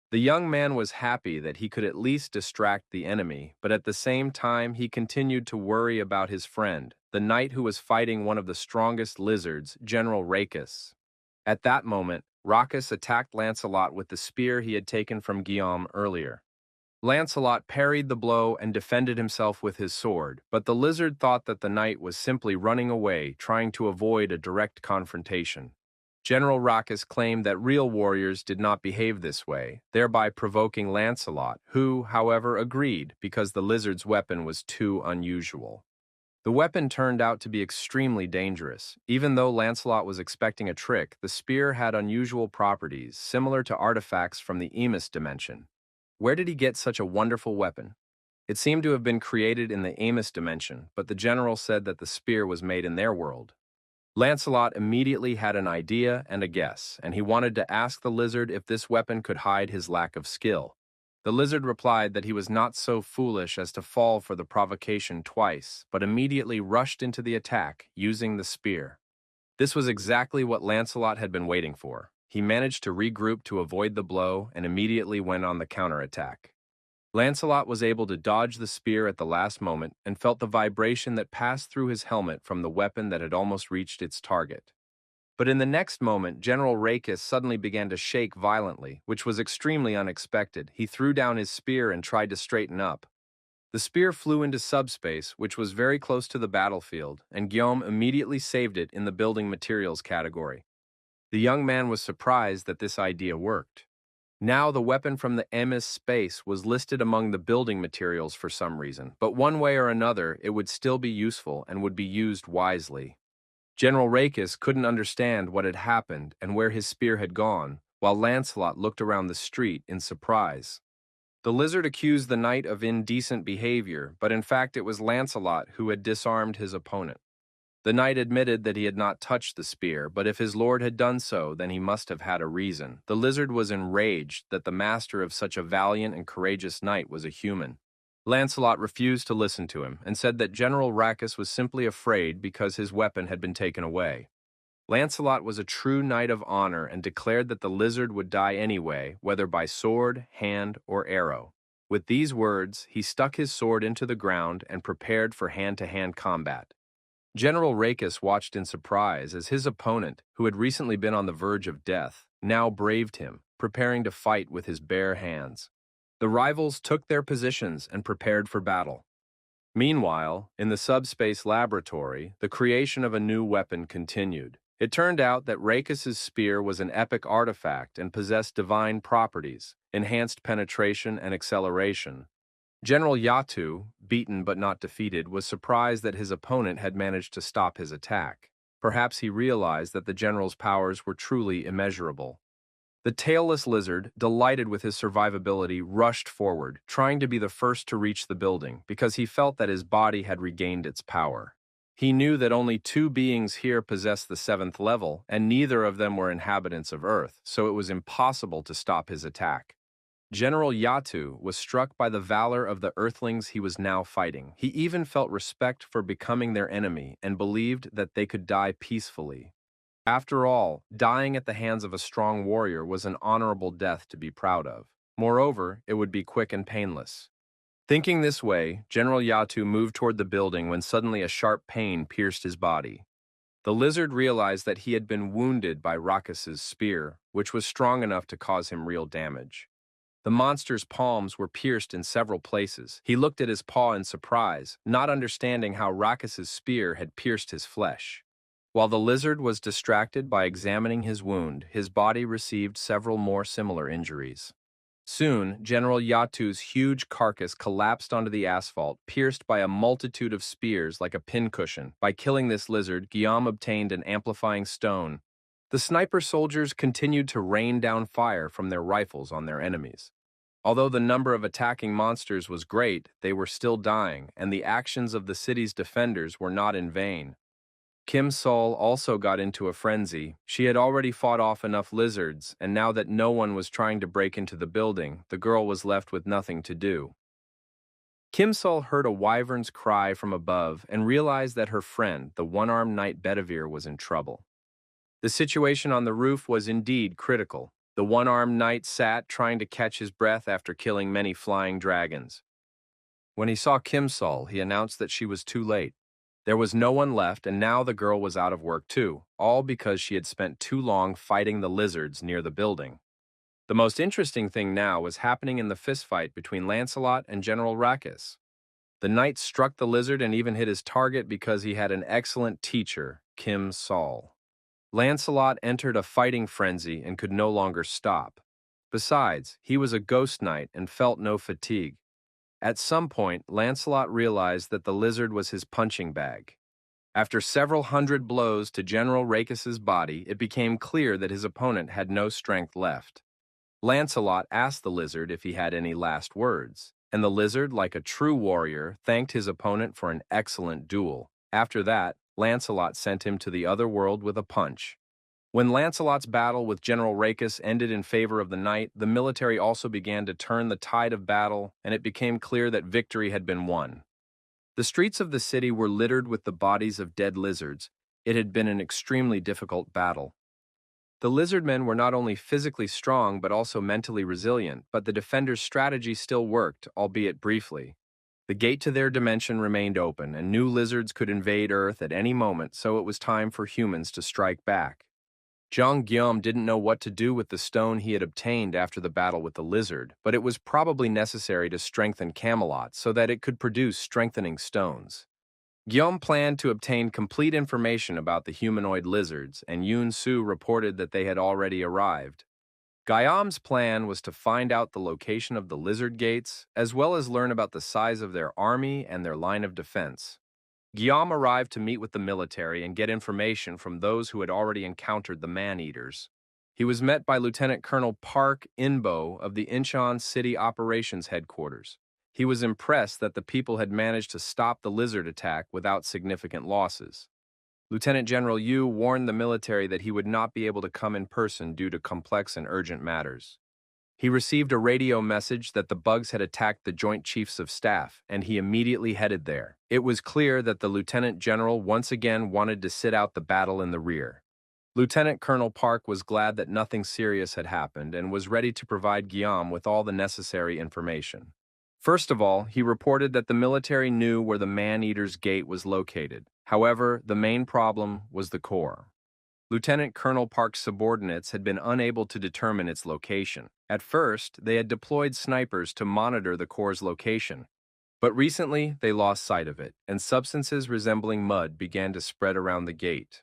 The young man was happy that he could at least distract the enemy, but at the same time he continued to worry about his friend, the knight who was fighting one of the strongest lizards, General Racus. At that moment, Racus attacked Lancelot with the spear he had taken from Guillaume earlier. Lancelot parried the blow and defended himself with his sword, but the lizard thought that the knight was simply running away, trying to avoid a direct confrontation. General Racus claimed that real warriors did not behave this way, thereby provoking Lancelot, who, however, agreed because the lizard's weapon was too unusual. The weapon turned out to be extremely dangerous. Even though Lancelot was expecting a trick, the spear had unusual properties, similar to artifacts from the Emus dimension. Where did he get such a wonderful weapon? It seemed to have been created in the Emus dimension, but the general said that the spear was made in their world. Lancelot immediately had an idea and a guess, and he wanted to ask the lizard if this weapon could hide his lack of skill. The lizard replied that he was not so foolish as to fall for the provocation twice, but immediately rushed into the attack, using the spear. This was exactly what Lancelot had been waiting for. He managed to regroup to avoid the blow and immediately went on the counterattack. Lancelot was able to dodge the spear at the last moment and felt the vibration that passed through his helmet from the weapon that had almost reached its target. But in the next moment, General Racus suddenly began to shake violently, which was extremely unexpected. He threw down his spear and tried to straighten up. The spear flew into subspace, which was very close to the battlefield, and Guillaume immediately saved it in the building materials category. The young man was surprised that this idea worked. Now the weapon from the Emus space was listed among the building materials for some reason, but one way or another it would still be useful and would be used wisely. General Racus couldn't understand what had happened and where his spear had gone, while Lancelot looked around the street in surprise. The lizard accused the knight of indecent behavior, but in fact it was Lancelot who had disarmed his opponent. The knight admitted that he had not touched the spear, but if his lord had done so, then he must have had a reason. The lizard was enraged that the master of such a valiant and courageous knight was a human. Lancelot refused to listen to him and said that General Racus was simply afraid because his weapon had been taken away. Lancelot was a true knight of honor and declared that the lizard would die anyway, whether by sword, hand, or arrow. With these words, he stuck his sword into the ground and prepared for hand-to-hand combat. General Racus watched in surprise as his opponent, who had recently been on the verge of death, now braved him, preparing to fight with his bare hands. The rivals took their positions and prepared for battle. Meanwhile, in the subspace laboratory, the creation of a new weapon continued. It turned out that Racus's spear was an epic artifact and possessed divine properties, enhanced penetration and acceleration. General Yatu, beaten but not defeated, was surprised that his opponent had managed to stop his attack. Perhaps he realized that the general's powers were truly immeasurable. The tailless lizard, delighted with his survivability, rushed forward, trying to be the first to reach the building, because he felt that his body had regained its power. He knew that only two beings here possessed the 7th level, and neither of them were inhabitants of Earth, so it was impossible to stop his attack. General Yatu was struck by the valor of the Earthlings he was now fighting. He even felt respect for becoming their enemy and believed that they could die peacefully. After all, dying at the hands of a strong warrior was an honorable death to be proud of. Moreover, it would be quick and painless. Thinking this way, General Yatu moved toward the building when suddenly a sharp pain pierced his body. The lizard realized that he had been wounded by Rakas's spear, which was strong enough to cause him real damage. The monster's palms were pierced in several places. He looked at his paw in surprise, not understanding how Rakas's spear had pierced his flesh. While the lizard was distracted by examining his wound, his body received several more similar injuries. Soon, General Yatu's huge carcass collapsed onto the asphalt, pierced by a multitude of spears like a pincushion. By killing this lizard, Guillaume obtained an amplifying stone. The sniper soldiers continued to rain down fire from their rifles on their enemies. Although the number of attacking monsters was great, they were still dying, and the actions of the city's defenders were not in vain. Kim Sol also got into a frenzy. She had already fought off enough lizards, and now that no one was trying to break into the building, the girl was left with nothing to do. Kim Sol heard a wyvern's cry from above and realized that her friend, the one-armed knight Bedivere, was in trouble. The situation on the roof was indeed critical. The one-armed knight sat trying to catch his breath after killing many flying dragons. When he saw Kim Sol, he announced that she was too late. There was no one left, and now the girl was out of work too, all because she had spent too long fighting the lizards near the building. The most interesting thing now was happening in the fistfight between Lancelot and General Rakus. The knight struck the lizard and even hit his target because he had an excellent teacher, Kim Sol. Lancelot entered a fighting frenzy and could no longer stop. Besides, he was a ghost knight and felt no fatigue. At some point, Lancelot realized that the lizard was his punching bag. After several hundred blows to General Rakus's body, it became clear that his opponent had no strength left. Lancelot asked the lizard if he had any last words, and the lizard, like a true warrior, thanked his opponent for an excellent duel. After that, Lancelot sent him to the other world with a punch. When Lancelot's battle with General Rakus ended in favor of the knight, the military also began to turn the tide of battle, and it became clear that victory had been won. The streets of the city were littered with the bodies of dead lizards. It had been an extremely difficult battle. The lizardmen were not only physically strong but also mentally resilient, but the defenders' strategy still worked, albeit briefly. The gate to their dimension remained open, and new lizards could invade Earth at any moment, so it was time for humans to strike back. Zhang Guillaume didn't know what to do with the stone he had obtained after the battle with the lizard, but it was probably necessary to strengthen Camelot so that it could produce strengthening stones. Guillaume planned to obtain complete information about the humanoid lizards, and Yun Su reported that they had already arrived. Guillaume's plan was to find out the location of the lizard gates, as well as learn about the size of their army and their line of defense. Guillaume arrived to meet with the military and get information from those who had already encountered the man-eaters. He was met by Lieutenant Colonel Park Inbo of the Incheon City Operations Headquarters. He was impressed that the people had managed to stop the lizard attack without significant losses. Lieutenant General Yu warned the military that he would not be able to come in person due to complex and urgent matters. He received a radio message that the bugs had attacked the Joint Chiefs of Staff, and he immediately headed there. It was clear that the Lieutenant General once again wanted to sit out the battle in the rear. Lieutenant Colonel Park was glad that nothing serious had happened and was ready to provide Guillaume with all the necessary information. First of all, he reported that the military knew where the man-eater's gate was located. However, the main problem was the core. Lieutenant Colonel Park's subordinates had been unable to determine its location. At first, they had deployed snipers to monitor the core's location. But recently, they lost sight of it, and substances resembling mud began to spread around the gate.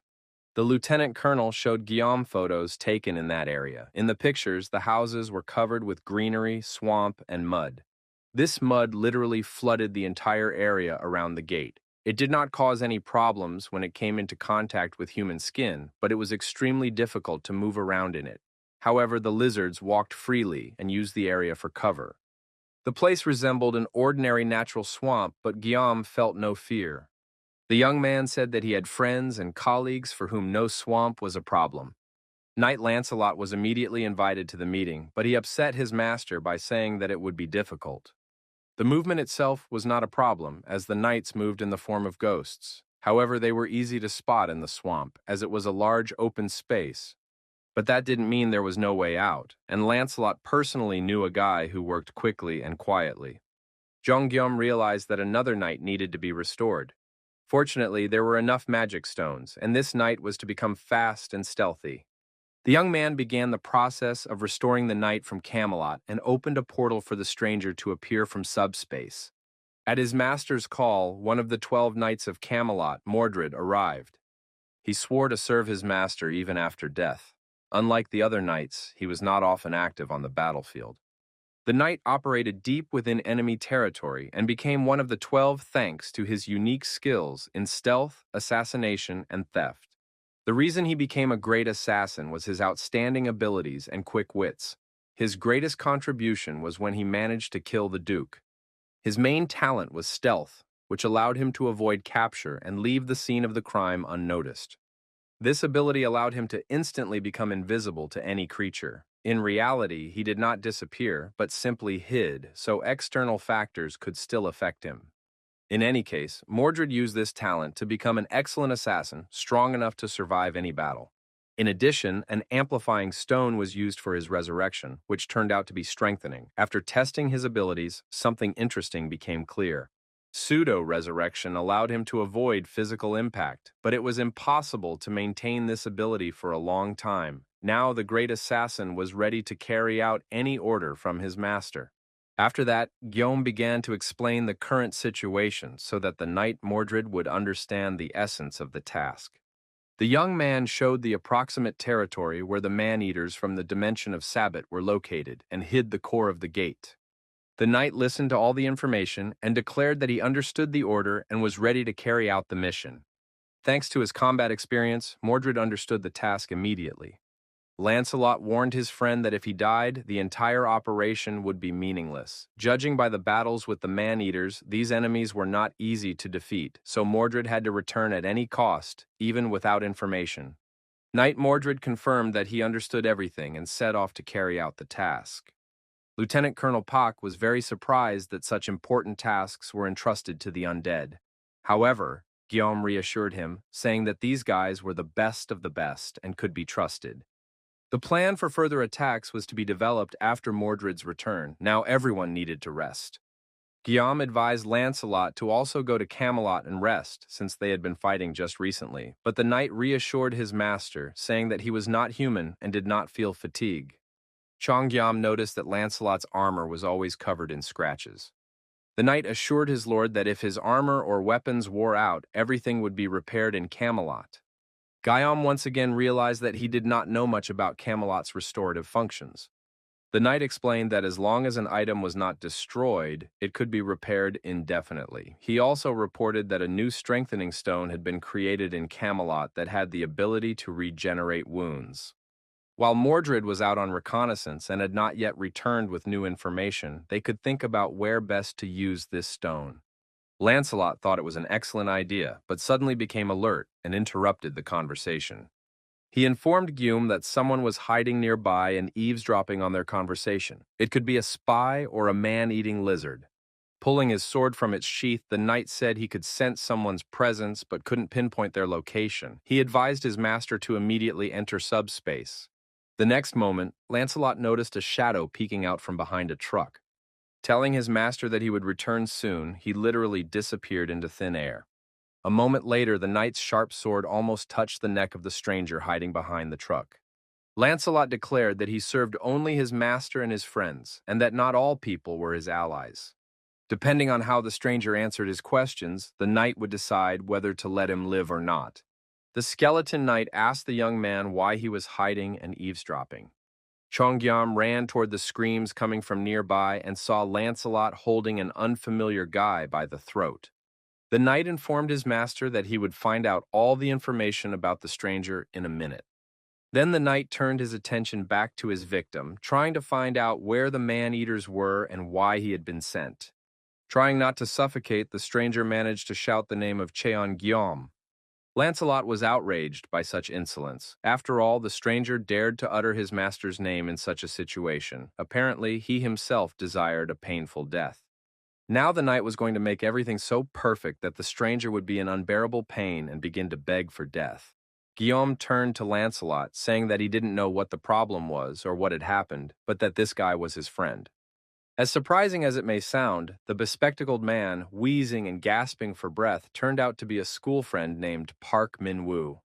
The lieutenant colonel showed Guillaume photos taken in that area. In the pictures, the houses were covered with greenery, swamp, and mud. This mud literally flooded the entire area around the gate. It did not cause any problems when it came into contact with human skin, but it was extremely difficult to move around in it. However, the lizards walked freely and used the area for cover. The place resembled an ordinary natural swamp, but Guillaume felt no fear. The young man said that he had friends and colleagues for whom no swamp was a problem. Knight Lancelot was immediately invited to the meeting, but he upset his master by saying that it would be difficult. The movement itself was not a problem, as the knights moved in the form of ghosts. However, they were easy to spot in the swamp, as it was a large open space. But that didn't mean there was no way out, and Lancelot personally knew a guy who worked quickly and quietly. Jeongyeom realized that another knight needed to be restored. Fortunately, there were enough magic stones, and this knight was to become fast and stealthy. The young man began the process of restoring the knight from Camelot and opened a portal for the stranger to appear from subspace. At his master's call, one of the 12 knights of Camelot, Mordred, arrived. He swore to serve his master even after death. Unlike the other knights, he was not often active on the battlefield. The knight operated deep within enemy territory and became one of the 12 thanks to his unique skills in stealth, assassination, and theft. The reason he became a great assassin was his outstanding abilities and quick wits. His greatest contribution was when he managed to kill the Duke. His main talent was stealth, which allowed him to avoid capture and leave the scene of the crime unnoticed. This ability allowed him to instantly become invisible to any creature. In reality, he did not disappear, but simply hid, so external factors could still affect him. In any case, Mordred used this talent to become an excellent assassin, strong enough to survive any battle. In addition, an amplifying stone was used for his resurrection, which turned out to be strengthening. After testing his abilities, something interesting became clear. Pseudo-resurrection allowed him to avoid physical impact, but it was impossible to maintain this ability for a long time. Now the great assassin was ready to carry out any order from his master. After that, Guillaume began to explain the current situation so that the knight Mordred would understand the essence of the task. The young man showed the approximate territory where the man-eaters from the dimension of Sabbat were located and hid the core of the gate. The knight listened to all the information and declared that he understood the order and was ready to carry out the mission. Thanks to his combat experience, Mordred understood the task immediately. Lancelot warned his friend that if he died, the entire operation would be meaningless. Judging by the battles with the man-eaters, these enemies were not easy to defeat, so Mordred had to return at any cost, even without information. Knight Mordred confirmed that he understood everything and set off to carry out the task. Lieutenant Colonel Pak was very surprised that such important tasks were entrusted to the undead. However, Guillaume reassured him, saying that these guys were the best of the best and could be trusted. The plan for further attacks was to be developed after Mordred's return. Now everyone needed to rest. Guillaume advised Lancelot to also go to Camelot and rest, since they had been fighting just recently, but the knight reassured his master, saying that he was not human and did not feel fatigue. Jeongyeom noticed that Lancelot's armor was always covered in scratches. The knight assured his lord that if his armor or weapons wore out, everything would be repaired in Camelot. Guillaume once again realized that he did not know much about Camelot's restorative functions. The knight explained that as long as an item was not destroyed, it could be repaired indefinitely. He also reported that a new strengthening stone had been created in Camelot that had the ability to regenerate wounds. While Mordred was out on reconnaissance and had not yet returned with new information, they could think about where best to use this stone. Lancelot thought it was an excellent idea, but suddenly became alert and interrupted the conversation. He informed Guillaume that someone was hiding nearby and eavesdropping on their conversation. It could be a spy or a man-eating lizard. Pulling his sword from its sheath, the knight said he could sense someone's presence but couldn't pinpoint their location. He advised his master to immediately enter subspace. The next moment, Lancelot noticed a shadow peeking out from behind a truck. Telling his master that he would return soon, he literally disappeared into thin air. A moment later, the knight's sharp sword almost touched the neck of the stranger hiding behind the truck. Lancelot declared that he served only his master and his friends, and that not all people were his allies. Depending on how the stranger answered his questions, the knight would decide whether to let him live or not. The skeleton knight asked the young man why he was hiding and eavesdropping. Jeongyeom ran toward the screams coming from nearby and saw Lancelot holding an unfamiliar guy by the throat. The knight informed his master that he would find out all the information about the stranger in a minute. Then the knight turned his attention back to his victim, trying to find out where the man-eaters were and why he had been sent. Trying not to suffocate, the stranger managed to shout the name of Cheon Guillaume. Lancelot was outraged by such insolence. After all, the stranger dared to utter his master's name in such a situation. Apparently, he himself desired a painful death. Now the knight was going to make everything so perfect that the stranger would be in unbearable pain and begin to beg for death. Guillaume turned to Lancelot, saying that he didn't know what the problem was or what had happened, but that this guy was his friend. As surprising as it may sound, the bespectacled man, wheezing and gasping for breath, turned out to be a school friend named Park Min-woo.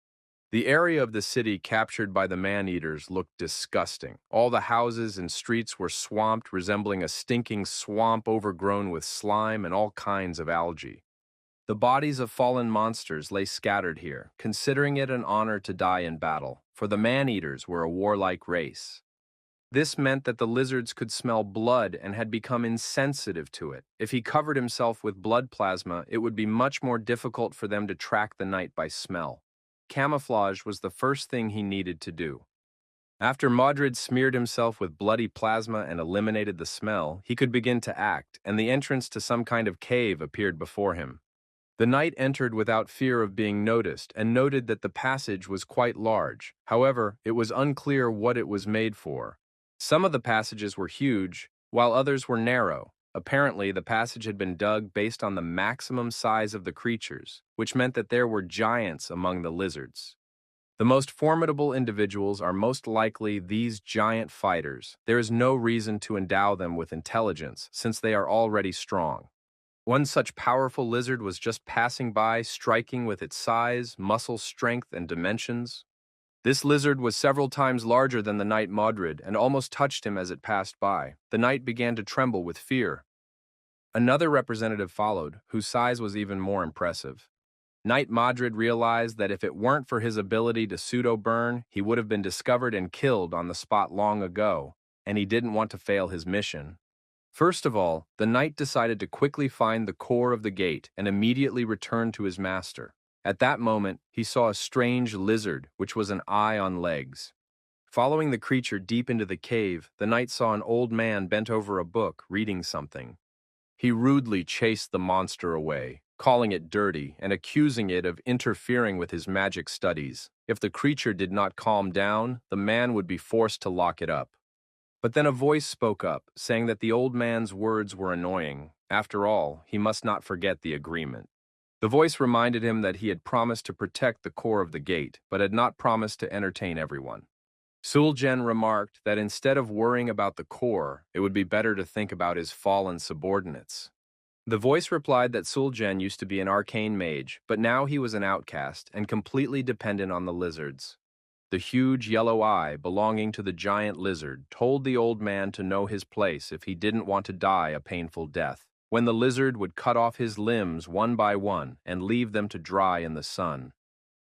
The area of the city captured by the man-eaters looked disgusting. All the houses and streets were swamped, resembling a stinking swamp overgrown with slime and all kinds of algae. The bodies of fallen monsters lay scattered here, considering it an honor to die in battle, for the man-eaters were a warlike race. This meant that the lizards could smell blood and had become insensitive to it. If he covered himself with blood plasma, it would be much more difficult for them to track the knight by smell. Camouflage was the first thing he needed to do. After Modred smeared himself with bloody plasma and eliminated the smell, he could begin to act, and the entrance to some kind of cave appeared before him. The knight entered without fear of being noticed and noted that the passage was quite large. However, it was unclear what it was made for. Some of the passages were huge, while others were narrow. Apparently, the passage had been dug based on the maximum size of the creatures, which meant that there were giants among the lizards. The most formidable individuals are most likely these giant fighters. There is no reason to endow them with intelligence, since they are already strong. One such powerful lizard was just passing by, striking with its size, muscle strength, and dimensions. This lizard was several times larger than the knight Modred and almost touched him as it passed by. The knight began to tremble with fear. Another representative followed, whose size was even more impressive. Knight Modred realized that if it weren't for his ability to pseudo-burn, he would have been discovered and killed on the spot long ago, and he didn't want to fail his mission. First of all, the knight decided to quickly find the core of the gate and immediately return to his master. At that moment, he saw a strange lizard, which was an eye on legs. Following the creature deep into the cave, the knight saw an old man bent over a book, reading something. He rudely chased the monster away, calling it dirty and accusing it of interfering with his magic studies. If the creature did not calm down, the man would be forced to lock it up. But then a voice spoke up, saying that the old man's words were annoying. After all, he must not forget the agreement. The voice reminded him that he had promised to protect the core of the gate, but had not promised to entertain everyone. Sul'Jen remarked that instead of worrying about the core, it would be better to think about his fallen subordinates. The voice replied that Sul'Jen used to be an arcane mage, but now he was an outcast and completely dependent on the lizards. The huge yellow eye belonging to the giant lizard told the old man to know his place if he didn't want to die a painful death, when the lizard would cut off his limbs one by one and leave them to dry in the sun.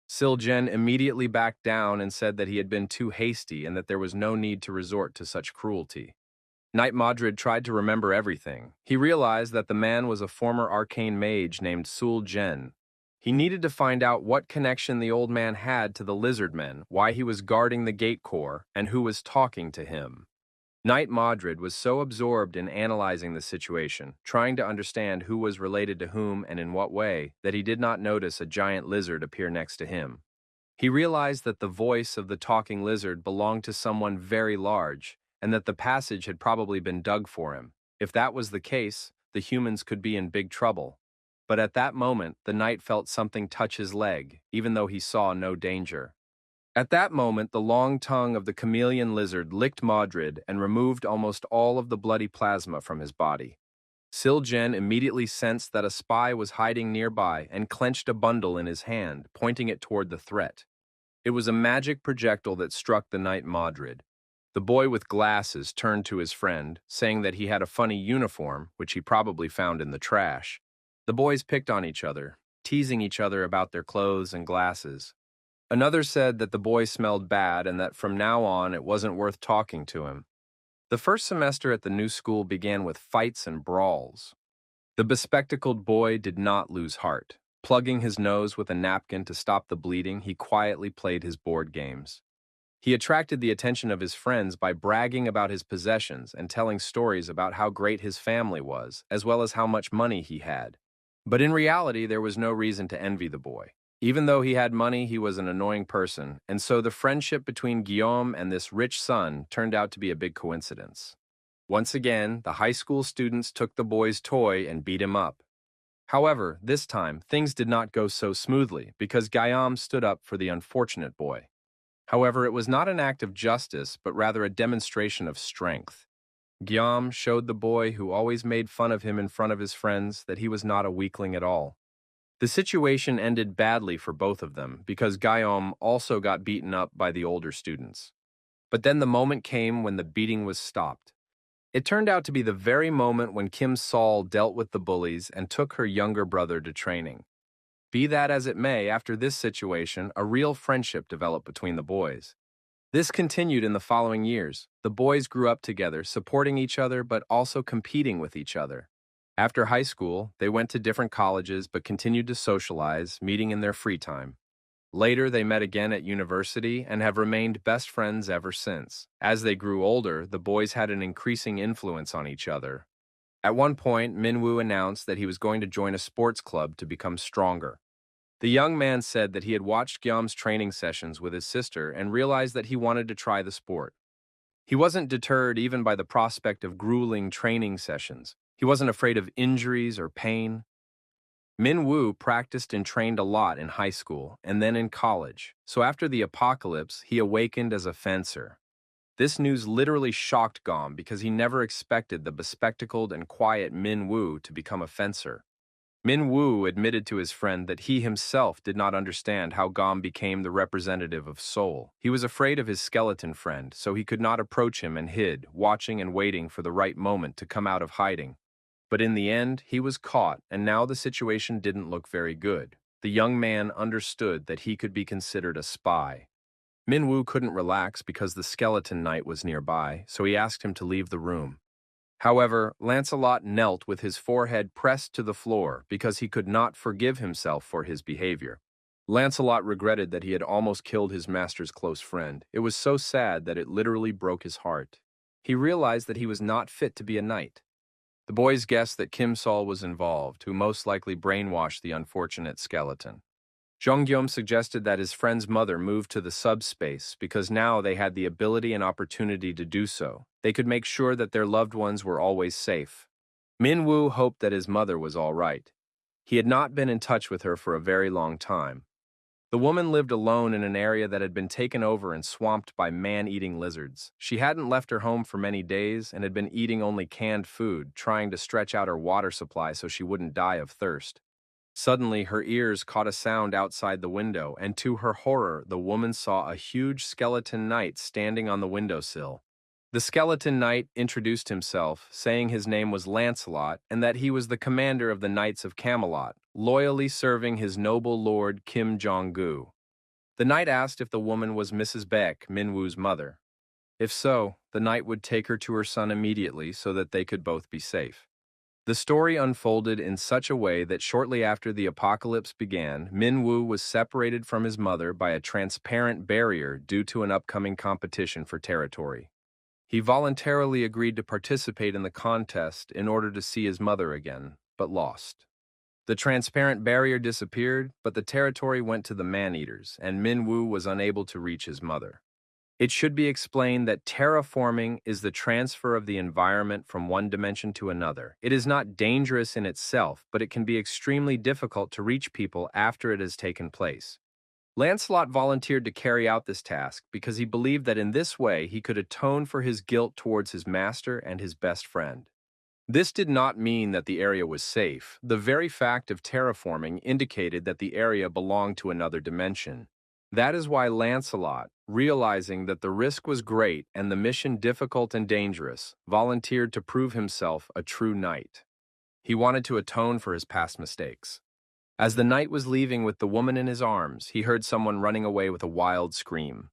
Sul'Jen immediately backed down and said that he had been too hasty and that there was no need to resort to such cruelty. Knight Modred tried to remember everything. He realized that the man was a former arcane mage named Sul'Jen. He needed to find out what connection the old man had to the lizard men, why he was guarding the gate core, and who was talking to him. Knight Modred was so absorbed in analyzing the situation, trying to understand who was related to whom and in what way, that he did not notice a giant lizard appear next to him. He realized that the voice of the talking lizard belonged to someone very large, and that the passage had probably been dug for him. If that was the case, the humans could be in big trouble. But at that moment, the knight felt something touch his leg, even though he saw no danger. At that moment, the long tongue of the chameleon lizard licked Modred and removed almost all of the bloody plasma from his body. Sul'Jen immediately sensed that a spy was hiding nearby and clenched a bundle in his hand, pointing it toward the threat. It was a magic projectile that struck the knight Modred. The boy with glasses turned to his friend, saying that he had a funny uniform, which he probably found in the trash. The boys picked on each other, teasing each other about their clothes and glasses. Another said that the boy smelled bad and that from now on it wasn't worth talking to him. The first semester at the new school began with fights and brawls. The bespectacled boy did not lose heart. Plugging his nose with a napkin to stop the bleeding, he quietly played his board games. He attracted the attention of his friends by bragging about his possessions and telling stories about how great his family was, as well as how much money he had. But in reality, there was no reason to envy the boy. Even though he had money, he was an annoying person, and so the friendship between Guillaume and this rich son turned out to be a big coincidence. Once again, the high school students took the boy's toy and beat him up. However, this time, things did not go so smoothly because Guillaume stood up for the unfortunate boy. However, it was not an act of justice, but rather a demonstration of strength. Guillaume showed the boy who always made fun of him in front of his friends that he was not a weakling at all. The situation ended badly for both of them because Guillaume also got beaten up by the older students. But then the moment came when the beating was stopped. It turned out to be the very moment when Kim Sol dealt with the bullies and took her younger brother to training. Be that as it may, after this situation, a real friendship developed between the boys. This continued in the following years. The boys grew up together, supporting each other but also competing with each other. After high school, they went to different colleges but continued to socialize, meeting in their free time. Later, they met again at university and have remained best friends ever since. As they grew older, the boys had an increasing influence on each other. At one point, Minwoo announced that he was going to join a sports club to become stronger. The young man said that he had watched Guillaume's training sessions with his sister and realized that he wanted to try the sport. He wasn't deterred even by the prospect of grueling training sessions. He wasn't afraid of injuries or pain. Min Woo practiced and trained a lot in high school and then in college, so after the apocalypse, he awakened as a fencer. This news literally shocked Gom because he never expected the bespectacled and quiet Min Woo to become a fencer. Min Woo admitted to his friend that he himself did not understand how Gom became the representative of Seoul. He was afraid of his skeleton friend, so he could not approach him and hid, watching and waiting for the right moment to come out of hiding. But in the end, he was caught, and now the situation didn't look very good. The young man understood that he could be considered a spy. Minwoo couldn't relax because the skeleton knight was nearby, so he asked him to leave the room. However, Lancelot knelt with his forehead pressed to the floor because he could not forgive himself for his behavior. Lancelot regretted that he had almost killed his master's close friend. It was so sad that it literally broke his heart. He realized that he was not fit to be a knight. The boys guessed that Kim Sol was involved, who most likely brainwashed the unfortunate skeleton. Jonggyom suggested that his friend's mother move to the subspace because now they had the ability and opportunity to do so. They could make sure that their loved ones were always safe. Minwoo hoped that his mother was all right. He had not been in touch with her for a very long time. The woman lived alone in an area that had been taken over and swamped by man-eating lizards. She hadn't left her home for many days and had been eating only canned food, trying to stretch out her water supply so she wouldn't die of thirst. Suddenly, her ears caught a sound outside the window, and to her horror, the woman saw a huge skeleton knight standing on the windowsill. The skeleton knight introduced himself, saying his name was Lancelot and that he was the commander of the Knights of Camelot, loyally serving his noble lord Kim Jong-gu. The knight asked if the woman was Mrs. Baek, Minwoo's mother. If so, the knight would take her to her son immediately so that they could both be safe. The story unfolded in such a way that shortly after the apocalypse began, Minwoo was separated from his mother by a transparent barrier due to an upcoming competition for territory. He voluntarily agreed to participate in the contest in order to see his mother again, but lost. The transparent barrier disappeared, but the territory went to the man-eaters, and Minwoo was unable to reach his mother. It should be explained that terraforming is the transfer of the environment from one dimension to another. It is not dangerous in itself, but it can be extremely difficult to reach people after it has taken place. Lancelot volunteered to carry out this task because he believed that in this way he could atone for his guilt towards his master and his best friend. This did not mean that the area was safe. The very fact of terraforming indicated that the area belonged to another dimension. That is why Lancelot, realizing that the risk was great and the mission difficult and dangerous, volunteered to prove himself a true knight. He wanted to atone for his past mistakes. As the knight was leaving with the woman in his arms, he heard someone running away with a wild scream.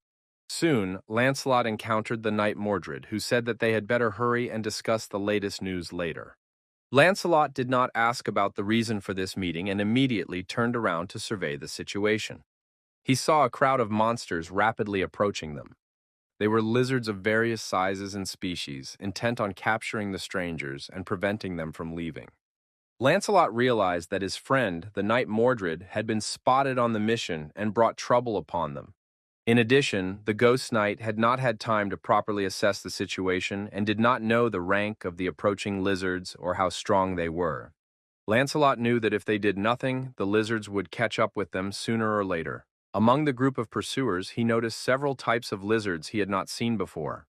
Soon, Lancelot encountered the knight Mordred, who said that they had better hurry and discuss the latest news later. Lancelot did not ask about the reason for this meeting and immediately turned around to survey the situation. He saw a crowd of monsters rapidly approaching them. They were lizards of various sizes and species, intent on capturing the strangers and preventing them from leaving. Lancelot realized that his friend, the knight Mordred, had been spotted on the mission and brought trouble upon them. In addition, the ghost knight had not had time to properly assess the situation and did not know the rank of the approaching lizards or how strong they were. Lancelot knew that if they did nothing, the lizards would catch up with them sooner or later. Among the group of pursuers, he noticed several types of lizards he had not seen before.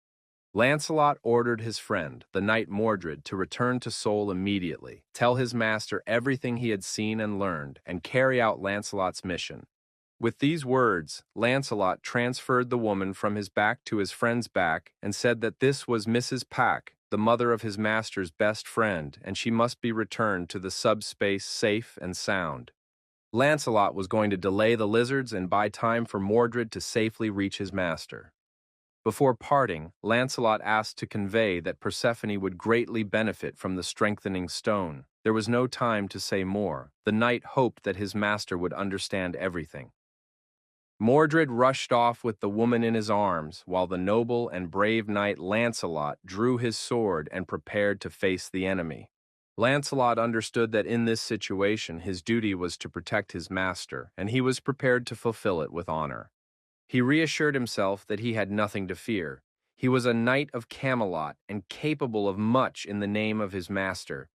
Lancelot ordered his friend, the knight Mordred, to return to Seoul immediately, tell his master everything he had seen and learned, and carry out Lancelot's mission. With these words, Lancelot transferred the woman from his back to his friend's back and said that this was Mrs. Pack, the mother of his master's best friend, and she must be returned to the subspace safe and sound. Lancelot was going to delay the lizards and buy time for Mordred to safely reach his master. Before parting, Lancelot asked to convey that Persephone would greatly benefit from the strengthening stone. There was no time to say more. The knight hoped that his master would understand everything. Mordred rushed off with the woman in his arms, while the noble and brave knight Lancelot drew his sword and prepared to face the enemy. Lancelot understood that in this situation his duty was to protect his master, and he was prepared to fulfill it with honor. He reassured himself that he had nothing to fear. He was a knight of Camelot and capable of much in the name of his master.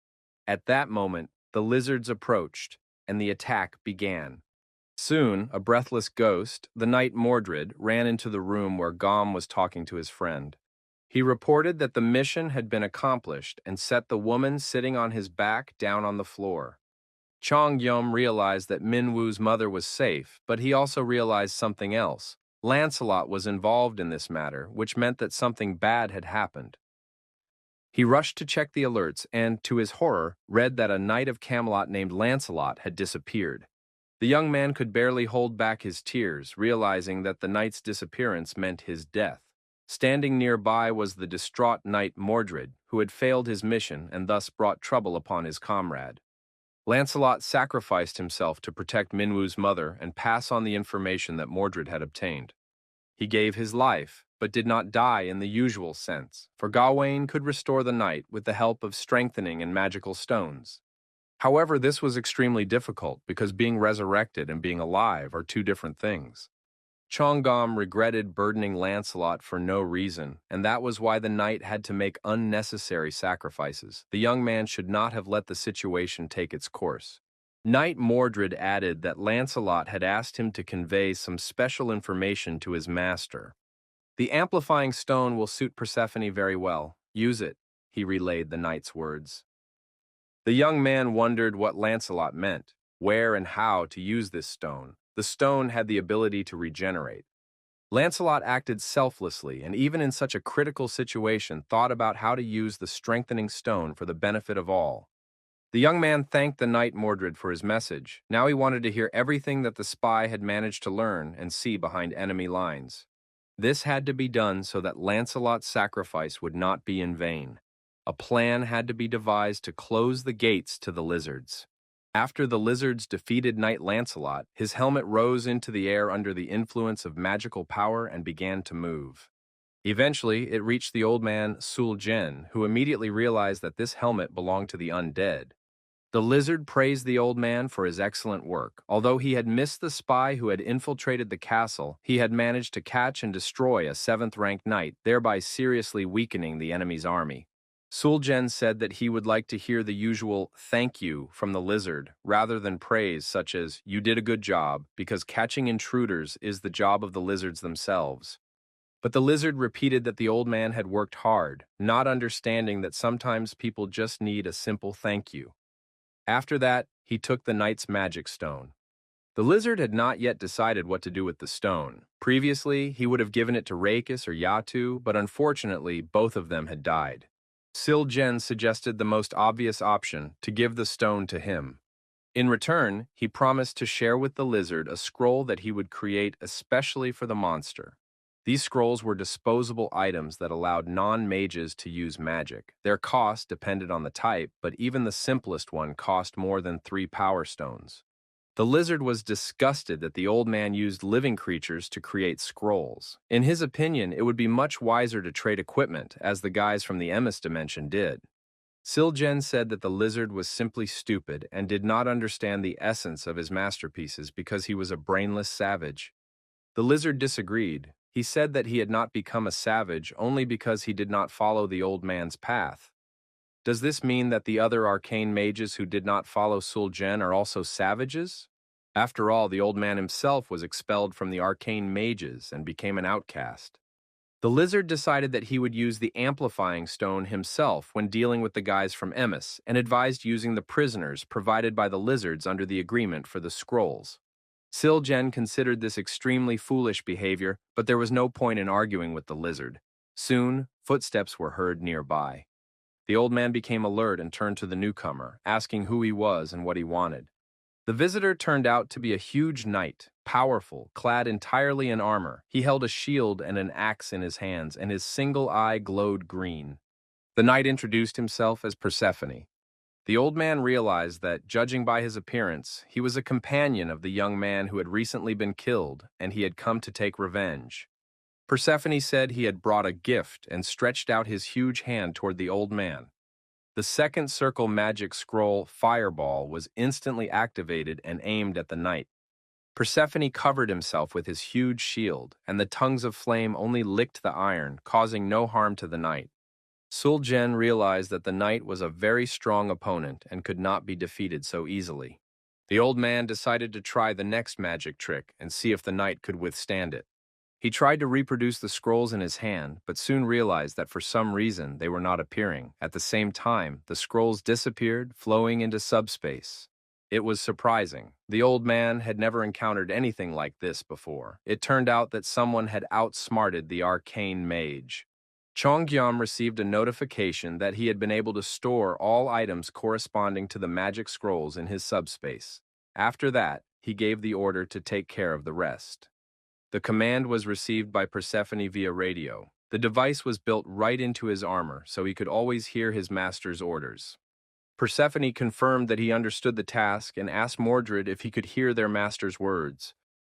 At that moment, the lizards approached, and the attack began. Soon, a breathless ghost, the knight Mordred, ran into the room where Gom was talking to his friend. He reported that the mission had been accomplished and set the woman sitting on his back down on the floor. Chong Yum realized that Minwoo's mother was safe, but he also realized something else. Lancelot was involved in this matter, which meant that something bad had happened. He rushed to check the alerts and, to his horror, read that a knight of Camelot named Lancelot had disappeared. The young man could barely hold back his tears, realizing that the knight's disappearance meant his death. Standing nearby was the distraught knight Mordred, who had failed his mission and thus brought trouble upon his comrade. Lancelot sacrificed himself to protect Minwoo's mother and pass on the information that Mordred had obtained. He gave his life, but did not die in the usual sense, for Gawain could restore the knight with the help of strengthening and magical stones. However, this was extremely difficult because being resurrected and being alive are two different things. Chongom regretted burdening Lancelot for no reason, and that was why the knight had to make unnecessary sacrifices. The young man should not have let the situation take its course. Knight Mordred added that Lancelot had asked him to convey some special information to his master. "The amplifying stone will suit Persephone very well. Use it," he relayed the knight's words. The young man wondered what Lancelot meant, where and how to use this stone. The stone had the ability to regenerate. Lancelot acted selflessly and even in such a critical situation thought about how to use the strengthening stone for the benefit of all. The young man thanked the knight Mordred for his message. Now he wanted to hear everything that the spy had managed to learn and see behind enemy lines. This had to be done so that Lancelot's sacrifice would not be in vain. A plan had to be devised to close the gates to the lizards. After the lizards defeated Knight Lancelot, his helmet rose into the air under the influence of magical power and began to move. Eventually, it reached the old man Sul Jen, who immediately realized that this helmet belonged to the undead. The lizard praised the old man for his excellent work. Although he had missed the spy who had infiltrated the castle, he had managed to catch and destroy a 7th-ranked knight, thereby seriously weakening the enemy's army. Suljen said that he would like to hear the usual "thank you" from the lizard, rather than praise such as "you did a good job," because catching intruders is the job of the lizards themselves. But the lizard repeated that the old man had worked hard, not understanding that sometimes people just need a simple thank you. After that, he took the knight's magic stone. The lizard had not yet decided what to do with the stone. Previously, he would have given it to Rakis or Yatu, but unfortunately, both of them had died. Siljen suggested the most obvious option, to give the stone to him. In return, he promised to share with the lizard a scroll that he would create especially for the monster. These scrolls were disposable items that allowed non-mages to use magic. Their cost depended on the type, but even the simplest one cost more than 3 power stones. The lizard was disgusted that the old man used living creatures to create scrolls. In his opinion, it would be much wiser to trade equipment, as the guys from the Emis dimension did. Siljen said that the lizard was simply stupid and did not understand the essence of his masterpieces because he was a brainless savage. The lizard disagreed. He said that he had not become a savage only because he did not follow the old man's path. Does this mean that the other arcane mages who did not follow Siljen are also savages? After all, the old man himself was expelled from the arcane mages and became an outcast. The lizard decided that he would use the amplifying stone himself when dealing with the guys from Emis and advised using the prisoners provided by the lizards under the agreement for the scrolls. Siljen considered this extremely foolish behavior, but there was no point in arguing with the lizard. Soon, footsteps were heard nearby. The old man became alert and turned to the newcomer, asking who he was and what he wanted. The visitor turned out to be a huge knight, powerful, clad entirely in armor. He held a shield and an axe in his hands, and his single eye glowed green. The knight introduced himself as Persephone. The old man realized that, judging by his appearance, he was a companion of the young man who had recently been killed, and he had come to take revenge. Persephone said he had brought a gift and stretched out his huge hand toward the old man. The second circle magic scroll, Fireball, was instantly activated and aimed at the knight. Persephone covered himself with his huge shield, and the tongues of flame only licked the iron, causing no harm to the knight. Siljen realized that the knight was a very strong opponent and could not be defeated so easily. The old man decided to try the next magic trick and see if the knight could withstand it. He tried to reproduce the scrolls in his hand, but soon realized that for some reason they were not appearing. At the same time, the scrolls disappeared, flowing into subspace. It was surprising. The old man had never encountered anything like this before. It turned out that someone had outsmarted the arcane mage. Chongyam received a notification that he had been able to store all items corresponding to the magic scrolls in his subspace. After that, he gave the order to take care of the rest. The command was received by Persephone via radio. The device was built right into his armor, so he could always hear his master's orders. Persephone confirmed that he understood the task and asked Mordred if he could hear their master's words.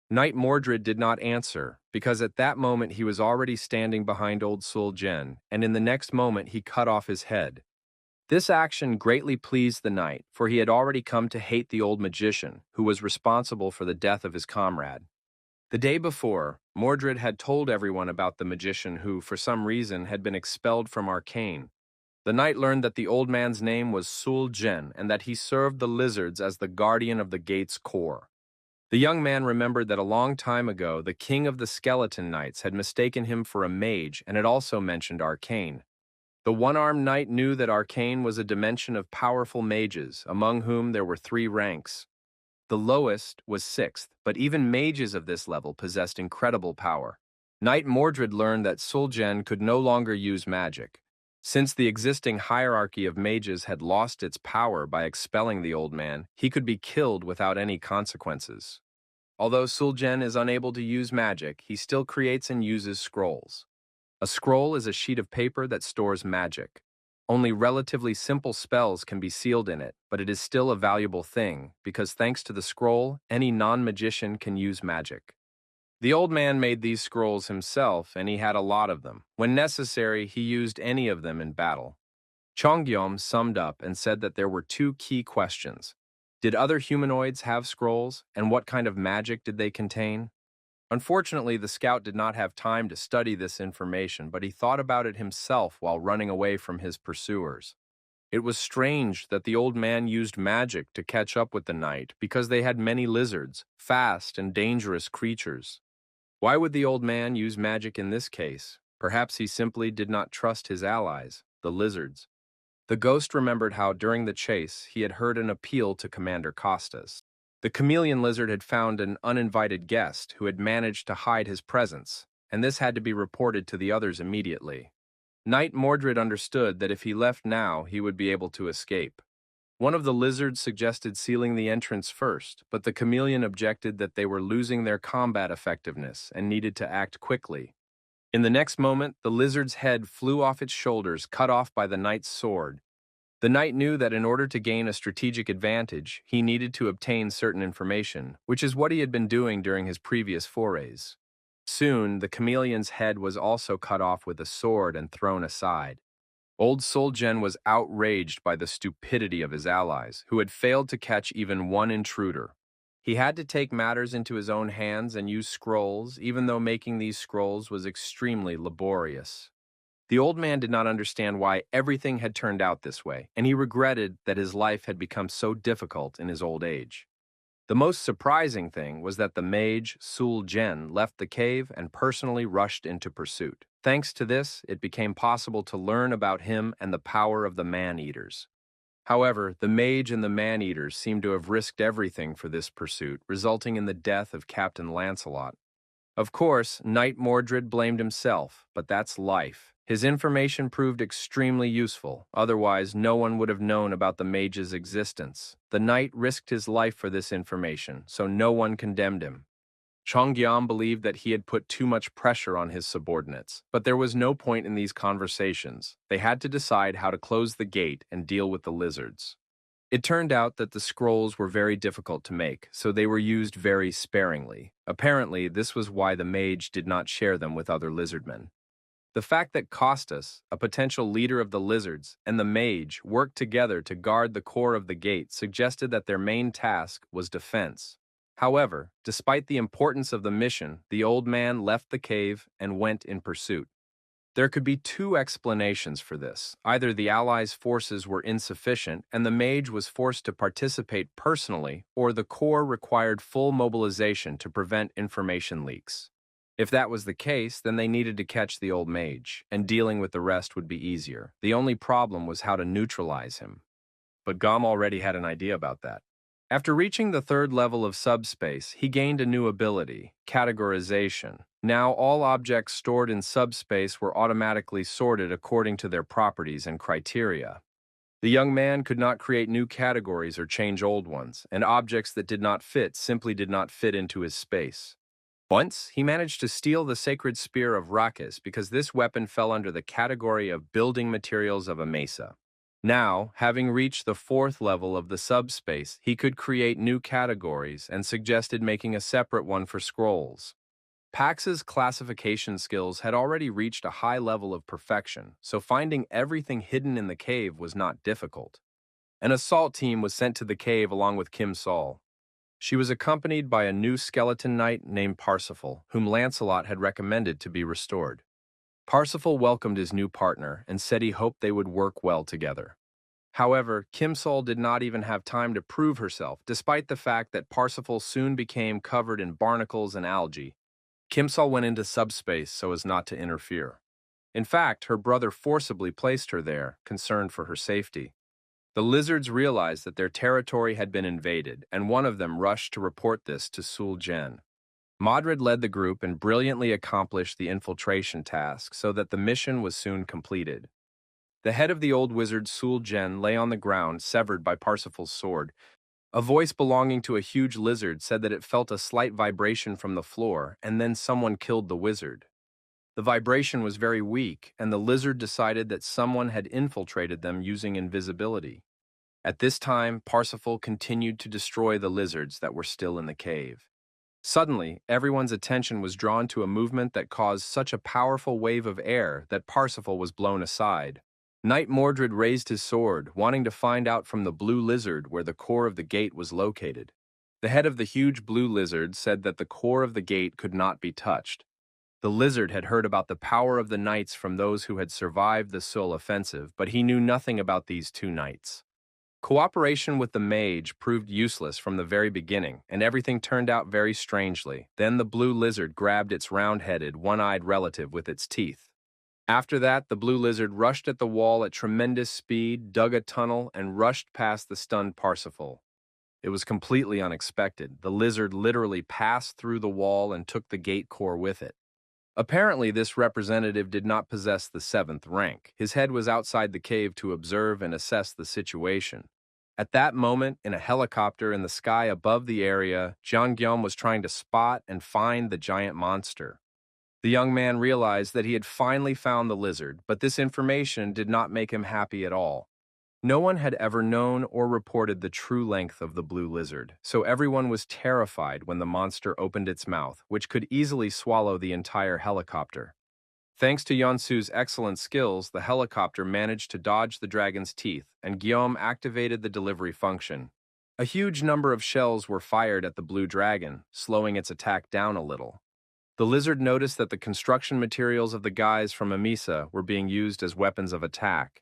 Knight Mordred did not answer, because at that moment he was already standing behind old Siljen, and in the next moment he cut off his head. This action greatly pleased the knight, for he had already come to hate the old magician, who was responsible for the death of his comrade. The day before, Mordred had told everyone about the magician who, for some reason, had been expelled from Arcane. The knight learned that the old man's name was Siljen and that he served the lizards as the guardian of the gate's core. The young man remembered that a long time ago, the king of the skeleton knights had mistaken him for a mage and had also mentioned Arcane. The one-armed knight knew that Arcane was a dimension of powerful mages, among whom there were 3 ranks. The lowest was 6th, but even mages of this level possessed incredible power. Knight Mordred learned that Siljen could no longer use magic. Since the existing hierarchy of mages had lost its power by expelling the old man, he could be killed without any consequences. Although Siljen is unable to use magic, he still creates and uses scrolls. A scroll is a sheet of paper that stores magic. Only relatively simple spells can be sealed in it, but it is still a valuable thing, because thanks to the scroll, any non-magician can use magic. The old man made these scrolls himself, and he had a lot of them. When necessary, he used any of them in battle. Chongyom summed up and said that there were 2 key questions. Did other humanoids have scrolls, and what kind of magic did they contain? Unfortunately, the scout did not have time to study this information, but he thought about it himself while running away from his pursuers. It was strange that the old man used magic to catch up with the knight because they had many lizards, fast and dangerous creatures. Why would the old man use magic in this case? Perhaps he simply did not trust his allies, the lizards. The ghost remembered how, during the chase, he had heard an appeal to Commander Costas. The chameleon lizard had found an uninvited guest who had managed to hide his presence, and this had to be reported to the others immediately. Knight Mordred understood that if he left now, he would be able to escape. One of the lizards suggested sealing the entrance first, but the chameleon objected that they were losing their combat effectiveness and needed to act quickly. In the next moment, the lizard's head flew off its shoulders, cut off by the knight's sword. The knight knew that in order to gain a strategic advantage, he needed to obtain certain information, which is what he had been doing during his previous forays. Soon, the chameleon's head was also cut off with a sword and thrown aside. Old Soljen was outraged by the stupidity of his allies, who had failed to catch even one intruder. He had to take matters into his own hands and use scrolls, even though making these scrolls was extremely laborious. The old man did not understand why everything had turned out this way, and he regretted that his life had become so difficult in his old age. The most surprising thing was that the mage, Sul Jen, left the cave and personally rushed into pursuit. Thanks to this, it became possible to learn about him and the power of the man-eaters. However, the mage and the man-eaters seemed to have risked everything for this pursuit, resulting in the death of Captain Lancelot. Of course, Knight Mordred blamed himself, but that's life. His information proved extremely useful, otherwise no one would have known about the mage's existence. The knight risked his life for this information, so no one condemned him. Chonggyam believed that he had put too much pressure on his subordinates, but there was no point in these conversations. They had to decide how to close the gate and deal with the lizards. It turned out that the scrolls were very difficult to make, so they were used very sparingly. Apparently, this was why the mage did not share them with other lizardmen. The fact that Costas, a potential leader of the lizards, and the mage worked together to guard the core of the gate suggested that their main task was defense. However, despite the importance of the mission, the old man left the cave and went in pursuit. There could be two explanations for this. Either the Allies' forces were insufficient and the mage was forced to participate personally, or the core required full mobilization to prevent information leaks. If that was the case, then they needed to catch the old mage, and dealing with the rest would be easier. The only problem was how to neutralize him. But Gom already had an idea about that. After reaching the third level of subspace, he gained a new ability, categorization. Now all objects stored in subspace were automatically sorted according to their properties and criteria. The young man could not create new categories or change old ones, and objects that did not fit simply did not fit into his space. Once, he managed to steal the sacred spear of Rakis because this weapon fell under the category of building materials of a mesa. Now, having reached the fourth level of the subspace, he could create new categories and suggested making a separate one for scrolls. Pax's classification skills had already reached a high level of perfection, so finding everything hidden in the cave was not difficult. An assault team was sent to the cave along with Kim Sol. She was accompanied by a new skeleton knight named Parsifal, whom Lancelot had recommended to be restored. Parsifal welcomed his new partner and said he hoped they would work well together. However, Kim Sol did not even have time to prove herself, despite the fact that Parsifal soon became covered in barnacles and algae. Kim Sol went into subspace so as not to interfere. In fact, her brother forcibly placed her there, concerned for her safety. The lizards realized that their territory had been invaded, and one of them rushed to report this to Sul Jen. Modred led the group and brilliantly accomplished the infiltration task so that the mission was soon completed. The head of the old wizard Sul Jen lay on the ground, severed by Parsifal's sword. A voice belonging to a huge lizard said that it felt a slight vibration from the floor, and then someone killed the wizard. The vibration was very weak, and the lizard decided that someone had infiltrated them using invisibility. At this time, Parsifal continued to destroy the lizards that were still in the cave. Suddenly, everyone's attention was drawn to a movement that caused such a powerful wave of air that Parsifal was blown aside. Knight Mordred raised his sword, wanting to find out from the blue lizard where the core of the gate was located. The head of the huge blue lizard said that the core of the gate could not be touched. The lizard had heard about the power of the knights from those who had survived the Seoul offensive, but he knew nothing about these two knights. Cooperation with the mage proved useless from the very beginning, and everything turned out very strangely. Then the blue lizard grabbed its round-headed, one-eyed relative with its teeth. After that, the blue lizard rushed at the wall at tremendous speed, dug a tunnel, and rushed past the stunned Parsifal. It was completely unexpected. The lizard literally passed through the wall and took the gate core with it. Apparently, this representative did not possess the 7th rank. His head was outside the cave to observe and assess the situation. At that moment, in a helicopter in the sky above the area, Jiang Gyom was trying to spot and find the giant monster. The young man realized that he had finally found the lizard, but this information did not make him happy at all. No one had ever known or reported the true length of the blue lizard, so everyone was terrified when the monster opened its mouth, which could easily swallow the entire helicopter. Thanks to Yonsu's excellent skills, the helicopter managed to dodge the dragon's teeth, and Guillaume activated the delivery function. A huge number of shells were fired at the blue dragon, slowing its attack down a little. The lizard noticed that the construction materials of the guys from Amisa were being used as weapons of attack.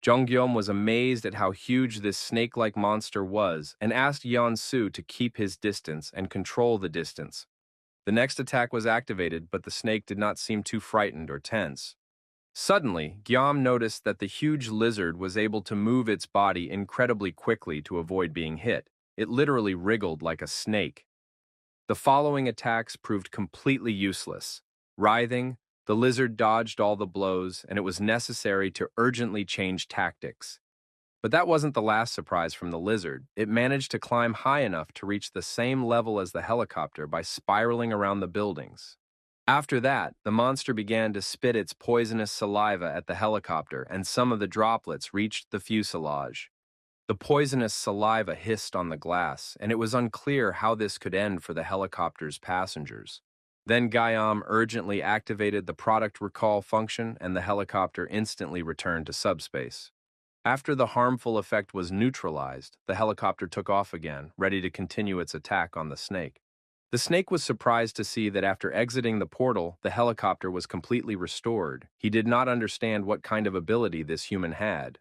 Jonggyom was amazed at how huge this snake-like monster was and asked Yeonsu to keep his distance and control the distance. The next attack was activated, but the snake did not seem too frightened or tense. Suddenly, Guillaume noticed that the huge lizard was able to move its body incredibly quickly to avoid being hit. It literally wriggled like a snake. The following attacks proved completely useless. Writhing, the lizard dodged all the blows, and it was necessary to urgently change tactics. But that wasn't the last surprise from the lizard. It managed to climb high enough to reach the same level as the helicopter by spiraling around the buildings. After that, the monster began to spit its poisonous saliva at the helicopter, and some of the droplets reached the fuselage. The poisonous saliva hissed on the glass, and it was unclear how this could end for the helicopter's passengers. Then Guillaume urgently activated the product recall function, and the helicopter instantly returned to subspace. After the harmful effect was neutralized, the helicopter took off again, ready to continue its attack on the snake. The snake was surprised to see that after exiting the portal, the helicopter was completely restored. He did not understand what kind of ability this human had.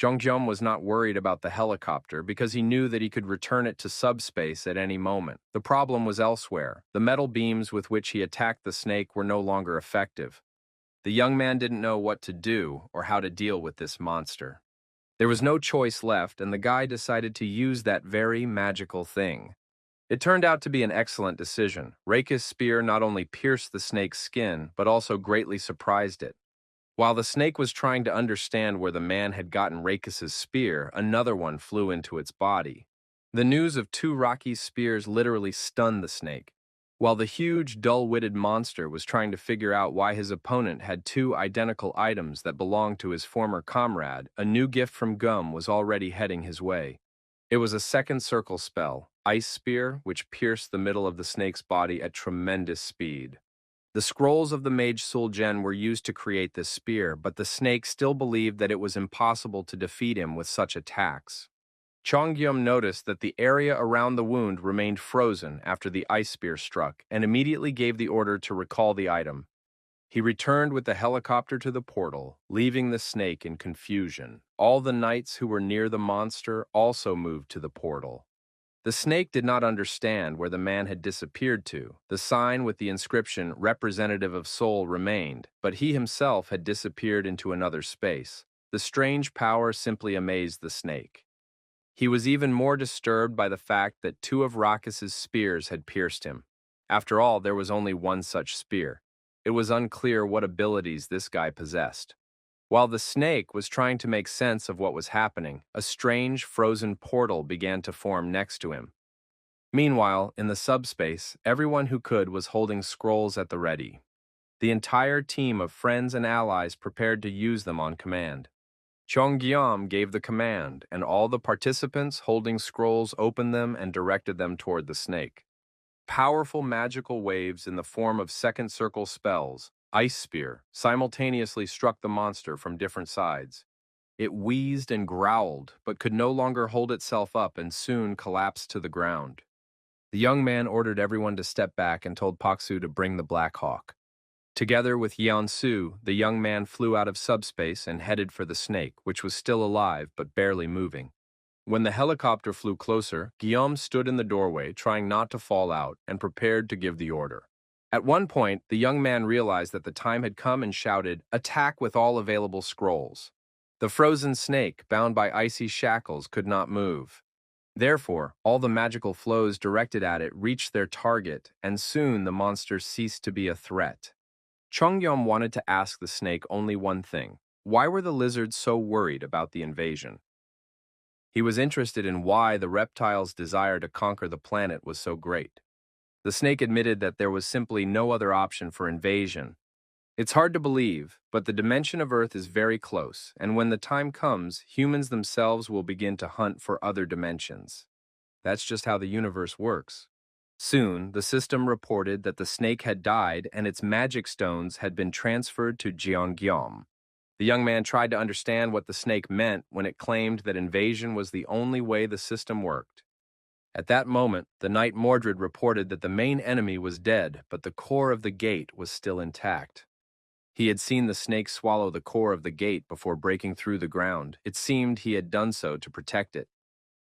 Jonggyum was not worried about the helicopter because he knew that he could return it to subspace at any moment. The problem was elsewhere. The metal beams with which he attacked the snake were no longer effective. The young man didn't know what to do or how to deal with this monster. There was no choice left, and the guy decided to use that very magical thing. It turned out to be an excellent decision. Reika's spear not only pierced the snake's skin, but also greatly surprised it. While the snake was trying to understand where the man had gotten Reika's spear, another one flew into its body. The news of two Rocky's spears literally stunned the snake. While the huge, dull-witted monster was trying to figure out why his opponent had two identical items that belonged to his former comrade, a new gift from Gum was already heading his way. It was a second circle spell, Ice Spear, which pierced the middle of the snake's body at tremendous speed. The scrolls of the mage Suljen were used to create this spear, but the snake still believed that it was impossible to defeat him with such attacks. Chongyum noticed that the area around the wound remained frozen after the ice spear struck and immediately gave the order to recall the item. He returned with the helicopter to the portal, leaving the snake in confusion. All the knights who were near the monster also moved to the portal. The snake did not understand where the man had disappeared to. The sign with the inscription "Representative of Soul" remained, but he himself had disappeared into another space. The strange power simply amazed the snake. He was even more disturbed by the fact that two of Rakis's spears had pierced him. After all, there was only one such spear. It was unclear what abilities this guy possessed. While the snake was trying to make sense of what was happening, a strange, frozen portal began to form next to him. Meanwhile, in the subspace, everyone who could was holding scrolls at the ready. The entire team of friends and allies prepared to use them on command. Chongyam gave the command, and all the participants holding scrolls opened them and directed them toward the snake. Powerful magical waves in the form of second circle spells, Ice Spear, simultaneously struck the monster from different sides. It wheezed and growled, but could no longer hold itself up and soon collapsed to the ground. The young man ordered everyone to step back and told Paksu to bring the Black Hawk. Together with Yeonsu, the young man flew out of subspace and headed for the snake, which was still alive but barely moving. When the helicopter flew closer, Guillaume stood in the doorway, trying not to fall out, and prepared to give the order. At one point, the young man realized that the time had come and shouted, "Attack with all available scrolls." The frozen snake, bound by icy shackles, could not move. Therefore, all the magical flows directed at it reached their target, and soon the monster ceased to be a threat. Chongyom wanted to ask the snake only one thing. Why were the lizards so worried about the invasion? He was interested in why the reptile's desire to conquer the planet was so great. The snake admitted that there was simply no other option for invasion. It's hard to believe, but the dimension of Earth is very close, and when the time comes, humans themselves will begin to hunt for other dimensions. That's just how the universe works. Soon, the system reported that the snake had died and its magic stones had been transferred to Gyeonggyeom. The young man tried to understand what the snake meant when it claimed that invasion was the only way the system worked. At that moment, the knight Mordred reported that the main enemy was dead, but the core of the gate was still intact. He had seen the snake swallow the core of the gate before breaking through the ground. It seemed he had done so to protect it.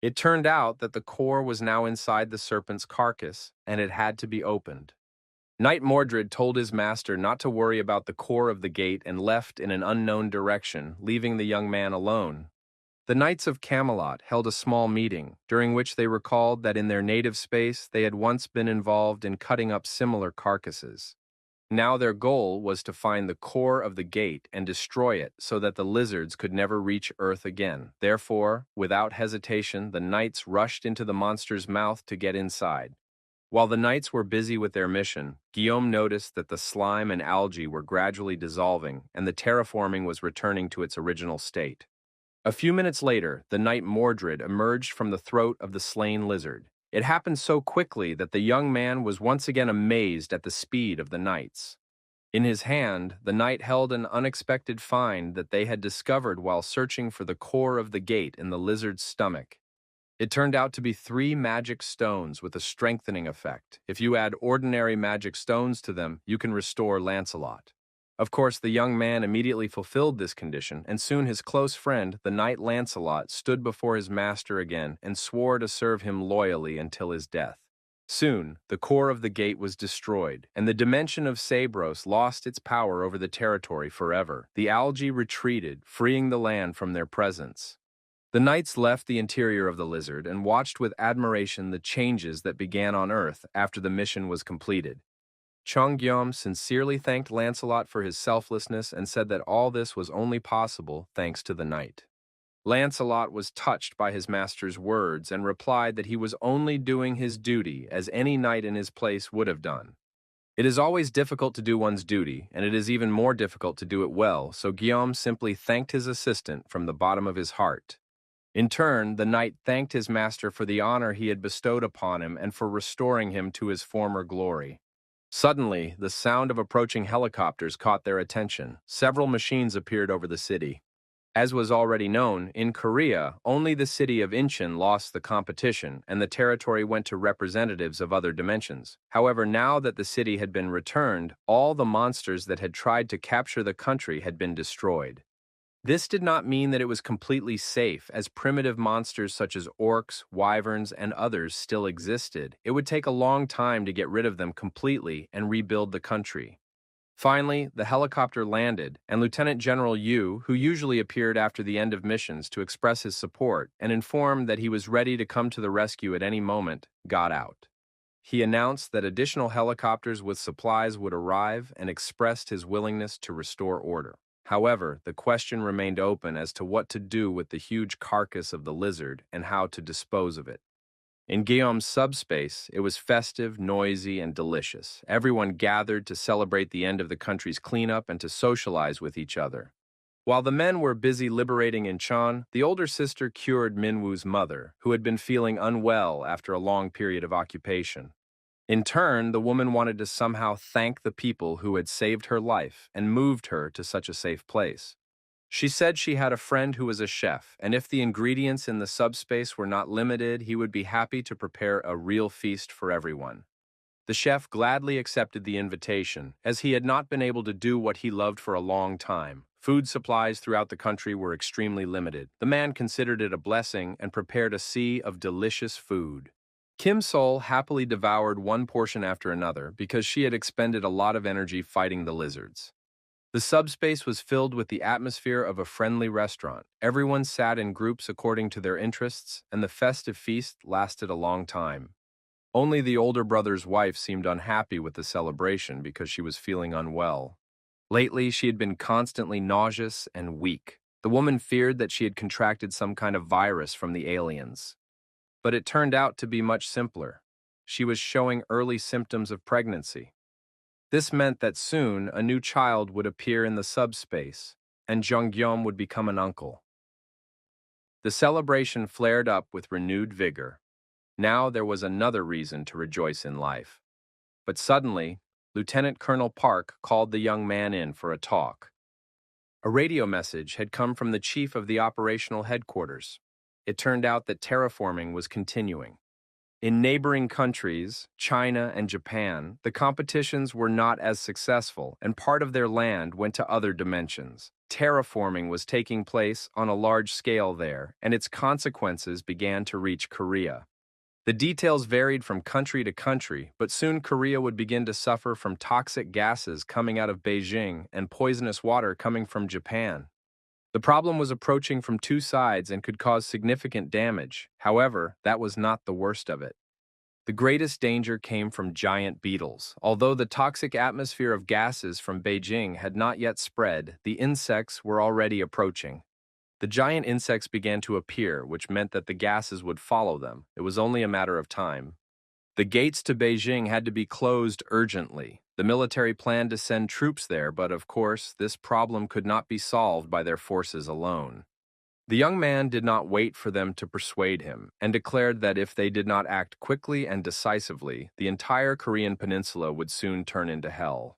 It turned out that the core was now inside the serpent's carcass, and it had to be opened. Knight Mordred told his master not to worry about the core of the gate and left in an unknown direction, leaving the young man alone. The Knights of Camelot held a small meeting, during which they recalled that in their native space they had once been involved in cutting up similar carcasses. Now their goal was to find the core of the gate and destroy it so that the lizards could never reach Earth again. Therefore, without hesitation, the knights rushed into the monster's mouth to get inside. While the knights were busy with their mission, Guillaume noticed that the slime and algae were gradually dissolving and the terraforming was returning to its original state. A few minutes later, the knight Mordred emerged from the throat of the slain lizard. It happened so quickly that the young man was once again amazed at the speed of the knights. In his hand, the knight held an unexpected find that they had discovered while searching for the core of the gate in the lizard's stomach. It turned out to be 3 magic stones with a strengthening effect. If you add ordinary magic stones to them, you can restore Lancelot. Of course, the young man immediately fulfilled this condition, and soon his close friend, the knight Lancelot, stood before his master again and swore to serve him loyally until his death. Soon, the core of the gate was destroyed, and the dimension of Sabros lost its power over the territory forever. The algae retreated, freeing the land from their presence. The knights left the interior of the lizard and watched with admiration the changes that began on Earth after the mission was completed. Cheonggyeom sincerely thanked Lancelot for his selflessness and said that all this was only possible thanks to the knight. Lancelot was touched by his master's words and replied that he was only doing his duty as any knight in his place would have done. It is always difficult to do one's duty, and it is even more difficult to do it well, so Guillaume simply thanked his assistant from the bottom of his heart. In turn, the knight thanked his master for the honor he had bestowed upon him and for restoring him to his former glory. Suddenly, the sound of approaching helicopters caught their attention. Several machines appeared over the city. As was already known, in Korea, only the city of Incheon lost the competition, and the territory went to representatives of other dimensions. However, now that the city had been returned, all the monsters that had tried to capture the country had been destroyed. This did not mean that it was completely safe, as primitive monsters such as orcs, wyverns, and others still existed. It would take a long time to get rid of them completely and rebuild the country. Finally, the helicopter landed, and Lieutenant General Yu, who usually appeared after the end of missions to express his support and inform that he was ready to come to the rescue at any moment, got out. He announced that additional helicopters with supplies would arrive and expressed his willingness to restore order. However, the question remained open as to what to do with the huge carcass of the lizard and how to dispose of it. In Guillaume's subspace, it was festive, noisy, and delicious. Everyone gathered to celebrate the end of the country's cleanup and to socialize with each other. While the men were busy liberating Incheon, the older sister cured Minwoo's mother, who had been feeling unwell after a long period of occupation. In turn, the woman wanted to somehow thank the people who had saved her life and moved her to such a safe place. She said she had a friend who was a chef, and if the ingredients in the subspace were not limited, he would be happy to prepare a real feast for everyone. The chef gladly accepted the invitation, as he had not been able to do what he loved for a long time. Food supplies throughout the country were extremely limited. The man considered it a blessing and prepared a sea of delicious food. Kim Sol happily devoured one portion after another because she had expended a lot of energy fighting the lizards. The subspace was filled with the atmosphere of a friendly restaurant. Everyone sat in groups according to their interests, and the festive feast lasted a long time. Only the older brother's wife seemed unhappy with the celebration because she was feeling unwell. Lately, she had been constantly nauseous and weak. The woman feared that she had contracted some kind of virus from the aliens. But it turned out to be much simpler. She was showing early symptoms of pregnancy. This meant that soon a new child would appear in the subspace, and Jeongyeom would become an uncle. The celebration flared up with renewed vigor. Now there was another reason to rejoice in life. But suddenly, Lieutenant Colonel Park called the young man in for a talk. A radio message had come from the chief of the operational headquarters. It turned out that terraforming was continuing. In neighboring countries, China and Japan, the competitions were not as successful, and part of their land went to other dimensions. Terraforming was taking place on a large scale there, and its consequences began to reach Korea. The details varied from country to country, but soon Korea would begin to suffer from toxic gases coming out of Beijing and poisonous water coming from Japan. The problem was approaching from two sides and could cause significant damage. However, that was not the worst of it. The greatest danger came from giant beetles. Although the toxic atmosphere of gases from Beijing had not yet spread, the insects were already approaching. The giant insects began to appear, which meant that the gases would follow them. It was only a matter of time. The gates to Beijing had to be closed urgently. The military planned to send troops there, but of course, this problem could not be solved by their forces alone. The young man did not wait for them to persuade him, and declared that if they did not act quickly and decisively, the entire Korean peninsula would soon turn into hell.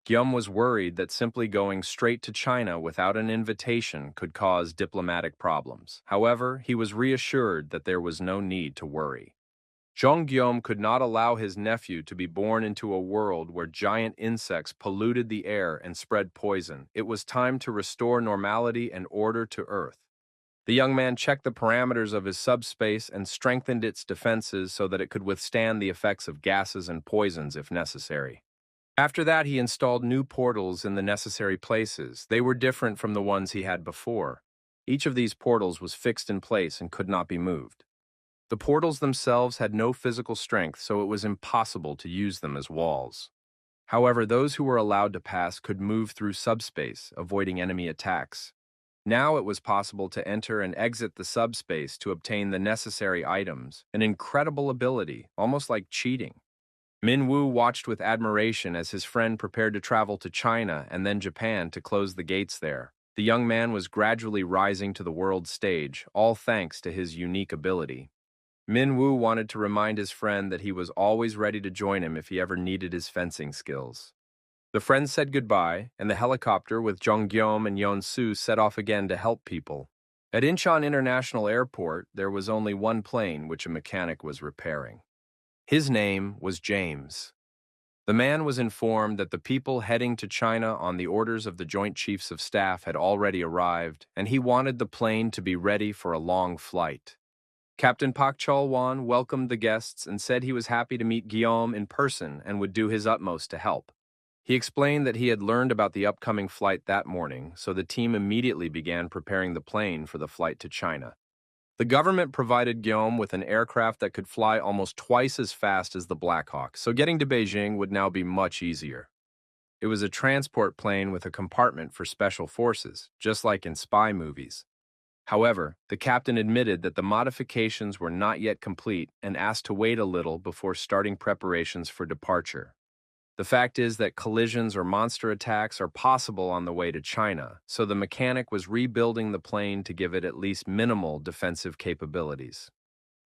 Gyum was worried that simply going straight to China without an invitation could cause diplomatic problems. However, he was reassured that there was no need to worry. Jeongyeom could not allow his nephew to be born into a world where giant insects polluted the air and spread poison. It was time to restore normality and order to Earth. The young man checked the parameters of his subspace and strengthened its defenses so that it could withstand the effects of gases and poisons if necessary. After that, he installed new portals in the necessary places. They were different from the ones he had before. Each of these portals was fixed in place and could not be moved. The portals themselves had no physical strength, so it was impossible to use them as walls. However, those who were allowed to pass could move through subspace, avoiding enemy attacks. Now it was possible to enter and exit the subspace to obtain the necessary items, an incredible ability, almost like cheating. Minwoo watched with admiration as his friend prepared to travel to China and then Japan to close the gates there. The young man was gradually rising to the world stage, all thanks to his unique ability. Minwoo wanted to remind his friend that he was always ready to join him if he ever needed his fencing skills. The friends said goodbye, and the helicopter with Jeongyeom and Yeon-soo set off again to help people. At Incheon International Airport, there was only one plane which a mechanic was repairing. His name was James. The man was informed that the people heading to China on the orders of the Joint Chiefs of Staff had already arrived, and he wanted the plane to be ready for a long flight. Captain Pak Chol-won welcomed the guests and said he was happy to meet Guillaume in person and would do his utmost to help. He explained that he had learned about the upcoming flight that morning, so the team immediately began preparing the plane for the flight to China. The government provided Guillaume with an aircraft that could fly almost twice as fast as the Black Hawk, so getting to Beijing would now be much easier. It was a transport plane with a compartment for special forces, just like in spy movies. However, the captain admitted that the modifications were not yet complete and asked to wait a little before starting preparations for departure. The fact is that collisions or monster attacks are possible on the way to China, so the mechanic was rebuilding the plane to give it at least minimal defensive capabilities.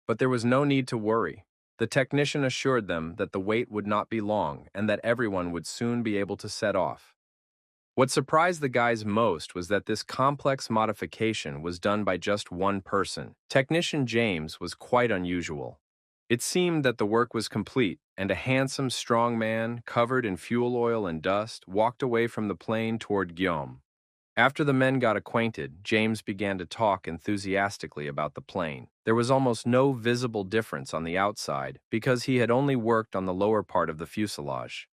But there was no need to worry. The technician assured them that the wait would not be long and that everyone would soon be able to set off. What surprised the guys most was that this complex modification was done by just one person. Technician James was quite unusual. It seemed that the work was complete, and a handsome, strong man, covered in fuel oil and dust, walked away from the plane toward Guillaume. After the men got acquainted, James began to talk enthusiastically about the plane. There was almost no visible difference on the outside, because he had only worked on the lower part of the fuselage.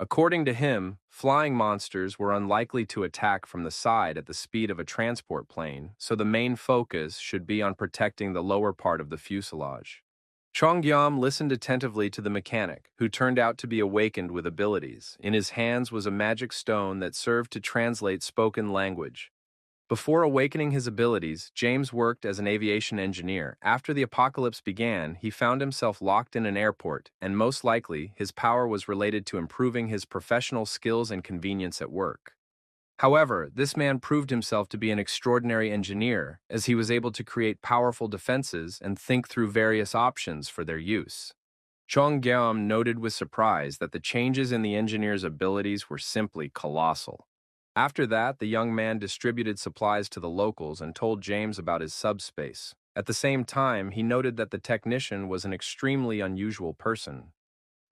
According to him, flying monsters were unlikely to attack from the side at the speed of a transport plane, so the main focus should be on protecting the lower part of the fuselage. Chongyam listened attentively to the mechanic, who turned out to be awakened with abilities. In his hands was a magic stone that served to translate spoken language. Before awakening his abilities, James worked as an aviation engineer. After the apocalypse began, he found himself locked in an airport, and most likely, his power was related to improving his professional skills and convenience at work. However, this man proved himself to be an extraordinary engineer, as he was able to create powerful defenses and think through various options for their use. Chong Geom noted with surprise that the changes in the engineer's abilities were simply colossal. After that, the young man distributed supplies to the locals and told James about his subspace. At the same time, he noted that the technician was an extremely unusual person.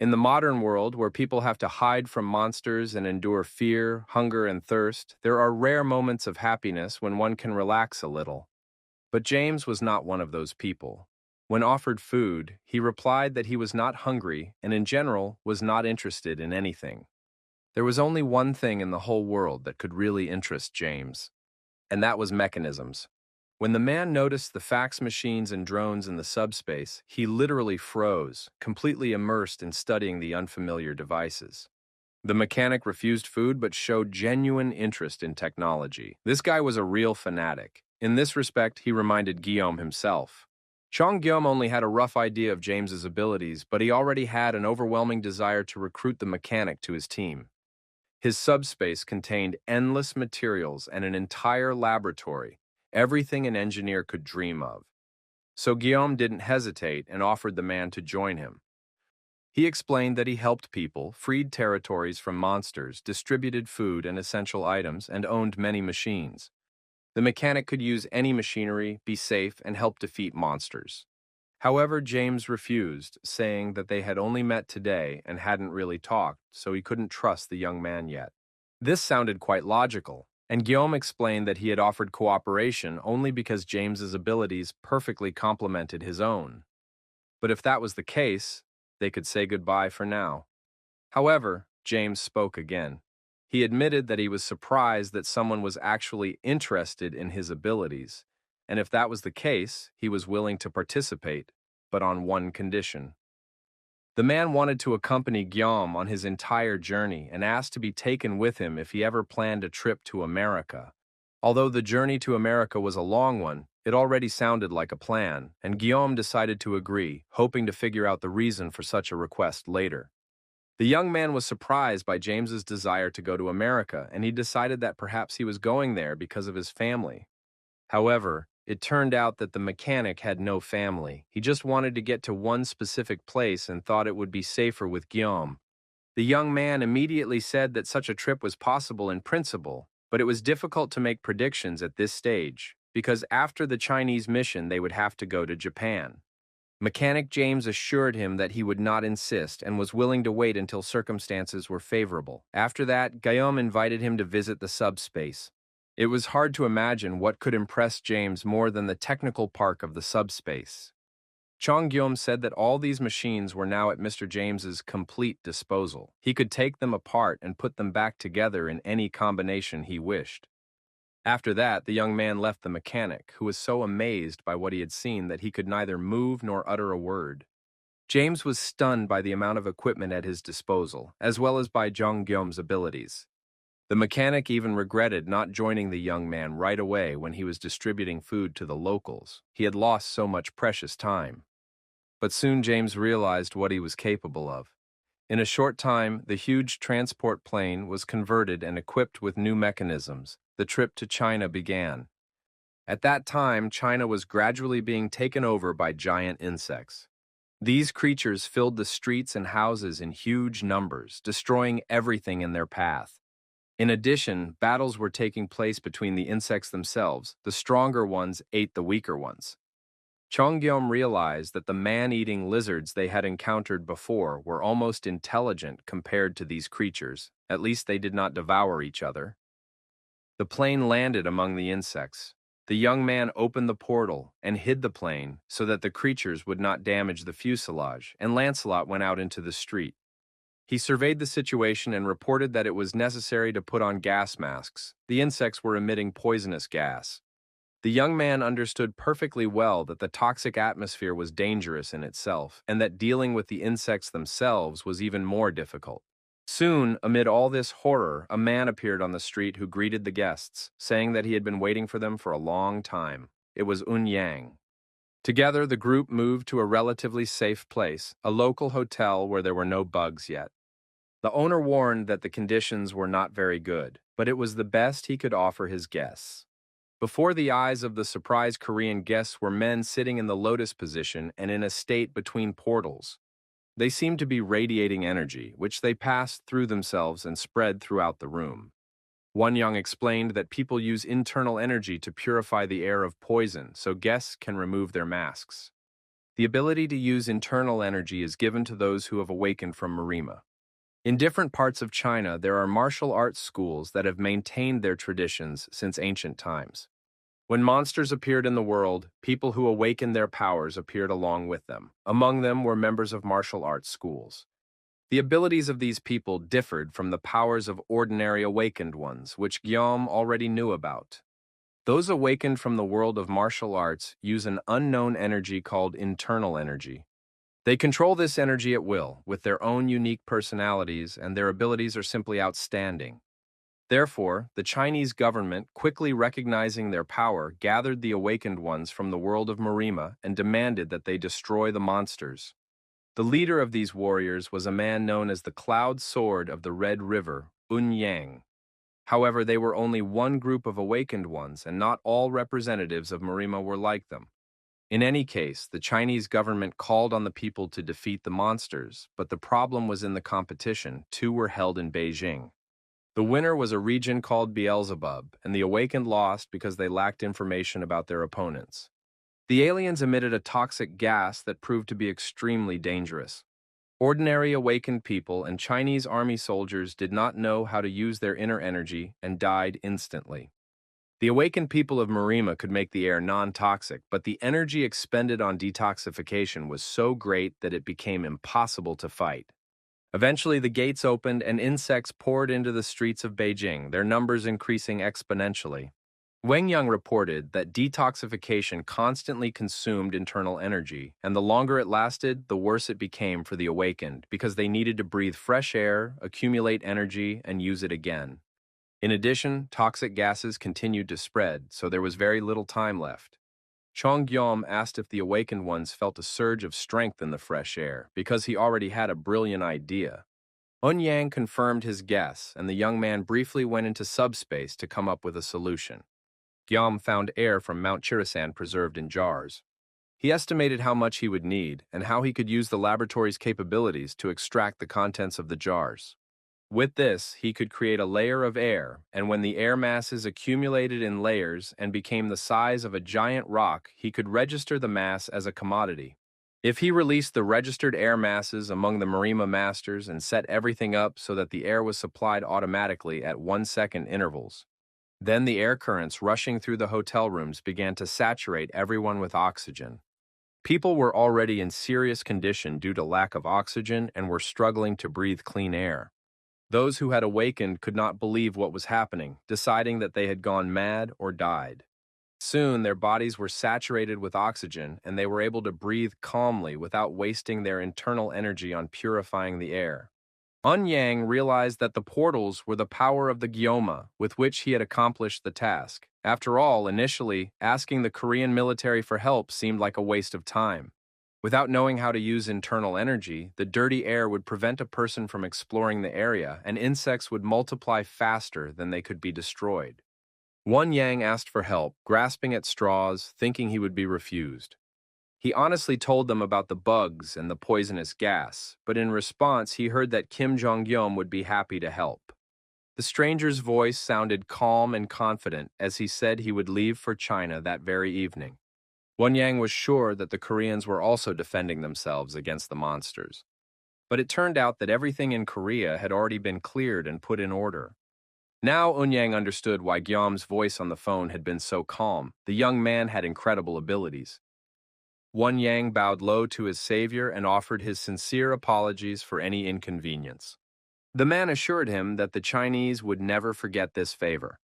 In the modern world, where people have to hide from monsters and endure fear, hunger, and thirst, there are rare moments of happiness when one can relax a little. But James was not one of those people. When offered food, he replied that he was not hungry and in general was not interested in anything. There was only one thing in the whole world that could really interest James, and that was mechanisms. When the man noticed the fax machines and drones in the subspace, he literally froze, completely immersed in studying the unfamiliar devices. The mechanic refused food but showed genuine interest in technology. This guy was a real fanatic. In this respect, he reminded Guillaume himself. Chong Guillaume only had a rough idea of James's abilities, but he already had an overwhelming desire to recruit the mechanic to his team. His subspace contained endless materials and an entire laboratory, everything an engineer could dream of. So Guillaume didn't hesitate and offered the man to join him. He explained that he helped people, freed territories from monsters, distributed food and essential items, and owned many machines. The mechanic could use any machinery, be safe, and help defeat monsters. However, James refused, saying that they had only met today and hadn't really talked, so he couldn't trust the young man yet. This sounded quite logical, and Guillaume explained that he had offered cooperation only because James's abilities perfectly complemented his own. But if that was the case, they could say goodbye for now. However, James spoke again. He admitted that he was surprised that someone was actually interested in his abilities, and if that was the case, he was willing to participate, but on one condition. The man wanted to accompany Guillaume on his entire journey and asked to be taken with him if he ever planned a trip to America. Although the journey to America was a long one, it already sounded like a plan, and Guillaume decided to agree, hoping to figure out the reason for such a request later. The young man was surprised by James's desire to go to America, and he decided that perhaps he was going there because of his family. However, it turned out that the mechanic had no family. He just wanted to get to one specific place and thought it would be safer with Guillaume. The young man immediately said that such a trip was possible in principle, but it was difficult to make predictions at this stage, because after the Chinese mission they would have to go to Japan. Mechanic James assured him that he would not insist and was willing to wait until circumstances were favorable. After that, Guillaume invited him to visit the subspace. It was hard to imagine what could impress James more than the technical park of the subspace. Chong Guillaume said that all these machines were now at Mr. James's complete disposal. He could take them apart and put them back together in any combination he wished. After that, the young man left the mechanic, who was so amazed by what he had seen that he could neither move nor utter a word. James was stunned by the amount of equipment at his disposal, as well as by Chong Guillaume's abilities. The mechanic even regretted not joining the young man right away when he was distributing food to the locals. He had lost so much precious time. But soon James realized what he was capable of. In a short time, the huge transport plane was converted and equipped with new mechanisms. The trip to China began. At that time, China was gradually being taken over by giant insects. These creatures filled the streets and houses in huge numbers, destroying everything in their path. In addition, battles were taking place between the insects themselves. The stronger ones ate the weaker ones. Chong Guillaume realized that the man-eating lizards they had encountered before were almost intelligent compared to these creatures. At least they did not devour each other. The plane landed among the insects. The young man opened the portal and hid the plane so that the creatures would not damage the fuselage, and Lancelot went out into the street. He surveyed the situation and reported that it was necessary to put on gas masks. The insects were emitting poisonous gas. The young man understood perfectly well that the toxic atmosphere was dangerous in itself, and that dealing with the insects themselves was even more difficult. Soon, amid all this horror, a man appeared on the street who greeted the guests, saying that he had been waiting for them for a long time. It was Yang. Together, the group moved to a relatively safe place, a local hotel where there were no bugs yet. The owner warned that the conditions were not very good, but it was the best he could offer his guests. Before the eyes of the surprised Korean guests were men sitting in the lotus position and in a state between portals. They seemed to be radiating energy, which they passed through themselves and spread throughout the room. One Young explained that people use internal energy to purify the air of poison so guests can remove their masks. The ability to use internal energy is given to those who have awakened from Marima. In different parts of China, there are martial arts schools that have maintained their traditions since ancient times. When monsters appeared in the world, people who awakened their powers appeared along with them. Among them were members of martial arts schools. The abilities of these people differed from the powers of ordinary awakened ones, which Guillaume already knew about. Those awakened from the world of martial arts use an unknown energy called internal energy. They control this energy at will, with their own unique personalities, and their abilities are simply outstanding. Therefore, the Chinese government, quickly recognizing their power, gathered the awakened ones from the world of Marima and demanded that they destroy the monsters. The leader of these warriors was a man known as the Cloud Sword of the Red River, Yang. However, they were only one group of awakened ones, and not all representatives of Marima were like them. In any case, the Chinese government called on the people to defeat the monsters, but the problem was in the competition. Two were held in Beijing. The winner was a region called Beelzebub, and the awakened lost because they lacked information about their opponents. The aliens emitted a toxic gas that proved to be extremely dangerous. Ordinary awakened people and Chinese army soldiers did not know how to use their inner energy and died instantly. The awakened people of Marima could make the air non-toxic, but the energy expended on detoxification was so great that it became impossible to fight. Eventually, the gates opened and insects poured into the streets of Beijing, their numbers increasing exponentially. Wang Yang reported that detoxification constantly consumed internal energy, and the longer it lasted, the worse it became for the awakened, because they needed to breathe fresh air, accumulate energy, and use it again. In addition, toxic gases continued to spread, so there was very little time left. Chong Guillaume asked if the awakened ones felt a surge of strength in the fresh air, because he already had a brilliant idea. Yang confirmed his guess, and the young man briefly went into subspace to come up with a solution. Guillaume found air from Mount Chirisan preserved in jars. He estimated how much he would need and how he could use the laboratory's capabilities to extract the contents of the jars. With this, he could create a layer of air, and when the air masses accumulated in layers and became the size of a giant rock, he could register the mass as a commodity. If he released the registered air masses among the Marima masters and set everything up so that the air was supplied automatically at 1-second intervals, then the air currents rushing through the hotel rooms began to saturate everyone with oxygen. People were already in serious condition due to lack of oxygen and were struggling to breathe clean air. Those who had awakened could not believe what was happening, deciding that they had gone mad or died. Soon, their bodies were saturated with oxygen, and they were able to breathe calmly without wasting their internal energy on purifying the air. Yang realized that the portals were the power of the Gyoma, with which he had accomplished the task. After all, initially, asking the Korean military for help seemed like a waste of time. Without knowing how to use internal energy, the dirty air would prevent a person from exploring the area, and insects would multiply faster than they could be destroyed. Yang asked for help, grasping at straws, thinking he would be refused. He honestly told them about the bugs and the poisonous gas, but in response he heard that Kim Jong-gyum would be happy to help. The stranger's voice sounded calm and confident as he said he would leave for China that very evening. Yang was sure that the Koreans were also defending themselves against the monsters. But it turned out that everything in Korea had already been cleared and put in order. Now Yang understood why Guillaume's voice on the phone had been so calm. The young man had incredible abilities. Yang bowed low to his savior and offered his sincere apologies for any inconvenience. The man assured him that the Chinese would never forget this favor.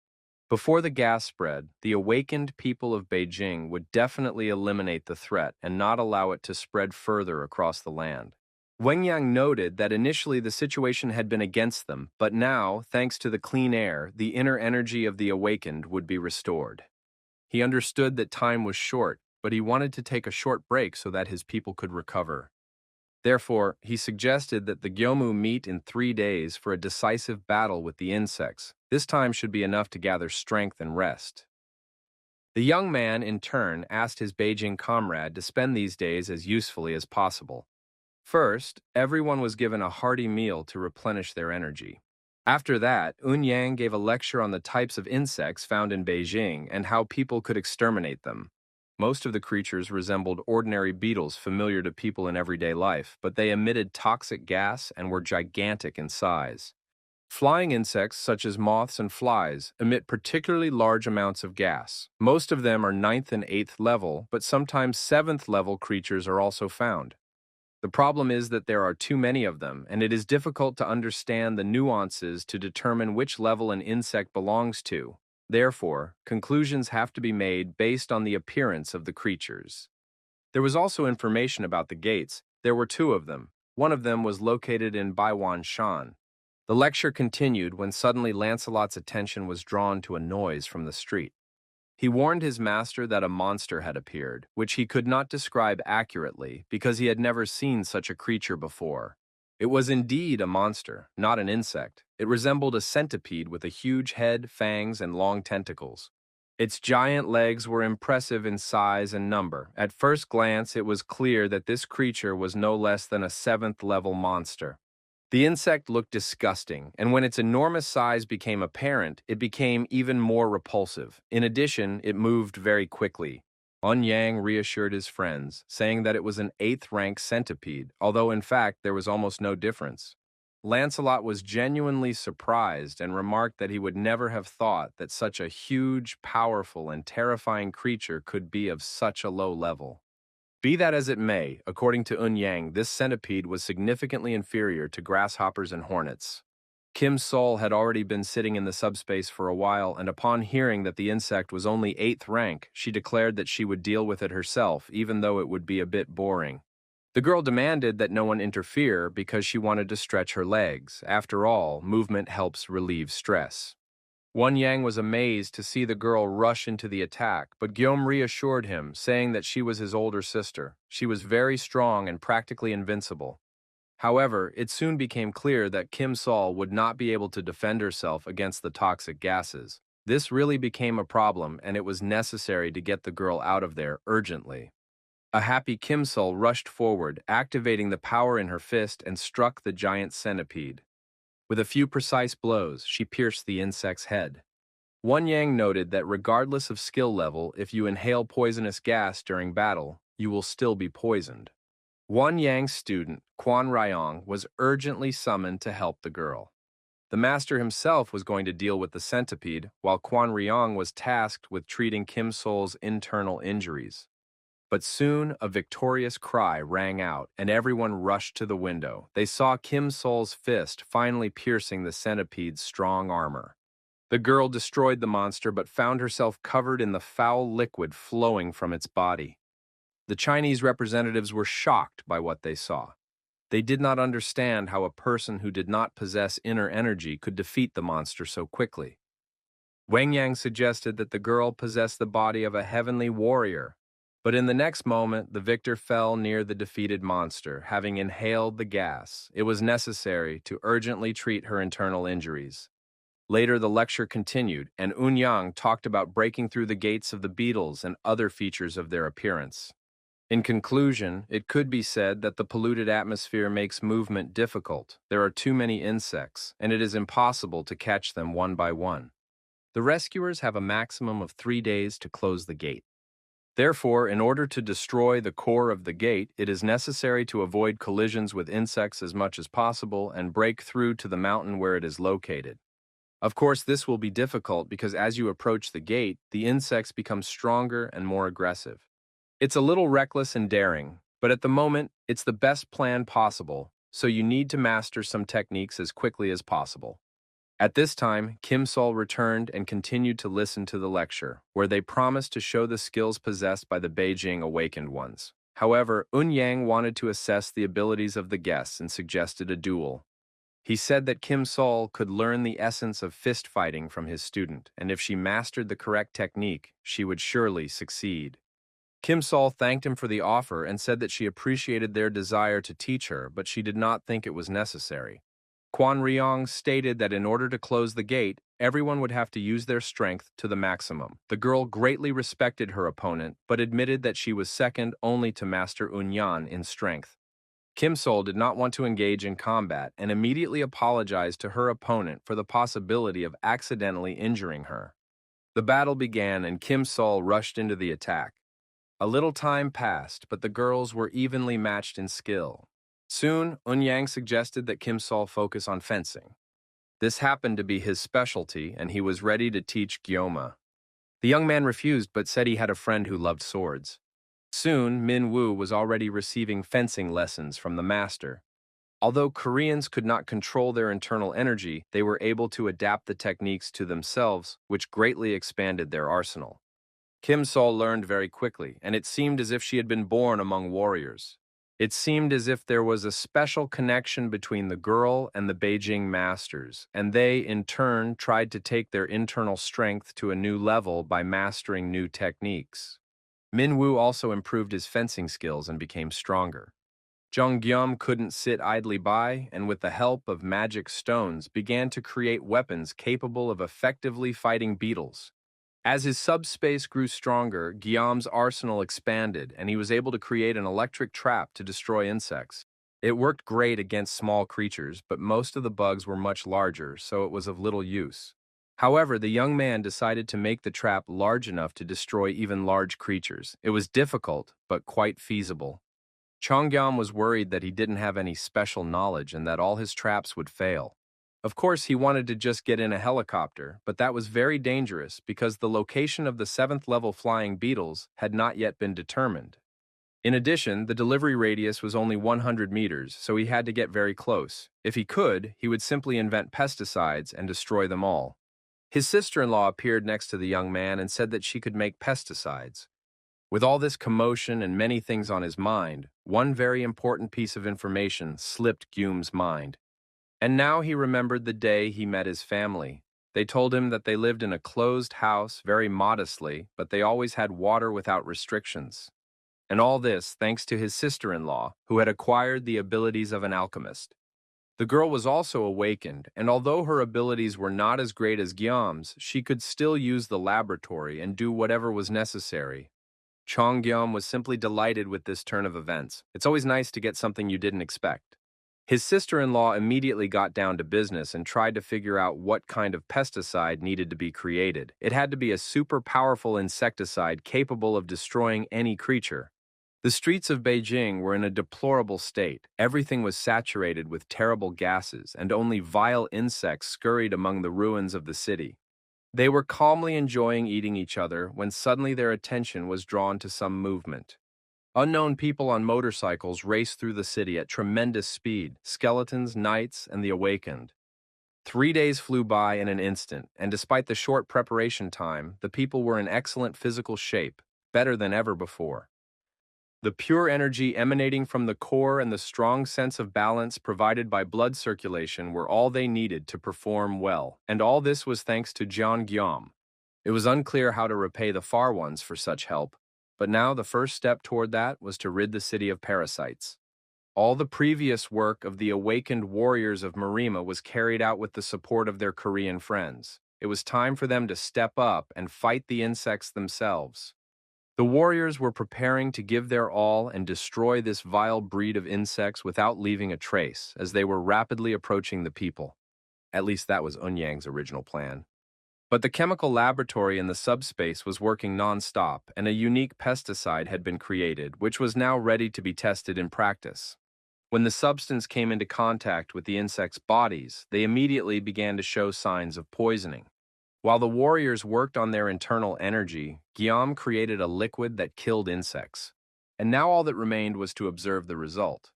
Before the gas spread, the awakened people of Beijing would definitely eliminate the threat and not allow it to spread further across the land. Wang Yang noted that initially the situation had been against them, but now, thanks to the clean air, the inner energy of the awakened would be restored. He understood that time was short, but he wanted to take a short break so that his people could recover. Therefore, he suggested that the Gyomu meet in 3 days for a decisive battle with the insects. This time should be enough to gather strength and rest. The young man, in turn, asked his Beijing comrade to spend these days as usefully as possible. First, everyone was given a hearty meal to replenish their energy. After that, Yang gave a lecture on the types of insects found in Beijing and how people could exterminate them. Most of the creatures resembled ordinary beetles familiar to people in everyday life, but they emitted toxic gas and were gigantic in size. Flying insects, such as moths and flies, emit particularly large amounts of gas. Most of them are 9th and 8th level, but sometimes 7th level creatures are also found. The problem is that there are too many of them, and it is difficult to understand the nuances to determine which level an insect belongs to. Therefore, conclusions have to be made based on the appearance of the creatures. There was also information about the gates. There were 2 of them. One of them was located in Baiwan Shan. The lecture continued when suddenly Lancelot's attention was drawn to a noise from the street. He warned his master that a monster had appeared, which he could not describe accurately because he had never seen such a creature before. It was indeed a monster, not an insect. It resembled a centipede with a huge head, fangs, and long tentacles. Its giant legs were impressive in size and number. At first glance, it was clear that this creature was no less than a 7th-level monster. The insect looked disgusting, and when its enormous size became apparent, it became even more repulsive. In addition, it moved very quickly. Yang reassured his friends, saying that it was an 8th-rank centipede, although in fact there was almost no difference. Lancelot was genuinely surprised and remarked that he would never have thought that such a huge, powerful, and terrifying creature could be of such a low level. Be that as it may, according to Yang, this centipede was significantly inferior to grasshoppers and hornets. Kim Sol had already been sitting in the subspace for a while, and upon hearing that the insect was only 8th rank, she declared that she would deal with it herself, even though it would be a bit boring. The girl demanded that no one interfere because she wanted to stretch her legs. After all, movement helps relieve stress. Yang was amazed to see the girl rush into the attack, but Guillaume reassured him, saying that she was his older sister. She was very strong and practically invincible. However, it soon became clear that Kim Sol would not be able to defend herself against the toxic gases. This really became a problem, and it was necessary to get the girl out of there urgently. A happy Kim Sol rushed forward, activating the power in her fist and struck the giant centipede. With a few precise blows, she pierced the insect's head. Yang noted that regardless of skill level, if you inhale poisonous gas during battle, you will still be poisoned. Yang's student, Quan Ryong, was urgently summoned to help the girl. The master himself was going to deal with the centipede, while Quan Ryong was tasked with treating Kim Sol's internal injuries. But soon a victorious cry rang out, and everyone rushed to the window. They saw Kim Sol's fist finally piercing the centipede's strong armor. The girl destroyed the monster but found herself covered in the foul liquid flowing from its body. The Chinese representatives were shocked by what they saw. They did not understand how a person who did not possess inner energy could defeat the monster so quickly. Wang Yang suggested that the girl possessed the body of a heavenly warrior, but in the next moment, the victor fell near the defeated monster, having inhaled the gas. It was necessary to urgently treat her internal injuries. Later, the lecture continued, and Yang talked about breaking through the gates of the beetles and other features of their appearance. In conclusion, it could be said that the polluted atmosphere makes movement difficult. There are too many insects, and it is impossible to catch them one by one. The rescuers have a maximum of 3 days to close the gate. Therefore, in order to destroy the core of the gate, it is necessary to avoid collisions with insects as much as possible and break through to the mountain where it is located. Of course, this will be difficult because as you approach the gate, the insects become stronger and more aggressive. It's a little reckless and daring, but at the moment, it's the best plan possible, so you need to master some techniques as quickly as possible. At this time, Kim Sol returned and continued to listen to the lecture, where they promised to show the skills possessed by the Beijing awakened ones. However, Eun-yang wanted to assess the abilities of the guests and suggested a duel. He said that Kim Sol could learn the essence of fist fighting from his student, and if she mastered the correct technique, she would surely succeed. Kim Sol thanked him for the offer and said that she appreciated their desire to teach her, but she did not think it was necessary. Kwan Ryong stated that in order to close the gate, everyone would have to use their strength to the maximum. The girl greatly respected her opponent, but admitted that she was second only to Master Eun-yan in strength. Kim Sol did not want to engage in combat and immediately apologized to her opponent for the possibility of accidentally injuring her. The battle began and Kim Sol rushed into the attack. A little time passed, but the girls were evenly matched in skill. Soon, Eun-yang suggested that Kim Sol focus on fencing. This happened to be his specialty, and he was ready to teach Gyoma. The young man refused but said he had a friend who loved swords. Soon, Min Woo was already receiving fencing lessons from the master. Although Koreans could not control their internal energy, they were able to adapt the techniques to themselves, which greatly expanded their arsenal. Kim Sol learned very quickly, and it seemed as if she had been born among warriors. It seemed as if there was a special connection between the girl and the Beijing masters, and they, in turn, tried to take their internal strength to a new level by mastering new techniques. Min Woo also improved his fencing skills and became stronger. Jung Gyum couldn't sit idly by, and with the help of magic stones, began to create weapons capable of effectively fighting beetles. As his subspace grew stronger, Guillaume's arsenal expanded, and he was able to create an electric trap to destroy insects. It worked great against small creatures, but most of the bugs were much larger, so it was of little use. However, the young man decided to make the trap large enough to destroy even large creatures. It was difficult, but quite feasible. Chongyam was worried that he didn't have any special knowledge and that all his traps would fail. Of course, he wanted to just get in a helicopter, but that was very dangerous because the location of the 7th-level flying beetles had not yet been determined. In addition, the delivery radius was only 100 meters, so he had to get very close. If he could, he would simply invent pesticides and destroy them all. His sister-in-law appeared next to the young man and said that she could make pesticides. With all this commotion and many things on his mind, one very important piece of information slipped Gyum's mind. And now he remembered the day he met his family. They told him that they lived in a closed house very modestly, but they always had water without restrictions. And all this thanks to his sister-in-law, who had acquired the abilities of an alchemist. The girl was also awakened, and although her abilities were not as great as Gyum's, she could still use the laboratory and do whatever was necessary. Chong Gyum was simply delighted with this turn of events. It's always nice to get something you didn't expect. His sister-in-law immediately got down to business and tried to figure out what kind of pesticide needed to be created. It had to be a super powerful insecticide capable of destroying any creature. The streets of Beijing were in a deplorable state. Everything was saturated with terrible gases, and only vile insects scurried among the ruins of the city. They were calmly enjoying eating each other when suddenly their attention was drawn to some movement. Unknown people on motorcycles raced through the city at tremendous speed, skeletons, knights, and the awakened. 3 days flew by in an instant, and despite the short preparation time, the people were in excellent physical shape, better than ever before. The pure energy emanating from the core and the strong sense of balance provided by blood circulation were all they needed to perform well, and all this was thanks to Jian Gyom. It was unclear how to repay the Far Ones for such help, but now the first step toward that was to rid the city of parasites. All the previous work of the awakened warriors of Marima was carried out with the support of their Korean friends. It was time for them to step up and fight the insects themselves. The warriors were preparing to give their all and destroy this vile breed of insects without leaving a trace, as they were rapidly approaching the people. At least that was Eun-yang's original plan. But the chemical laboratory in the subspace was working non-stop, and a unique pesticide had been created, which was now ready to be tested in practice. When the substance came into contact with the insects' bodies, they immediately began to show signs of poisoning. While the warriors worked on their internal energy, Guillaume created a liquid that killed insects. And now all that remained was to observe the result.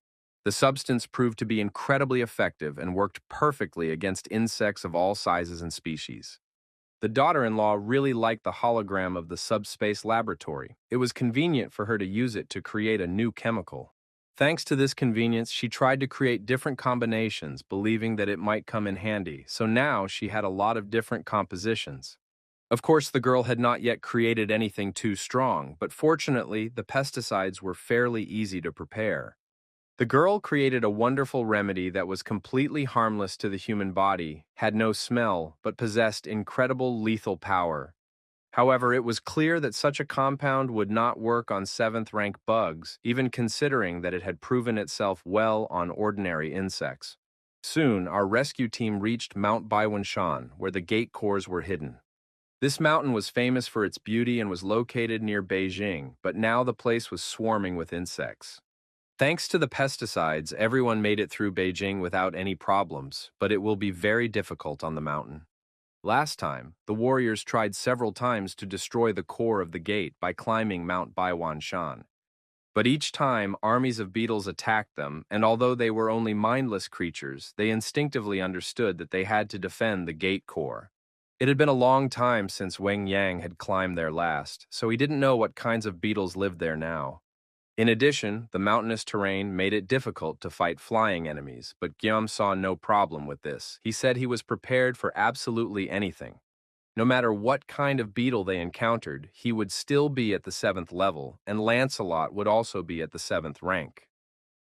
The substance proved to be incredibly effective and worked perfectly against insects of all sizes and species. The daughter-in-law really liked the hologram of the subspace laboratory. It was convenient for her to use it to create a new chemical. Thanks to this convenience, she tried to create different combinations, believing that it might come in handy, so now she had a lot of different compositions. Of course, the girl had not yet created anything too strong, but fortunately, the pesticides were fairly easy to prepare. The girl created a wonderful remedy that was completely harmless to the human body, had no smell, but possessed incredible lethal power. However, it was clear that such a compound would not work on 7th rank bugs, even considering that it had proven itself well on ordinary insects. Soon, our rescue team reached Mount Baiwanshan, where the gate cores were hidden. This mountain was famous for its beauty and was located near Beijing, but now the place was swarming with insects. Thanks to the pesticides, everyone made it through Beijing without any problems, but it will be very difficult on the mountain. Last time, the warriors tried several times to destroy the core of the gate by climbing Mount Baiwanshan. But each time, armies of beetles attacked them, and although they were only mindless creatures, they instinctively understood that they had to defend the gate core. It had been a long time since Wang Yang had climbed there last, so he didn't know what kinds of beetles lived there now. In addition, the mountainous terrain made it difficult to fight flying enemies, but Guillaume saw no problem with this. He said he was prepared for absolutely anything. No matter what kind of beetle they encountered, he would still be at the 7th level, and Lancelot would also be at the 7th rank.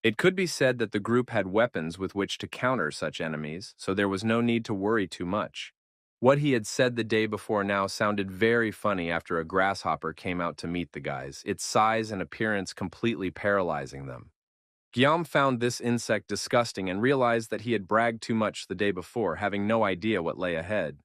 It could be said that the group had weapons with which to counter such enemies, so there was no need to worry too much. What he had said the day before now sounded very funny after a grasshopper came out to meet the guys, its size and appearance completely paralyzing them. Guillaume found this insect disgusting and realized that he had bragged too much the day before, having no idea what lay ahead.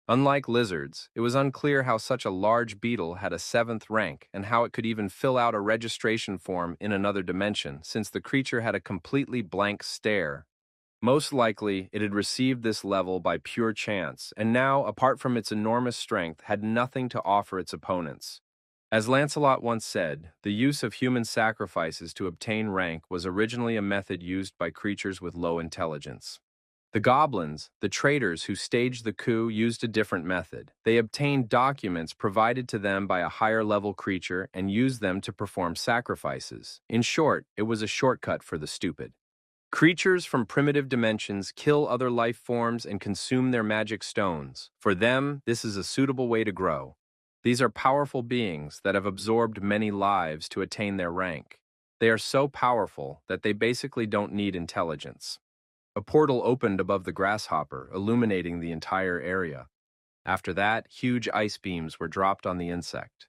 Unlike lizards, it was unclear how such a large beetle had a 7th rank and how it could even fill out a registration form in another dimension, since the creature had a completely blank stare. Most likely, it had received this level by pure chance, and now, apart from its enormous strength, had nothing to offer its opponents. As Lancelot once said, the use of human sacrifices to obtain rank was originally a method used by creatures with low intelligence. The goblins, the traitors who staged the coup, used a different method. They obtained documents provided to them by a higher-level creature and used them to perform sacrifices. In short, it was a shortcut for the stupid. Creatures from primitive dimensions kill other life forms and consume their magic stones. For them, this is a suitable way to grow. These are powerful beings that have absorbed many lives to attain their rank. They are so powerful that they basically don't need intelligence. A portal opened above the grasshopper, illuminating the entire area. After that, huge ice beams were dropped on the insect.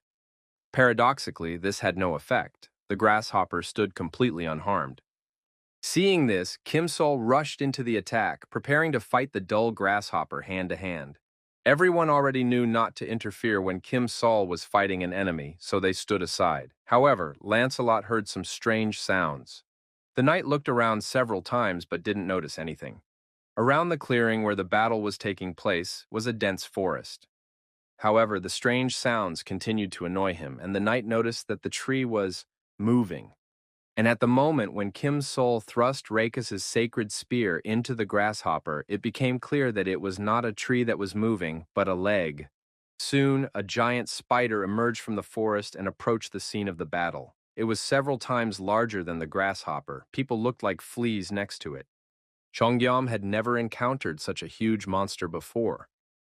Paradoxically, this had no effect. The grasshopper stood completely unharmed. Seeing this, Kim Sol rushed into the attack, preparing to fight the dull grasshopper hand to hand. Everyone already knew not to interfere when Kim Sol was fighting an enemy, so they stood aside. However, Lancelot heard some strange sounds. The knight looked around several times but didn't notice anything. Around the clearing where the battle was taking place was a dense forest. However, the strange sounds continued to annoy him, and the knight noticed that the tree was moving. And at the moment when Kim Sol thrust Rakus' sacred spear into the grasshopper, it became clear that it was not a tree that was moving, but a leg. Soon, a giant spider emerged from the forest and approached the scene of the battle. It was several times larger than the grasshopper. People looked like fleas next to it. Chongyam had never encountered such a huge monster before.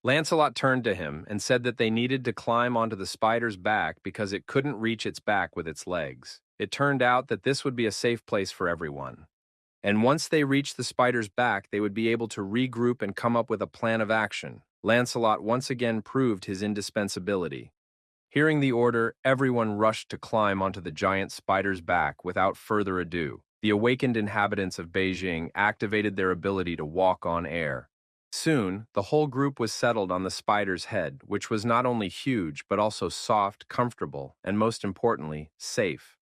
Lancelot turned to him and said that they needed to climb onto the spider's back because it couldn't reach its back with its legs. It turned out that this would be a safe place for everyone. And once they reached the spider's back, they would be able to regroup and come up with a plan of action. Lancelot once again proved his indispensability. Hearing the order, everyone rushed to climb onto the giant spider's back without further ado. The awakened inhabitants of Beijing activated their ability to walk on air. Soon, the whole group was settled on the spider's head, which was not only huge but also soft, comfortable, and most importantly, safe.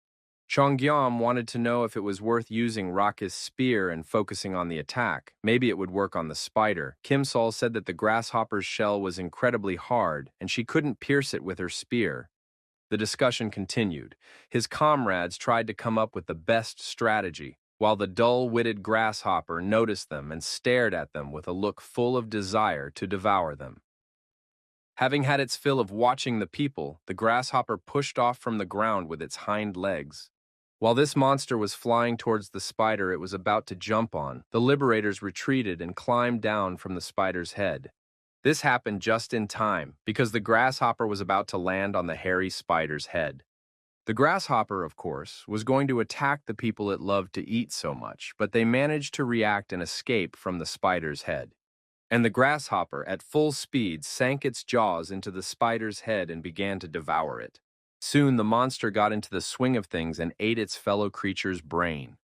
Chongyam wanted to know if it was worth using Rakus' spear and focusing on the attack. Maybe it would work on the spider. Kim Sol said that the grasshopper's shell was incredibly hard, and she couldn't pierce it with her spear. The discussion continued. His comrades tried to come up with the best strategy, while the dull-witted grasshopper noticed them and stared at them with a look full of desire to devour them. Having had its fill of watching the people, the grasshopper pushed off from the ground with its hind legs. While this monster was flying towards the spider it was about to jump on, the liberators retreated and climbed down from the spider's head. This happened just in time, because the grasshopper was about to land on the hairy spider's head. The grasshopper, of course, was going to attack the people it loved to eat so much, but they managed to react and escape from the spider's head. And the grasshopper, at full speed, sank its jaws into the spider's head and began to devour it. Soon the monster got into the swing of things and ate its fellow creature's brain.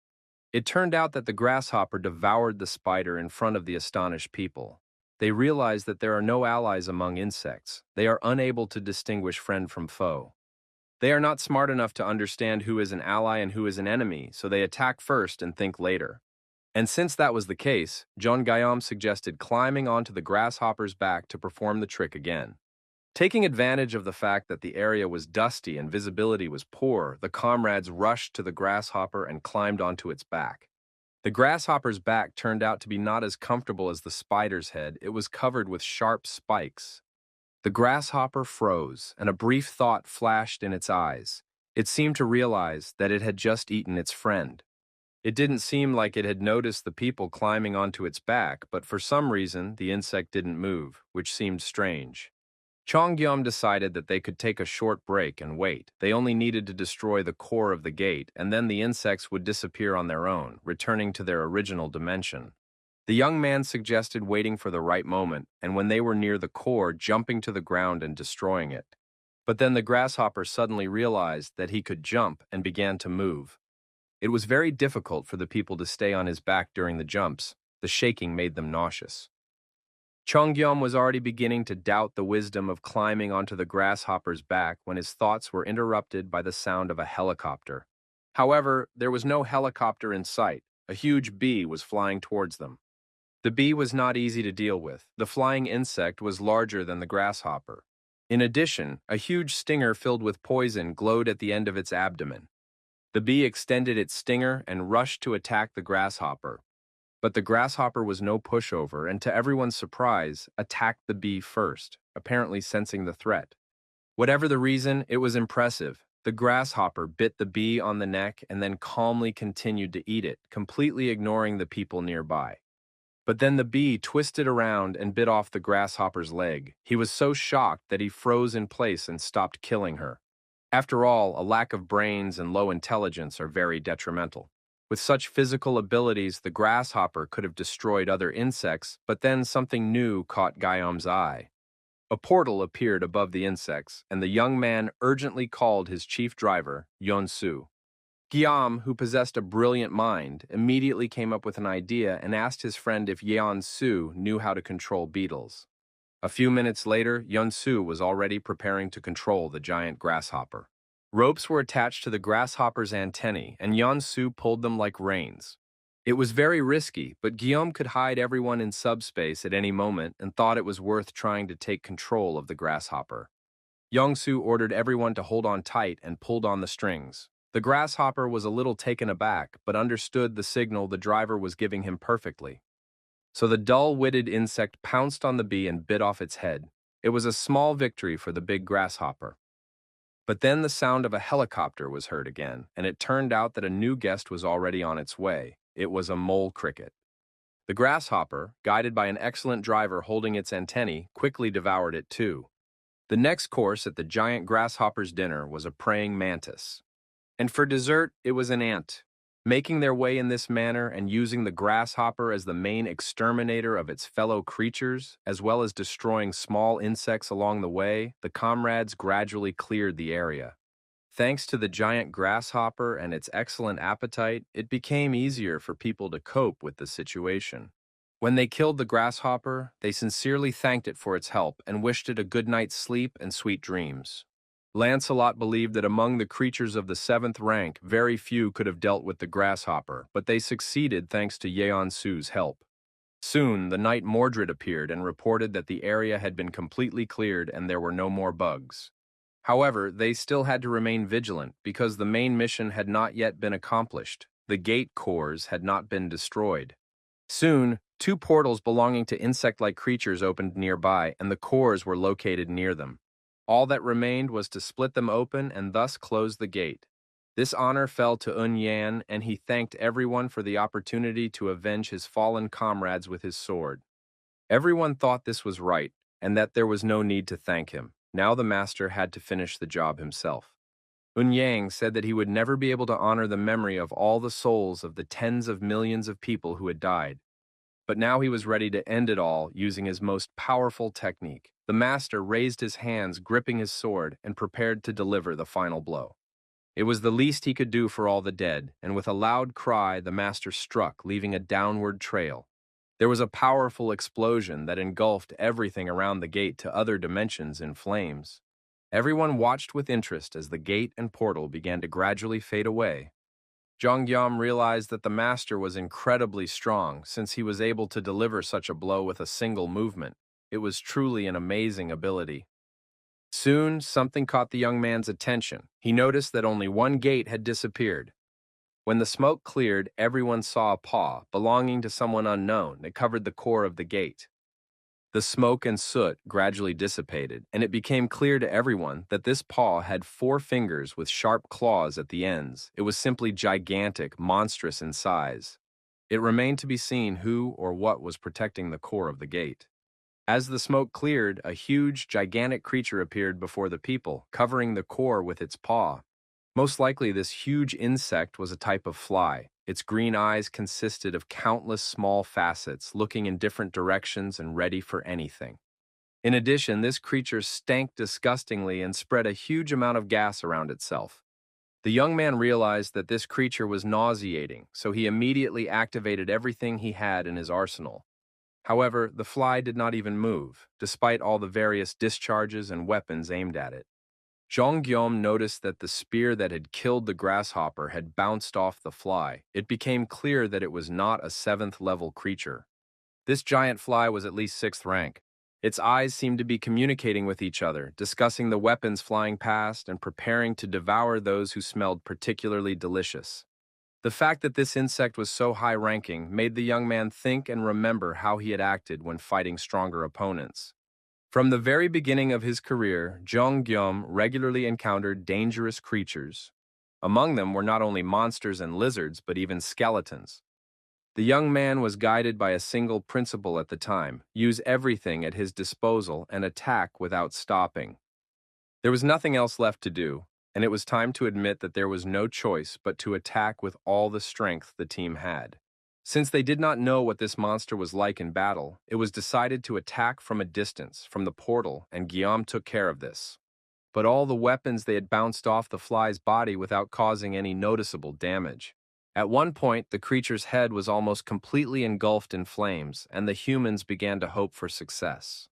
It turned out that the grasshopper devoured the spider in front of the astonished people. They realized that there are no allies among insects. They are unable to distinguish friend from foe. They are not smart enough to understand who is an ally and who is an enemy, so they attack first and think later. And since that was the case, John Guillaume suggested climbing onto the grasshopper's back to perform the trick again. Taking advantage of the fact that the area was dusty and visibility was poor, the comrades rushed to the grasshopper and climbed onto its back. The grasshopper's back turned out to be not as comfortable as the spider's head. It was covered with sharp spikes. The grasshopper froze, and a brief thought flashed in its eyes. It seemed to realize that it had just eaten its friend. It didn't seem like it had noticed the people climbing onto its back, but for some reason, the insect didn't move, which seemed strange. Chongyam decided that they could take a short break and wait. They only needed to destroy the core of the gate, and then the insects would disappear on their own, returning to their original dimension. The young man suggested waiting for the right moment, and when they were near the core, jumping to the ground and destroying it. But then the grasshopper suddenly realized that he could jump and began to move. It was very difficult for the people to stay on his back during the jumps. The shaking made them nauseous. Chongyam was already beginning to doubt the wisdom of climbing onto the grasshopper's back when his thoughts were interrupted by the sound of a helicopter. However, there was no helicopter in sight. A huge bee was flying towards them. The bee was not easy to deal with. The flying insect was larger than the grasshopper. In addition, a huge stinger filled with poison glowed at the end of its abdomen. The bee extended its stinger and rushed to attack the grasshopper. But the grasshopper was no pushover and, to everyone's surprise, attacked the bee first, apparently sensing the threat. Whatever the reason, it was impressive. The grasshopper bit the bee on the neck and then calmly continued to eat it, completely ignoring the people nearby. But then the bee twisted around and bit off the grasshopper's leg. He was so shocked that he froze in place and stopped killing her. After all, a lack of brains and low intelligence are very detrimental. With such physical abilities, the grasshopper could have destroyed other insects, but then something new caught Guillaume's eye. A portal appeared above the insects, and the young man urgently called his chief driver, Yeon-su. Guillaume, who possessed a brilliant mind, immediately came up with an idea and asked his friend if Yeon-su knew how to control beetles. A few minutes later, Yeon-su was already preparing to control the giant grasshopper. Ropes were attached to the grasshopper's antennae, and Yeon-su pulled them like reins. It was very risky, but Guillaume could hide everyone in subspace at any moment and thought it was worth trying to take control of the grasshopper. Yeon-su ordered everyone to hold on tight and pulled on the strings. The grasshopper was a little taken aback, but understood the signal the driver was giving him perfectly. So the dull-witted insect pounced on the bee and bit off its head. It was a small victory for the big grasshopper. But then the sound of a helicopter was heard again, and it turned out that a new guest was already on its way. It was a mole cricket. The grasshopper, guided by an excellent driver holding its antennae, quickly devoured it too. The next course at the giant grasshopper's dinner was a praying mantis. And for dessert, it was an ant. Making their way in this manner and using the grasshopper as the main exterminator of its fellow creatures, as well as destroying small insects along the way, the comrades gradually cleared the area. Thanks to the giant grasshopper and its excellent appetite, it became easier for people to cope with the situation. When they killed the grasshopper, they sincerely thanked it for its help and wished it a good night's sleep and sweet dreams. Lancelot believed that among the creatures of the 7th rank, very few could have dealt with the grasshopper, but they succeeded thanks to Yeon-su's help. Soon, the knight Mordred appeared and reported that the area had been completely cleared and there were no more bugs. However, they still had to remain vigilant because the main mission had not yet been accomplished. The gate cores had not been destroyed. Soon, Two portals belonging to insect-like creatures opened nearby, and the cores were located near them. All that remained was to split them open and thus close the gate. This honor fell to Yan, and he thanked everyone for the opportunity to avenge his fallen comrades with his sword. Everyone thought this was right, and that there was no need to thank him. Now the master had to finish the job himself. Yang said that he would never be able to honor the memory of all the souls of the tens of millions of people who had died. But now he was ready to end it all using his most powerful technique. The master raised his hands, gripping his sword, and prepared to deliver the final blow. It was the least he could do for all the dead, and with a loud cry, the master struck, leaving a downward trail. There was a powerful explosion that engulfed everything around the gate to other dimensions in flames. Everyone watched with interest as the gate and portal began to gradually fade away. Jongyam realized that the master was incredibly strong since he was able to deliver such a blow with a single movement. It was truly an amazing ability. Soon, something caught the young man's attention. He noticed that only one gate had disappeared. When the smoke cleared, everyone saw a paw belonging to someone unknown that covered the core of the gate. The smoke and soot gradually dissipated, and it became clear to everyone that this paw had 4 fingers with sharp claws at the ends. It was simply gigantic, monstrous in size. It remained to be seen who or what was protecting the core of the gate. As the smoke cleared, a huge, gigantic creature appeared before the people, covering the core with its paw. Most likely, this huge insect was a type of fly. Its green eyes consisted of countless small facets, looking in different directions and ready for anything. In addition, this creature stank disgustingly and spread a huge amount of gas around itself. The young man realized that this creature was nauseating, so he immediately activated everything he had in his arsenal. However, the fly did not even move, despite all the various discharges and weapons aimed at it. Jongyom noticed that the spear that had killed the grasshopper had bounced off the fly. It became clear that it was not a 7th-level creature. This giant fly was at least 6th rank. Its eyes seemed to be communicating with each other, discussing the weapons flying past and preparing to devour those who smelled particularly delicious. The fact that this insect was so high-ranking made the young man think and remember how he had acted when fighting stronger opponents. From the very beginning of his career, Jongyom regularly encountered dangerous creatures. Among them were not only monsters and lizards, but even skeletons. The young man was guided by a single principle at the time: use everything at his disposal and attack without stopping. There was nothing else left to do, and it was time to admit that there was no choice but to attack with all the strength the team had. Since they did not know what this monster was like in battle, it was decided to attack from a distance, from the portal, and Guillaume took care of this. But all the weapons they had bounced off the fly's body without causing any noticeable damage. At one point, the creature's head was almost completely engulfed in flames, and the humans began to hope for success.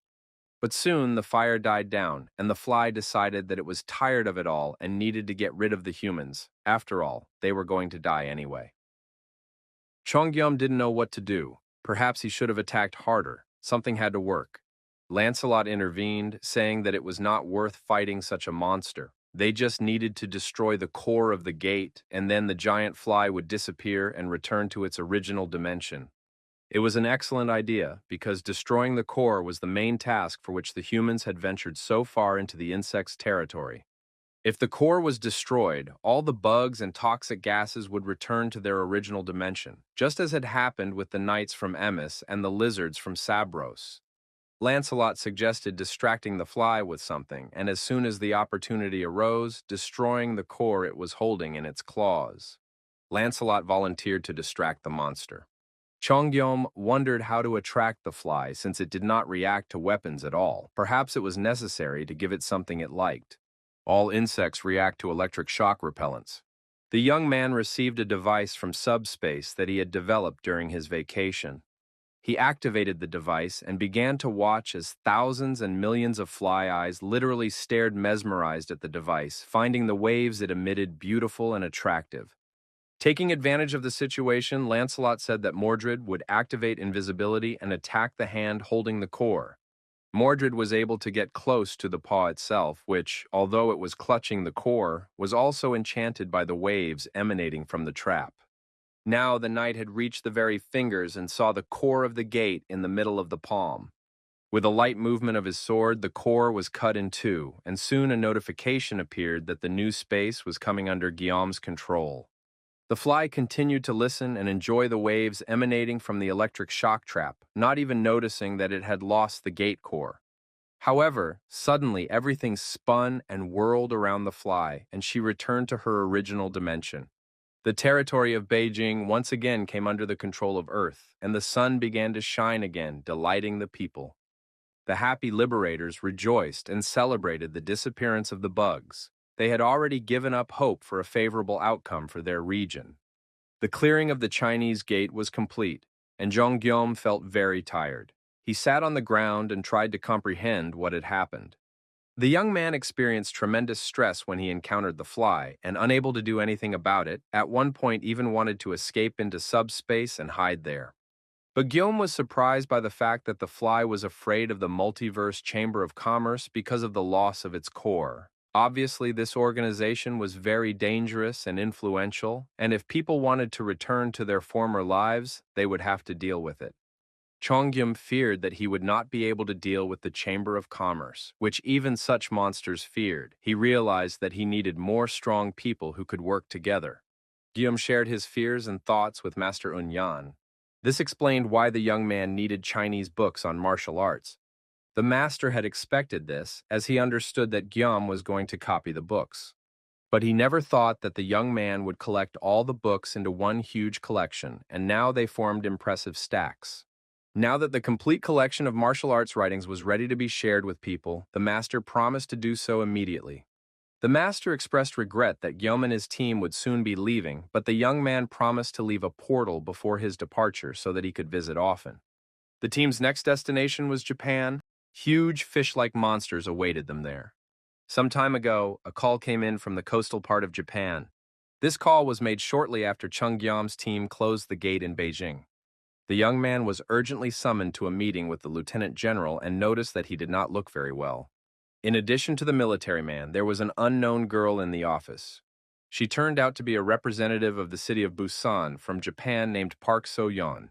But soon the fire died down, and the fly decided that it was tired of it all and needed to get rid of the humans. After all, they were going to die anyway. Chongyum didn't know what to do. Perhaps he should have attacked harder. Something had to work. Lancelot intervened, saying that it was not worth fighting such a monster. They just needed to destroy the core of the gate, and then the giant fly would disappear and return to its original dimension. It was an excellent idea, because destroying the core was the main task for which the humans had ventured so far into the insect's territory. If the core was destroyed, all the bugs and toxic gases would return to their original dimension, just as had happened with the knights from Emis and the lizards from Sabros. Lancelot suggested distracting the fly with something, and as soon as the opportunity arose, destroying the core it was holding in its claws. Lancelot volunteered to distract the monster. Chongyom wondered how to attract the fly since it did not react to weapons at all. Perhaps it was necessary to give it something it liked. All insects react to electric shock repellents. The young man received a device from subspace that he had developed during his vacation. He activated the device and began to watch as thousands and millions of fly eyes literally stared mesmerized at the device, finding the waves it emitted beautiful and attractive. Taking advantage of the situation, Lancelot said that Mordred would activate invisibility and attack the hand holding the core. Mordred was able to get close to the paw itself, which, although it was clutching the core, was also enchanted by the waves emanating from the trap. Now the knight had reached the very fingers and saw the core of the gate in the middle of the palm. With a light movement of his sword, the core was cut in two, and soon a notification appeared that the new space was coming under Guillaume's control. The fly continued to listen and enjoy the waves emanating from the electric shock trap, not even noticing that it had lost the gate core. However, suddenly everything spun and whirled around the fly, and she returned to her original dimension. The territory of Beijing once again came under the control of Earth, and the sun began to shine again, delighting the people. The happy liberators rejoiced and celebrated the disappearance of the bugs. They had already given up hope for a favorable outcome for their region. The clearing of the Chinese gate was complete, and Zhang Guillaume felt very tired. He sat on the ground and tried to comprehend what had happened. The young man experienced tremendous stress when he encountered the fly, and unable to do anything about it, at one point even wanted to escape into subspace and hide there. But Guillaume was surprised by the fact that the fly was afraid of the multiverse Chamber of Commerce because of the loss of its core. Obviously, this organization was very dangerous and influential, and if people wanted to return to their former lives, they would have to deal with it. Chongyum feared that he would not be able to deal with the Chamber of Commerce, which even such monsters feared. He realized that he needed more strong people who could work together. Guillaume shared his fears and thoughts with Master Unyan. This explained why the young man needed Chinese books on martial arts. The master had expected this, as he understood that Guillaume was going to copy the books. But he never thought that the young man would collect all the books into one huge collection, and now they formed impressive stacks. Now that the complete collection of martial arts writings was ready to be shared with people, the master promised to do so immediately. The master expressed regret that Guillaume and his team would soon be leaving, but the young man promised to leave a portal before his departure so that he could visit often. The team's next destination was Japan. Huge fish-like monsters awaited them there. Some time ago, a call came in from the coastal part of Japan. This call was made shortly after Chung Guillaume's team closed the gate in Beijing. The young man was urgently summoned to a meeting with the lieutenant general and noticed that he did not look very well. In addition to the military man, there was an unknown girl in the office. She turned out to be a representative of the city of Busan from Japan named Park So-yeon.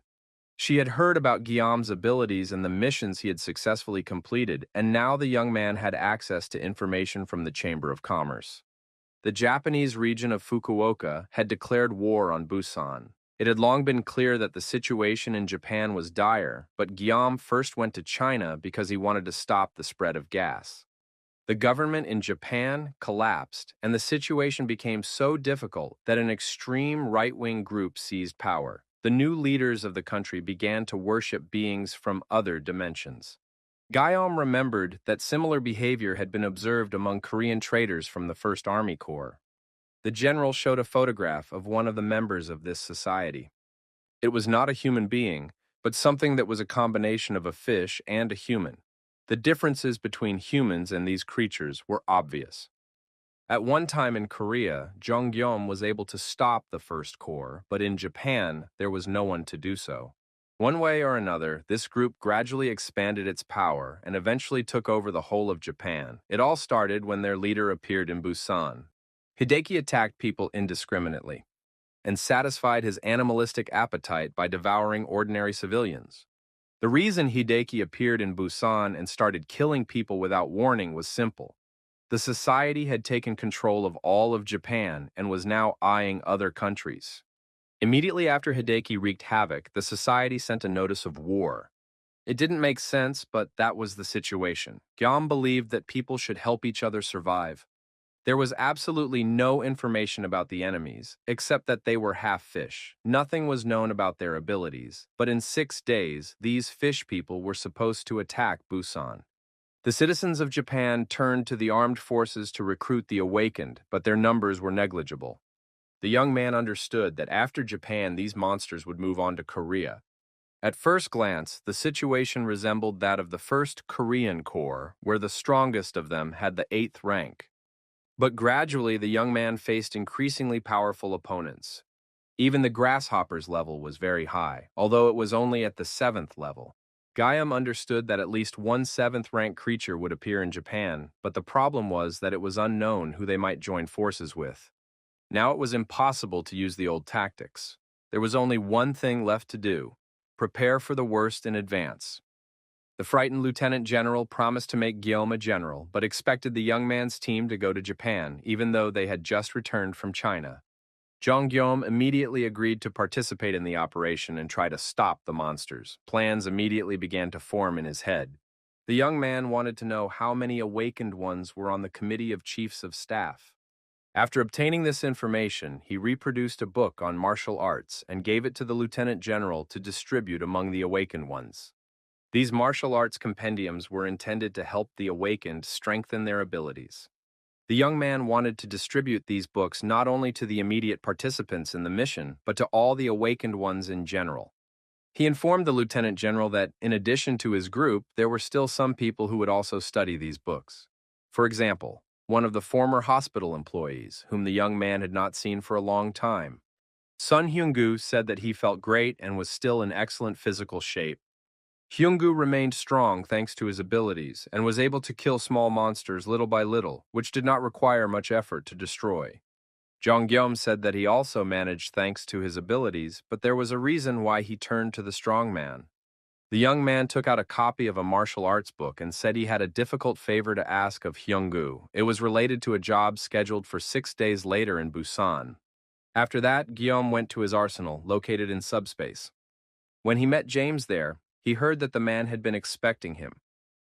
She had heard about Guillaume's abilities and the missions he had successfully completed, and now the young man had access to information from the Chamber of Commerce. The Japanese region of Fukuoka had declared war on Busan. It had long been clear that the situation in Japan was dire, but Guillaume first went to China because he wanted to stop the spread of gas. The government in Japan collapsed, and the situation became so difficult that an extreme right-wing group seized power. The new leaders of the country began to worship beings from other dimensions. Guillaume remembered that similar behavior had been observed among Korean traders from the First Army Corps. The general showed a photograph of one of the members of this society. It was not a human being, but something that was a combination of a fish and a human. The differences between humans and these creatures were obvious. At one time in Korea, Zhang Guillaume was able to stop the First Corps, but in Japan, there was no one to do so. One way or another, this group gradually expanded its power and eventually took over the whole of Japan. It all started when their leader appeared in Busan. Hideki attacked people indiscriminately and satisfied his animalistic appetite by devouring ordinary civilians. The reason Hideki appeared in Busan and started killing people without warning was simple. The society had taken control of all of Japan and was now eyeing other countries. Immediately after Hideki wreaked havoc, the society sent a notice of war. It didn't make sense, but that was the situation. Guillaume believed that people should help each other survive. There was absolutely no information about the enemies, except that they were half fish. Nothing was known about their abilities, but in 6 days, these fish people were supposed to attack Busan. The citizens of Japan turned to the armed forces to recruit the awakened, but their numbers were negligible. The young man understood that after Japan, these monsters would move on to Korea. At first glance, the situation resembled that of the First Korean Corps, where the strongest of them had the 8th rank. But gradually, the young man faced increasingly powerful opponents. Even the grasshopper's level was very high, although it was only at the 7th level. Guillaume understood that at least one 7th-rank creature would appear in Japan, but the problem was that it was unknown who they might join forces with. Now it was impossible to use the old tactics. There was only one thing left to do: prepare for the worst in advance. The frightened lieutenant general promised to make Guillaume a general, but expected the young man's team to go to Japan, even though they had just returned from China. Jean Guillaume immediately agreed to participate in the operation and try to stop the monsters. Plans immediately began to form in his head. The young man wanted to know how many awakened ones were on the committee of chiefs of staff. After obtaining this information, he reproduced a book on martial arts and gave it to the lieutenant general to distribute among the awakened ones. These martial arts compendiums were intended to help the awakened strengthen their abilities. The young man wanted to distribute these books not only to the immediate participants in the mission, but to all the awakened ones in general. He informed the lieutenant general that, in addition to his group, there were still some people who would also study these books. For example, one of the former hospital employees, whom the young man had not seen for a long time. Sun Hyung-gu said that he felt great and was still in excellent physical shape. Hyung-gu remained strong thanks to his abilities and was able to kill small monsters little by little, which did not require much effort to destroy. Jong Gyom said that he also managed thanks to his abilities, but there was a reason why he turned to the strong man. The young man took out a copy of a martial arts book and said he had a difficult favor to ask of Hyung-gu. It was related to a job scheduled for 6 days later in Busan. After that, Guillaume went to his arsenal, located in subspace. When he met James there, he heard that the man had been expecting him.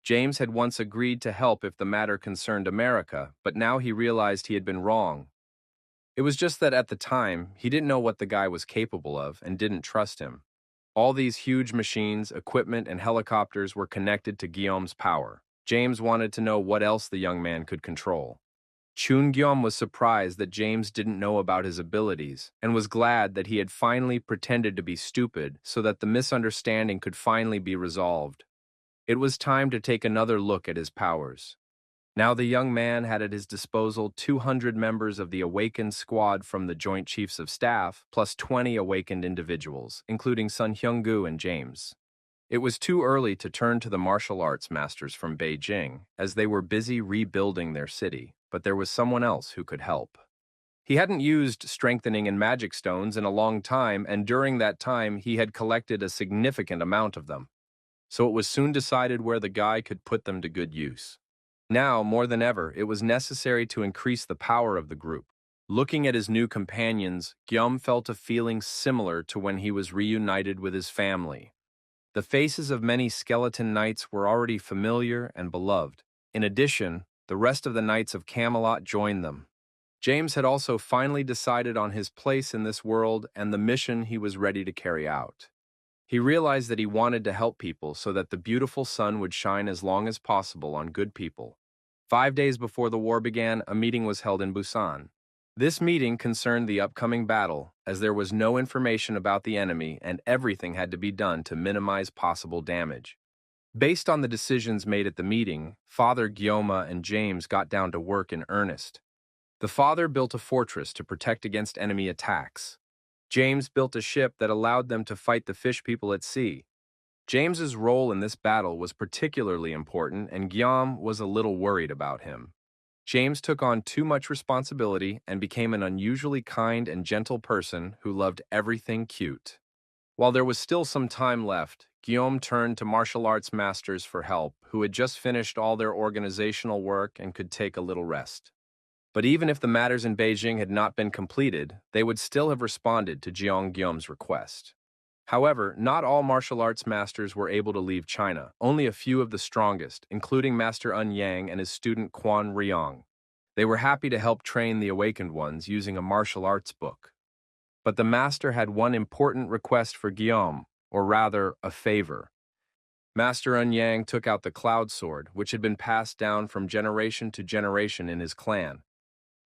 James had once agreed to help if the matter concerned America, but now he realized he had been wrong. It was just that at the time, he didn't know what the guy was capable of and didn't trust him. All these huge machines, equipment, and helicopters were connected to Guillaume's power. James wanted to know what else the young man could control. Chun Guillaume was surprised that James didn't know about his abilities and was glad that he had finally pretended to be stupid so that the misunderstanding could finally be resolved. It was time to take another look at his powers. Now the young man had at his disposal 200 members of the awakened squad from the Joint Chiefs of Staff, plus 20 awakened individuals, including Sun Hyung-gu and James. It was too early to turn to the martial arts masters from Beijing, as they were busy rebuilding their city, but there was someone else who could help. He hadn't used strengthening and magic stones in a long time, and during that time he had collected a significant amount of them. So it was soon decided where the guy could put them to good use. Now, more than ever, it was necessary to increase the power of the group. Looking at his new companions, Guillaume felt a feeling similar to when he was reunited with his family. The faces of many skeleton knights were already familiar and beloved. In addition, the rest of the knights of Camelot joined them. James had also finally decided on his place in this world and the mission he was ready to carry out. He realized that he wanted to help people so that the beautiful sun would shine as long as possible on good people. 5 days before the war began, a meeting was held in Busan. This meeting concerned the upcoming battle, as there was no information about the enemy and everything had to be done to minimize possible damage. Based on the decisions made at the meeting, Father Guillaume and James got down to work in earnest. The father built a fortress to protect against enemy attacks. James built a ship that allowed them to fight the fish people at sea. James's role in this battle was particularly important, and Guillaume was a little worried about him. James took on too much responsibility and became an unusually kind and gentle person who loved everything cute. While there was still some time left, Guillaume turned to martial arts masters for help who had just finished all their organizational work and could take a little rest. But even if the matters in Beijing had not been completed, they would still have responded to Jeong Guillaume's request. However, not all martial arts masters were able to leave China, only a few of the strongest, including Master Un Yang and his student Quan Ryong. They were happy to help train the awakened ones using a martial arts book. But the master had one important request for Guillaume, or rather, a favor. Master Un Yang took out the cloud sword, which had been passed down from generation to generation in his clan.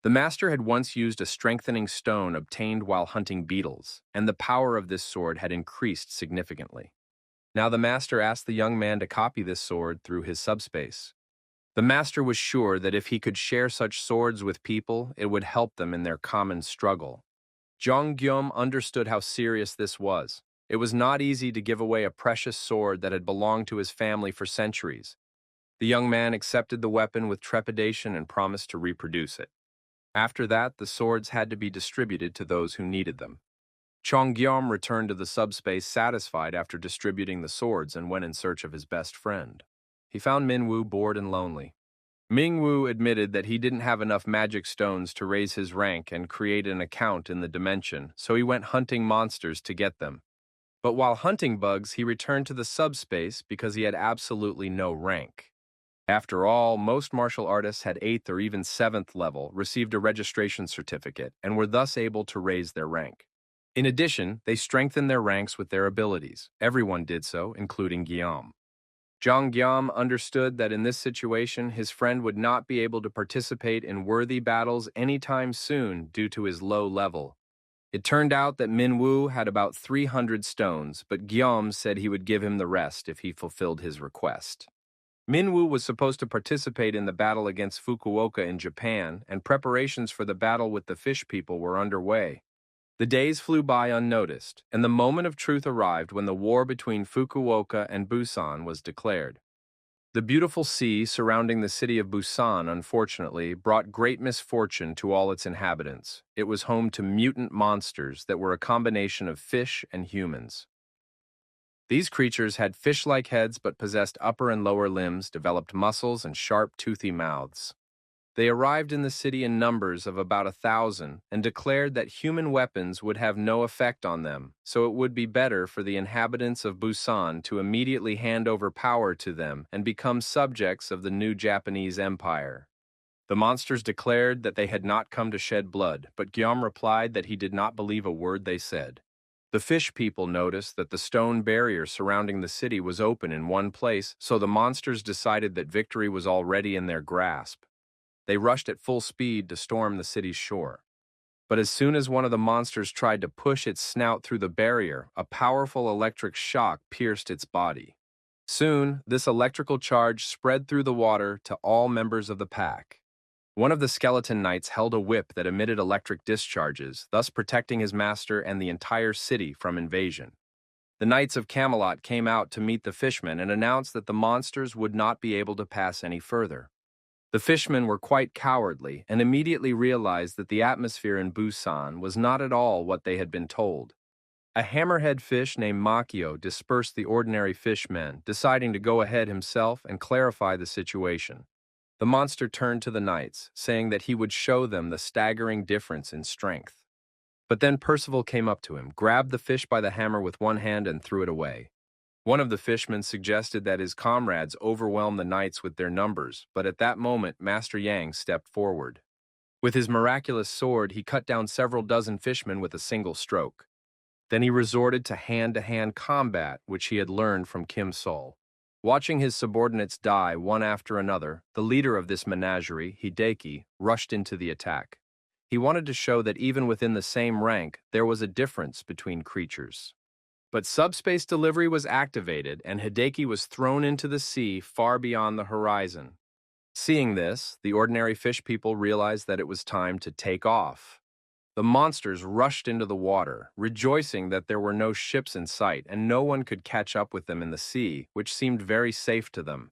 The master had once used a strengthening stone obtained while hunting beetles, and the power of this sword had increased significantly. Now the master asked the young man to copy this sword through his subspace. The master was sure that if he could share such swords with people, it would help them in their common struggle. Jeong Guillaume understood how serious this was. It was not easy to give away a precious sword that had belonged to his family for centuries. The young man accepted the weapon with trepidation and promised to reproduce it. After that, the swords had to be distributed to those who needed them. Chongyam returned to the subspace satisfied after distributing the swords and went in search of his best friend. He found Minwoo bored and lonely. Mingwu admitted that he didn't have enough magic stones to raise his rank and create an account in the dimension, so he went hunting monsters to get them. But while hunting bugs, he returned to the subspace because he had absolutely no rank. After all, most martial artists had 8th or even 7th level, received a registration certificate, and were thus able to raise their rank. In addition, they strengthened their ranks with their abilities. Everyone did so, including Guillaume. Zhang Guillaume understood that in this situation, his friend would not be able to participate in worthy battles anytime soon due to his low level. It turned out that Minwoo had about 300 stones, but Guillaume said he would give him the rest if he fulfilled his request. Minwoo was supposed to participate in the battle against Fukuoka in Japan, and preparations for the battle with the fish people were underway. The days flew by unnoticed, and the moment of truth arrived when the war between Fukuoka and Busan was declared. The beautiful sea surrounding the city of Busan, unfortunately, brought great misfortune to all its inhabitants. It was home to mutant monsters that were a combination of fish and humans. These creatures had fish-like heads but possessed upper and lower limbs, developed muscles, and sharp, toothy mouths. They arrived in the city in numbers of about 1,000 and declared that human weapons would have no effect on them, so it would be better for the inhabitants of Busan to immediately hand over power to them and become subjects of the new Japanese Empire. The monsters declared that they had not come to shed blood, but Guillaume replied that he did not believe a word they said. The fish people noticed that the stone barrier surrounding the city was open in one place, so the monsters decided that victory was already in their grasp. They rushed at full speed to storm the city's shore. But as soon as one of the monsters tried to push its snout through the barrier, a powerful electric shock pierced its body. Soon, this electrical charge spread through the water to all members of the pack. One of the skeleton knights held a whip that emitted electric discharges, thus protecting his master and the entire city from invasion. The Knights of Camelot came out to meet the fishmen and announced that the monsters would not be able to pass any further. The fishmen were quite cowardly and immediately realized that the atmosphere in Busan was not at all what they had been told. A hammerhead fish named Makio dispersed the ordinary fishmen, deciding to go ahead himself and clarify the situation. The monster turned to the knights, saying that he would show them the staggering difference in strength. But then Percival came up to him, grabbed the fish by the hammer with one hand and threw it away. One of the fishmen suggested that his comrades overwhelm the knights with their numbers, but at that moment Master Yang stepped forward. With his miraculous sword, he cut down several dozen fishmen with a single stroke. Then he resorted to hand-to-hand combat, which he had learned from Kim Sol. Watching his subordinates die one after another, the leader of this menagerie, Hideki, rushed into the attack. He wanted to show that even within the same rank, there was a difference between creatures. But subspace delivery was activated, and Hideki was thrown into the sea far beyond the horizon. Seeing this, the ordinary fish people realized that it was time to take off. The monsters rushed into the water, rejoicing that there were no ships in sight and no one could catch up with them in the sea, which seemed very safe to them.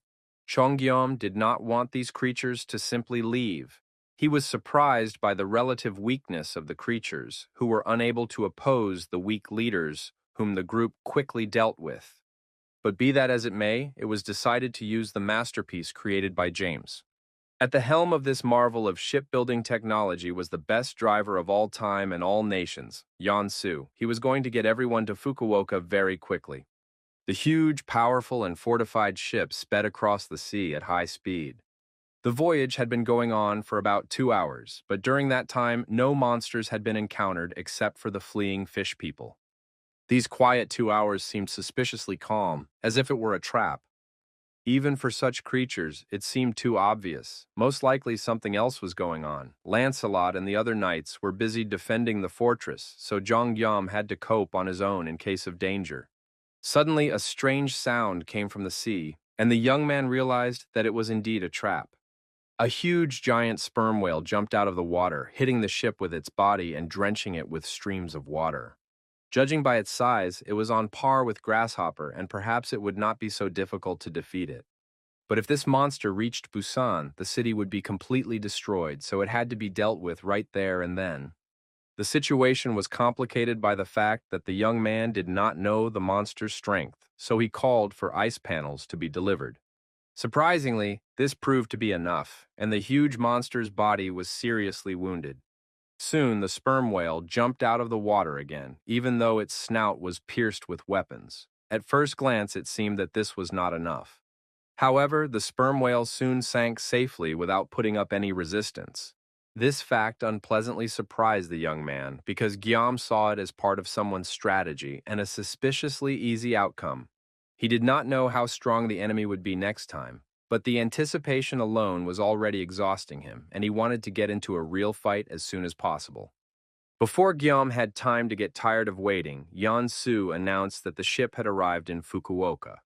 Chongyom did not want these creatures to simply leave. He was surprised by the relative weakness of the creatures, who were unable to oppose the weak leaders whom the group quickly dealt with. But be that as it may, it was decided to use the masterpiece created by James. At the helm of this marvel of shipbuilding technology was the best driver of all time and all nations, Yan Su. He was going to get everyone to Fukuoka very quickly. The huge, powerful, and fortified ship sped across the sea at high speed. The voyage had been going on for about 2 hours, but during that time, no monsters had been encountered except for the fleeing fish people. These quiet 2 hours seemed suspiciously calm, as if it were a trap. Even for such creatures, it seemed too obvious. Most likely something else was going on. Lancelot and the other knights were busy defending the fortress, so Zhang Yam had to cope on his own in case of danger. Suddenly, a strange sound came from the sea, and the young man realized that it was indeed a trap. A huge giant sperm whale jumped out of the water, hitting the ship with its body and drenching it with streams of water. Judging by its size, it was on par with Grasshopper, and perhaps it would not be so difficult to defeat it. But if this monster reached Busan, the city would be completely destroyed, so it had to be dealt with right there and then. The situation was complicated by the fact that the young man did not know the monster's strength, so he called for ice panels to be delivered. Surprisingly, this proved to be enough, and the huge monster's body was seriously wounded. Soon, the sperm whale jumped out of the water again, even though its snout was pierced with weapons. At first glance, it seemed that this was not enough. However, the sperm whale soon sank safely without putting up any resistance. This fact unpleasantly surprised the young man because Guillaume saw it as part of someone's strategy and a suspiciously easy outcome. He did not know how strong the enemy would be next time, but the anticipation alone was already exhausting him, and he wanted to get into a real fight as soon as possible. Before Guillaume had time to get tired of waiting, Yan-Su announced that the ship had arrived in Fukuoka.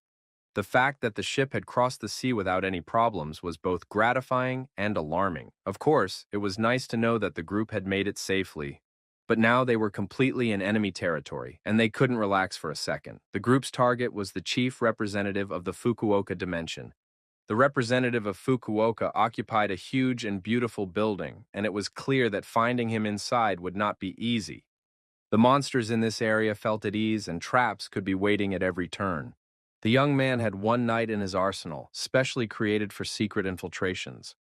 The fact that the ship had crossed the sea without any problems was both gratifying and alarming. Of course, it was nice to know that the group had made it safely. But now they were completely in enemy territory, and they couldn't relax for a second. The group's target was the chief representative of the Fukuoka dimension. The representative of Fukuoka occupied a huge and beautiful building, and it was clear that finding him inside would not be easy. The monsters in this area felt at ease, and traps could be waiting at every turn. The young man had one knight in his arsenal, specially created for secret infiltrations.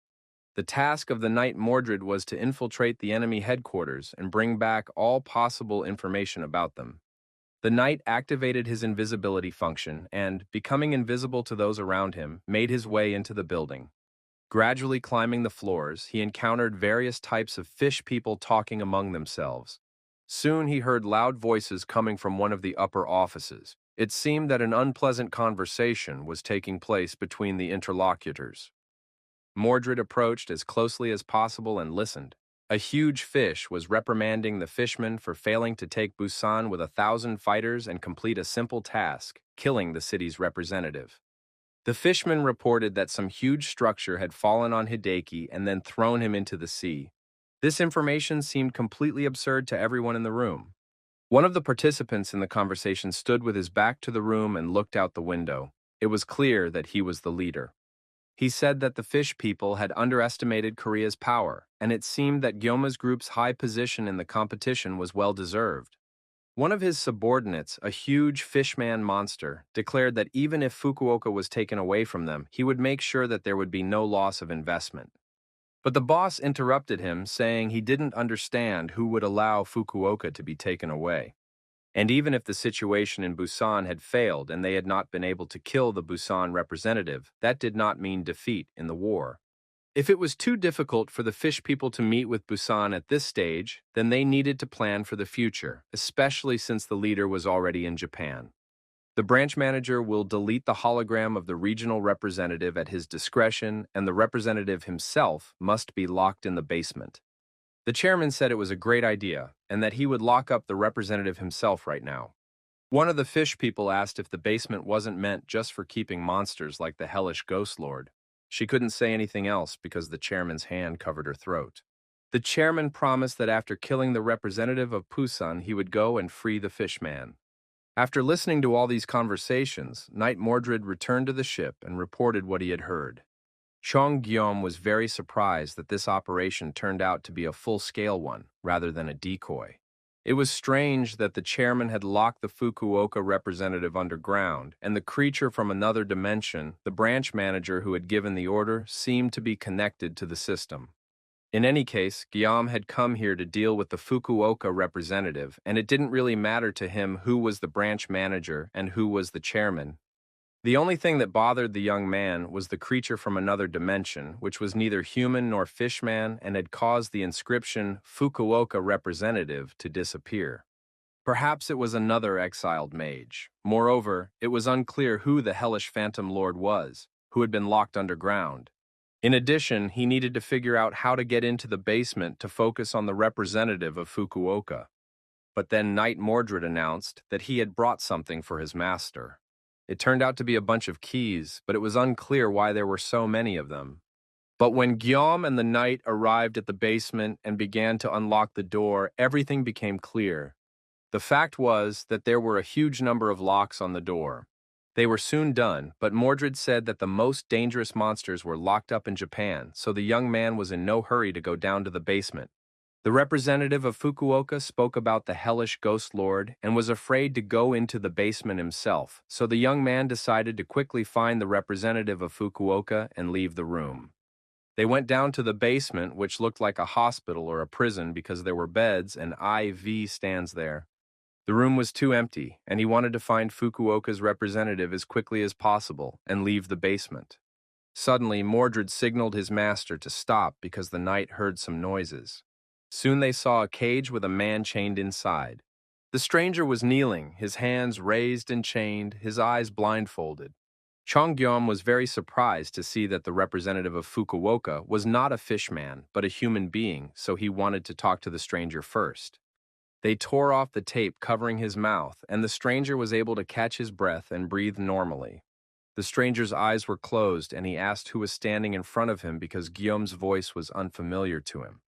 The task of the knight Mordred was to infiltrate the enemy headquarters and bring back all possible information about them. The knight activated his invisibility function and, becoming invisible to those around him, made his way into the building. Gradually climbing the floors, he encountered various types of fish people talking among themselves. Soon he heard loud voices coming from one of the upper offices. It seemed that an unpleasant conversation was taking place between the interlocutors. Mordred approached as closely as possible and listened. A huge fish was reprimanding the fishmen for failing to take Busan with 1,000 fighters and complete a simple task, killing the city's representative. The fisherman reported that some huge structure had fallen on Hideki and then thrown him into the sea. This information seemed completely absurd to everyone in the room. One of the participants in the conversation stood with his back to the room and looked out the window. It was clear that he was the leader. He said that the fish people had underestimated Korea's power, and it seemed that Gyoma's group's high position in the competition was well-deserved. One of his subordinates, a huge fishman monster, declared that even if Fukuoka was taken away from them, he would make sure that there would be no loss of investment. But the boss interrupted him, saying he didn't understand who would allow Fukuoka to be taken away. And even if the situation in Busan had failed and they had not been able to kill the Busan representative, that did not mean defeat in the war. If it was too difficult for the fish people to meet with Busan at this stage, then they needed to plan for the future, especially since the leader was already in Japan. The branch manager will delete the hologram of the regional representative at his discretion, and the representative himself must be locked in the basement. The chairman said it was a great idea, and that he would lock up the representative himself right now. One of the fish people asked if the basement wasn't meant just for keeping monsters like the hellish Ghost Lord. She couldn't say anything else because the chairman's hand covered her throat. The chairman promised that after killing the representative of Busan, he would go and free the fishman. After listening to all these conversations, Knight Mordred returned to the ship and reported what he had heard. Chong Guillaume was very surprised that this operation turned out to be a full-scale one, rather than a decoy. It was strange that the chairman had locked the Fukuoka representative underground, and the creature from another dimension, the branch manager who had given the order, seemed to be connected to the system. In any case, Guillaume had come here to deal with the Fukuoka representative, and it didn't really matter to him who was the branch manager and who was the chairman. The only thing that bothered the young man was the creature from another dimension, which was neither human nor fishman and had caused the inscription Fukuoka representative to disappear. Perhaps it was another exiled mage. Moreover, it was unclear who the hellish Phantom Lord was, who had been locked underground. In addition, he needed to figure out how to get into the basement to focus on the representative of Fukuoka. But then Knight Mordred announced that he had brought something for his master. It turned out to be a bunch of keys, but it was unclear why there were so many of them. But when Guillaume and the knight arrived at the basement and began to unlock the door, everything became clear. The fact was that there were a huge number of locks on the door. They were soon done, but Mordred said that the most dangerous monsters were locked up in Japan, so the young man was in no hurry to go down to the basement. The representative of Fukuoka spoke about the hellish ghost lord and was afraid to go into the basement himself, so the young man decided to quickly find the representative of Fukuoka and leave the room. They went down to the basement, which looked like a hospital or a prison because there were beds and IV stands there. The room was too empty, and he wanted to find Fukuoka's representative as quickly as possible and leave the basement. Suddenly, Mordred signaled his master to stop because the knight heard some noises. Soon they saw a cage with a man chained inside. The stranger was kneeling, his hands raised and chained, his eyes blindfolded. Chongyom was very surprised to see that the representative of Fukuoka was not a fishman, but a human being, so he wanted to talk to the stranger first. They tore off the tape covering his mouth, and the stranger was able to catch his breath and breathe normally. The stranger's eyes were closed, and he asked who was standing in front of him because Guillaume's voice was unfamiliar to him.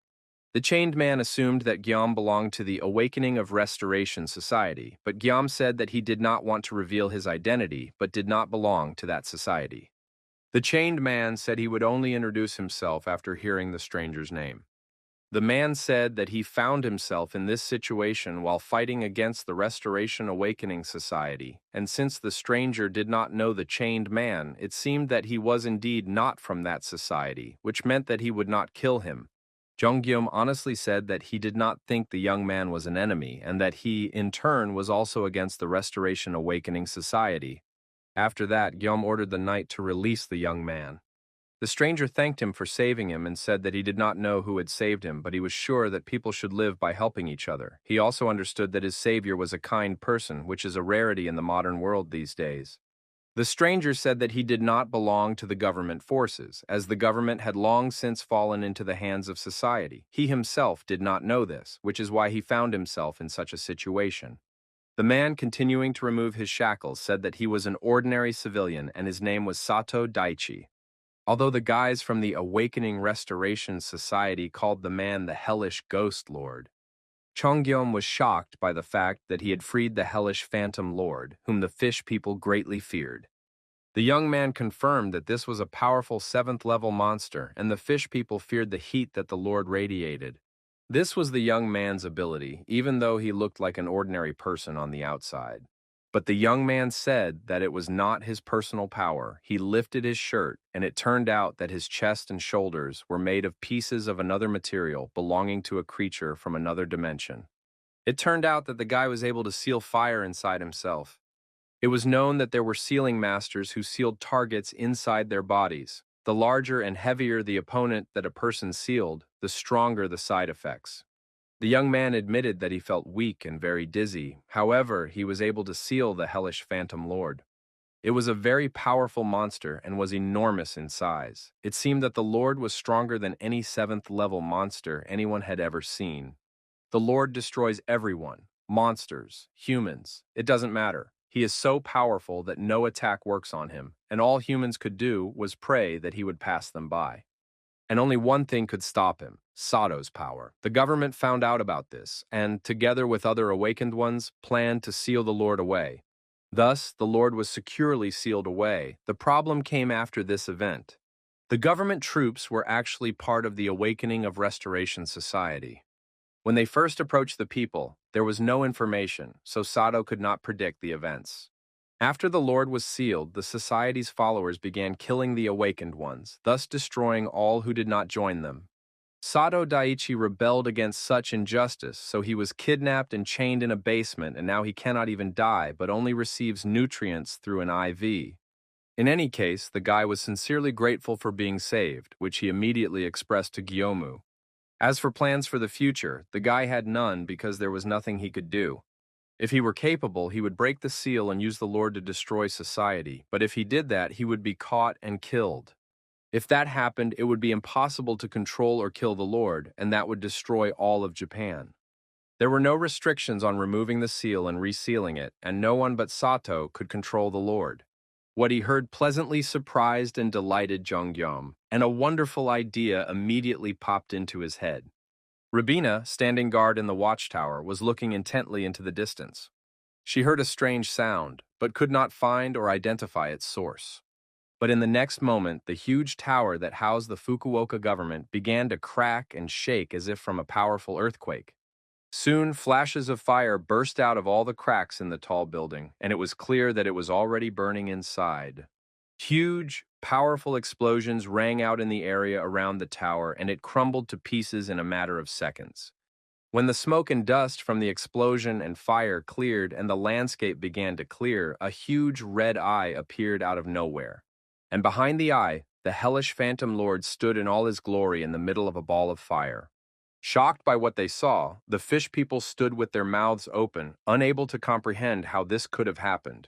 The chained man assumed that Guillaume belonged to the Awakening of Restoration Society, but Guillaume said that he did not want to reveal his identity, but did not belong to that society. The chained man said he would only introduce himself after hearing the stranger's name. The man said that he found himself in this situation while fighting against the Restoration Awakening Society, and since the stranger did not know the chained man, it seemed that he was indeed not from that society, which meant that he would not kill him. Jonggyum honestly said that he did not think the young man was an enemy, and that he, in turn, was also against the Restoration Awakening Society. After that, Guillaume ordered the knight to release the young man. The stranger thanked him for saving him and said that he did not know who had saved him, but he was sure that people should live by helping each other. He also understood that his savior was a kind person, which is a rarity in the modern world these days. The stranger said that he did not belong to the government forces, as the government had long since fallen into the hands of society. He himself did not know this, which is why he found himself in such a situation. The man, continuing to remove his shackles, said that he was an ordinary civilian and his name was Sato Daichi. Although the guys from the Awakening Restoration Society called the man the Hellish Ghost Lord, Chongyom was shocked by the fact that he had freed the hellish Phantom Lord, whom the fish people greatly feared. The young man confirmed that this was a powerful 7th-level monster, and the fish people feared the heat that the Lord radiated. This was the young man's ability, even though he looked like an ordinary person on the outside. But the young man said that it was not his personal power. He lifted his shirt, and it turned out that his chest and shoulders were made of pieces of another material belonging to a creature from another dimension. It turned out that the guy was able to seal fire inside himself. It was known that there were sealing masters who sealed targets inside their bodies. The larger and heavier the opponent that a person sealed, the stronger the side effects. The young man admitted that he felt weak and very dizzy. However, he was able to seal the hellish Phantom Lord. It was a very powerful monster and was enormous in size. It seemed that the Lord was stronger than any 7th-level monster anyone had ever seen. The Lord destroys everyone, monsters, humans, it doesn't matter. He is so powerful that no attack works on him, and all humans could do was pray that he would pass them by. And only one thing could stop him, Sato's power. The government found out about this, and, together with other awakened ones, planned to seal the Lord away. Thus, the Lord was securely sealed away. The problem came after this event. The government troops were actually part of the Awakening of Restoration Society. When they first approached the people, there was no information, so Sato could not predict the events. After the Lord was sealed, the society's followers began killing the awakened ones, thus destroying all who did not join them. Sato Daichi rebelled against such injustice, so he was kidnapped and chained in a basement, and now he cannot even die, but only receives nutrients through an IV. In any case, the guy was sincerely grateful for being saved, which he immediately expressed to Guillaume. As for plans for the future, the guy had none because there was nothing he could do. If he were capable, he would break the seal and use the Lord to destroy society, but if he did that, he would be caught and killed. If that happened, it would be impossible to control or kill the Lord, and that would destroy all of Japan. There were no restrictions on removing the seal and resealing it, and no one but Sato could control the Lord. What he heard pleasantly surprised and delighted Jonggyom, and a wonderful idea immediately popped into his head. Rabina, standing guard in the watchtower, was looking intently into the distance. She heard a strange sound, but could not find or identify its source. But in the next moment, the huge tower that housed the Fukuoka government began to crack and shake as if from a powerful earthquake. Soon, flashes of fire burst out of all the cracks in the tall building, and it was clear that it was already burning inside. Huge, powerful explosions rang out in the area around the tower, and it crumbled to pieces in a matter of seconds. When the smoke and dust from the explosion and fire cleared and the landscape began to clear, a huge red eye appeared out of nowhere. And behind the eye, the hellish Phantom Lord stood in all his glory in the middle of a ball of fire. Shocked by what they saw, the fish people stood with their mouths open, unable to comprehend how this could have happened.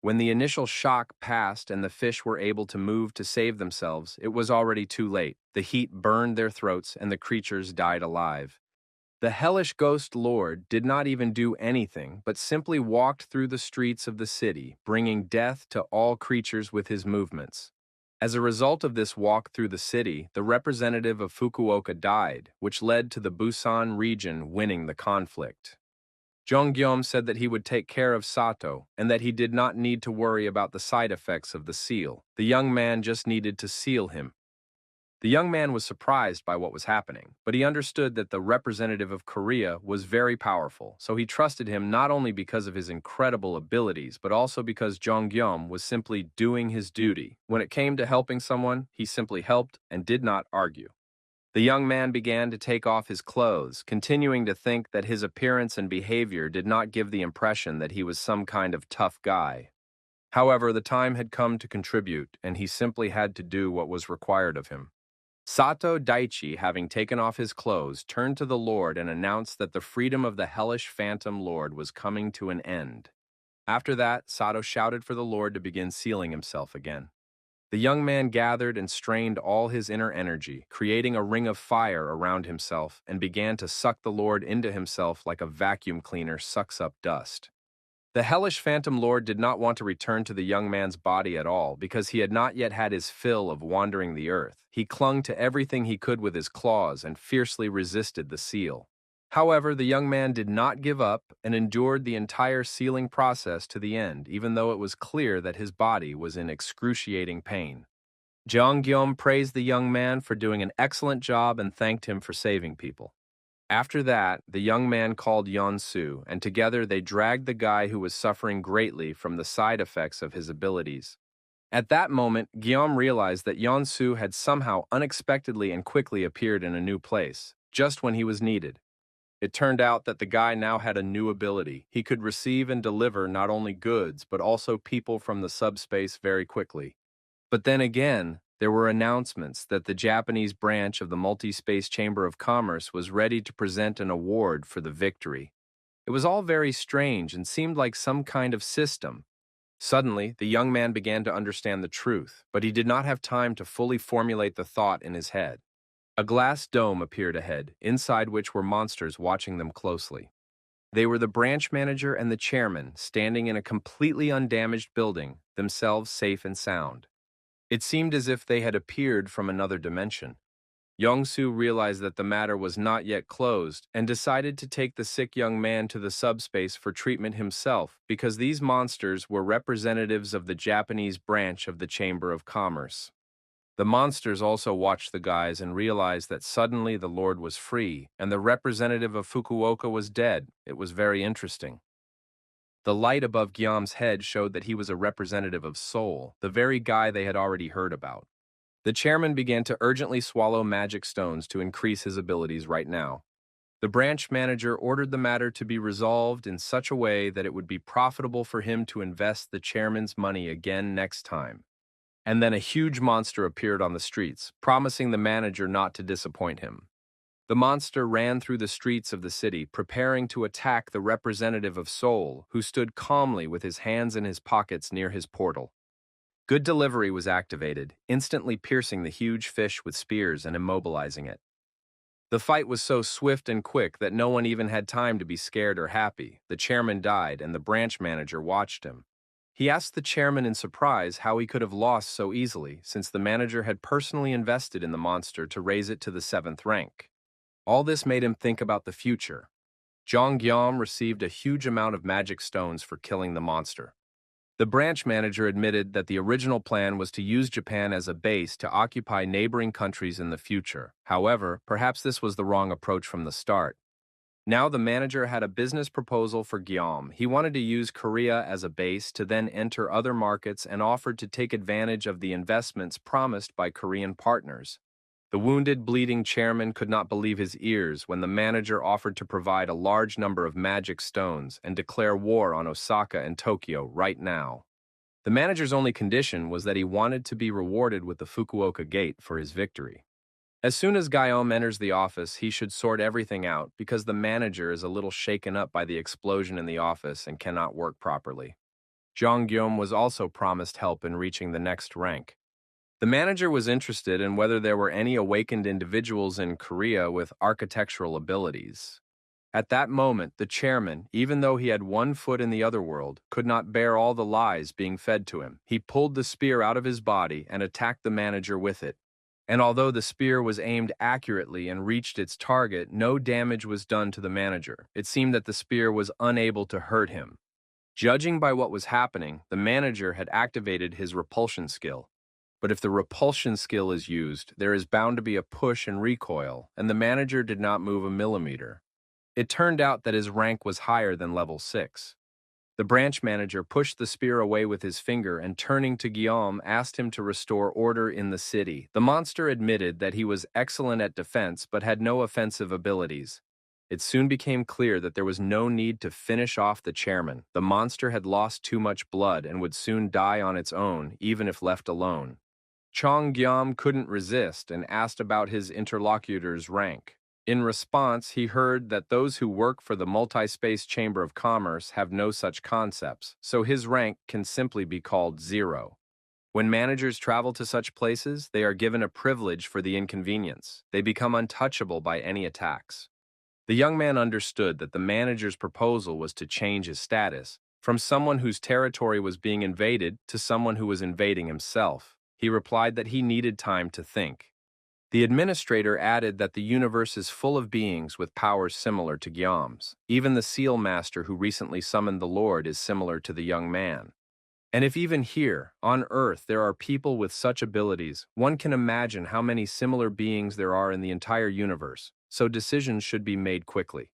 When the initial shock passed and the fish were able to move to save themselves, it was already too late. The heat burned their throats and the creatures died alive. The hellish ghost lord did not even do anything, but simply walked through the streets of the city, bringing death to all creatures with his movements. As a result of this walk through the city, the representative of Fukuoka died, which led to the Busan region winning the conflict. Jeongyeom said that he would take care of Sato, and that he did not need to worry about the side effects of the seal. The young man just needed to seal him. The young man was surprised by what was happening, but he understood that the representative of Korea was very powerful, so he trusted him not only because of his incredible abilities, but also because Jeongyeom was simply doing his duty. When it came to helping someone, he simply helped and did not argue. The young man began to take off his clothes, continuing to think that his appearance and behavior did not give the impression that he was some kind of tough guy. However, the time had come to contribute, and he simply had to do what was required of him. Sato Daichi, having taken off his clothes, turned to the Lord and announced that the freedom of the hellish Phantom Lord was coming to an end. After that, Sato shouted for the Lord to begin sealing himself again. The young man gathered and strained all his inner energy, creating a ring of fire around himself, and began to suck the Lord into himself like a vacuum cleaner sucks up dust. The hellish Phantom Lord did not want to return to the young man's body at all because he had not yet had his fill of wandering the earth. He clung to everything he could with his claws and fiercely resisted the seal. However, the young man did not give up and endured the entire sealing process to the end, even though it was clear that his body was in excruciating pain. Jeongyeom praised the young man for doing an excellent job and thanked him for saving people. After that, the young man called Yeon-soo, and together they dragged the guy who was suffering greatly from the side effects of his abilities. At that moment, Guillaume realized that Yeon-soo had somehow unexpectedly and quickly appeared in a new place, just when he was needed. It turned out that the guy now had a new ability. He could receive and deliver not only goods, but also people from the subspace very quickly. But then again, there were announcements that the Japanese branch of the Multi-Space Chamber of Commerce was ready to present an award for the victory. It was all very strange and seemed like some kind of system. Suddenly, the young man began to understand the truth, but he did not have time to fully formulate the thought in his head. A glass dome appeared ahead, inside which were monsters watching them closely. They were the branch manager and the chairman, standing in a completely undamaged building, themselves safe and sound. It seemed as if they had appeared from another dimension. Young-soo realized that the matter was not yet closed and decided to take the sick young man to the subspace for treatment himself because these monsters were representatives of the Japanese branch of the Chamber of Commerce. The monsters also watched the guys and realized that suddenly the Lord was free and the representative of Fukuoka was dead. It was very interesting. The light above Guillaume's head showed that he was a representative of Seoul, the very guy they had already heard about. The chairman began to urgently swallow magic stones to increase his abilities right now. The branch manager ordered the matter to be resolved in such a way that it would be profitable for him to invest the chairman's money again next time. And then a huge monster appeared on the streets, promising the manager not to disappoint him. The monster ran through the streets of the city, preparing to attack the representative of Seoul, who stood calmly with his hands in his pockets near his portal. Good delivery was activated, instantly piercing the huge fish with spears and immobilizing it. The fight was so swift and quick that no one even had time to be scared or happy. The chairman died, and the branch manager watched him. He asked the chairman in surprise how he could have lost so easily, since the manager had personally invested in the monster to raise it to the 7th rank. All this made him think about the future. Jeongyeom received a huge amount of magic stones for killing the monster. The branch manager admitted that the original plan was to use Japan as a base to occupy neighboring countries in the future. However, perhaps this was the wrong approach from the start. Now the manager had a business proposal for Guillaume. He wanted to use Korea as a base to then enter other markets and offered to take advantage of the investments promised by Korean partners. The wounded, bleeding chairman could not believe his ears when the manager offered to provide a large number of magic stones and declare war on Osaka and Tokyo right now. The manager's only condition was that he wanted to be rewarded with the Fukuoka Gate for his victory. As soon as Guillaume enters the office, he should sort everything out because the manager is a little shaken up by the explosion in the office and cannot work properly. Jean Guillaume was also promised help in reaching the next rank. The manager was interested in whether there were any awakened individuals in Korea with architectural abilities. At that moment, the chairman, even though he had one foot in the other world, could not bear all the lies being fed to him. He pulled the spear out of his body and attacked the manager with it. And although the spear was aimed accurately and reached its target, no damage was done to the manager. It seemed that the spear was unable to hurt him. Judging by what was happening, the manager had activated his repulsion skill. But if the repulsion skill is used, there is bound to be a push and recoil, and the manager did not move a millimeter. It turned out that his rank was higher than level 6. The branch manager pushed the spear away with his finger and turning to Guillaume asked him to restore order in the city. The monster admitted that he was excellent at defense but had no offensive abilities. It soon became clear that there was no need to finish off the chairman. The monster had lost too much blood and would soon die on its own, even if left alone. Chong Guillaume couldn't resist and asked about his interlocutor's rank. In response, he heard that those who work for the Multi-Space Chamber of Commerce have no such concepts, so his rank can simply be called 0. When managers travel to such places, they are given a privilege for the inconvenience. They become untouchable by any attacks. The young man understood that the manager's proposal was to change his status from someone whose territory was being invaded to someone who was invading himself. He replied that he needed time to think. The administrator added that the universe is full of beings with powers similar to Guillaume's. Even the seal master who recently summoned the Lord is similar to the young man. And if even here, on Earth, there are people with such abilities, one can imagine how many similar beings there are in the entire universe, so decisions should be made quickly.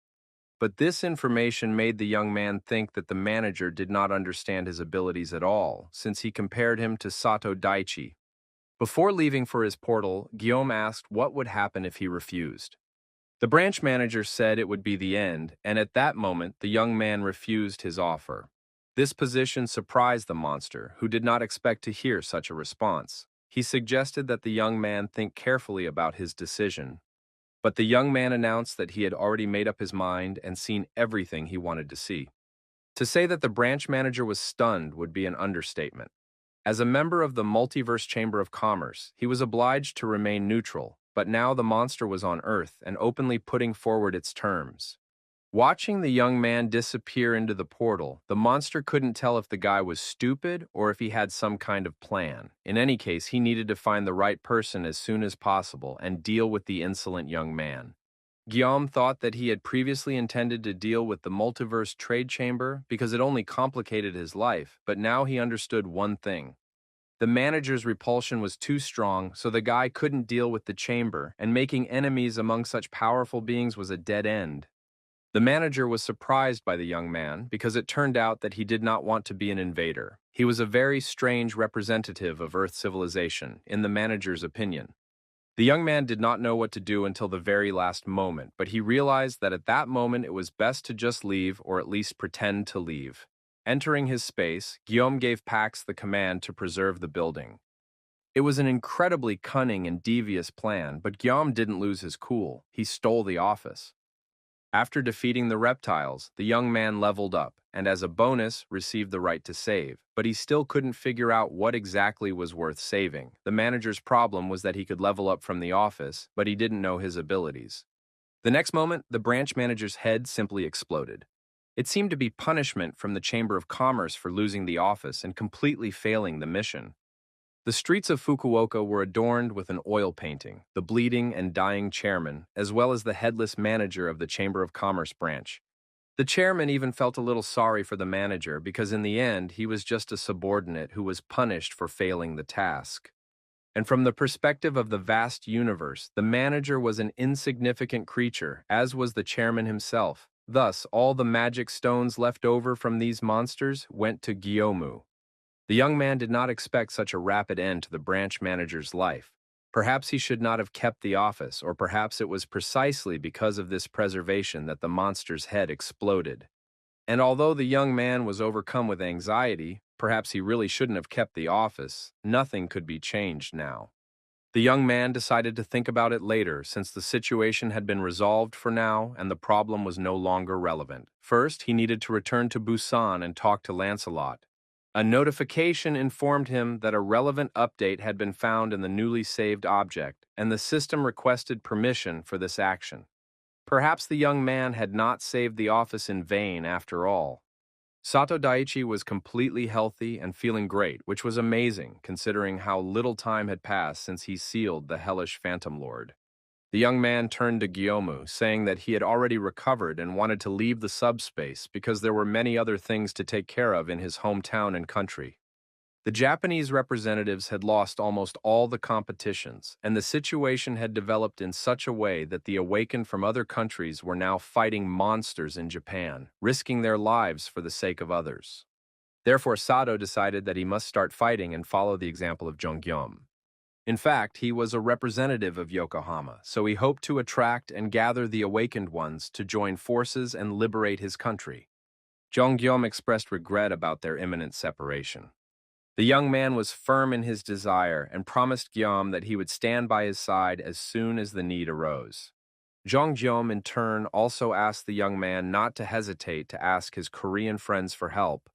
But this information made the young man think that the manager did not understand his abilities at all, since he compared him to Sato Daichi. Before leaving for his portal, Guillaume asked what would happen if he refused. The branch manager said it would be the end, and at that moment the young man refused his offer. This position surprised the monster, who did not expect to hear such a response. He suggested that the young man think carefully about his decision. But the young man announced that he had already made up his mind and seen everything he wanted to see. To say that the branch manager was stunned would be an understatement. As a member of the Multiverse Chamber of Commerce, he was obliged to remain neutral, but now the monster was on Earth and openly putting forward its terms. Watching the young man disappear into the portal, the monster couldn't tell if the guy was stupid or if he had some kind of plan. In any case, he needed to find the right person as soon as possible and deal with the insolent young man. Guillaume thought that he had previously intended to deal with the Multiverse Trade Chamber because it only complicated his life, but now he understood one thing. The manager's repulsion was too strong, so the guy couldn't deal with the chamber, and making enemies among such powerful beings was a dead end. The manager was surprised by the young man because it turned out that he did not want to be an invader. He was a very strange representative of Earth civilization, in the manager's opinion. The young man did not know what to do until the very last moment, but he realized that at that moment it was best to just leave or at least pretend to leave. Entering his space, Guillaume gave Pax the command to preserve the building. It was an incredibly cunning and devious plan, but Guillaume didn't lose his cool. He stole the office. After defeating the reptiles, the young man leveled up, and as a bonus, received the right to save. But he still couldn't figure out what exactly was worth saving. The manager's problem was that he could level up from the office, but he didn't know his abilities. The next moment, the branch manager's head simply exploded. It seemed to be punishment from the Chamber of Commerce for losing the office and completely failing the mission. The streets of Fukuoka were adorned with an oil painting, the bleeding and dying chairman, as well as the headless manager of the Chamber of Commerce branch. The chairman even felt a little sorry for the manager because in the end he was just a subordinate who was punished for failing the task. And from the perspective of the vast universe, the manager was an insignificant creature, as was the chairman himself. Thus, all the magic stones left over from these monsters went to Gyomu. The young man did not expect such a rapid end to the branch manager's life. Perhaps he should not have kept the office, or perhaps it was precisely because of this preservation that the monster's head exploded. And although the young man was overcome with anxiety, perhaps he really shouldn't have kept the office, nothing could be changed now. The young man decided to think about it later since the situation had been resolved for now and the problem was no longer relevant. First, he needed to return to Busan and talk to Lancelot. A notification informed him that a relevant update had been found in the newly saved object, and the system requested permission for this action. Perhaps the young man had not saved the office in vain after all. Sato Daichi was completely healthy and feeling great, which was amazing considering how little time had passed since he sealed the hellish Phantom Lord. The young man turned to Gyomu, saying that he had already recovered and wanted to leave the subspace because there were many other things to take care of in his hometown and country. The Japanese representatives had lost almost all the competitions, and the situation had developed in such a way that the awakened from other countries were now fighting monsters in Japan, risking their lives for the sake of others. Therefore, Sato decided that he must start fighting and follow the example of Jonghyum. In fact, he was a representative of Yokohama, so he hoped to attract and gather the awakened ones to join forces and liberate his country. Jonghyum expressed regret about their imminent separation. The young man was firm in his desire and promised Gyom that he would stand by his side as soon as the need arose. Jonghyum, in turn, also asked the young man not to hesitate to ask his Korean friends for help.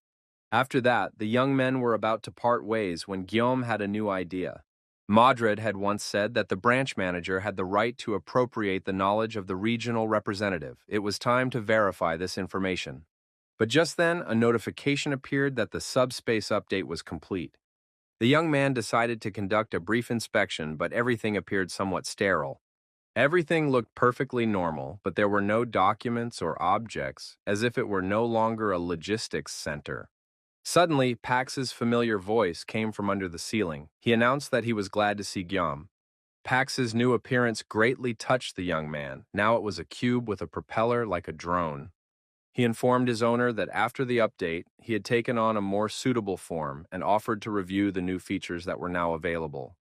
After that, the young men were about to part ways when Gyom had a new idea. Madrid had once said that the branch manager had the right to appropriate the knowledge of the regional representative. It was time to verify this information. But just then, a notification appeared that the subspace update was complete. The young man decided to conduct a brief inspection, but everything appeared somewhat sterile. Everything looked perfectly normal, but there were no documents or objects, as if it were no longer a logistics center. Suddenly, Pax's familiar voice came from under the ceiling. He announced that he was glad to see Gyom. Pax's new appearance greatly touched the young man. Now it was a cube with a propeller like a drone. He informed his owner that after the update, he had taken on a more suitable form and offered to review the new features that were now available.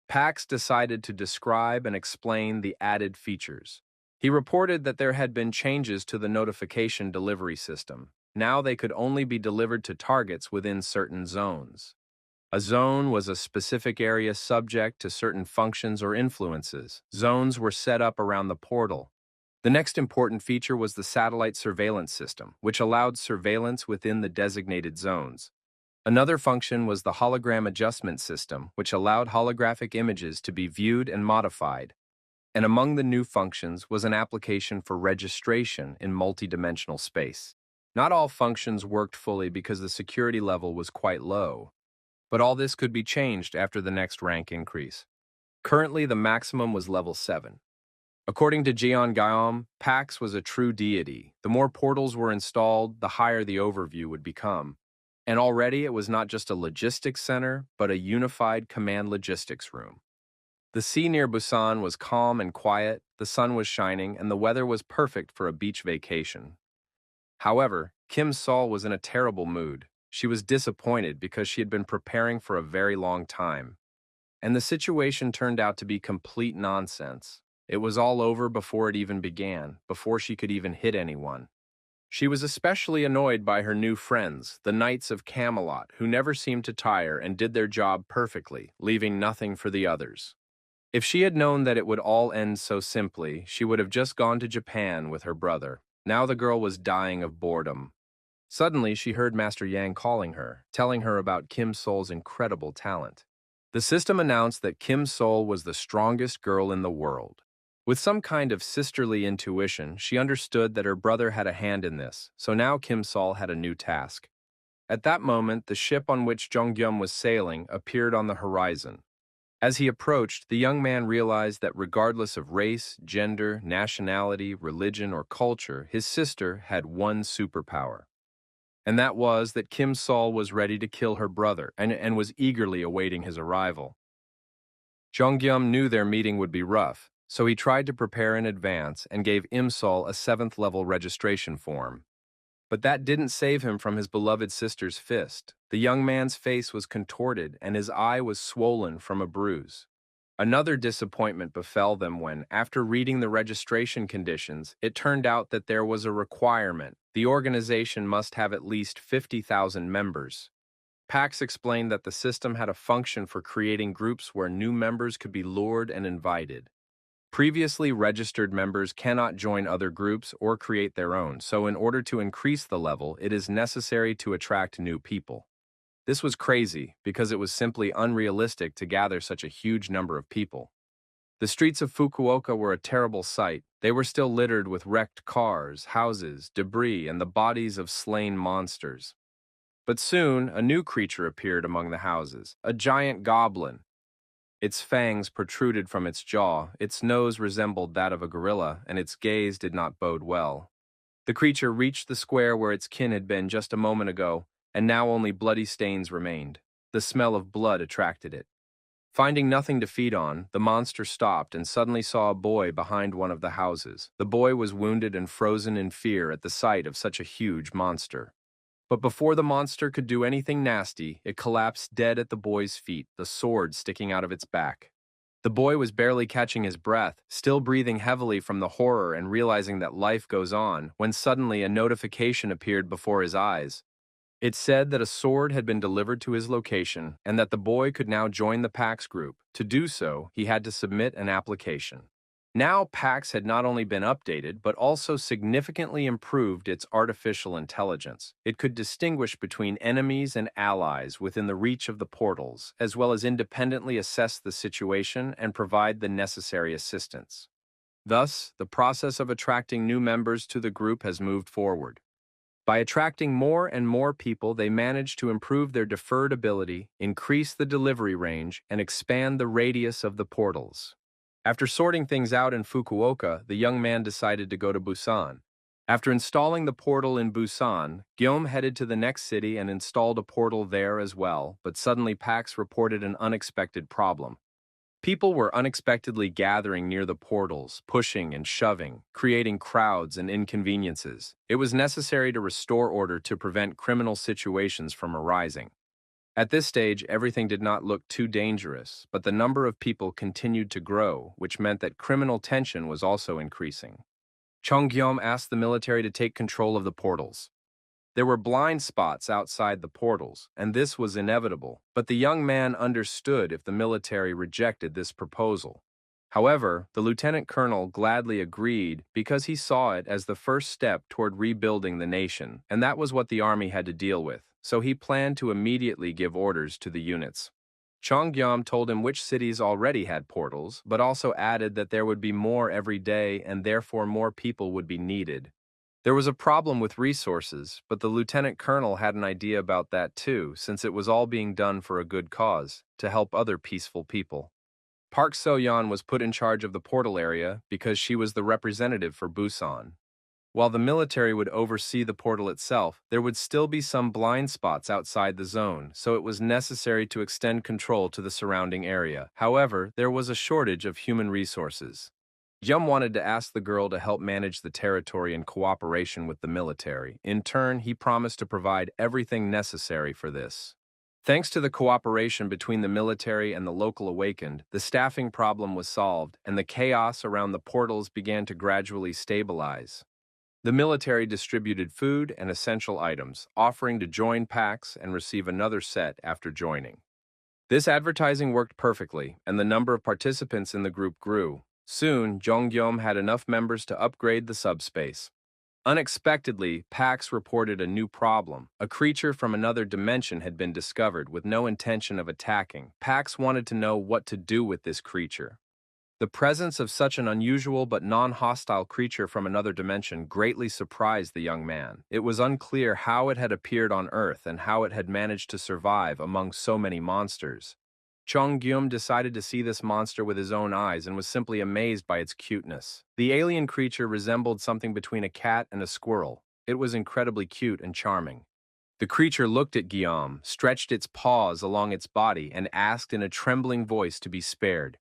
Pax decided to describe and explain the added features. He reported that there had been changes to the notification delivery system. Now they could only be delivered to targets within certain zones. A zone was a specific area subject to certain functions or influences. Zones were set up around the portal. The next important feature was the satellite surveillance system, which allowed surveillance within the designated zones. Another function was the hologram adjustment system, which allowed holographic images to be viewed and modified. And among the new functions was an application for registration in multidimensional space. Not all functions worked fully because the security level was quite low, but all this could be changed after the next rank increase. Currently, the maximum was level 7. According to Jeon Gyeom, Pax was a true deity. The more portals were installed, the higher the overview would become. And already it was not just a logistics center, but a unified command logistics room. The sea near Busan was calm and quiet, the sun was shining, and the weather was perfect for a beach vacation. However, Kim Sol was in a terrible mood. She was disappointed because she had been preparing for a very long time. And the situation turned out to be complete nonsense. It was all over before it even began, before she could even hit anyone. She was especially annoyed by her new friends, the Knights of Camelot, who never seemed to tire and did their job perfectly, leaving nothing for the others. If she had known that it would all end so simply, she would have just gone to Japan with her brother. Now the girl was dying of boredom. Suddenly, she heard Master Yang calling her, telling her about Kim Sol's incredible talent. The system announced that Kim Sol was the strongest girl in the world. With some kind of sisterly intuition, she understood that her brother had a hand in this, so now Kim Sol had a new task. At that moment, the ship on which Jonghyum was sailing appeared on the horizon. As he approached, the young man realized that regardless of race, gender, nationality, religion, or culture, his sister had one superpower. And that was that Kim Sol was ready to kill her brother and was eagerly awaiting his arrival. Jonggyum knew their meeting would be rough, so he tried to prepare in advance and gave Imsol a 7th-level registration form. But that didn't save him from his beloved sister's fist. The young man's face was contorted and his eye was swollen from a bruise. Another disappointment befell them when, after reading the registration conditions, it turned out that there was a requirement. The organization must have at least 50,000 members. Pax explained that the system had a function for creating groups where new members could be lured and invited. Previously registered members cannot join other groups or create their own, so in order to increase the level, it is necessary to attract new people. This was crazy because it was simply unrealistic to gather such a huge number of people. The streets of Fukuoka were a terrible sight. They were still littered with wrecked cars, houses, debris, and the bodies of slain monsters. But soon, a new creature appeared among the houses, a giant goblin. Its fangs protruded from its jaw, its nose resembled that of a gorilla, and its gaze did not bode well. The creature reached the square where its kin had been just a moment ago, and now only bloody stains remained. The smell of blood attracted it. Finding nothing to feed on, the monster stopped and suddenly saw a boy behind one of the houses. The boy was wounded and frozen in fear at the sight of such a huge monster. But before the monster could do anything nasty, it collapsed dead at the boy's feet, the sword sticking out of its back. The boy was barely catching his breath, still breathing heavily from the horror and realizing that life goes on, when suddenly a notification appeared before his eyes. It said that a sword had been delivered to his location and that the boy could now join the PAX group. To do so, he had to submit an application. Now PAX had not only been updated, but also significantly improved its artificial intelligence. It could distinguish between enemies and allies within the reach of the portals, as well as independently assess the situation and provide the necessary assistance. Thus, the process of attracting new members to the group has moved forward. By attracting more and more people, they managed to improve their deferred ability, increase the delivery range, and expand the radius of the portals. After sorting things out in Fukuoka, the young man decided to go to Busan. After installing the portal in Busan, Guillaume headed to the next city and installed a portal there as well, but suddenly Pax reported an unexpected problem. People were unexpectedly gathering near the portals, pushing and shoving, creating crowds and inconveniences. It was necessary to restore order to prevent criminal situations from arising. At this stage, everything did not look too dangerous, but the number of people continued to grow, which meant that criminal tension was also increasing. Chongyom asked the military to take control of the portals. There were blind spots outside the portals, and this was inevitable, but the young man understood if the military rejected this proposal. However, the lieutenant colonel gladly agreed because he saw it as the first step toward rebuilding the nation, and that was what the army had to deal with, so he planned to immediately give orders to the units. Chongyam told him which cities already had portals, but also added that there would be more every day and therefore more people would be needed. There was a problem with resources, but the lieutenant colonel had an idea about that too, since it was all being done for a good cause, to help other peaceful people. Park So-yeon was put in charge of the portal area because she was the representative for Busan. While the military would oversee the portal itself, there would still be some blind spots outside the zone, so it was necessary to extend control to the surrounding area. However, there was a shortage of human resources. Yum wanted to ask the girl to help manage the territory in cooperation with the military. In turn, he promised to provide everything necessary for this. Thanks to the cooperation between the military and the local awakened, the staffing problem was solved, and the chaos around the portals began to gradually stabilize. The military distributed food and essential items, offering to join PAX and receive another set after joining. This advertising worked perfectly, and the number of participants in the group grew. Soon, Jonggyom had enough members to upgrade the subspace. Unexpectedly, Pax reported a new problem. A creature from another dimension had been discovered with no intention of attacking. Pax wanted to know what to do with this creature. The presence of such an unusual but non-hostile creature from another dimension greatly surprised the young man. It was unclear how it had appeared on Earth and how it had managed to survive among so many monsters. Chong decided to see this monster with his own eyes and was simply amazed by its cuteness. The alien creature resembled something between a cat and a squirrel. It was incredibly cute and charming. The creature looked at Guillaume, stretched its paws along its body, and asked in a trembling voice to be spared.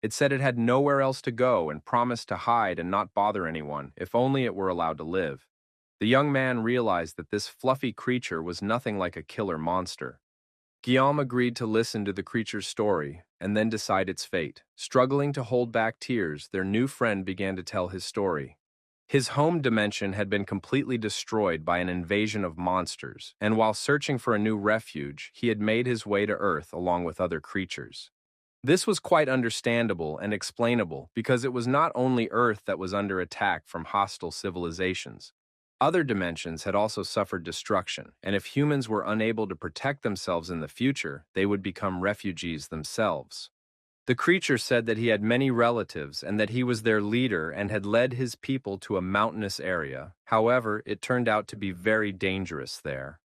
It said it had nowhere else to go and promised to hide and not bother anyone, if only it were allowed to live. The young man realized that this fluffy creature was nothing like a killer monster. Guillaume agreed to listen to the creature's story and then decide its fate. Struggling to hold back tears, their new friend began to tell his story. His home dimension had been completely destroyed by an invasion of monsters, and while searching for a new refuge, he had made his way to Earth along with other creatures. This was quite understandable and explainable because it was not only Earth that was under attack from hostile civilizations. Other dimensions had also suffered destruction, and if humans were unable to protect themselves in the future, they would become refugees themselves. The creature said that he had many relatives and that he was their leader and had led his people to a mountainous area. However, it turned out to be very dangerous there.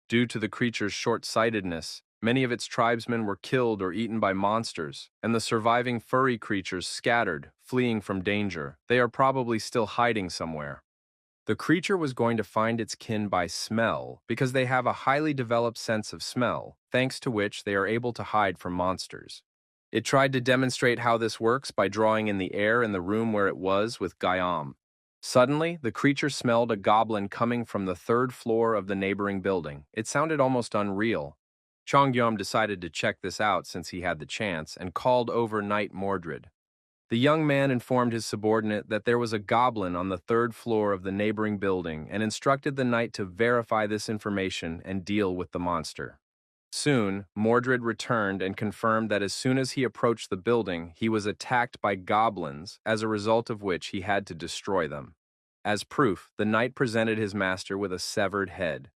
Due to the creature's short-sightedness, many of its tribesmen were killed or eaten by monsters, and the surviving furry creatures scattered, fleeing from danger. They are probably still hiding somewhere. The creature was going to find its kin by smell because they have a highly developed sense of smell, thanks to which they are able to hide from monsters. It tried to demonstrate how this works by drawing in the air in the room where it was with Guillaume. Suddenly, the creature smelled a goblin coming from the third floor of the neighboring building. It sounded almost unreal. Chong decided to check this out since he had the chance and called over Knight Mordred. The young man informed his subordinate that there was a goblin on the third floor of the neighboring building and instructed the knight to verify this information and deal with the monster. Soon, Mordred returned and confirmed that as soon as he approached the building, he was attacked by goblins, as a result of which he had to destroy them. As proof, the knight presented his master with a severed head.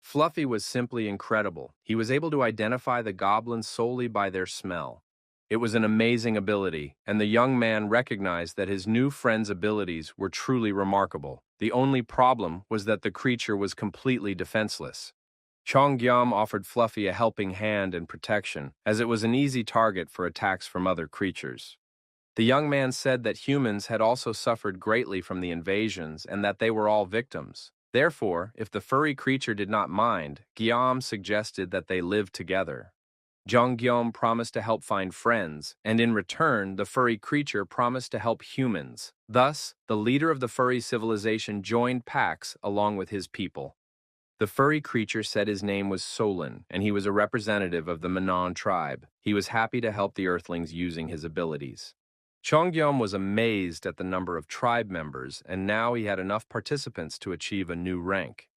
Fluffy was simply incredible. He was able to identify the goblins solely by their smell. It was an amazing ability, and the young man recognized that his new friend's abilities were truly remarkable. The only problem was that the creature was completely defenseless. Chong offered Fluffy a helping hand and protection, as it was an easy target for attacks from other creatures. The young man said that humans had also suffered greatly from the invasions and that they were all victims. Therefore, if the furry creature did not mind, Guillaume suggested that they live together. Guillaume promised to help find friends, and in return, the furry creature promised to help humans. Thus, the leader of the furry civilization joined Pax along with his people. The furry creature said his name was Solon, and he was a representative of the Manon tribe. He was happy to help the Earthlings using his abilities. Chong was amazed at the number of tribe members, and now he had enough participants to achieve a new rank.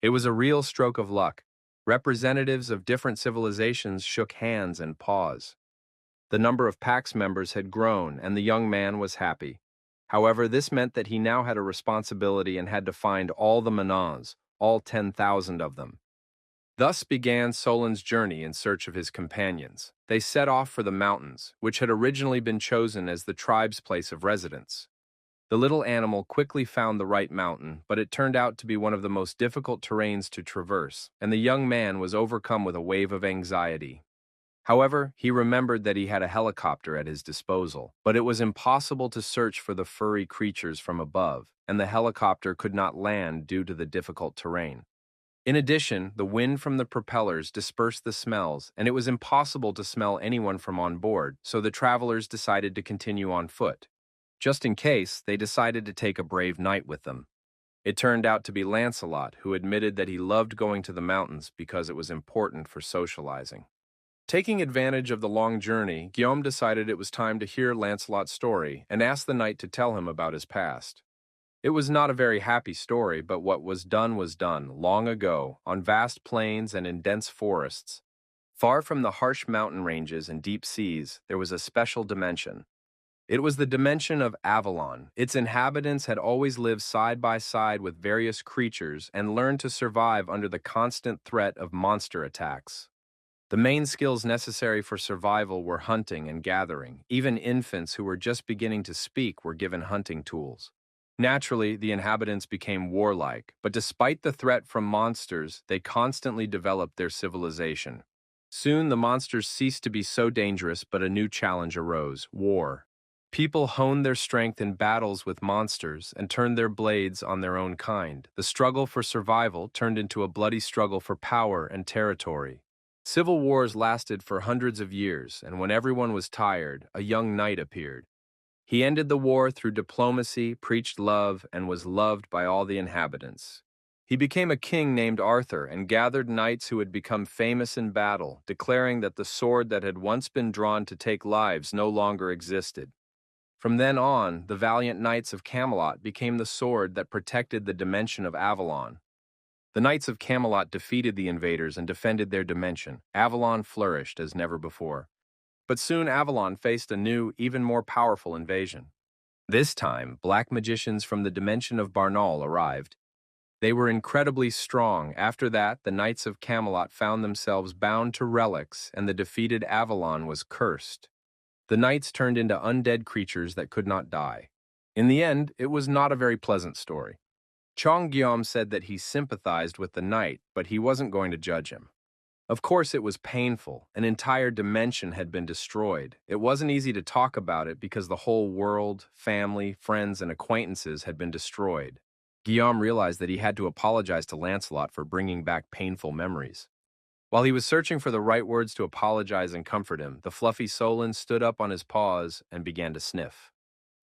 It was a real stroke of luck. Representatives of different civilizations shook hands and paws. The number of Pax members had grown, and the young man was happy. However, this meant that he now had a responsibility and had to find all the Manons, all 10,000 of them. Thus began Solon's journey in search of his companions. They set off for the mountains, which had originally been chosen as the tribe's place of residence. The little animal quickly found the right mountain, but it turned out to be one of the most difficult terrains to traverse, and the young man was overcome with a wave of anxiety. However, he remembered that he had a helicopter at his disposal, but it was impossible to search for the furry creatures from above, and the helicopter could not land due to the difficult terrain. In addition, the wind from the propellers dispersed the smells, and it was impossible to smell anyone from on board, so the travelers decided to continue on foot. Just in case, they decided to take a brave knight with them. It turned out to be Lancelot, who admitted that he loved going to the mountains because it was important for socializing. Taking advantage of the long journey, Guillaume decided it was time to hear Lancelot's story and asked the knight to tell him about his past. It was not a very happy story, but what was done, long ago, on vast plains and in dense forests. Far from the harsh mountain ranges and deep seas, there was a special dimension. It was the dimension of Avalon. Its inhabitants had always lived side by side with various creatures and learned to survive under the constant threat of monster attacks. The main skills necessary for survival were hunting and gathering. Even infants who were just beginning to speak were given hunting tools. Naturally, the inhabitants became warlike, but despite the threat from monsters, they constantly developed their civilization. Soon the monsters ceased to be so dangerous, but a new challenge arose: war. People honed their strength in battles with monsters and turned their blades on their own kind. The struggle for survival turned into a bloody struggle for power and territory. Civil wars lasted for hundreds of years, and when everyone was tired, a young knight appeared. He ended the war through diplomacy, preached love, and was loved by all the inhabitants. He became a king named Arthur and gathered knights who had become famous in battle, declaring that the sword that had once been drawn to take lives no longer existed. From then on, the valiant knights of Camelot became the sword that protected the dimension of Avalon. The knights of Camelot defeated the invaders and defended their dimension. Avalon flourished as never before. But soon Avalon faced a new, even more powerful invasion. This time, black magicians from the dimension of Barnaul arrived. They were incredibly strong. After that, the knights of Camelot found themselves bound to relics, and the defeated Avalon was cursed. The knights turned into undead creatures that could not die. In the end, it was not a very pleasant story. Chong Guillaume said that he sympathized with the knight, but he wasn't going to judge him. Of course, it was painful. An entire dimension had been destroyed. It wasn't easy to talk about it because the whole world, family, friends, and acquaintances had been destroyed. Guillaume realized that he had to apologize to Lancelot for bringing back painful memories. While he was searching for the right words to apologize and comfort him, the fluffy Solon stood up on his paws and began to sniff.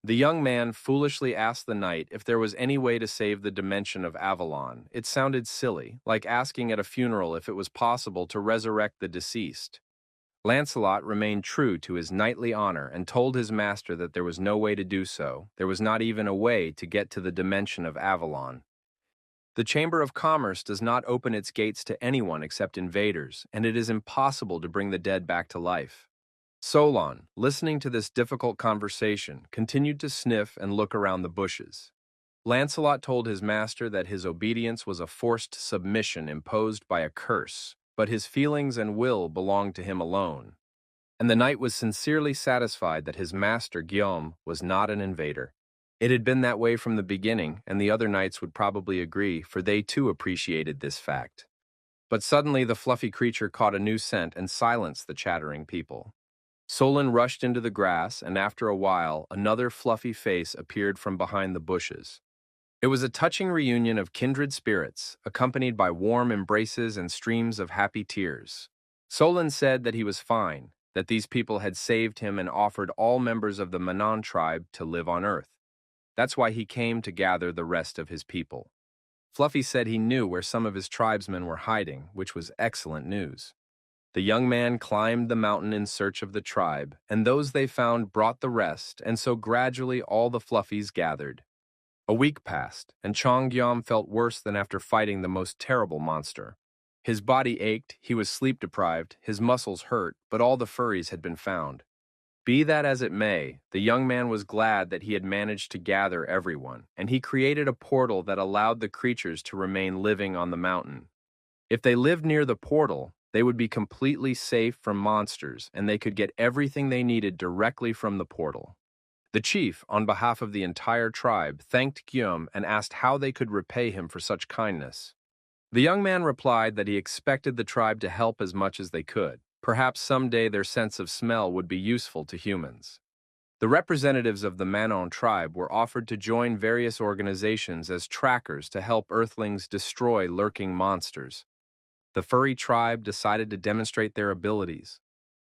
The young man foolishly asked the knight if there was any way to save the dimension of Avalon. It sounded silly, like asking at a funeral if it was possible to resurrect the deceased. Lancelot remained true to his knightly honor and told his master that there was no way to do so. There was not even a way to get to the dimension of Avalon. The Chamber of Commerce does not open its gates to anyone except invaders, and it is impossible to bring the dead back to life. Solon, listening to this difficult conversation, continued to sniff and look around the bushes. Lancelot told his master that his obedience was a forced submission imposed by a curse, but his feelings and will belonged to him alone. And the knight was sincerely satisfied that his master, Guillaume, was not an invader. It had been that way from the beginning, and the other knights would probably agree, for they too appreciated this fact. But suddenly the fluffy creature caught a new scent and silenced the chattering people. Solon rushed into the grass, and after a while, another fluffy face appeared from behind the bushes. It was a touching reunion of kindred spirits, accompanied by warm embraces and streams of happy tears. Solon said that he was fine, that these people had saved him and offered all members of the Manon tribe to live on Earth. That's why he came to gather the rest of his people. Fluffy said he knew where some of his tribesmen were hiding, which was excellent news. The young man climbed the mountain in search of the tribe, and those they found brought the rest, and so gradually all the Fluffies gathered. A week passed, and Chong Guillaume felt worse than after fighting the most terrible monster. His body ached, he was sleep-deprived, his muscles hurt, but all the furries had been found. Be that as it may, the young man was glad that he had managed to gather everyone, and he created a portal that allowed the creatures to remain living on the mountain. If they lived near the portal, they would be completely safe from monsters, and they could get everything they needed directly from the portal. The chief, on behalf of the entire tribe, thanked Guillaume and asked how they could repay him for such kindness. The young man replied that he expected the tribe to help as much as they could. Perhaps someday their sense of smell would be useful to humans. The representatives of the Manon tribe were offered to join various organizations as trackers to help Earthlings destroy lurking monsters. The furry tribe decided to demonstrate their abilities.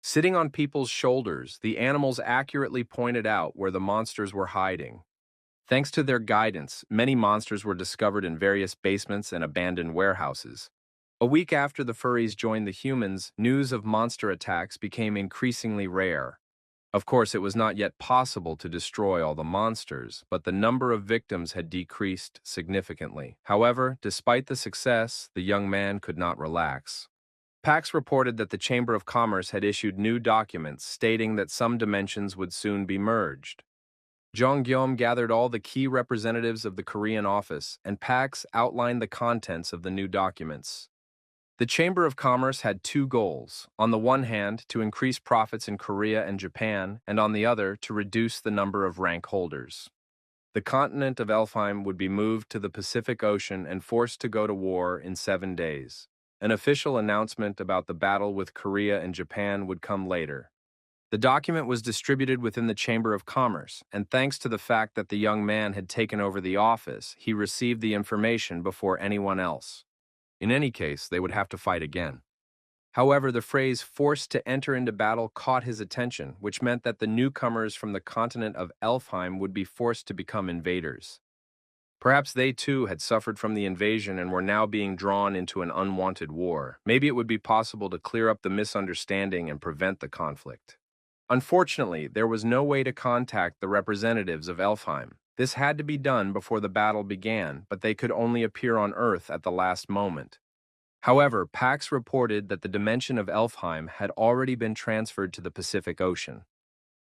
Sitting on people's shoulders, the animals accurately pointed out where the monsters were hiding. Thanks to their guidance, many monsters were discovered in various basements and abandoned warehouses. A week after the furries joined the humans, news of monster attacks became increasingly rare. Of course, it was not yet possible to destroy all the monsters, but the number of victims had decreased significantly. However, despite the success, the young man could not relax. Pax reported that the Chamber of Commerce had issued new documents stating that some dimensions would soon be merged. Jean Guillaume gathered all the key representatives of the Korean office, and Pax outlined the contents of the new documents. The Chamber of Commerce had two goals: on the one hand, to increase profits in Korea and Japan, and on the other, to reduce the number of rank holders. The continent of Elfheim would be moved to the Pacific Ocean and forced to go to war in 7 days. An official announcement about the battle with Korea and Japan would come later. The document was distributed within the Chamber of Commerce, and thanks to the fact that the young man had taken over the office, he received the information before anyone else. In any case, they would have to fight again. However, the phrase forced to enter into battle caught his attention, which meant that the newcomers from the continent of Elfheim would be forced to become invaders. Perhaps they too had suffered from the invasion and were now being drawn into an unwanted war. Maybe it would be possible to clear up the misunderstanding and prevent the conflict. Unfortunately, there was no way to contact the representatives of Elfheim. This had to be done before the battle began, but they could only appear on Earth at the last moment. However, Pax reported that the dimension of Elfheim had already been transferred to the Pacific Ocean.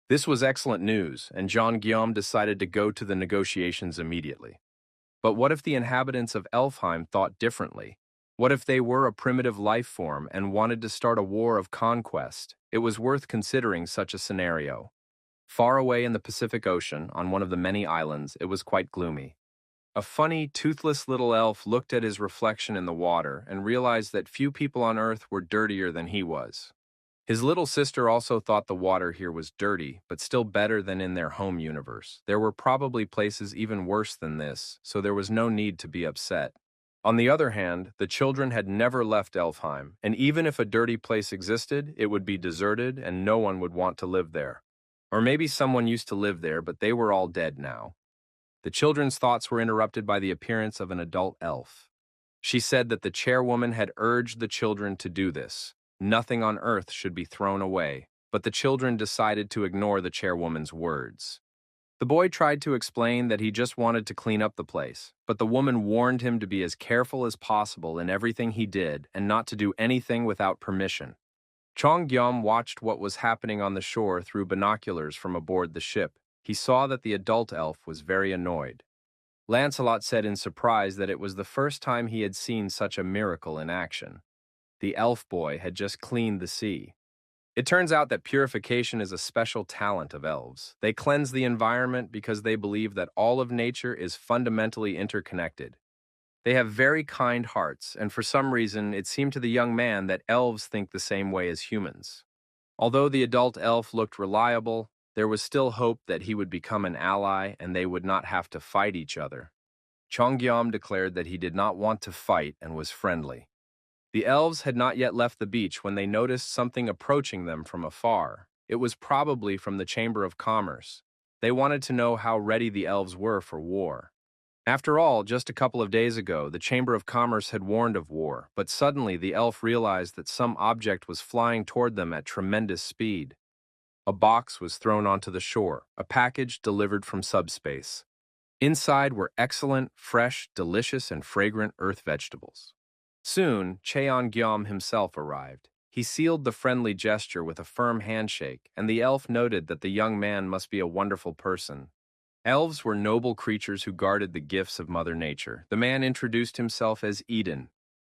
This was excellent news, and Jean Guillaume decided to go to the negotiations immediately. But what if the inhabitants of Elfheim thought differently? What if they were a primitive life form and wanted to start a war of conquest? It was worth considering such a scenario. Far away in the Pacific Ocean, on one of the many islands, it was quite gloomy. A funny, toothless little elf looked at his reflection in the water and realized that few people on Earth were dirtier than he was. His little sister also thought the water here was dirty, but still better than in their home universe. There were probably places even worse than this, so there was no need to be upset. On the other hand, the children had never left Elfheim, and even if a dirty place existed, it would be deserted and no one would want to live there. Or maybe someone used to live there, but they were all dead now. The children's thoughts were interrupted by the appearance of an adult elf. She said that the chairwoman had urged the children to do this. Nothing on Earth should be thrown away, but the children decided to ignore the chairwoman's words. The boy tried to explain that he just wanted to clean up the place, but the woman warned him to be as careful as possible in everything he did and not to do anything without permission. Chong Gyom watched what was happening on the shore through binoculars from aboard the ship. He saw that the adult elf was very annoyed. Lancelot said in surprise that it was the first time he had seen such a miracle in action. The elf boy had just cleaned the sea. It turns out that purification is a special talent of elves. They cleanse the environment because they believe that all of nature is fundamentally interconnected. They have very kind hearts, and for some reason it seemed to the young man that elves think the same way as humans. Although the adult elf looked reliable, there was still hope that he would become an ally and they would not have to fight each other. Chonggyam declared that he did not want to fight and was friendly. The elves had not yet left the beach when they noticed something approaching them from afar. It was probably from the Chamber of Commerce. They wanted to know how ready the elves were for war. After all, just a couple of days ago, the Chamber of Commerce had warned of war, but suddenly the elf realized that some object was flying toward them at tremendous speed. A box was thrown onto the shore, a package delivered from subspace. Inside were excellent, fresh, delicious, and fragrant earth vegetables. Soon, Cheon-gyom himself arrived. He sealed the friendly gesture with a firm handshake, and the elf noted that the young man must be a wonderful person. Elves were noble creatures who guarded the gifts of Mother Nature. The man introduced himself as Eden.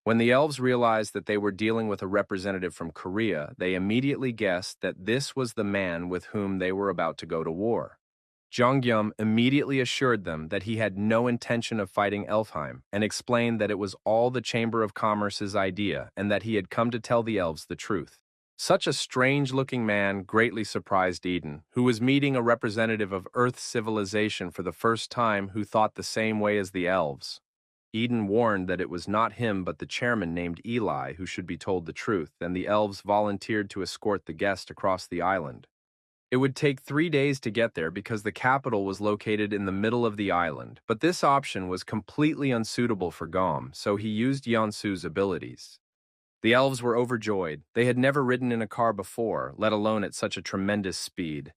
When the elves realized that they were dealing with a representative from Korea, they immediately guessed that this was the man with whom they were about to go to war. Jeonggyum immediately assured them that he had no intention of fighting Elfheim and explained that it was all the Chamber of Commerce's idea and that he had come to tell the elves the truth. Such a strange-looking man greatly surprised Eden, who was meeting a representative of Earth's civilization for the first time who thought the same way as the elves. Eden warned that it was not him but the chairman named Eli who should be told the truth, and the elves volunteered to escort the guest across the island. It would take 3 days to get there because the capital was located in the middle of the island, but this option was completely unsuitable for Gom, so he used Yeonsu's abilities. The elves were overjoyed. They had never ridden in a car before, let alone at such a tremendous speed.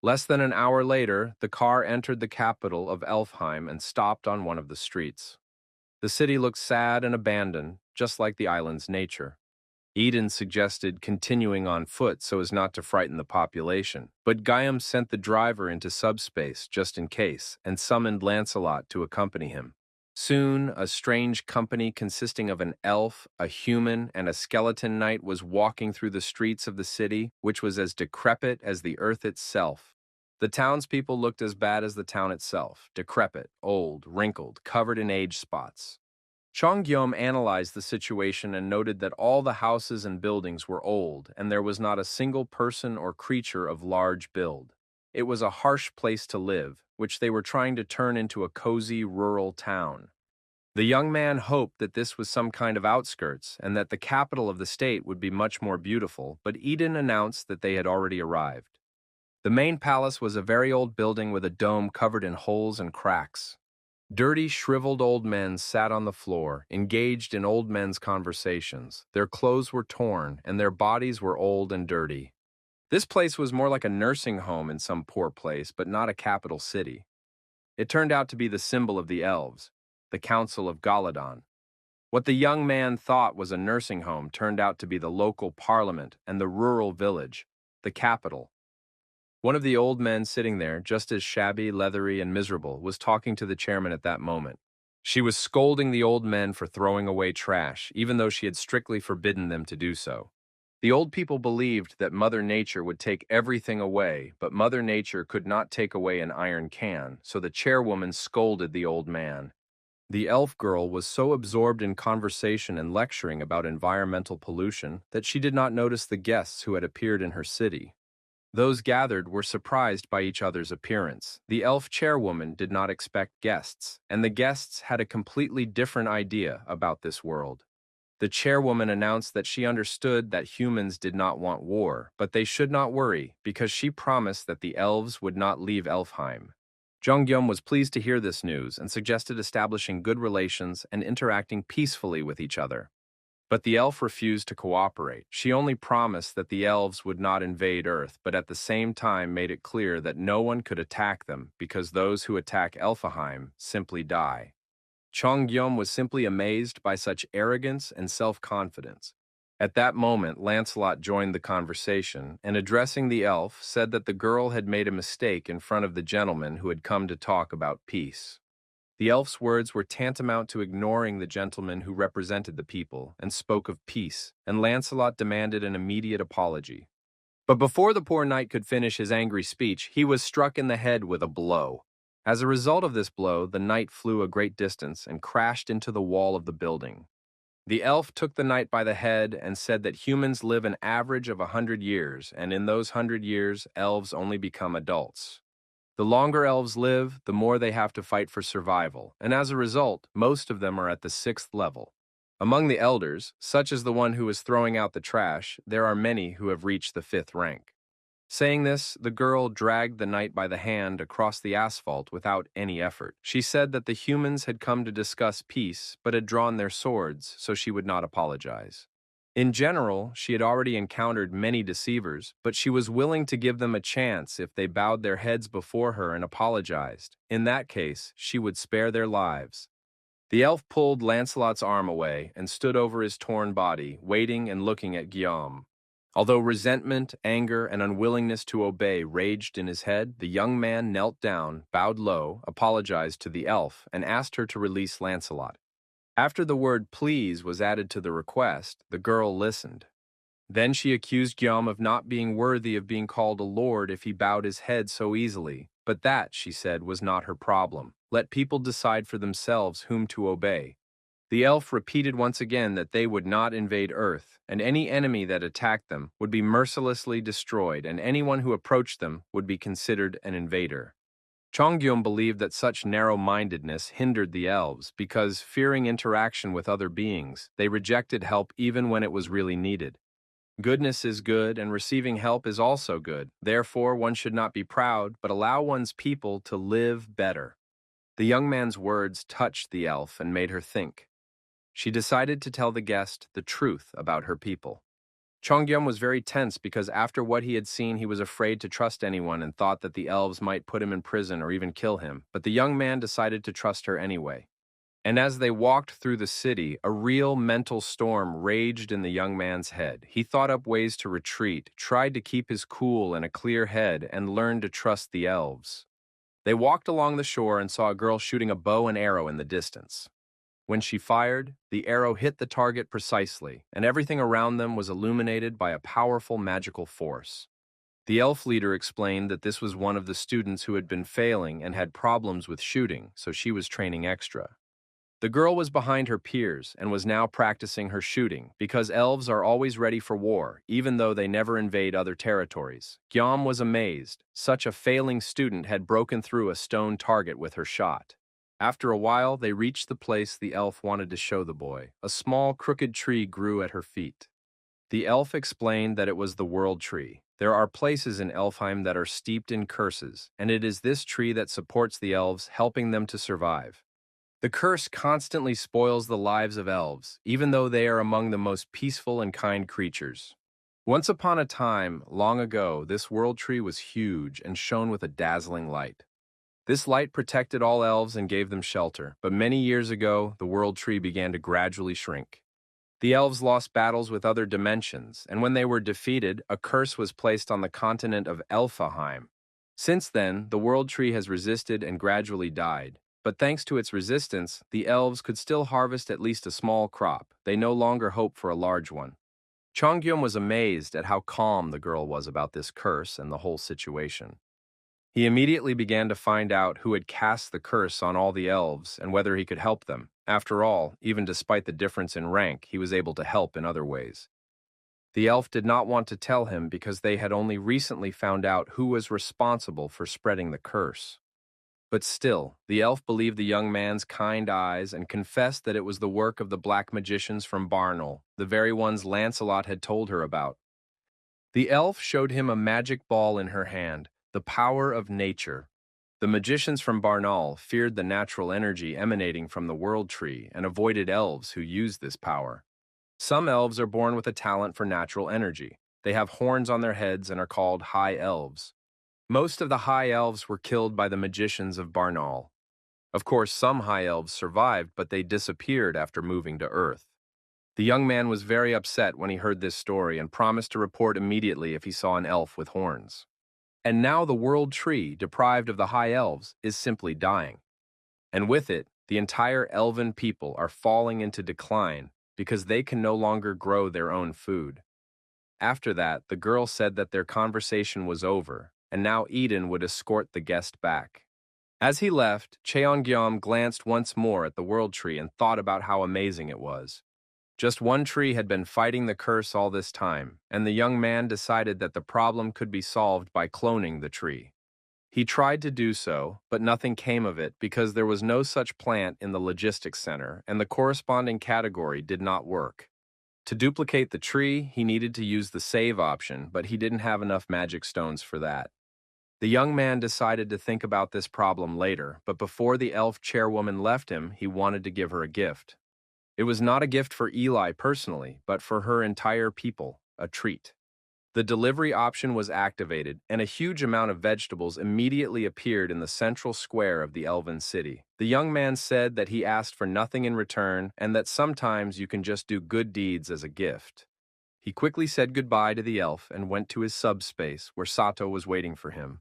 Less than an hour later, the car entered the capital of Elfheim and stopped on one of the streets. The city looked sad and abandoned, just like the island's nature. Eden suggested continuing on foot so as not to frighten the population, but Gaiam sent the driver into subspace just in case and summoned Lancelot to accompany him. Soon, a strange company consisting of an elf, a human, and a skeleton knight was walking through the streets of the city, which was as decrepit as the earth itself. The townspeople looked as bad as the town itself, decrepit, old, wrinkled, covered in age spots. Chongyom analyzed the situation and noted that all the houses and buildings were old, and there was not a single person or creature of large build. It was a harsh place to live, which they were trying to turn into a cozy rural town. The young man hoped that this was some kind of outskirts and that the capital of the state would be much more beautiful, but Eden announced that they had already arrived. The main palace was a very old building with a dome covered in holes and cracks. Dirty, shriveled old men sat on the floor, engaged in old men's conversations. Their clothes were torn, and their bodies were old and dirty. This place was more like a nursing home in some poor place, but not a capital city. It turned out to be the symbol of the elves, the Council of Galadon. What the young man thought was a nursing home turned out to be the local parliament and the rural village, the capital. One of the old men sitting there, just as shabby, leathery, and miserable, was talking to the chairman at that moment. She was scolding the old men for throwing away trash, even though she had strictly forbidden them to do so. The old people believed that Mother Nature would take everything away, but Mother Nature could not take away an iron can, so the chairwoman scolded the old man. The elf girl was so absorbed in conversation and lecturing about environmental pollution that she did not notice the guests who had appeared in her city. Those gathered were surprised by each other's appearance. The elf chairwoman did not expect guests, and the guests had a completely different idea about this world. The chairwoman announced that she understood that humans did not want war, but they should not worry because she promised that the elves would not leave Elfheim. Jonghyun was pleased to hear this news and suggested establishing good relations and interacting peacefully with each other. But the elf refused to cooperate. She only promised that the elves would not invade Earth, but at the same time made it clear that no one could attack them because those who attack Elfheim simply die. Chongyum was simply amazed by such arrogance and self-confidence. At that moment, Lancelot joined the conversation and, addressing the elf, said that the girl had made a mistake in front of the gentleman who had come to talk about peace. The elf's words were tantamount to ignoring the gentleman who represented the people and spoke of peace, and Lancelot demanded an immediate apology. But before the poor knight could finish his angry speech, he was struck in the head with a blow. As a result of this blow, the knight flew a great distance and crashed into the wall of the building. The elf took the knight by the head and said that humans live an average of 100 years, and in those 100 years, elves only become adults. The longer elves live, the more they have to fight for survival, and as a result, most of them are at the 6th level. Among the elders, such as the one who is throwing out the trash, there are many who have reached the 5th rank. Saying this, the girl dragged the knight by the hand across the asphalt without any effort. She said that the humans had come to discuss peace, but had drawn their swords, so she would not apologize. In general, she had already encountered many deceivers, but she was willing to give them a chance if they bowed their heads before her and apologized. In that case, she would spare their lives. The elf pulled Lancelot's arm away and stood over his torn body, waiting and looking at Guillaume. Although resentment, anger, and unwillingness to obey raged in his head, the young man knelt down, bowed low, apologized to the elf, and asked her to release Lancelot. After the word please was added to the request, the girl listened. Then she accused Guillaume of not being worthy of being called a lord if he bowed his head so easily, but that, she said, was not her problem. Let people decide for themselves whom to obey. The elf repeated once again that they would not invade Earth, and any enemy that attacked them would be mercilessly destroyed, and anyone who approached them would be considered an invader. Chongyum believed that such narrow-mindedness hindered the elves because, fearing interaction with other beings, they rejected help even when it was really needed. Goodness is good, and receiving help is also good. Therefore, one should not be proud, but allow one's people to live better. The young man's words touched the elf and made her think. She decided to tell the guest the truth about her people. Chongyum was very tense because after what he had seen, he was afraid to trust anyone and thought that the elves might put him in prison or even kill him, but the young man decided to trust her anyway. And as they walked through the city, a real mental storm raged in the young man's head. He thought up ways to retreat, tried to keep his cool and a clear head, and learned to trust the elves. They walked along the shore and saw a girl shooting a bow and arrow in the distance. When she fired, the arrow hit the target precisely, and everything around them was illuminated by a powerful magical force. The elf leader explained that this was one of the students who had been failing and had problems with shooting, so she was training extra. The girl was behind her peers and was now practicing her shooting, because elves are always ready for war, even though they never invade other territories. Gyom was amazed. Such a failing student had broken through a stone target with her shot. After a while, they reached the place the elf wanted to show the boy. A small, crooked tree grew at her feet. The elf explained that it was the world tree. There are places in Elfheim that are steeped in curses, and it is this tree that supports the elves, helping them to survive. The curse constantly spoils the lives of elves, even though they are among the most peaceful and kind creatures. Once upon a time, long ago, this world tree was huge and shone with a dazzling light. This light protected all elves and gave them shelter, but many years ago, the world tree began to gradually shrink. The elves lost battles with other dimensions, and when they were defeated, a curse was placed on the continent of Elfheim. Since then, the world tree has resisted and gradually died. But thanks to its resistance, the elves could still harvest at least a small crop. They no longer hope for a large one. Chongyum was amazed at how calm the girl was about this curse and the whole situation. He immediately began to find out who had cast the curse on all the elves and whether he could help them. After all, even despite the difference in rank, he was able to help in other ways. The elf did not want to tell him because they had only recently found out who was responsible for spreading the curse. But still, the elf believed the young man's kind eyes and confessed that it was the work of the black magicians from Barnol, the very ones Lancelot had told her about. The elf showed him a magic ball in her hand, the power of nature. The magicians from Barnol feared the natural energy emanating from the world tree and avoided elves who used this power. Some elves are born with a talent for natural energy. They have horns on their heads and are called high elves. Most of the high elves were killed by the magicians of Barnol. Of course, some high elves survived, but they disappeared after moving to Earth. The young man was very upset when he heard this story and promised to report immediately if he saw an elf with horns. And now the world tree, deprived of the high elves, is simply dying. And with it, the entire elven people are falling into decline because they can no longer grow their own food. After that, the girl said that their conversation was over, and now Eden would escort the guest back. As he left, Cheongyam glanced once more at the world tree and thought about how amazing it was. Just one tree had been fighting the curse all this time, and the young man decided that the problem could be solved by cloning the tree. He tried to do so, but nothing came of it because there was no such plant in the logistics center, and the corresponding category did not work. To duplicate the tree, he needed to use the save option, but he didn't have enough magic stones for that. The young man decided to think about this problem later, but before the elf chairwoman left him, he wanted to give her a gift. It was not a gift for Eli personally, but for her entire people, a treat. The delivery option was activated, and a huge amount of vegetables immediately appeared in the central square of the elven city. The young man said that he asked for nothing in return and that sometimes you can just do good deeds as a gift. He quickly said goodbye to the elf and went to his subspace where Sato was waiting for him.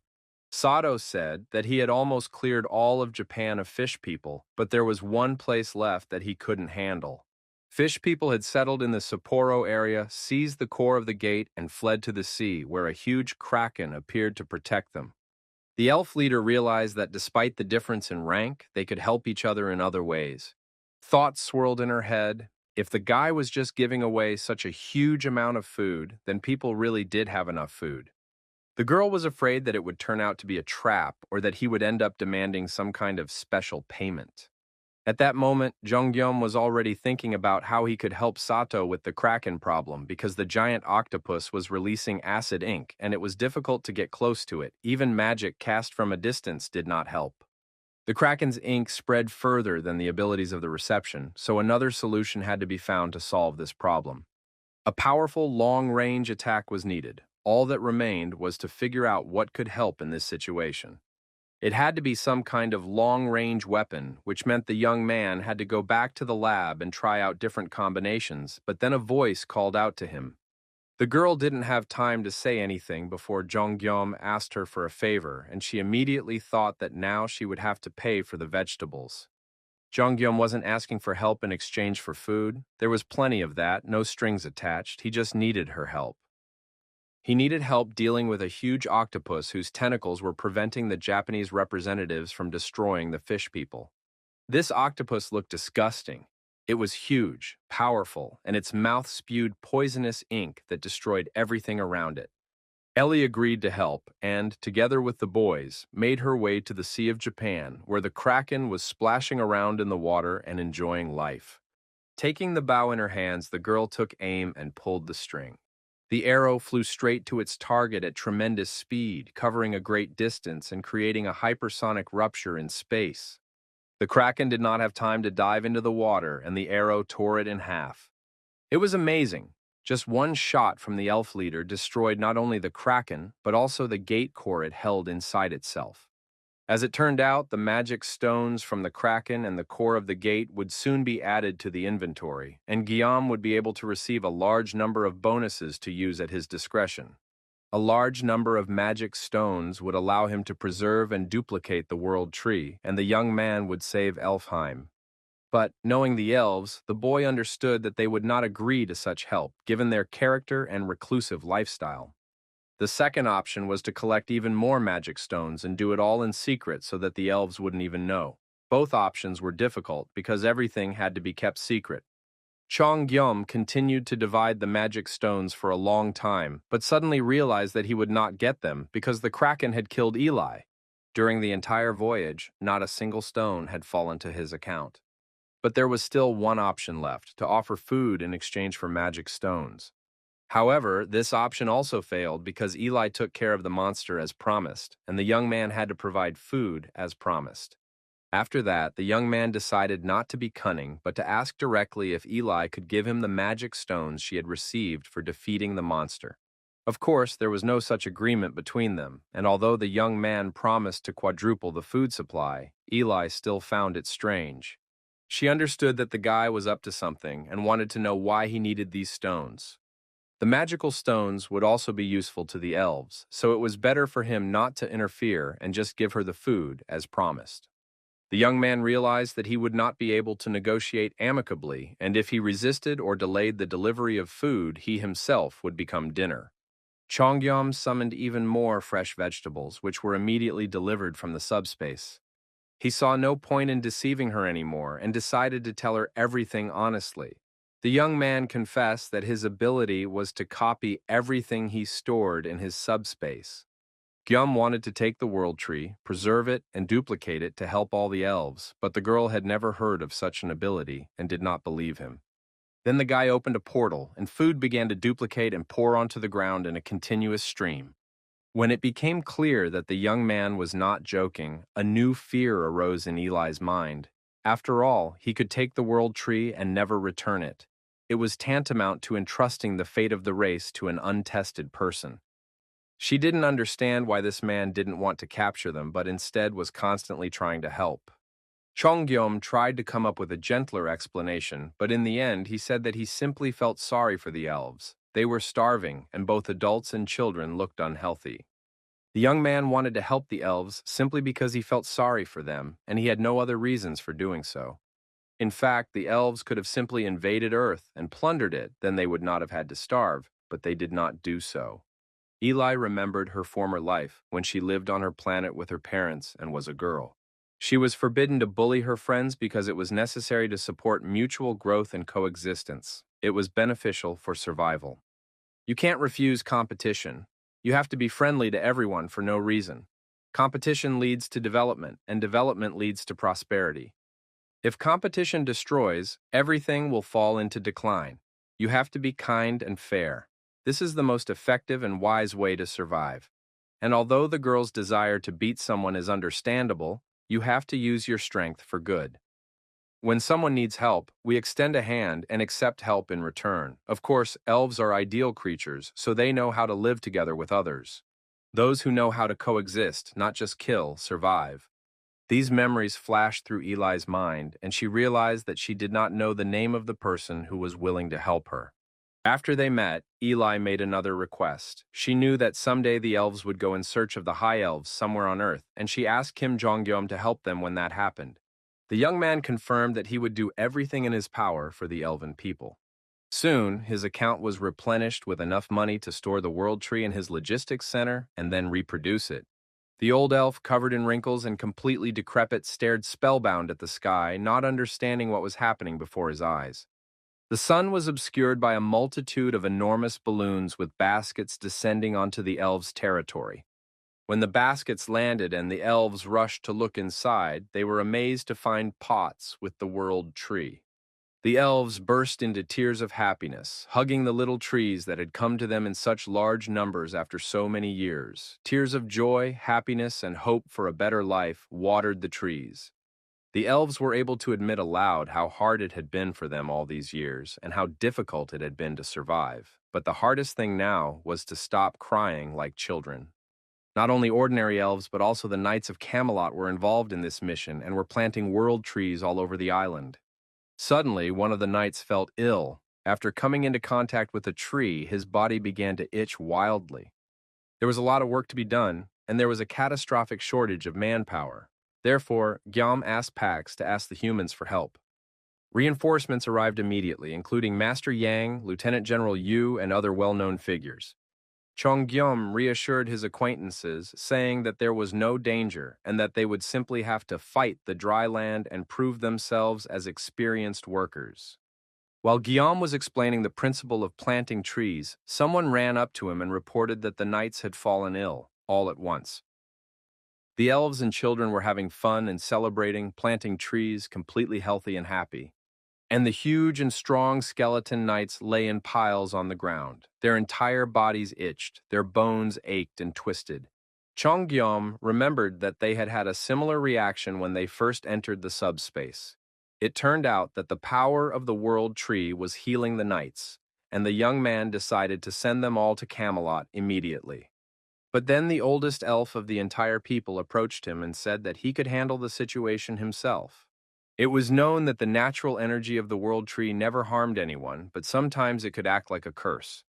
Sato said that he had almost cleared all of Japan of fish people, but there was one place left that he couldn't handle. Fish people had settled in the Sapporo area, seized the core of the gate, and fled to the sea, where a huge kraken appeared to protect them. The elf leader realized that despite the difference in rank, they could help each other in other ways. Thoughts swirled in her head. If the guy was just giving away such a huge amount of food, then people really did have enough food. The girl was afraid that it would turn out to be a trap or that he would end up demanding some kind of special payment. At that moment, Jongyeom was already thinking about how he could help Sato with the Kraken problem because the giant octopus was releasing acid ink and it was difficult to get close to it. Even magic cast from a distance did not help. The Kraken's ink spread further than the abilities of the reception, so another solution had to be found to solve this problem. A powerful, long-range attack was needed. All that remained was to figure out what could help in this situation. It had to be some kind of long-range weapon, which meant the young man had to go back to the lab and try out different combinations, but then a voice called out to him. The girl didn't have time to say anything before Jongyeom asked her for a favor, and she immediately thought that now she would have to pay for the vegetables. Jongyeom wasn't asking for help in exchange for food. There was plenty of that, no strings attached. He just needed her help. He needed help dealing with a huge octopus whose tentacles were preventing the Japanese representatives from destroying the fish people. This octopus looked disgusting. It was huge, powerful, and its mouth spewed poisonous ink that destroyed everything around it. Ellie agreed to help and, together with the boys, made her way to the Sea of Japan, where the kraken was splashing around in the water and enjoying life. Taking the bow in her hands, the girl took aim and pulled the string. The arrow flew straight to its target at tremendous speed, covering a great distance and creating a hypersonic rupture in space. The kraken did not have time to dive into the water, and the arrow tore it in half. It was amazing. Just one shot from the elf leader destroyed not only the kraken, but also the gate core it held inside itself. As it turned out, the magic stones from the kraken and the core of the gate would soon be added to the inventory, and Guillaume would be able to receive a large number of bonuses to use at his discretion. A large number of magic stones would allow him to preserve and duplicate the world tree, and the young man would save Elfheim. But, knowing the elves, the boy understood that they would not agree to such help, given their character and reclusive lifestyle. The second option was to collect even more magic stones and do it all in secret so that the elves wouldn't even know. Both options were difficult because everything had to be kept secret. Chong-gyum continued to divide the magic stones for a long time, but suddenly realized that he would not get them because the kraken had killed Eli. During the entire voyage, not a single stone had fallen to his account. But there was still one option left, to offer food in exchange for magic stones. However, this option also failed because Eli took care of the monster as promised, and the young man had to provide food as promised. After that, the young man decided not to be cunning, but to ask directly if Eli could give him the magic stones she had received for defeating the monster. Of course, there was no such agreement between them, and although the young man promised to quadruple the food supply, Eli still found it strange. She understood that the guy was up to something and wanted to know why he needed these stones. The magical stones would also be useful to the elves, so it was better for him not to interfere and just give her the food as promised. The young man realized that he would not be able to negotiate amicably, and if he resisted or delayed the delivery of food, he himself would become dinner. Chongyam summoned even more fresh vegetables, which were immediately delivered from the subspace. He saw no point in deceiving her anymore and decided to tell her everything honestly. The young man confessed that his ability was to copy everything he stored in his subspace. Gyum wanted to take the world tree, preserve it, and duplicate it to help all the elves, but the girl had never heard of such an ability and did not believe him. Then the guy opened a portal, and food began to duplicate and pour onto the ground in a continuous stream. When it became clear that the young man was not joking, a new fear arose in Eli's mind. After all, he could take the world tree and never return it. It was tantamount to entrusting the fate of the race to an untested person. She didn't understand why this man didn't want to capture them, but instead was constantly trying to help. Chongyom tried to come up with a gentler explanation, but in the end he said that he simply felt sorry for the elves. They were starving, and both adults and children looked unhealthy. The young man wanted to help the elves simply because he felt sorry for them, and he had no other reasons for doing so. In fact, the elves could have simply invaded Earth and plundered it, then they would not have had to starve, but they did not do so. Eli remembered her former life when she lived on her planet with her parents and was a girl. She was forbidden to bully her friends because it was necessary to support mutual growth and coexistence. It was beneficial for survival. You can't refuse competition. You have to be friendly to everyone for no reason. Competition leads to development, and development leads to prosperity. If competition destroys, everything will fall into decline. You have to be kind and fair. This is the most effective and wise way to survive. And although the girl's desire to beat someone is understandable, you have to use your strength for good. When someone needs help, we extend a hand and accept help in return. Of course, elves are ideal creatures, so they know how to live together with others. Those who know how to coexist, not just kill, survive. These memories flashed through Eli's mind, and she realized that she did not know the name of the person who was willing to help her. After they met, Eli made another request. She knew that someday the elves would go in search of the high elves somewhere on Earth, and she asked Kim Jong-gyum to help them when that happened. The young man confirmed that he would do everything in his power for the elven people. Soon, his account was replenished with enough money to store the world tree in his logistics center and then reproduce it. The old elf, covered in wrinkles and completely decrepit, stared spellbound at the sky, not understanding what was happening before his eyes. The sun was obscured by a multitude of enormous balloons with baskets descending onto the elves' territory. When the baskets landed and the elves rushed to look inside, they were amazed to find pots with the world tree. The elves burst into tears of happiness, hugging the little trees that had come to them in such large numbers after so many years. Tears of joy, happiness, and hope for a better life watered the trees. The elves were able to admit aloud how hard it had been for them all these years and how difficult it had been to survive. But the hardest thing now was to stop crying like children. Not only ordinary elves, but also the Knights of Camelot were involved in this mission and were planting world trees all over the island. Suddenly, one of the knights felt ill. After coming into contact with a tree, his body began to itch wildly. There was a lot of work to be done, and there was a catastrophic shortage of manpower. Therefore, Gyam asked Pax to ask the humans for help. Reinforcements arrived immediately, including Master Yang, Lieutenant General Yu, and other well-known figures. Chongyum reassured his acquaintances, saying that there was no danger and that they would simply have to fight the dry land and prove themselves as experienced workers. While Guillaume was explaining the principle of planting trees, someone ran up to him and reported that the knights had fallen ill, all at once. The elves and children were having fun and celebrating, planting trees, completely healthy and happy. And the huge and strong skeleton knights lay in piles on the ground. Their entire bodies itched, their bones ached and twisted. Chongyom remembered that they had had a similar reaction when they first entered the subspace. It turned out that the power of the world tree was healing the knights, and the young man decided to send them all to Camelot immediately. But then the oldest elf of the entire people approached him and said that he could handle the situation himself. It was known that the natural energy of the world tree never harmed anyone, but sometimes it could act like a curse.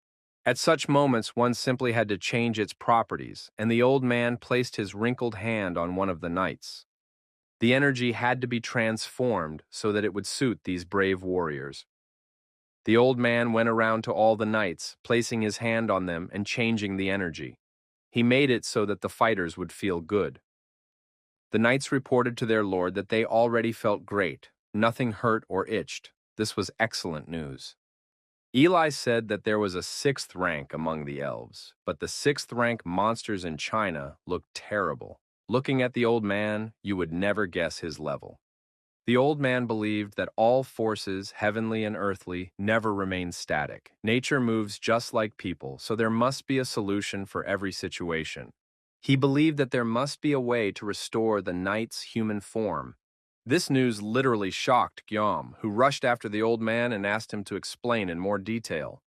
At such moments, one simply had to change its properties, and the old man placed his wrinkled hand on one of the knights. The energy had to be transformed so that it would suit these brave warriors. The old man went around to all the knights, placing his hand on them and changing the energy. He made it so that the fighters would feel good. The knights reported to their lord that they already felt great. Nothing hurt or itched. This was excellent news. Eli said that there was a 6th rank among the elves, but the 6th rank monsters in China looked terrible. Looking at the old man, you would never guess his level. The old man believed that all forces, heavenly and earthly, never remain static. Nature moves just like people, so there must be a solution for every situation. He believed that there must be a way to restore the knight's human form. This news literally shocked Guillaume, who rushed after the old man and asked him to explain in more detail.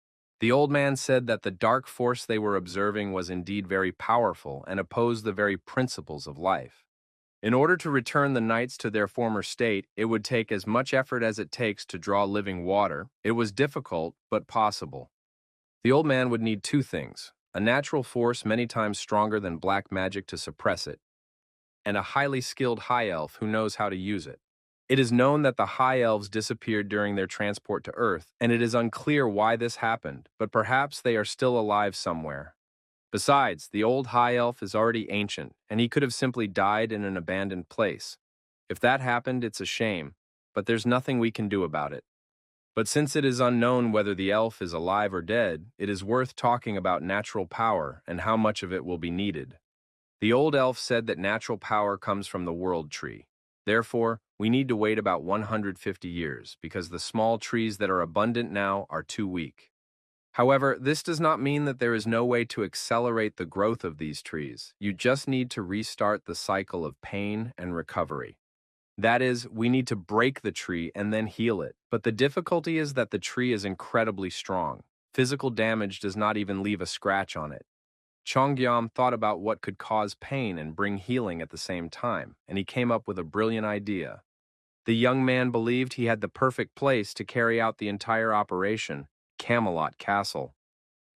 The old man said that the dark force they were observing was indeed very powerful and opposed the very principles of life. In order to return the knights to their former state, it would take as much effort as it takes to draw living water. It was difficult, but possible. The old man would need 2 things: a natural force many times stronger than black magic to suppress it, and a highly skilled high elf who knows how to use it. It is known that the high elves disappeared during their transport to Earth, and it is unclear why this happened, but perhaps they are still alive somewhere. Besides, the old high elf is already ancient, and he could have simply died in an abandoned place. If that happened, it's a shame, but there's nothing we can do about it. But since it is unknown whether the elf is alive or dead, it is worth talking about natural power and how much of it will be needed. The old elf said that natural power comes from the world tree. Therefore, we need to wait about 150 years, because the small trees that are abundant now are too weak. However, this does not mean that there is no way to accelerate the growth of these trees. You just need to restart the cycle of pain and recovery. That is, we need to break the tree and then heal it. But the difficulty is that the tree is incredibly strong. Physical damage does not even leave a scratch on it. Chongyam thought about what could cause pain and bring healing at the same time, and he came up with a brilliant idea. The young man believed he had the perfect place to carry out the entire operation: Camelot Castle.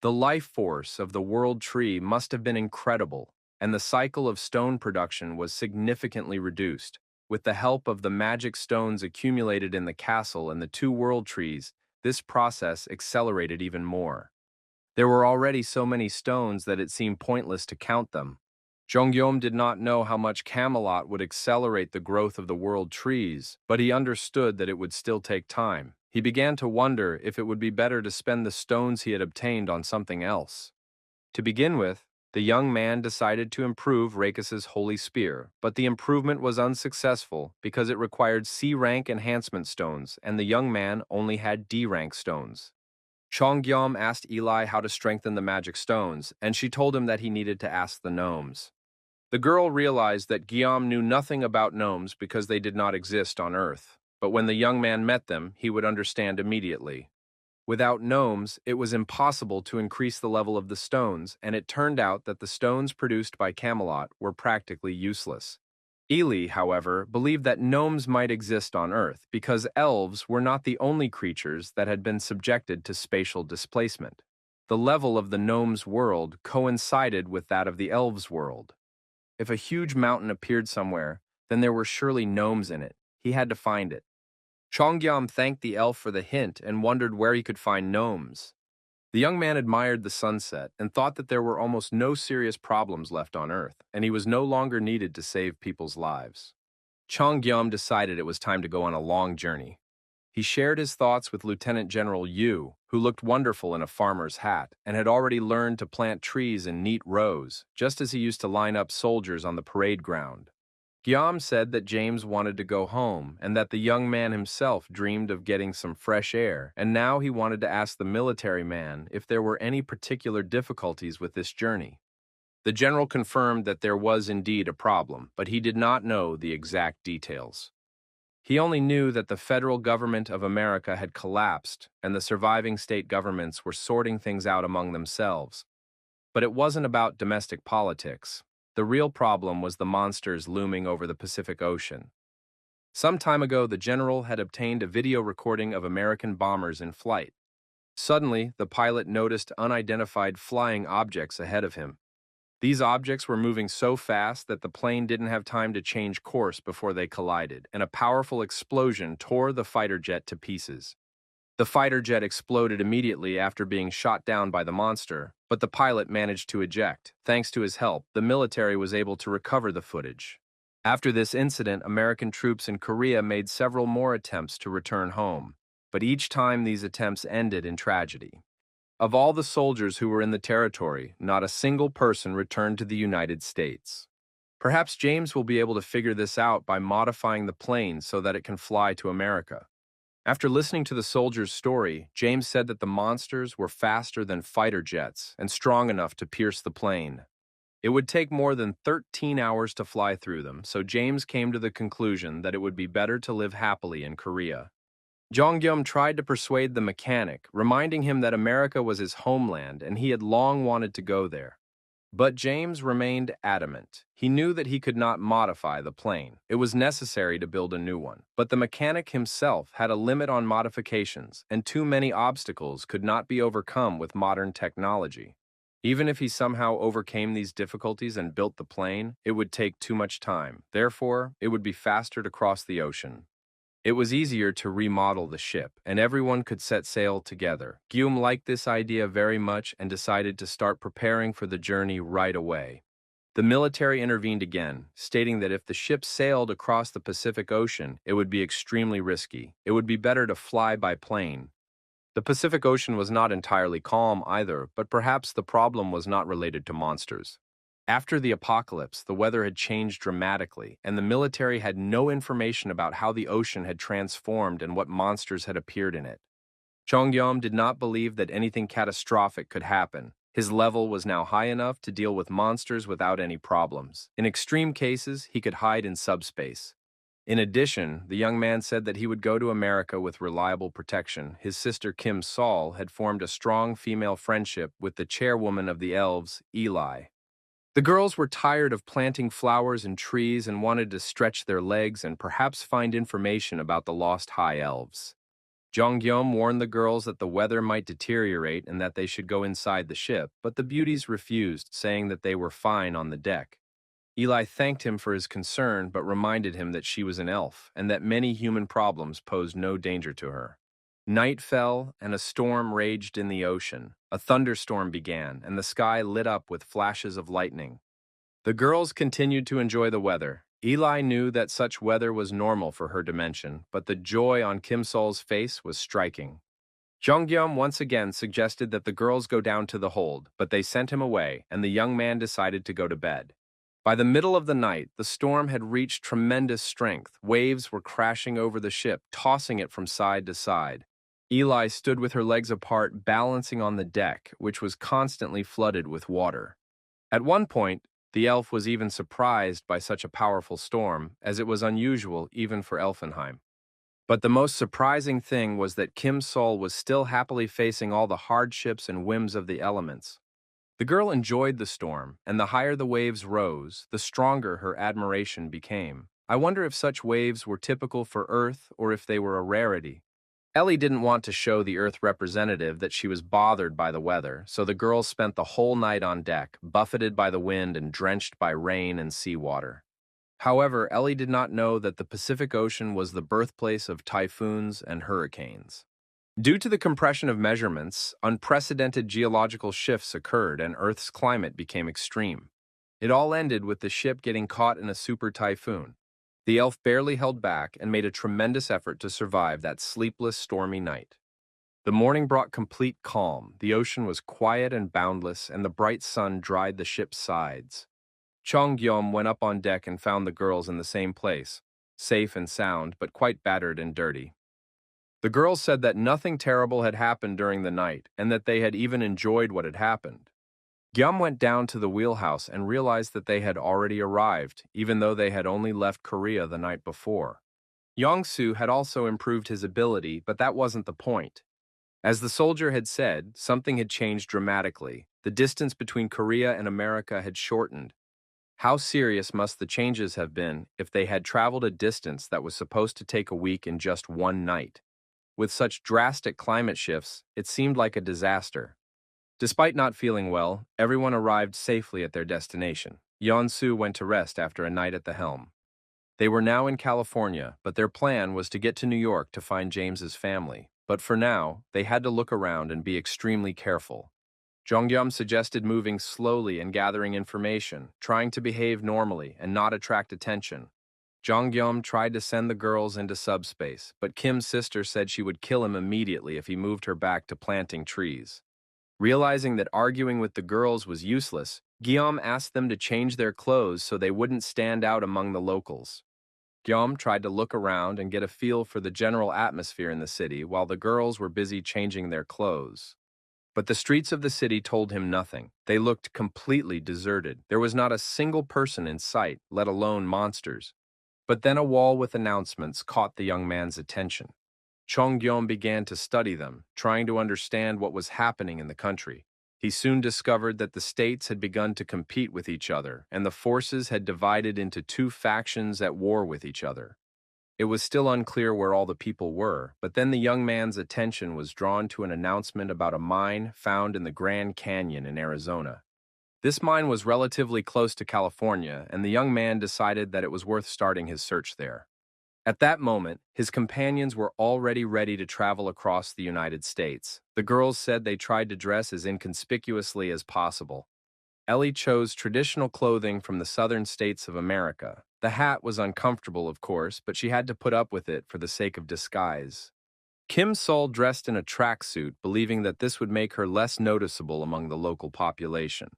The life force of the world tree must have been incredible, and the cycle of stone production was significantly reduced. With the help of the magic stones accumulated in the castle and the 2 world trees, this process accelerated even more. There were already so many stones that it seemed pointless to count them. Jonghyom did not know how much Camelot would accelerate the growth of the world trees, but he understood that it would still take time. He began to wonder if it would be better to spend the stones he had obtained on something else. To begin with, the young man decided to improve Rakes's holy spear, but the improvement was unsuccessful because it required C-rank enhancement stones, and the young man only had D-rank stones. Chongyam asked Eli how to strengthen the magic stones, and she told him that he needed to ask the gnomes. The girl realized that Guillaume knew nothing about gnomes because they did not exist on Earth, but when the young man met them, he would understand immediately. Without gnomes, it was impossible to increase the level of the stones, and it turned out that the stones produced by Camelot were practically useless. Ely, however, believed that gnomes might exist on Earth because elves were not the only creatures that had been subjected to spatial displacement. The level of the gnomes' world coincided with that of the elves' world. If a huge mountain appeared somewhere, then there were surely gnomes in it. He had to find it. Chongyam thanked the elf for the hint and wondered where he could find gnomes. The young man admired the sunset and thought that there were almost no serious problems left on Earth, and he was no longer needed to save people's lives. Chongyam decided it was time to go on a long journey. He shared his thoughts with Lieutenant General Yu, who looked wonderful in a farmer's hat and had already learned to plant trees in neat rows, just as he used to line up soldiers on the parade ground. Guillaume said that James wanted to go home and that the young man himself dreamed of getting some fresh air, and now he wanted to ask the military man if there were any particular difficulties with this journey. The general confirmed that there was indeed a problem, but he did not know the exact details. He only knew that the federal government of America had collapsed and the surviving state governments were sorting things out among themselves. But it wasn't about domestic politics. The real problem was the monsters looming over the Pacific Ocean. Some time ago, the general had obtained a video recording of American bombers in flight. Suddenly, the pilot noticed unidentified flying objects ahead of him. These objects were moving so fast that the plane didn't have time to change course before they collided, and a powerful explosion tore the fighter jet to pieces. The fighter jet exploded immediately after being shot down by the monster, but the pilot managed to eject. Thanks to his help, the military was able to recover the footage. After this incident, American troops in Korea made several more attempts to return home, but each time these attempts ended in tragedy. Of all the soldiers who were in the territory, not a single person returned to the United States. Perhaps James will be able to figure this out by modifying the plane so that it can fly to America. After listening to the soldier's story, James said that the monsters were faster than fighter jets and strong enough to pierce the plane. It would take more than 13 hours to fly through them, so James came to the conclusion that it would be better to live happily in Korea. Jonghyum tried to persuade the mechanic, reminding him that America was his homeland and he had long wanted to go there. But James remained adamant. He knew that he could not modify the plane. It was necessary to build a new one. But the mechanic himself had a limit on modifications, and too many obstacles could not be overcome with modern technology. Even if he somehow overcame these difficulties and built the plane, it would take too much time. Therefore, it would be faster to cross the ocean. It was easier to remodel the ship, and everyone could set sail together. Guillaume liked this idea very much and decided to start preparing for the journey right away. The military intervened again, stating that if the ship sailed across the Pacific Ocean, it would be extremely risky. It would be better to fly by plane. The Pacific Ocean was not entirely calm either, but perhaps the problem was not related to monsters. After the apocalypse, the weather had changed dramatically, and the military had no information about how the ocean had transformed and what monsters had appeared in it. Chongyam did not believe that anything catastrophic could happen. His level was now high enough to deal with monsters without any problems. In extreme cases, he could hide in subspace. In addition, the young man said that he would go to America with reliable protection. His sister Kim Saul had formed a strong female friendship with the chairwoman of the elves, Eli. The girls were tired of planting flowers and trees and wanted to stretch their legs and perhaps find information about the lost high elves. Jonghyum warned the girls that the weather might deteriorate and that they should go inside the ship, but the beauties refused, saying that they were fine on the deck. Eli thanked him for his concern but reminded him that she was an elf and that many human problems posed no danger to her. Night fell, and a storm raged in the ocean. A thunderstorm began, and the sky lit up with flashes of lightning. The girls continued to enjoy the weather. Eli knew that such weather was normal for her dimension, but the joy on Kim Sol's face was striking. Jonghyun once again suggested that the girls go down to the hold, but they sent him away, and the young man decided to go to bed. By the middle of the night, the storm had reached tremendous strength. Waves were crashing over the ship, tossing it from side to side. Eli stood with her legs apart, balancing on the deck, which was constantly flooded with water. At one point, the elf was even surprised by such a powerful storm, as it was unusual even for Elfenheim. But the most surprising thing was that Kim Sol was still happily facing all the hardships and whims of the elements. The girl enjoyed the storm, and the higher the waves rose, the stronger her admiration became. I wonder if such waves were typical for Earth or if they were a rarity. Ellie didn't want to show the Earth representative that she was bothered by the weather, so the girls spent the whole night on deck, buffeted by the wind and drenched by rain and seawater. However, Ellie did not know that the Pacific Ocean was the birthplace of typhoons and hurricanes. Due to the compression of measurements, unprecedented geological shifts occurred and Earth's climate became extreme. It all ended with the ship getting caught in a super typhoon. The elf barely held back and made a tremendous effort to survive that sleepless, stormy night. The morning brought complete calm, the ocean was quiet and boundless, and the bright sun dried the ship's sides. Chong-gyom went up on deck and found the girls in the same place, safe and sound, but quite battered and dirty. The girls said that nothing terrible had happened during the night, and that they had even enjoyed what had happened. Gyum went down to the wheelhouse and realized that they had already arrived, even though they had only left Korea the night before. Yongsu had also improved his ability, but that wasn't the point. As the soldier had said, something had changed dramatically. The distance between Korea and America had shortened. How serious must the changes have been if they had traveled a distance that was supposed to take a week in just one night? With such drastic climate shifts, it seemed like a disaster. Despite not feeling well, everyone arrived safely at their destination. Yeon-soo went to rest after a night at the helm. They were now in California, but their plan was to get to New York to find James's family. But for now, they had to look around and be extremely careful. Jonghyum suggested moving slowly and gathering information, trying to behave normally and not attract attention. Jonghyum tried to send the girls into subspace, but Kim's sister said she would kill him immediately if he moved her back to planting trees. Realizing that arguing with the girls was useless, Guillaume asked them to change their clothes so they wouldn't stand out among the locals. Guillaume tried to look around and get a feel for the general atmosphere in the city while the girls were busy changing their clothes. But the streets of the city told him nothing. They looked completely deserted. There was not a single person in sight, let alone monsters. But then a wall with announcements caught the young man's attention. Chong-gyeom began to study them, trying to understand what was happening in the country. He soon discovered that the states had begun to compete with each other, and the forces had divided into two factions at war with each other. It was still unclear where all the people were, but then the young man's attention was drawn to an announcement about a mine found in the Grand Canyon in Arizona. This mine was relatively close to California, and the young man decided that it was worth starting his search there. At that moment, his companions were already ready to travel across the United States. The girls said they tried to dress as inconspicuously as possible. Ellie chose traditional clothing from the southern states of America. The hat was uncomfortable, of course, but she had to put up with it for the sake of disguise. Kim Sol dressed in a tracksuit, believing that this would make her less noticeable among the local population.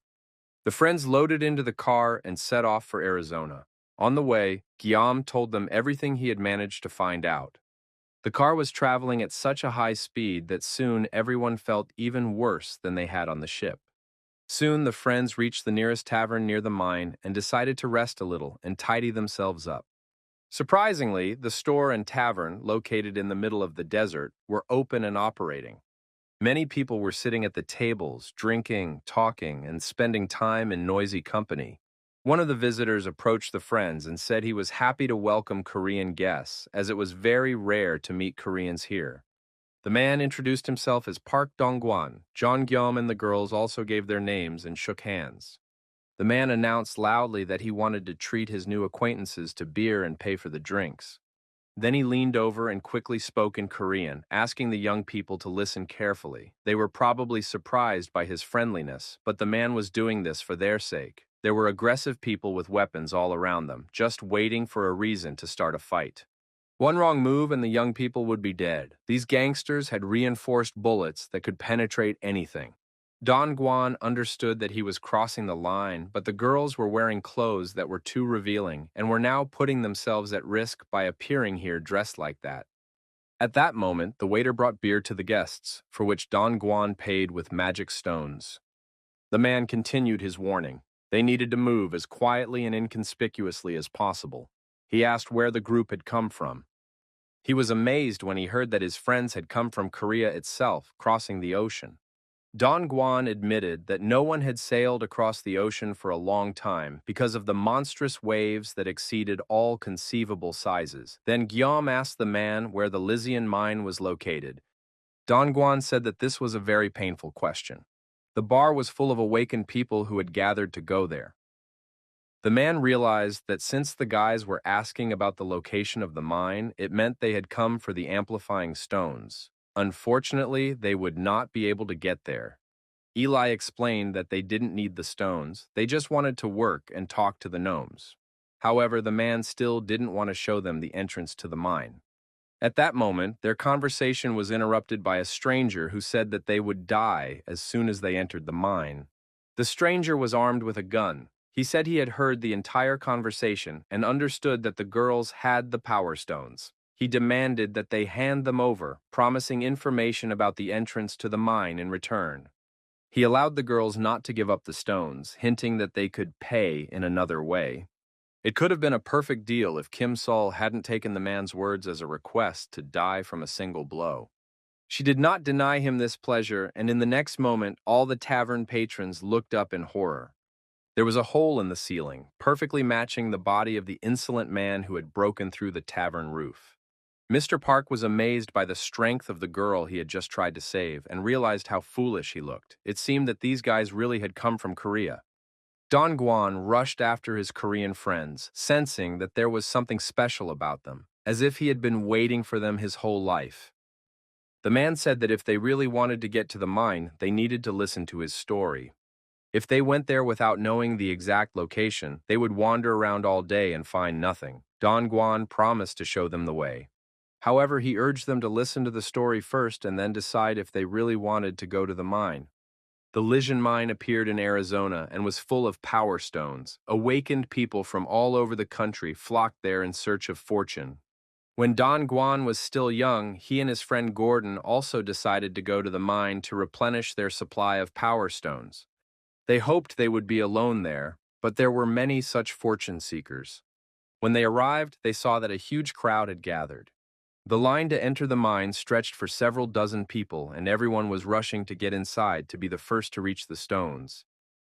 The friends loaded into the car and set off for Arizona. On the way, Guillaume told them everything he had managed to find out. The car was traveling at such a high speed that soon everyone felt even worse than they had on the ship. Soon the friends reached the nearest tavern near the mine and decided to rest a little and tidy themselves up. Surprisingly, the store and tavern, located in the middle of the desert, were open and operating. Many people were sitting at the tables, drinking, talking, and spending time in noisy company. One of the visitors approached the friends and said he was happy to welcome Korean guests, as it was very rare to meet Koreans here. The man introduced himself as Park Dong-gwan. John Gyum and the girls also gave their names and shook hands. The man announced loudly that he wanted to treat his new acquaintances to beer and pay for the drinks. Then he leaned over and quickly spoke in Korean, asking the young people to listen carefully. They were probably surprised by his friendliness, but the man was doing this for their sake. There were aggressive people with weapons all around them, just waiting for a reason to start a fight. One wrong move and the young people would be dead. These gangsters had reinforced bullets that could penetrate anything. Don Guan understood that he was crossing the line, but the girls were wearing clothes that were too revealing and were now putting themselves at risk by appearing here dressed like that. At that moment, the waiter brought beer to the guests, for which Don Guan paid with magic stones. The man continued his warning. They needed to move as quietly and inconspicuously as possible. He asked where the group had come from. He was amazed when he heard that his friends had come from Korea itself, crossing the ocean. Don Guan admitted that no one had sailed across the ocean for a long time because of the monstrous waves that exceeded all conceivable sizes. Then Guillaume asked the man where the Lysian mine was located. Don Guan said that this was a very painful question. The bar was full of awakened people who had gathered to go there. The man realized that since the guys were asking about the location of the mine, it meant they had come for the amplifying stones. Unfortunately, they would not be able to get there. Eli explained that they didn't need the stones, they just wanted to work and talk to the gnomes. However, the man still didn't want to show them the entrance to the mine. At that moment, their conversation was interrupted by a stranger who said that they would die as soon as they entered the mine. The stranger was armed with a gun. He said he had heard the entire conversation and understood that the girls had the power stones. He demanded that they hand them over, promising information about the entrance to the mine in return. He allowed the girls not to give up the stones, hinting that they could pay in another way. It could have been a perfect deal if Kim Sol hadn't taken the man's words as a request to die from a single blow. She did not deny him this pleasure, and in the next moment, all the tavern patrons looked up in horror. There was a hole in the ceiling, perfectly matching the body of the insolent man who had broken through the tavern roof. Mr. Park was amazed by the strength of the girl he had just tried to save and realized how foolish he looked. It seemed that these guys really had come from Korea. Don Guan rushed after his Korean friends, sensing that there was something special about them, as if he had been waiting for them his whole life. The man said that if they really wanted to get to the mine, they needed to listen to his story. If they went there without knowing the exact location, they would wander around all day and find nothing. Don Guan promised to show them the way. However, he urged them to listen to the story first and then decide if they really wanted to go to the mine. The Lysian mine appeared in Arizona and was full of power stones. Awakened people from all over the country flocked there in search of fortune. When Don Guan was still young, he and his friend Gordon also decided to go to the mine to replenish their supply of power stones. They hoped they would be alone there, but there were many such fortune seekers. When they arrived, they saw that a huge crowd had gathered. The line to enter the mine stretched for several dozen people, and everyone was rushing to get inside to be the first to reach the stones.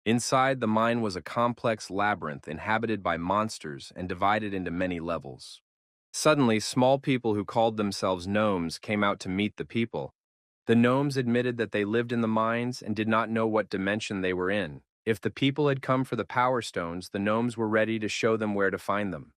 Inside, the mine was a complex labyrinth inhabited by monsters and divided into many levels. Suddenly, small people who called themselves gnomes came out to meet the people. The gnomes admitted that they lived in the mines and did not know what dimension they were in. If the people had come for the power stones, the gnomes were ready to show them where to find them.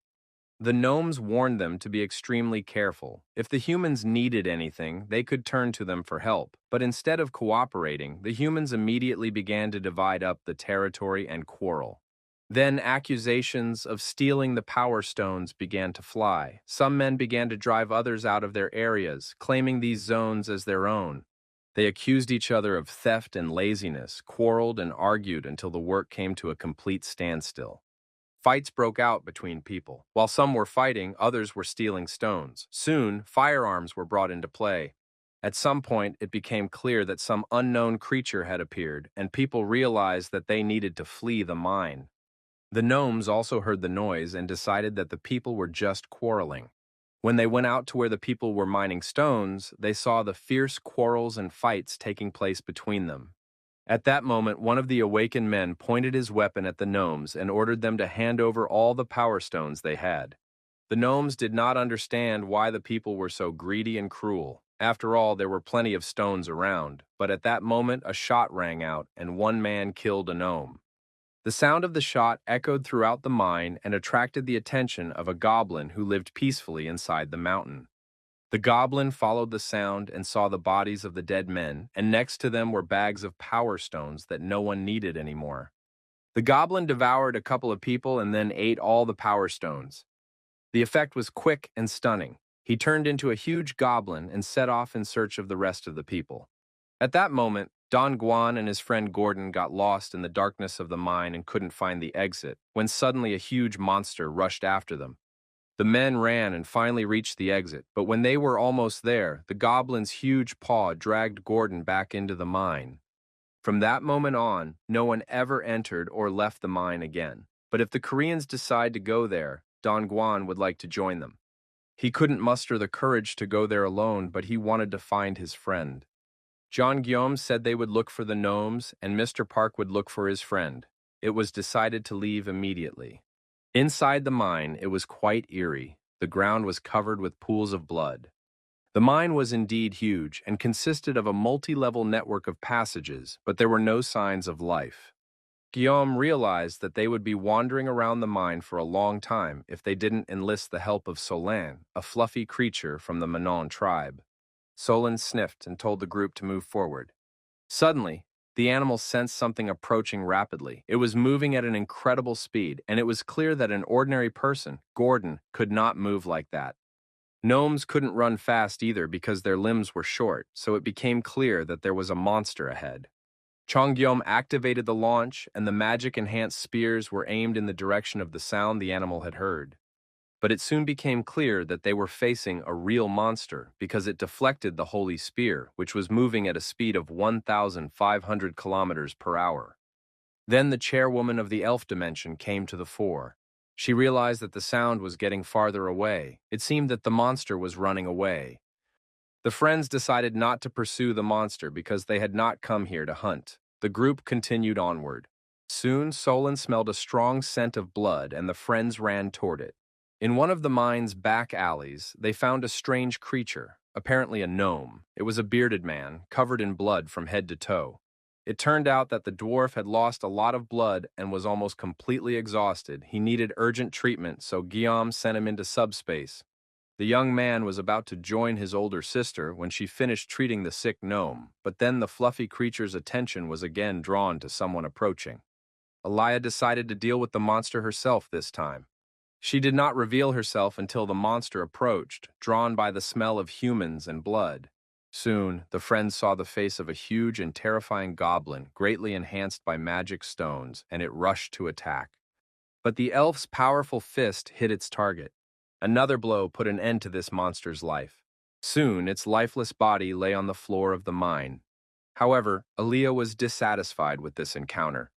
The gnomes warned them to be extremely careful. If the humans needed anything, they could turn to them for help. But instead of cooperating, the humans immediately began to divide up the territory and quarrel. Then accusations of stealing the power stones began to fly. Some men began to drive others out of their areas, claiming these zones as their own. They accused each other of theft and laziness, quarreled and argued until the work came to a complete standstill. Fights broke out between people. While some were fighting, others were stealing stones. Soon, firearms were brought into play. At some point, it became clear that some unknown creature had appeared, and people realized that they needed to flee the mine. The gnomes also heard the noise and decided that the people were just quarreling. When they went out to where the people were mining stones, they saw the fierce quarrels and fights taking place between them. At that moment, one of the awakened men pointed his weapon at the gnomes and ordered them to hand over all the power stones they had. The gnomes did not understand why the people were so greedy and cruel. After all, there were plenty of stones around, but at that moment a shot rang out and one man killed a gnome. The sound of the shot echoed throughout the mine and attracted the attention of a goblin who lived peacefully inside the mountain. The goblin followed the sound and saw the bodies of the dead men, and next to them were bags of power stones that no one needed anymore. The goblin devoured a couple of people and then ate all the power stones. The effect was quick and stunning. He turned into a huge goblin and set off in search of the rest of the people. At that moment, Don Guan and his friend Gordon got lost in the darkness of the mine and couldn't find the exit, when suddenly a huge monster rushed after them. The men ran and finally reached the exit, but when they were almost there, the goblin's huge paw dragged Gordon back into the mine. From that moment on, no one ever entered or left the mine again. But if the Koreans decide to go there, Don Guan would like to join them. He couldn't muster the courage to go there alone, but he wanted to find his friend. John Guillaume said they would look for the gnomes, and Mr. Park would look for his friend. It was decided to leave immediately. Inside the mine, it was quite eerie. The ground was covered with pools of blood. The mine was indeed huge and consisted of a multi-level network of passages, but there were no signs of life. Guillaume realized that they would be wandering around the mine for a long time if they didn't enlist the help of Solin, a fluffy creature from the Manon tribe. Solin sniffed and told the group to move forward. Suddenly, the animal sensed something approaching rapidly. It was moving at an incredible speed, and it was clear that an ordinary person, Gordon, could not move like that. Gnomes couldn't run fast either because their limbs were short, so it became clear that there was a monster ahead. Chongyom activated the launch, and the magic-enhanced spears were aimed in the direction of the sound the animal had heard. But it soon became clear that they were facing a real monster because it deflected the holy spear, which was moving at a speed of 1,500 kilometers per hour. Then the chairwoman of the elf dimension came to the fore. She realized that the sound was getting farther away. It seemed that the monster was running away. The friends decided not to pursue the monster because they had not come here to hunt. The group continued onward. Soon, Solon smelled a strong scent of blood, and the friends ran toward it. In one of the mine's back alleys, they found a strange creature, apparently a gnome. It was a bearded man, covered in blood from head to toe. It turned out that the dwarf had lost a lot of blood and was almost completely exhausted. He needed urgent treatment, so Guillaume sent him into subspace. The young man was about to join his older sister when she finished treating the sick gnome, but then the fluffy creature's attention was again drawn to someone approaching. Alaya decided to deal with the monster herself this time. She did not reveal herself until the monster approached, drawn by the smell of humans and blood. Soon, the friends saw the face of a huge and terrifying goblin, greatly enhanced by magic stones, and it rushed to attack. But the elf's powerful fist hit its target. Another blow put an end to this monster's life. Soon, its lifeless body lay on the floor of the mine. However, Aaliyah was dissatisfied with this encounter.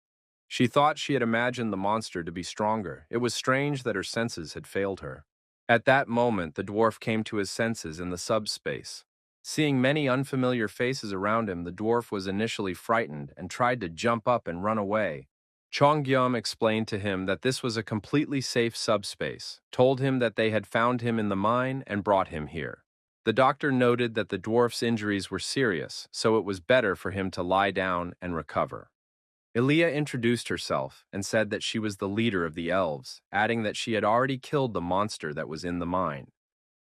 She thought she had imagined the monster to be stronger. It was strange that her senses had failed her. At that moment, the dwarf came to his senses in the subspace. Seeing many unfamiliar faces around him, the dwarf was initially frightened and tried to jump up and run away. Chongyum explained to him that this was a completely safe subspace, told him that they had found him in the mine and brought him here. The doctor noted that the dwarf's injuries were serious, so it was better for him to lie down and recover. Elia introduced herself and said that she was the leader of the elves, adding that she had already killed the monster that was in the mine.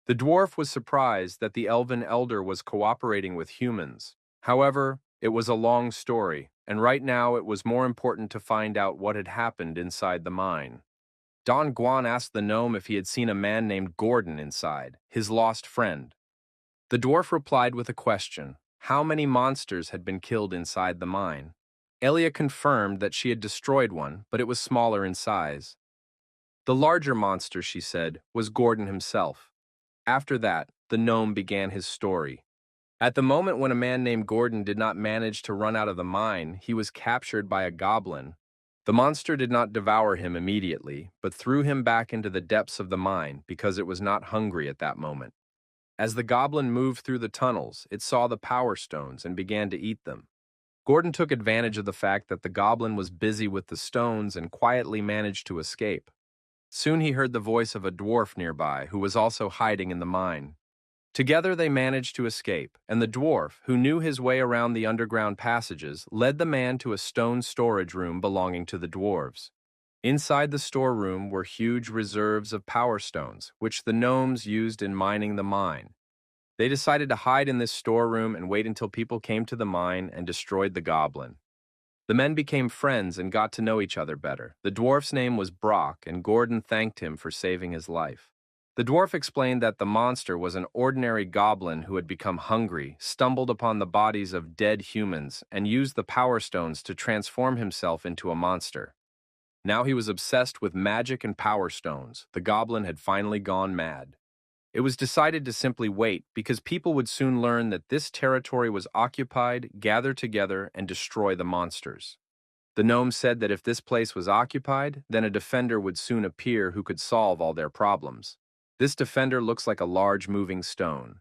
The dwarf was surprised that the elven elder was cooperating with humans. However, it was a long story, and right now it was more important to find out what had happened inside the mine. Don Guan asked the gnome if he had seen a man named Gordon inside, his lost friend. The dwarf replied with a question: how many monsters had been killed inside the mine? Elia confirmed that she had destroyed one, but it was smaller in size. The larger monster, she said, was Gordon himself. After that, the gnome began his story. At the moment when a man named Gordon did not manage to run out of the mine, he was captured by a goblin. The monster did not devour him immediately, but threw him back into the depths of the mine because it was not hungry at that moment. As the goblin moved through the tunnels, it saw the power stones and began to eat them. Gordon took advantage of the fact that the goblin was busy with the stones and quietly managed to escape. Soon he heard the voice of a dwarf nearby who was also hiding in the mine. Together they managed to escape, and the dwarf, who knew his way around the underground passages, led the man to a stone storage room belonging to the dwarves. Inside the storeroom were huge reserves of power stones, which the gnomes used in mining the mine. They decided to hide in this storeroom and wait until people came to the mine and destroyed the goblin. The men became friends and got to know each other better. The dwarf's name was Brock, and Gordon thanked him for saving his life. The dwarf explained that the monster was an ordinary goblin who had become hungry, stumbled upon the bodies of dead humans, and used the power stones to transform himself into a monster. Now he was obsessed with magic and power stones. The goblin had finally gone mad. It was decided to simply wait because people would soon learn that this territory was occupied, gather together, and destroy the monsters. The gnome said that if this place was occupied, then a defender would soon appear who could solve all their problems. This defender looks like a large moving stone.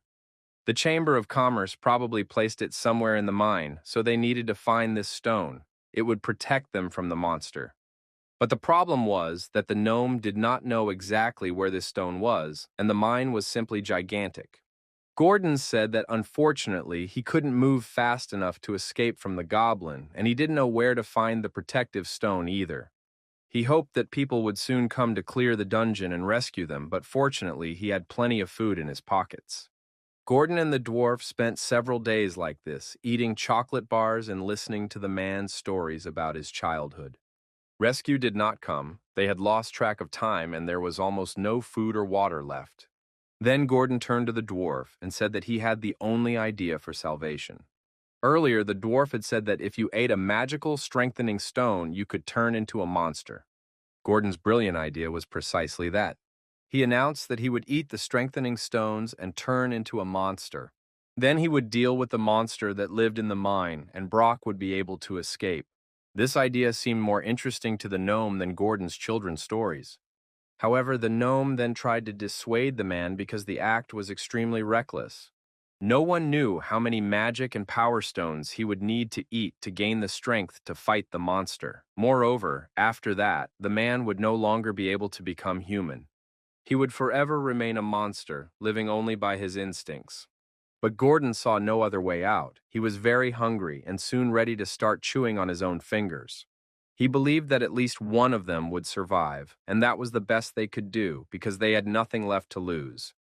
The Chamber of Commerce probably placed it somewhere in the mine, so they needed to find this stone. It would protect them from the monster. But the problem was that the gnome did not know exactly where this stone was, and the mine was simply gigantic. Gordon said that unfortunately he couldn't move fast enough to escape from the goblin, and he didn't know where to find the protective stone either. He hoped that people would soon come to clear the dungeon and rescue them, but fortunately he had plenty of food in his pockets. Gordon and the dwarf spent several days like this, eating chocolate bars and listening to the man's stories about his childhood. Rescue did not come. They had lost track of time and there was almost no food or water left. Then Gordon turned to the dwarf and said that he had the only idea for salvation. Earlier, the dwarf had said that if you ate a magical strengthening stone, you could turn into a monster. Gordon's brilliant idea was precisely that. He announced that he would eat the strengthening stones and turn into a monster. Then he would deal with the monster that lived in the mine, and Brock would be able to escape. This idea seemed more interesting to the gnome than Gordon's children's stories. However, the gnome then tried to dissuade the man because the act was extremely reckless. No one knew how many magic and power stones he would need to eat to gain the strength to fight the monster. Moreover, after that, the man would no longer be able to become human. He would forever remain a monster, living only by his instincts. But Gordon saw no other way out. He was very hungry and soon ready to start chewing on his own fingers. He believed that at least one of them would survive, and that was the best they could do because they had nothing left to lose.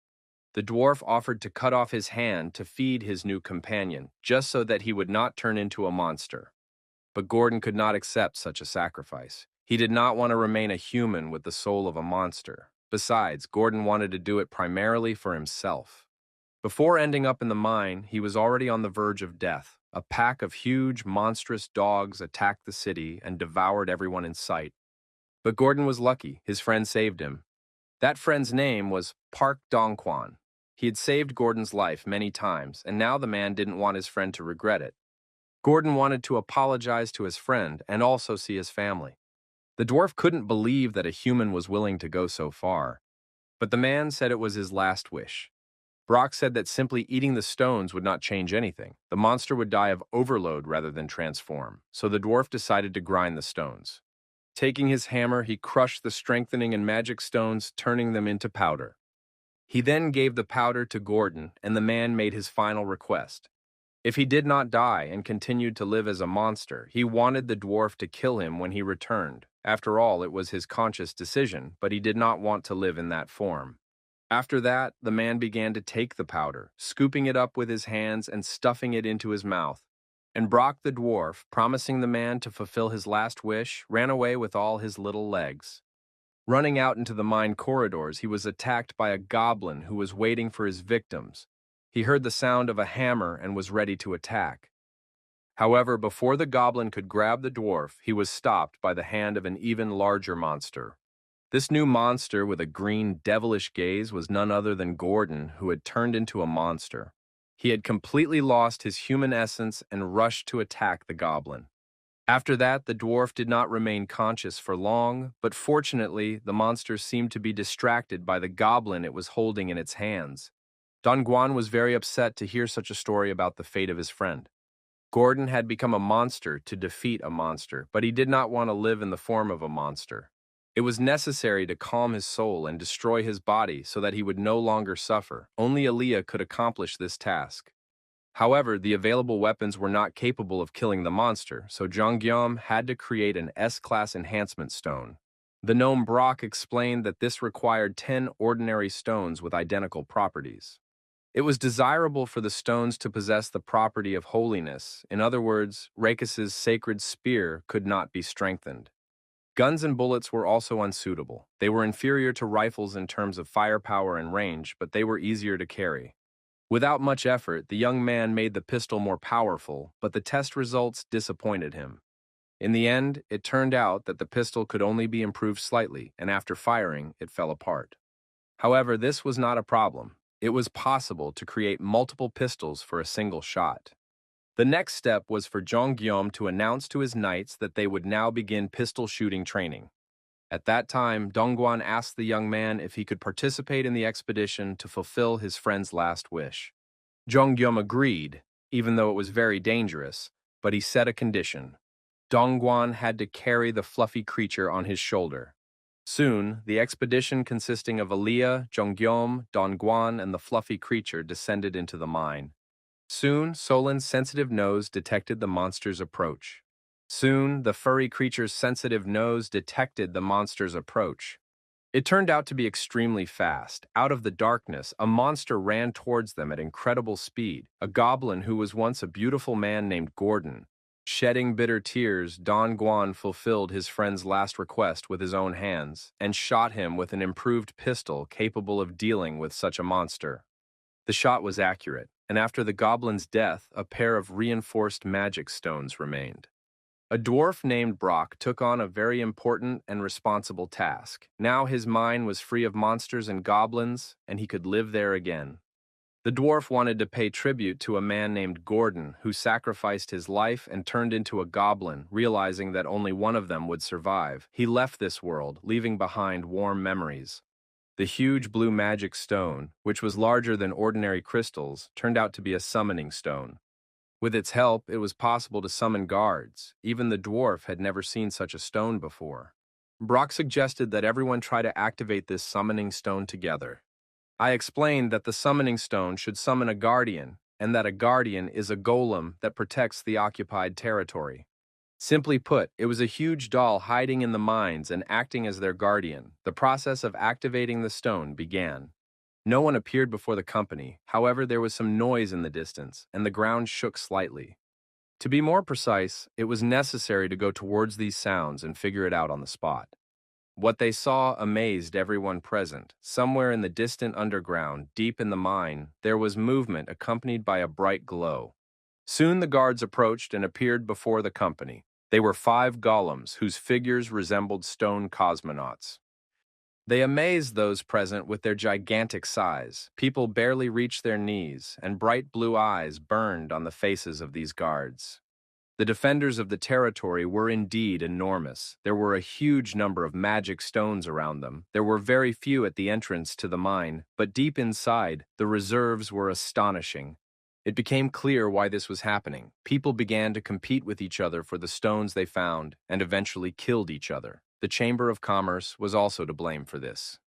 The dwarf offered to cut off his hand to feed his new companion, just so that he would not turn into a monster. But Gordon could not accept such a sacrifice. He did not want to remain a human with the soul of a monster. Besides, Gordon wanted to do it primarily for himself. Before ending up in the mine, he was already on the verge of death. A pack of huge, monstrous dogs attacked the city and devoured everyone in sight. But Gordon was lucky. His friend saved him. That friend's name was Park Dongquan. He had saved Gordon's life many times, and now the man didn't want his friend to regret it. Gordon wanted to apologize to his friend and also see his family. The dwarf couldn't believe that a human was willing to go so far. But the man said it was his last wish. Brock said that simply eating the stones would not change anything. The monster would die of overload rather than transform, so the dwarf decided to grind the stones. Taking his hammer, he crushed the strengthening and magic stones, turning them into powder. He then gave the powder to Gordon, and the man made his final request. If he did not die and continued to live as a monster, he wanted the dwarf to kill him when he returned. After all, it was his conscious decision, but he did not want to live in that form. After that, the man began to take the powder, scooping it up with his hands and stuffing it into his mouth. And Brock the dwarf, promising the man to fulfill his last wish, ran away with all his little legs. Running out into the mine corridors, he was attacked by a goblin who was waiting for his victims. He heard the sound of a hammer and was ready to attack. However, before the goblin could grab the dwarf, he was stopped by the hand of an even larger monster. This new monster with a green, devilish gaze was none other than Gordon, who had turned into a monster. He had completely lost his human essence and rushed to attack the goblin. After that, the dwarf did not remain conscious for long, but fortunately, the monster seemed to be distracted by the goblin it was holding in its hands. Don Guan was very upset to hear such a story about the fate of his friend. Gordon had become a monster to defeat a monster, but he did not want to live in the form of a monster. It was necessary to calm his soul and destroy his body so that he would no longer suffer. Only Aaliyah could accomplish this task. However, the available weapons were not capable of killing the monster, so Jeongyeom had to create an S-class enhancement stone. The gnome Brock explained that this required 10 ordinary stones with identical properties. It was desirable for the stones to possess the property of holiness. In other words, Rakes's sacred spear could not be strengthened. Guns and bullets were also unsuitable. They were inferior to rifles in terms of firepower and range, but they were easier to carry. Without much effort, the young man made the pistol more powerful, but the test results disappointed him. In the end, it turned out that the pistol could only be improved slightly, and after firing, it fell apart. However, this was not a problem. It was possible to create multiple pistols for a single shot. The next step was for Jeong-gyeom to announce to his knights that they would now begin pistol shooting training. At that time, Dongguan asked the young man if he could participate in the expedition to fulfill his friend's last wish. Jeong-gyeom agreed, even though it was very dangerous, but he set a condition. Dongguan had to carry the fluffy creature on his shoulder. Soon, the expedition consisting of Aliyah, Jeong-gyeom, Dongguan, and the fluffy creature descended into the mine. Soon, Solin's sensitive nose detected the monster's approach. Soon, the furry creature's sensitive nose detected the monster's approach. It turned out to be extremely fast. Out of the darkness, a monster ran towards them at incredible speed, a goblin who was once a beautiful man named Gordon. Shedding bitter tears, Dongguan fulfilled his friend's last request with his own hands and shot him with an improved pistol capable of dealing with such a monster. The shot was accurate, and after the goblin's death, a pair of reinforced magic stones remained. A dwarf named Brock took on a very important and responsible task. Now his mine was free of monsters and goblins, and he could live there again. The dwarf wanted to pay tribute to a man named Gordon, who sacrificed his life and turned into a goblin, realizing that only one of them would survive. He left this world, leaving behind warm memories. The huge blue magic stone, which was larger than ordinary crystals, turned out to be a summoning stone. With its help, it was possible to summon guards. Even the dwarf had never seen such a stone before. Brock suggested that everyone try to activate this summoning stone together. I explained that the summoning stone should summon a guardian, and that a guardian is a golem that protects the occupied territory. Simply put, it was a huge doll hiding in the mines and acting as their guardian. The process of activating the stone began. No one appeared before the company. However, there was some noise in the distance, and the ground shook slightly. To be more precise, it was necessary to go towards these sounds and figure it out on the spot. What they saw amazed everyone present. Somewhere in the distant underground, deep in the mine, there was movement accompanied by a bright glow. Soon the guards approached and appeared before the company. They were 5 golems whose figures resembled stone cosmonauts. They amazed those present with their gigantic size. People barely reached their knees, and bright blue eyes burned on the faces of these guards. The defenders of the territory were indeed enormous. There were a huge number of magic stones around them. There were very few at the entrance to the mine, but deep inside, the reserves were astonishing. It became clear why this was happening. People began to compete with each other for the stones they found, and eventually killed each other. The Chamber of Commerce was also to blame for this.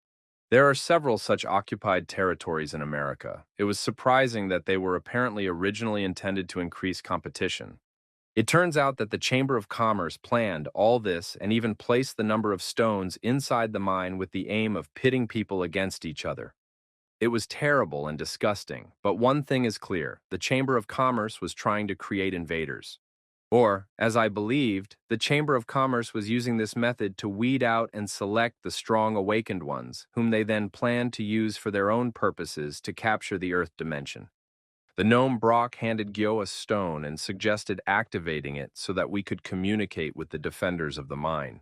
There are several such occupied territories in America. It was surprising that they were apparently originally intended to increase competition. It turns out that the Chamber of Commerce planned all this and even placed the number of stones inside the mine with the aim of pitting people against each other. It was terrible and disgusting, but one thing is clear: the Chamber of Commerce was trying to create invaders. Or, as I believed, the Chamber of Commerce was using this method to weed out and select the strong awakened ones, whom they then planned to use for their own purposes to capture the Earth dimension. The gnome Brock handed Gyo a stone and suggested activating it so that we could communicate with the defenders of the mine.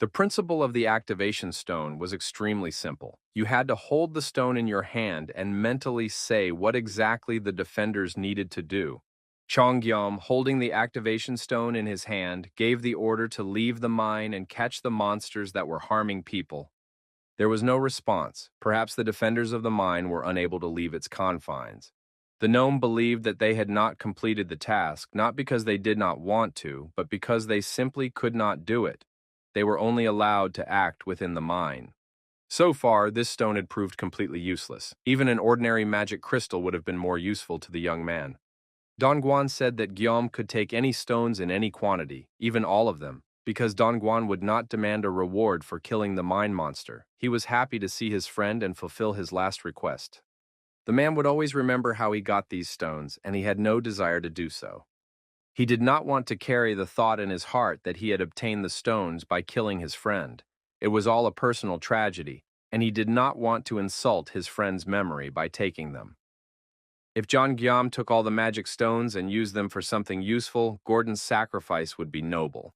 The principle of the activation stone was extremely simple. You had to hold the stone in your hand and mentally say what exactly the defenders needed to do. Jeong-gyeom, holding the activation stone in his hand, gave the order to leave the mine and catch the monsters that were harming people. There was no response. Perhaps the defenders of the mine were unable to leave its confines. The gnome believed that they had not completed the task, not because they did not want to, but because they simply could not do it. They were only allowed to act within the mine. So far, this stone had proved completely useless. Even an ordinary magic crystal would have been more useful to the young man. Dongguan said that Gyeom could take any stones in any quantity, even all of them, because Dongguan would not demand a reward for killing the mine monster. He was happy to see his friend and fulfill his last request. The man would always remember how he got these stones, and he had no desire to do so. He did not want to carry the thought in his heart that he had obtained the stones by killing his friend. It was all a personal tragedy, and he did not want to insult his friend's memory by taking them. If John Guillaume took all the magic stones and used them for something useful, Gordon's sacrifice would be noble.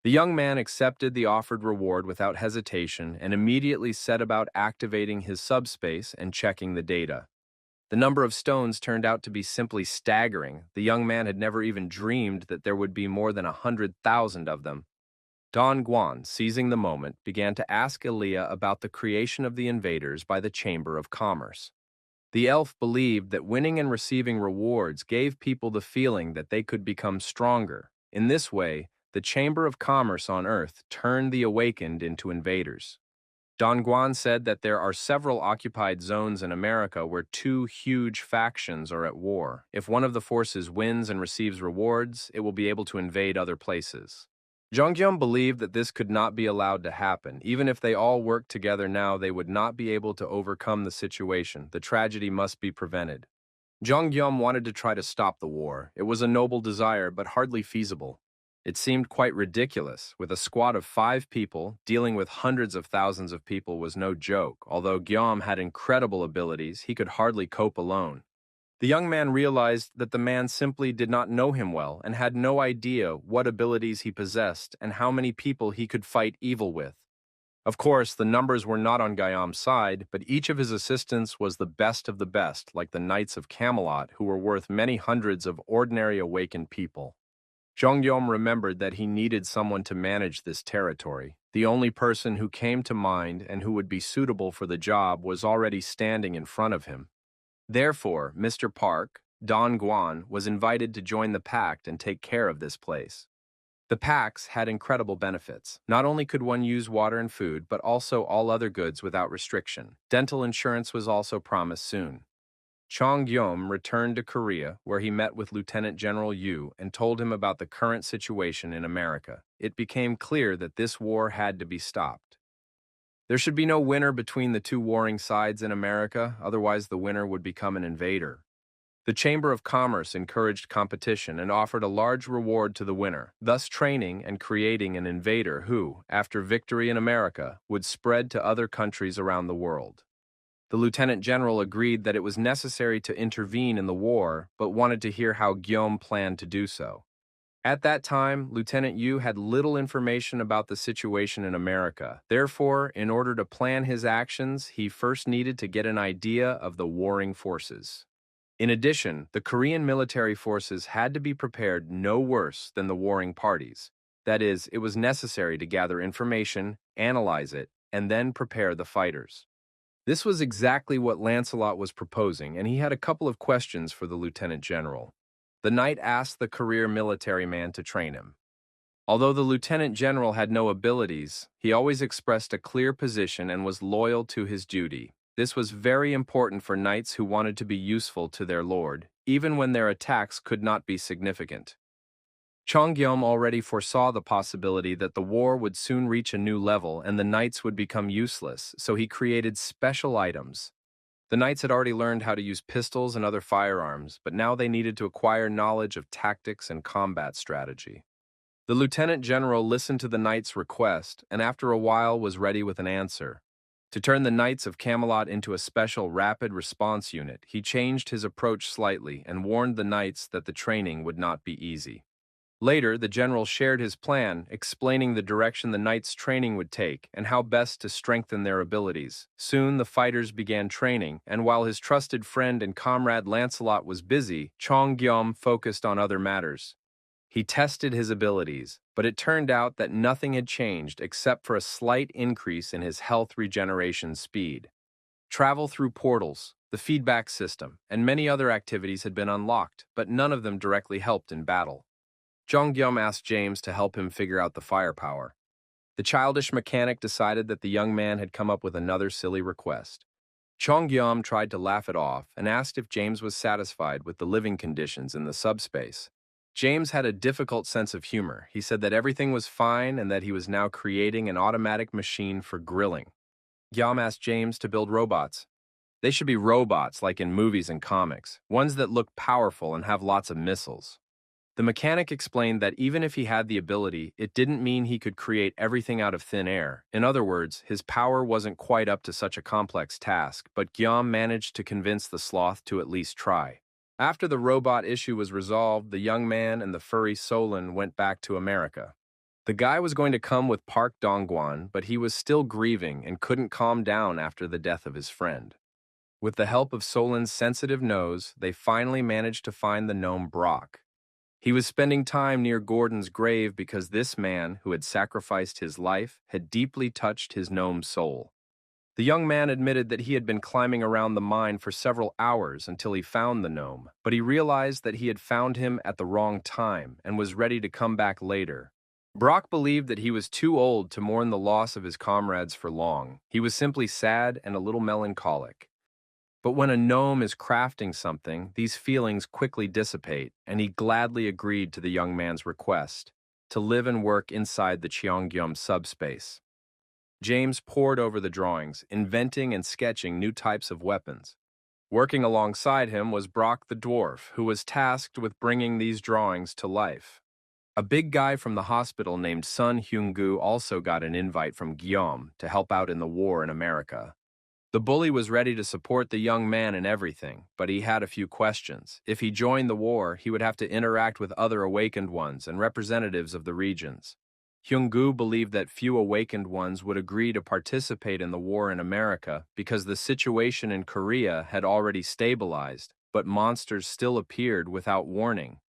The young man accepted the offered reward without hesitation and immediately set about activating his subspace and checking the data. The number of stones turned out to be simply staggering. The young man had never even dreamed that there would be more than 100,000 of them. Don Guan, seizing the moment, began to ask Elia about the creation of the invaders by the Chamber of Commerce. The elf believed that winning and receiving rewards gave people the feeling that they could become stronger. In this way, the Chamber of Commerce on Earth turned the awakened into invaders. Don Guan said that there are several occupied zones in America where two huge factions are at war. If one of the forces wins and receives rewards, it will be able to invade other places. Zhonggyum believed that this could not be allowed to happen. Even if they all worked together now, they would not be able to overcome the situation. The tragedy must be prevented. Zhonggyum wanted to try to stop the war. It was a noble desire, but hardly feasible. It seemed quite ridiculous. With a squad of 5 people, dealing with hundreds of thousands of people was no joke. Although Guillaume had incredible abilities, he could hardly cope alone. The young man realized that the man simply did not know him well and had no idea what abilities he possessed and how many people he could fight evil with. Of course, the numbers were not on Guillaume's side, but each of his assistants was the best of the best, like the Knights of Camelot, who were worth many hundreds of ordinary awakened people. Zhonggyom remembered that he needed someone to manage this territory. The only person who came to mind and who would be suitable for the job was already standing in front of him. Therefore, Mr. Park, Don Guan, was invited to join the pact and take care of this place. The pacts had incredible benefits. Not only could one use water and food, but also all other goods without restriction. Dental insurance was also promised soon. Chong Gyom returned to Korea, where he met with Lieutenant General Yu and told him about the current situation in America. It became clear that this war had to be stopped. There should be no winner between the two warring sides in America, otherwise the winner would become an invader. The Chamber of Commerce encouraged competition and offered a large reward to the winner, thus training and creating an invader who, after victory in America, would spread to other countries around the world. The Lieutenant General agreed that it was necessary to intervene in the war, but wanted to hear how Guillaume planned to do so. At that time, Lieutenant Yu had little information about the situation in America. Therefore, in order to plan his actions, he first needed to get an idea of the warring forces. In addition, the Korean military forces had to be prepared no worse than the warring parties. That is, it was necessary to gather information, analyze it, and then prepare the fighters. This was exactly what Lancelot was proposing, and he had a couple of questions for the Lieutenant General. The knight asked the career military man to train him. Although the Lieutenant General had no abilities, he always expressed a clear position and was loyal to his duty. This was very important for knights who wanted to be useful to their lord, even when their attacks could not be significant. Chonggyom already foresaw the possibility that the war would soon reach a new level and the knights would become useless, so he created special items. The knights had already learned how to use pistols and other firearms, but now they needed to acquire knowledge of tactics and combat strategy. The Lieutenant General listened to the knight's request and after a while was ready with an answer. To turn the Knights of Camelot into a special rapid response unit, he changed his approach slightly and warned the knights that the training would not be easy. Later, the general shared his plan, explaining the direction the knights' training would take and how best to strengthen their abilities. Soon, the fighters began training, and while his trusted friend and comrade Lancelot was busy, Chong Gyom focused on other matters. He tested his abilities, but it turned out that nothing had changed except for a slight increase in his health regeneration speed. Travel through portals, the feedback system, and many other activities had been unlocked, but none of them directly helped in battle. Zhonggyum asked James to help him figure out the firepower. The childish mechanic decided that the young man had come up with another silly request. Chonggyum tried to laugh it off and asked if James was satisfied with the living conditions in the subspace. James had a difficult sense of humor. He said that everything was fine and that he was now creating an automatic machine for grilling. Gyum asked James to build robots. They should be robots like in movies and comics, ones that look powerful and have lots of missiles. The mechanic explained that even if he had the ability, it didn't mean he could create everything out of thin air. In other words, his power wasn't quite up to such a complex task, but Guillaume managed to convince the sloth to at least try. After the robot issue was resolved, the young man and the furry Solon went back to America. The guy was going to come with Park Dongguan, but he was still grieving and couldn't calm down after the death of his friend. With the help of Solon's sensitive nose, they finally managed to find the gnome Brock. He was spending time near Gordon's grave because this man, who had sacrificed his life, had deeply touched his gnome's soul. The young man admitted that he had been climbing around the mine for several hours until he found the gnome, but he realized that he had found him at the wrong time and was ready to come back later. Brock believed that he was too old to mourn the loss of his comrades for long. He was simply sad and a little melancholic. But when a gnome is crafting something, these feelings quickly dissipate, and he gladly agreed to the young man's request to live and work inside the Cheonggyeom subspace. James pored over the drawings, inventing and sketching new types of weapons. Working alongside him was Brock the dwarf, who was tasked with bringing these drawings to life. A big guy from the hospital named Sun Hyung-gu also got an invite from Guillaume to help out in the war in America. The bully was ready to support the young man in everything, but he had a few questions. If he joined the war, he would have to interact with other awakened ones and representatives of the regions. Hyung-gu believed that few awakened ones would agree to participate in the war in America because the situation in Korea had already stabilized, but monsters still appeared without warning.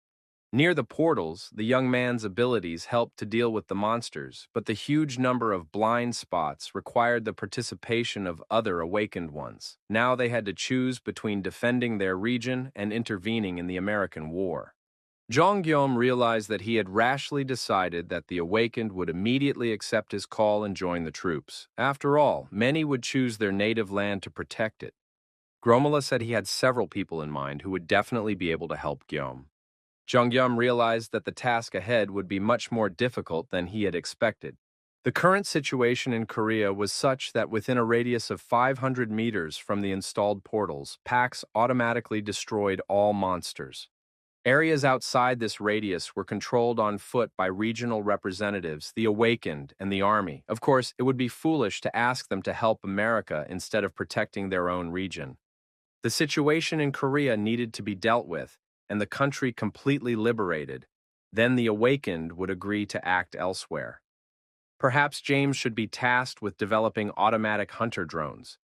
Near the portals, the young man's abilities helped to deal with the monsters, but the huge number of blind spots required the participation of other awakened ones. Now they had to choose between defending their region and intervening in the American war. Jonggyom realized that he had rashly decided that the awakened would immediately accept his call and join the troops. After all, many would choose their native land to protect it. Gromala said he had several people in mind who would definitely be able to help Gyom. Jonggyum realized that the task ahead would be much more difficult than he had expected. The current situation in Korea was such that within a radius of 500 meters from the installed portals, packs automatically destroyed all monsters. Areas outside this radius were controlled on foot by regional representatives, the Awakened, and the Army. Of course, it would be foolish to ask them to help America instead of protecting their own region. The situation in Korea needed to be dealt with, and the country completely liberated. Then the Awakened would agree to act elsewhere. Perhaps James should be tasked with developing automatic hunter drones.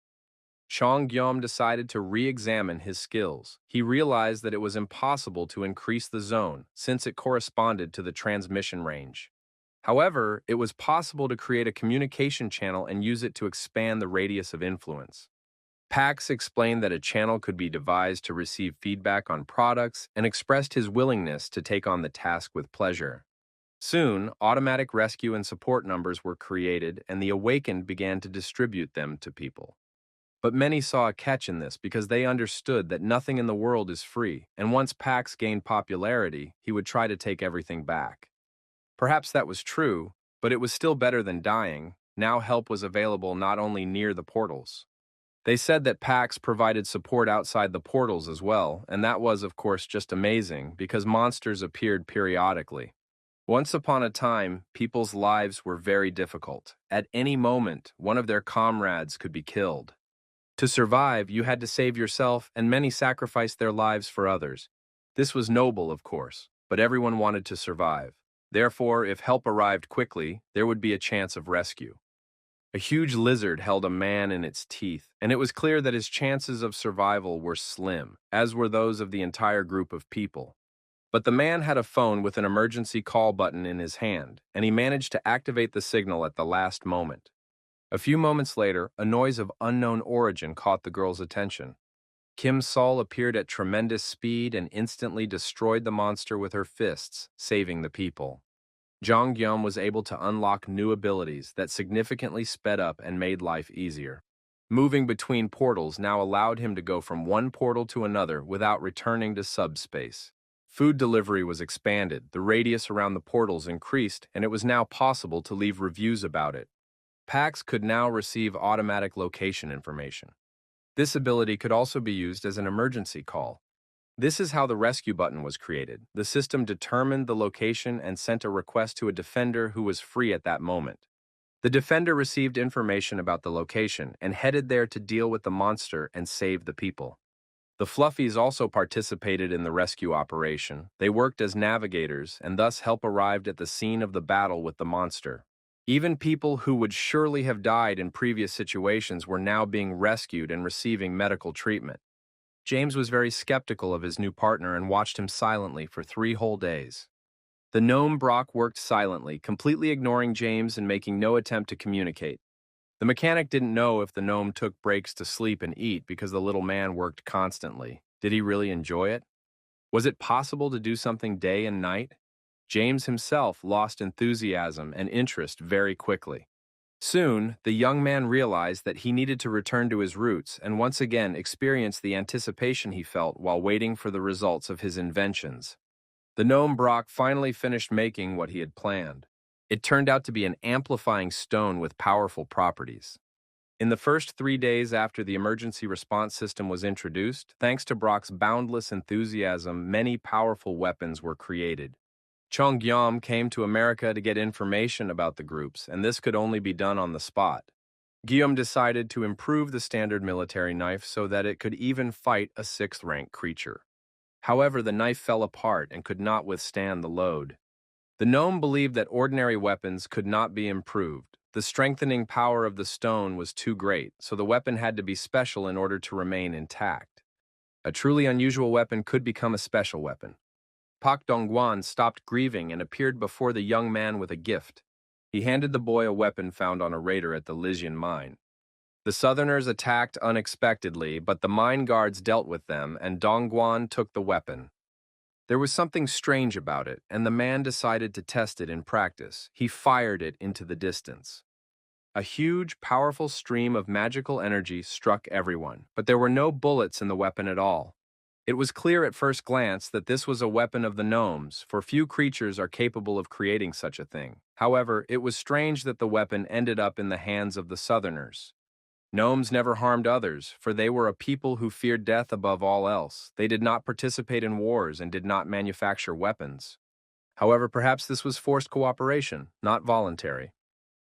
Chong Gyom decided to re-examine his skills. He realized that it was impossible to increase the zone, since it corresponded to the transmission range. However, it was possible to create a communication channel and use it to expand the radius of influence. Pax explained that a channel could be devised to receive feedback on products and expressed his willingness to take on the task with pleasure. Soon, automatic rescue and support numbers were created, and the Awakened began to distribute them to people. But many saw a catch in this because they understood that nothing in the world is free, and once Pax gained popularity, he would try to take everything back. Perhaps that was true, but it was still better than dying. Now help was available not only near the portals. They said that Pax provided support outside the portals as well, and that was, of course, just amazing because monsters appeared periodically. Once upon a time, people's lives were very difficult. At any moment, one of their comrades could be killed. To survive, you had to save yourself, and many sacrificed their lives for others. This was noble, of course, but everyone wanted to survive. Therefore, if help arrived quickly, there would be a chance of rescue. A huge lizard held a man in its teeth, and it was clear that his chances of survival were slim, as were those of the entire group of people. But the man had a phone with an emergency call button in his hand, and he managed to activate the signal at the last moment. A few moments later, a noise of unknown origin caught the girl's attention. Kim Sol appeared at tremendous speed and instantly destroyed the monster with her fists, saving the people. Jong Gyum was able to unlock new abilities that significantly sped up and made life easier. Moving between portals now allowed him to go from one portal to another without returning to subspace. Food delivery was expanded, the radius around the portals increased, and it was now possible to leave reviews about it. Pax could now receive automatic location information. This ability could also be used as an emergency call. This is how the rescue button was created. The system determined the location and sent a request to a defender who was free at that moment. The defender received information about the location and headed there to deal with the monster and save the people. The Fluffies also participated in the rescue operation. They worked as navigators and thus help arrived at the scene of the battle with the monster. Even people who would surely have died in previous situations were now being rescued and receiving medical treatment. James was very skeptical of his new partner and watched him silently for 3 whole days. The gnome Brock worked silently, completely ignoring James and making no attempt to communicate. The mechanic didn't know if the gnome took breaks to sleep and eat because the little man worked constantly. Did he really enjoy it? Was it possible to do something day and night? James himself lost enthusiasm and interest very quickly. Soon, the young man realized that he needed to return to his roots and once again experience the anticipation he felt while waiting for the results of his inventions. The gnome Brock finally finished making what he had planned. It turned out to be an amplifying stone with powerful properties. In the first 3 days after the emergency response system was introduced, thanks to Brock's boundless enthusiasm, many powerful weapons were created. Chong Gyom came to America to get information about the groups, and this could only be done on the spot. Guillaume decided to improve the standard military knife so that it could even fight a 6th-rank creature. However, the knife fell apart and could not withstand the load. The gnome believed that ordinary weapons could not be improved. The strengthening power of the stone was too great, so the weapon had to be special in order to remain intact. A truly unusual weapon could become a special weapon. Pak Dongguan stopped grieving and appeared before the young man with a gift. He handed the boy a weapon found on a raider at the Lysian mine. The Southerners attacked unexpectedly, but the mine guards dealt with them, and Dongguan took the weapon. There was something strange about it, and the man decided to test it in practice. He fired it into the distance. A huge, powerful stream of magical energy struck everyone, but there were no bullets in the weapon at all. It was clear at first glance that this was a weapon of the gnomes, for few creatures are capable of creating such a thing. However, it was strange that the weapon ended up in the hands of the Southerners. Gnomes never harmed others, for they were a people who feared death above all else. They did not participate in wars and did not manufacture weapons. However, perhaps this was forced cooperation, not voluntary.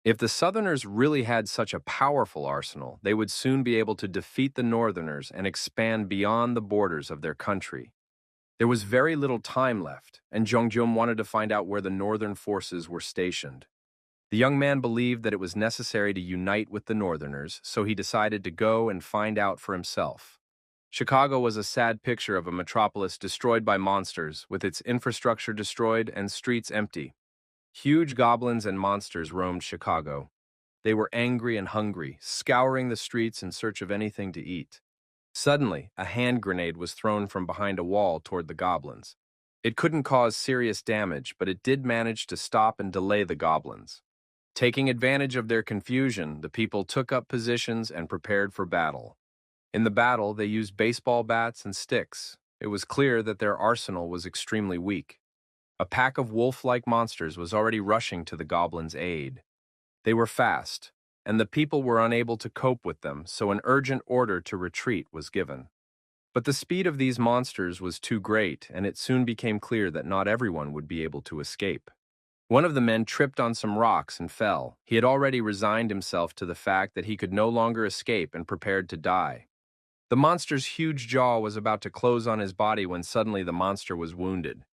If the Southerners really had such a powerful arsenal, they would soon be able to defeat the Northerners and expand beyond the borders of their country. There was very little time left, and Jongjum wanted to find out where the Northern forces were stationed. The young man believed that it was necessary to unite with the Northerners, so he decided to go and find out for himself. Chicago was a sad picture of a metropolis destroyed by monsters, with its infrastructure destroyed and streets empty. Huge goblins and monsters roamed Chicago. They were angry and hungry, scouring the streets in search of anything to eat. Suddenly, a hand grenade was thrown from behind a wall toward the goblins. It couldn't cause serious damage, but it did manage to stop and delay the goblins. Taking advantage of their confusion, the people took up positions and prepared for battle. In the battle, they used baseball bats and sticks. It was clear that their arsenal was extremely weak. A pack of wolf-like monsters was already rushing to the goblins' aid. They were fast, and the people were unable to cope with them, so an urgent order to retreat was given. But the speed of these monsters was too great, and it soon became clear that not everyone would be able to escape. One of the men tripped on some rocks and fell. He had already resigned himself to the fact that he could no longer escape and prepared to die. The monster's huge jaw was about to close on his body when suddenly the monster was wounded.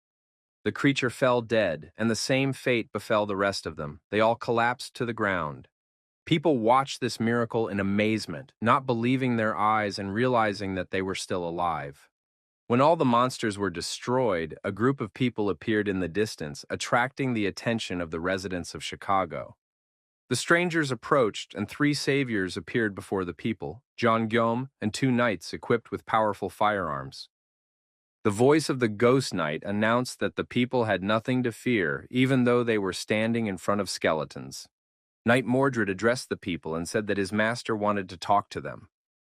The creature fell dead, and the same fate befell the rest of them. They all collapsed to the ground. People watched this miracle in amazement, not believing their eyes and realizing that they were still alive. When all the monsters were destroyed, a group of people appeared in the distance, attracting the attention of the residents of Chicago. The strangers approached, and 3 saviors appeared before the people, John Gyom and 2 knights equipped with powerful firearms. The voice of the ghost knight announced that the people had nothing to fear, even though they were standing in front of skeletons. Knight Mordred addressed the people and said that his master wanted to talk to them.